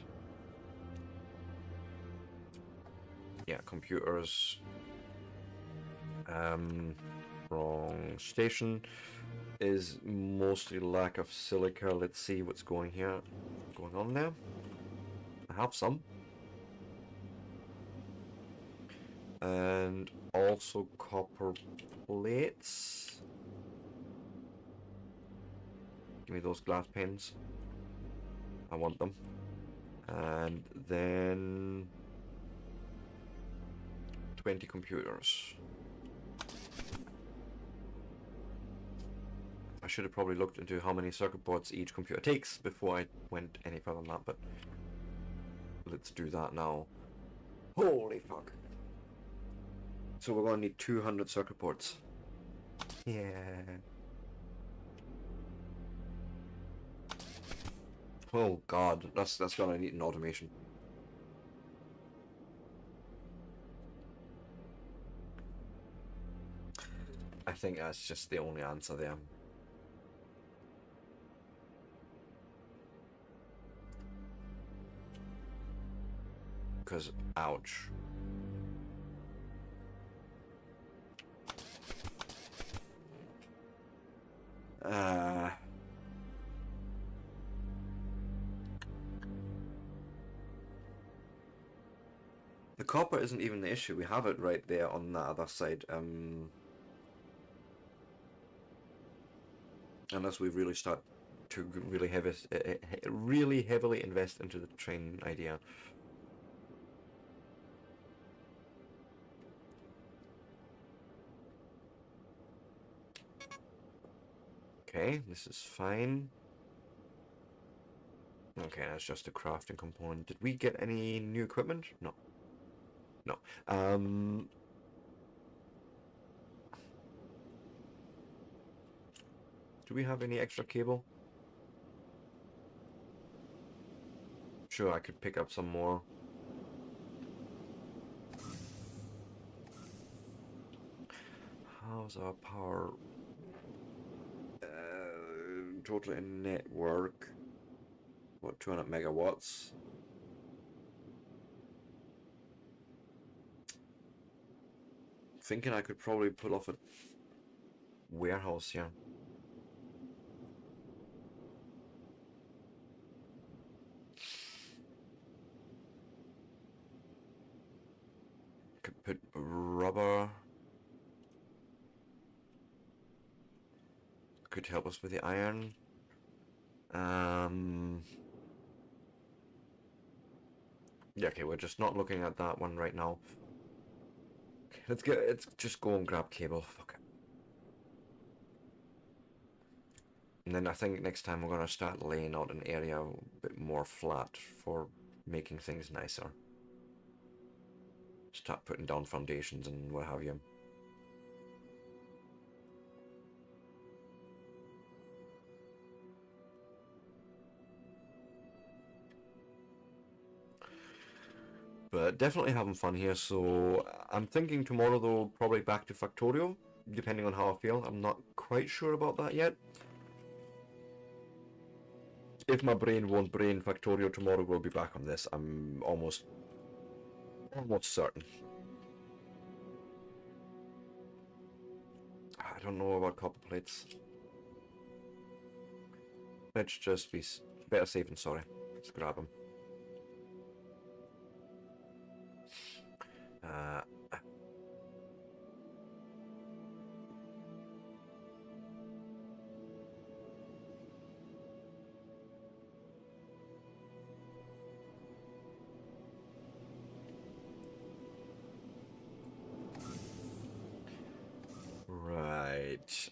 Yeah, computers. Wrong station. Is mostly lack of silica. Let's see what's going on there. I have some. And also copper plates. Give me those glass pens. I want them. And then 20 computers. I should have probably looked into how many circuit boards each computer takes before I went any further than that, but let's do that now. Holy fuck. So we're going to need 200 circuit boards. Yeah. Oh god, that's gonna need an automation. I think that's just the only answer there. Because, ouch. The copper isn't even the issue. We have it right there on that other side. Unless we really start to really heavily invest into the train idea. Okay, this is fine. Okay, that's just a crafting component. Did we get any new equipment? No. No. Do we have any extra cable? Sure, I could pick up some more. How's our power? Total in network. What, 200 megawatts? Thinking I could probably pull off a warehouse here. Could put rubber. Could help us with the iron. Yeah, okay, we're just not looking at that one right now. Let's just go and grab cable. Fuck it. And then I think next time we're gonna start laying out an area a bit more flat for making things nicer. Start putting down foundations and what have you. But definitely having fun here, so I'm thinking tomorrow though, probably back to Factorio, depending on how I feel. I'm not quite sure about that yet. If my brain won't brain Factorio tomorrow, we'll be back on this. I'm almost certain. I don't know about copper plates. Let's just be better safe than sorry. Let's grab them.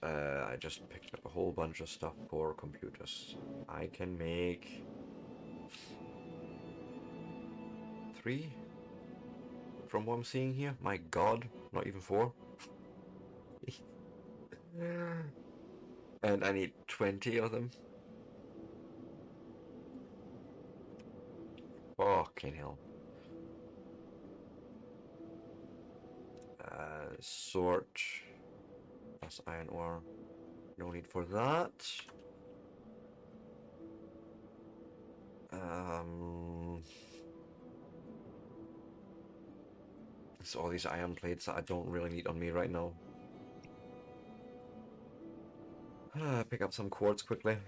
I just picked up a whole bunch of stuff for computers. I can make 3 from what I'm seeing here. My god, not even 4. And I need 20 of them. Fucking hell. Sort. That's iron ore. No need for that. It's all these iron plates that I don't really need on me right now. Pick up some quartz quickly.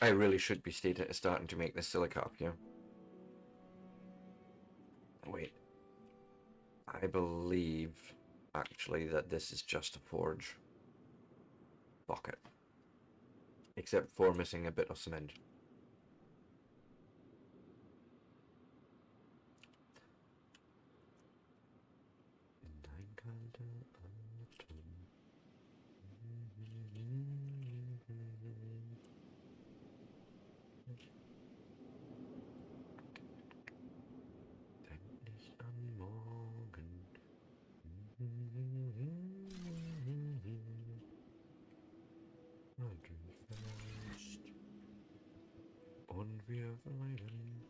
I really should be starting to make this silica up here. Wait. I believe, actually, that this is just a forge bucket. Except for missing a bit of cement. Und wir weilen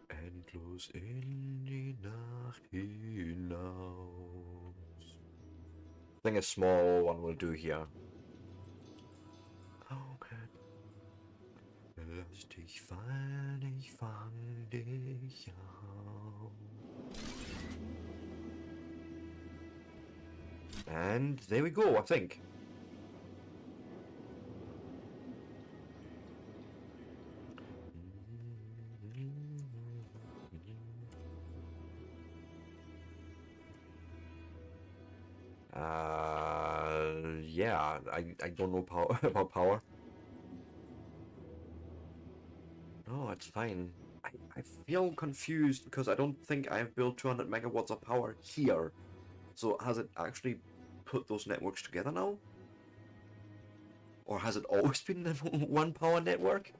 endlos in die Nacht hinaus. I think a small one will do here. Okay. Lass dich fallen, ich fang dich auf. And there we go, I think. Yeah, I don't know about power. No, it's fine. I feel confused because I don't think I've built 200 megawatts of power here. So has it actually put those networks together now? Or has it always been one power network?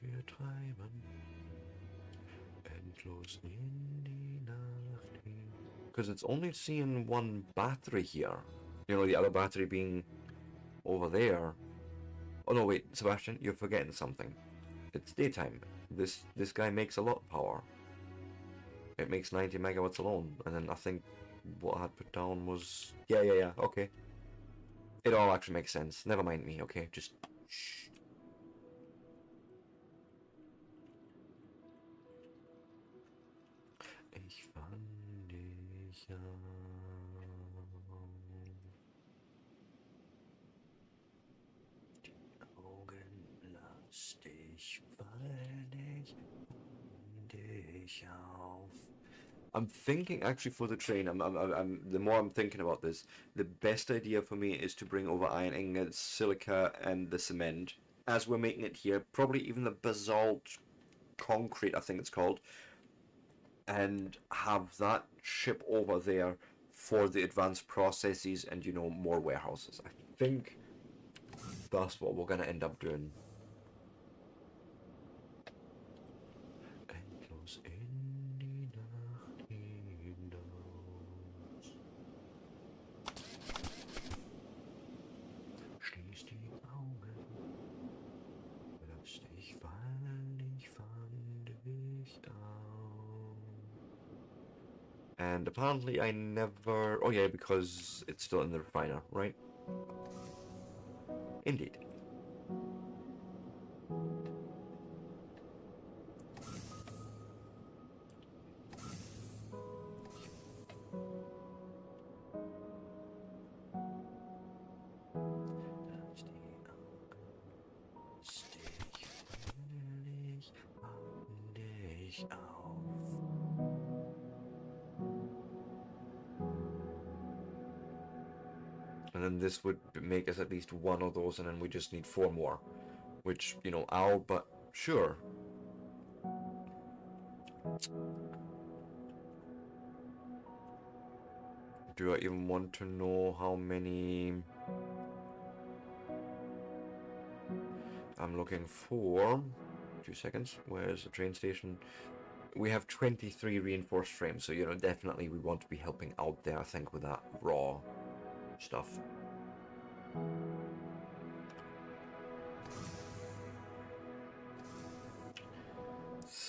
Wir treiben endlos in die Nacht hin. Because it's only seeing one battery here. You know, the other battery being over there. Oh no, wait, Sebastian, you're forgetting something. It's daytime. This guy makes a lot of power. It makes 90 megawatts alone, and then I think what I had put down was... Yeah, okay. It all actually makes sense. Never mind me, okay? Just... shh. Ich fand dich auf. Die Augen lass dich fallen, ich fand dich auf. I'm thinking actually for the train, the more I'm thinking about this, the best idea for me is to bring over iron ingots, silica, and the cement, as we're making it here, probably even the basalt concrete, I think it's called, and have that ship over there for the advanced processes and, you know, more warehouses. I think that's what we're going to end up doing. Endlos in die Nacht hinaus. Schließ die Augen, lass dich fallen, ich fand dich auf. And apparently I never... Oh yeah, because it's still in the refiner, right? Indeed. And then this would make us at least one of those, and then we just need 4 more. Which, you know, but sure. Do I even want to know how many... I'm looking for... 2 seconds. Where's the train station? We have 23 reinforced frames, so, you know, definitely we want to be helping out there, I think, with that raw stuff.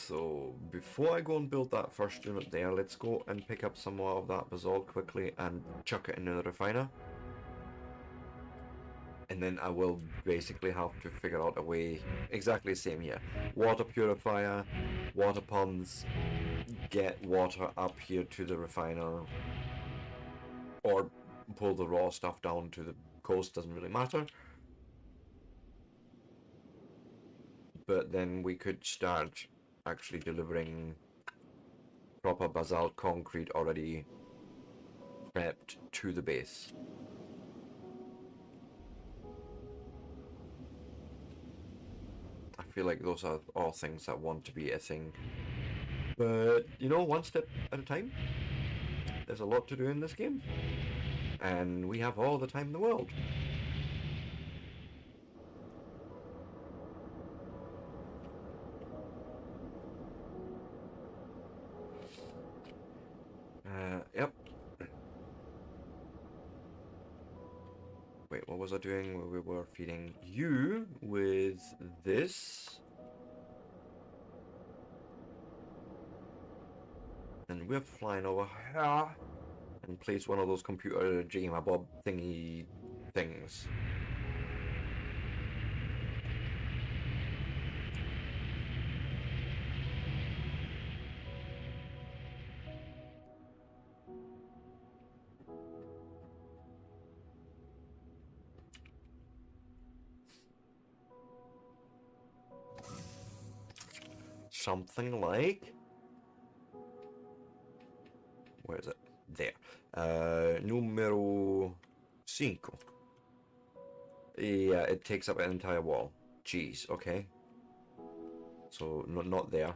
So before I go and build that first unit there, let's go and pick up some more of that basalt quickly and chuck it into the refiner. And then I will basically have to figure out a way, exactly the same here. Water purifier, water ponds, get water up here to the refiner, or pull the raw stuff down to the coast, doesn't really matter. But then we could start actually delivering proper basalt concrete already prepped to the base. I feel like those are all things that want to be a thing. But, you know, one step at a time. There's a lot to do in this game. And we have all the time in the world. Yep. Wait, what was I doing? We were feeding you with this. And we're flying over here and place one of those computer Jiggy-my-bob thingy things. Something like... Where is it? There. Numero 5. Yeah, it takes up an entire wall. Jeez, okay. So, not there.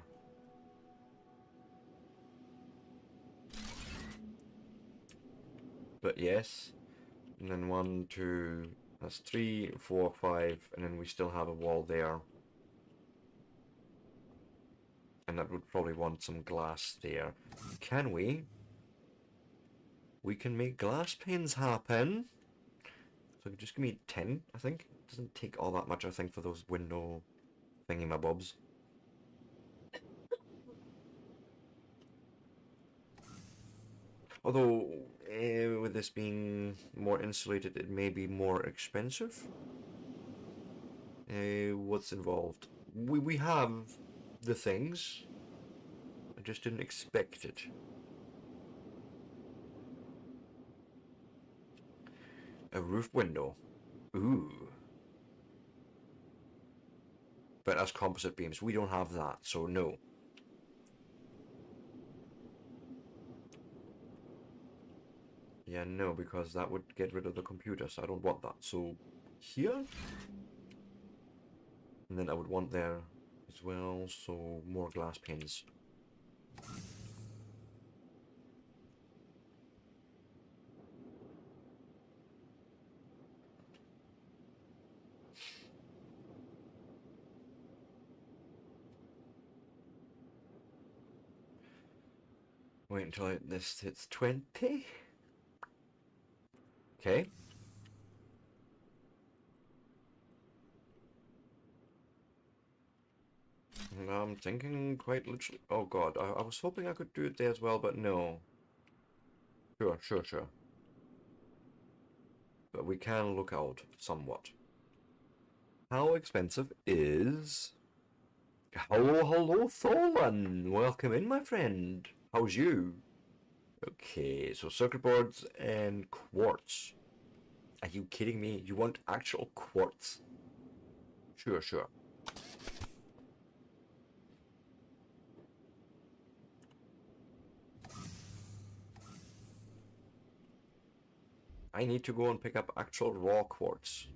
But yes. And then 1, 2, that's 3, 4, 5, and then we still have a wall there. And that would probably want some glass there. Can we? We can make glass panes happen. So just give me 10, I think. It doesn't take all that much, I think, for those window thingy-my-bobs. Although, with this being more insulated, it may be more expensive. What's involved? We have the things. I just didn't expect it. A roof window. Ooh. But as composite beams, we don't have that, so no. Yeah, no, because that would get rid of the computer, so I don't want that. So, here? And then I would want there as well, so more glass panes. Wait until this hits 20. Okay. I'm thinking quite literally. Oh god, I was hoping I could do it there as well, but no. Sure. But we can look out somewhat. How expensive is... Hello, Tholan! Welcome in, my friend. How's you? Okay, so circuit boards and quartz. Are you kidding me? You want actual quartz? Sure. I need to go and pick up actual raw quartz.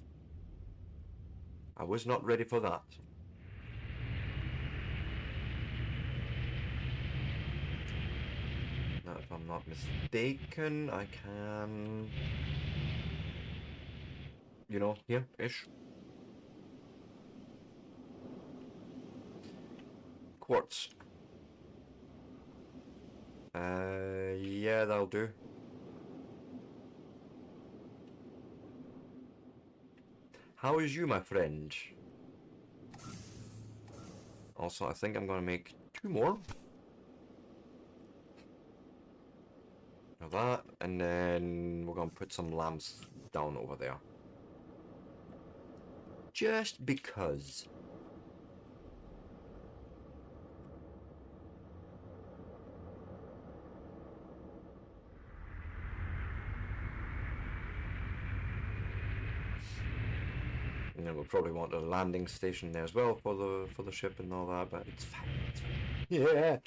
I was not ready for that. Now, if I'm not mistaken, I can... You know, here-ish. Quartz. Yeah, that'll do. How is you, my friend? Also, I think I'm gonna make 2 more. Now that, and then we're going to put some lamps down over there. Just because. And then we'll probably want a landing station there as well for the ship and all that, but it's fine. It's fine. Yeah,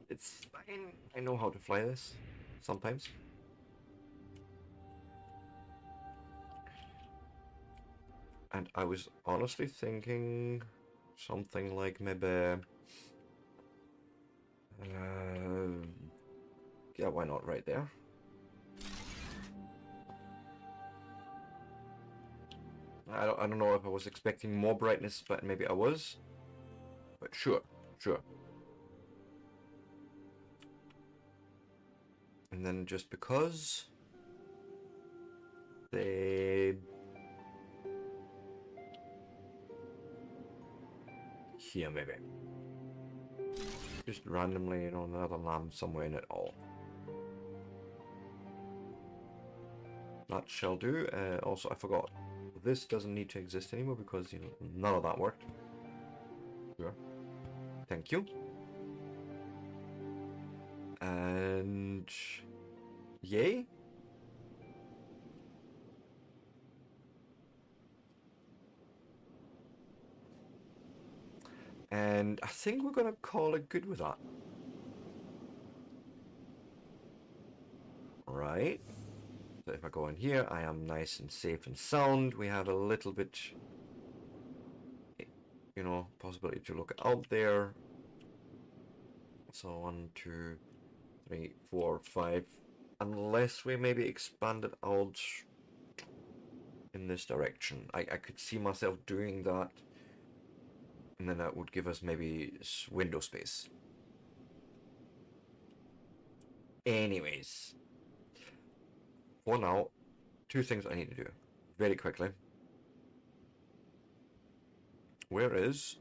it's fine. I know how to fly this sometimes. And I was honestly thinking something like maybe, yeah, why not right there? I don't know if I was expecting more brightness, but maybe I was. But sure. And then just because they here maybe. Just randomly, you know, another lamp somewhere in it all. That shall do. Also, I forgot. This doesn't need to exist anymore because, you know, none of that worked. Sure. Thank you. And... yay? And I think we're gonna call it good with that. Right. So if I go in here, I am nice and safe and sound. We have a little bit, you know, possibility to look out there. So 1, 2, 3, 4, 5. Unless we maybe expand it out in this direction. I could see myself doing that. And then that would give us maybe window space. Anyways. For now, 2 things I need to do. Very quickly. Where is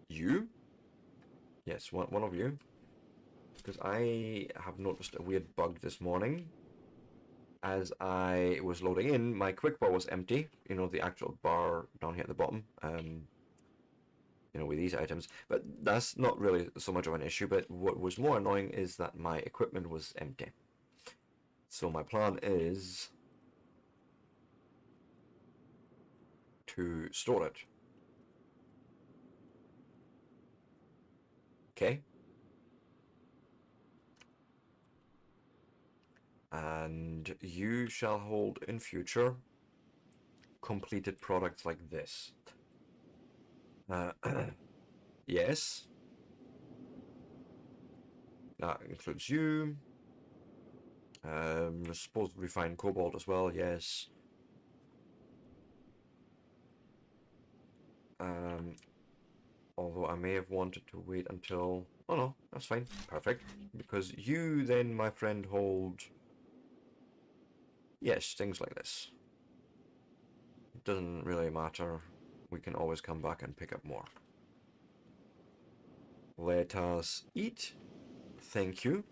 you? Yes, one of you. Because I have noticed a weird bug this morning. As I was loading in, my quick bar was empty. You know, the actual bar down here at the bottom. You know, with these items. But that's not really so much of an issue. But what was more annoying is that my equipment was empty. So my plan is to store it. Okay. And you shall hold in future completed products like this. Yes. That includes you. I suppose refined cobalt as well, yes. Although I may have wanted to wait until... oh no, that's fine. Perfect. Because you then, my friend, hold... yes, things like this. It doesn't really matter. We can always come back and pick up more. Let us eat. Thank you.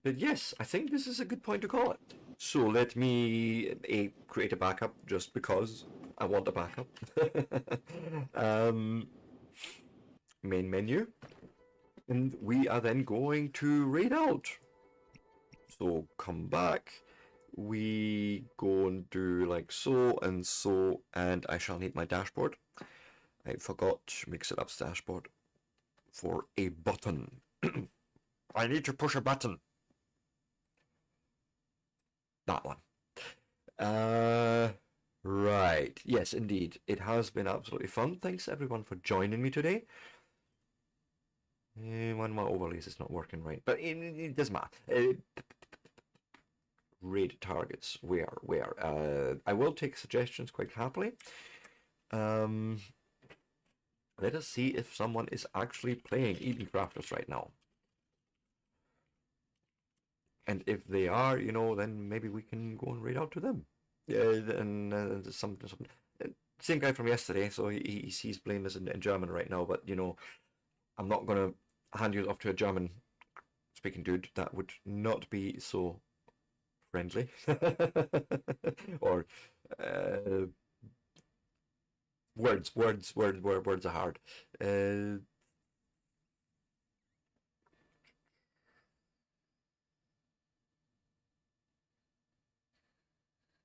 But yes, I think this is a good point to call it. So let me create a backup just because I want a backup. Main menu. And we are then going to raid out. So come back. We go and do like so, and I shall need my dashboard. I forgot to mix it up's dashboard for a button. I need to push a button. That one. Right. Yes, indeed. It has been absolutely fun. Thanks everyone for joining me today. One of my overlays is not working right, but it doesn't matter. Raid targets. Where? I will take suggestions quite happily. Let us see if someone is actually playing Eden Crafters right now. And if they are, you know, then maybe we can go and raid out to them. Yeah, and something. same guy from yesterday, so he's playing this in German right now, but, you know, I'm not going to hand you off to a German-speaking dude. That would not be so friendly. Or, words are hard.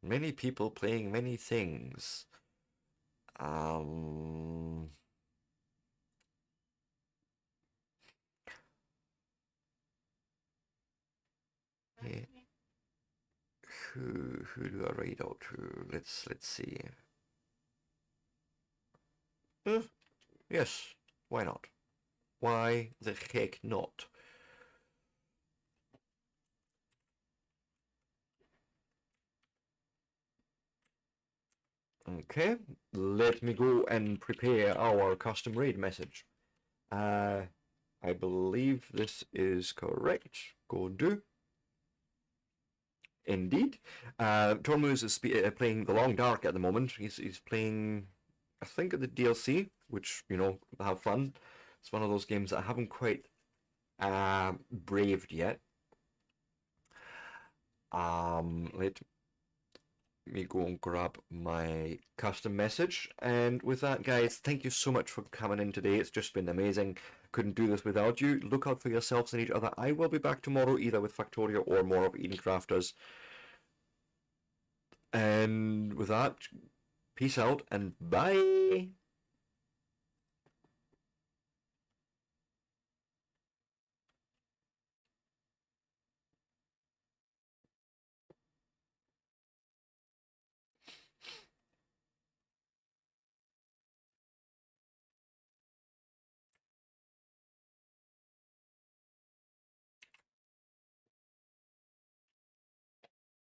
Many people playing many things. Yeah. Who do I read out to? Let's see. Yes, why not? Why the heck not? Okay, let me go and prepare our custom raid message. I believe this is correct. Go do. Indeed. Tormuz is playing The Long Dark at the moment. He's playing, I think, the DLC, which, you know, have fun. It's one of those games that I haven't quite braved yet. Let me go and grab my custom message. And with that, guys, thank you so much for coming in today. It's just been amazing. Couldn't do this without you. Look out for yourselves and each other. I will be back tomorrow, either with Factorio or more of Eden Crafters. And with that, peace out and bye.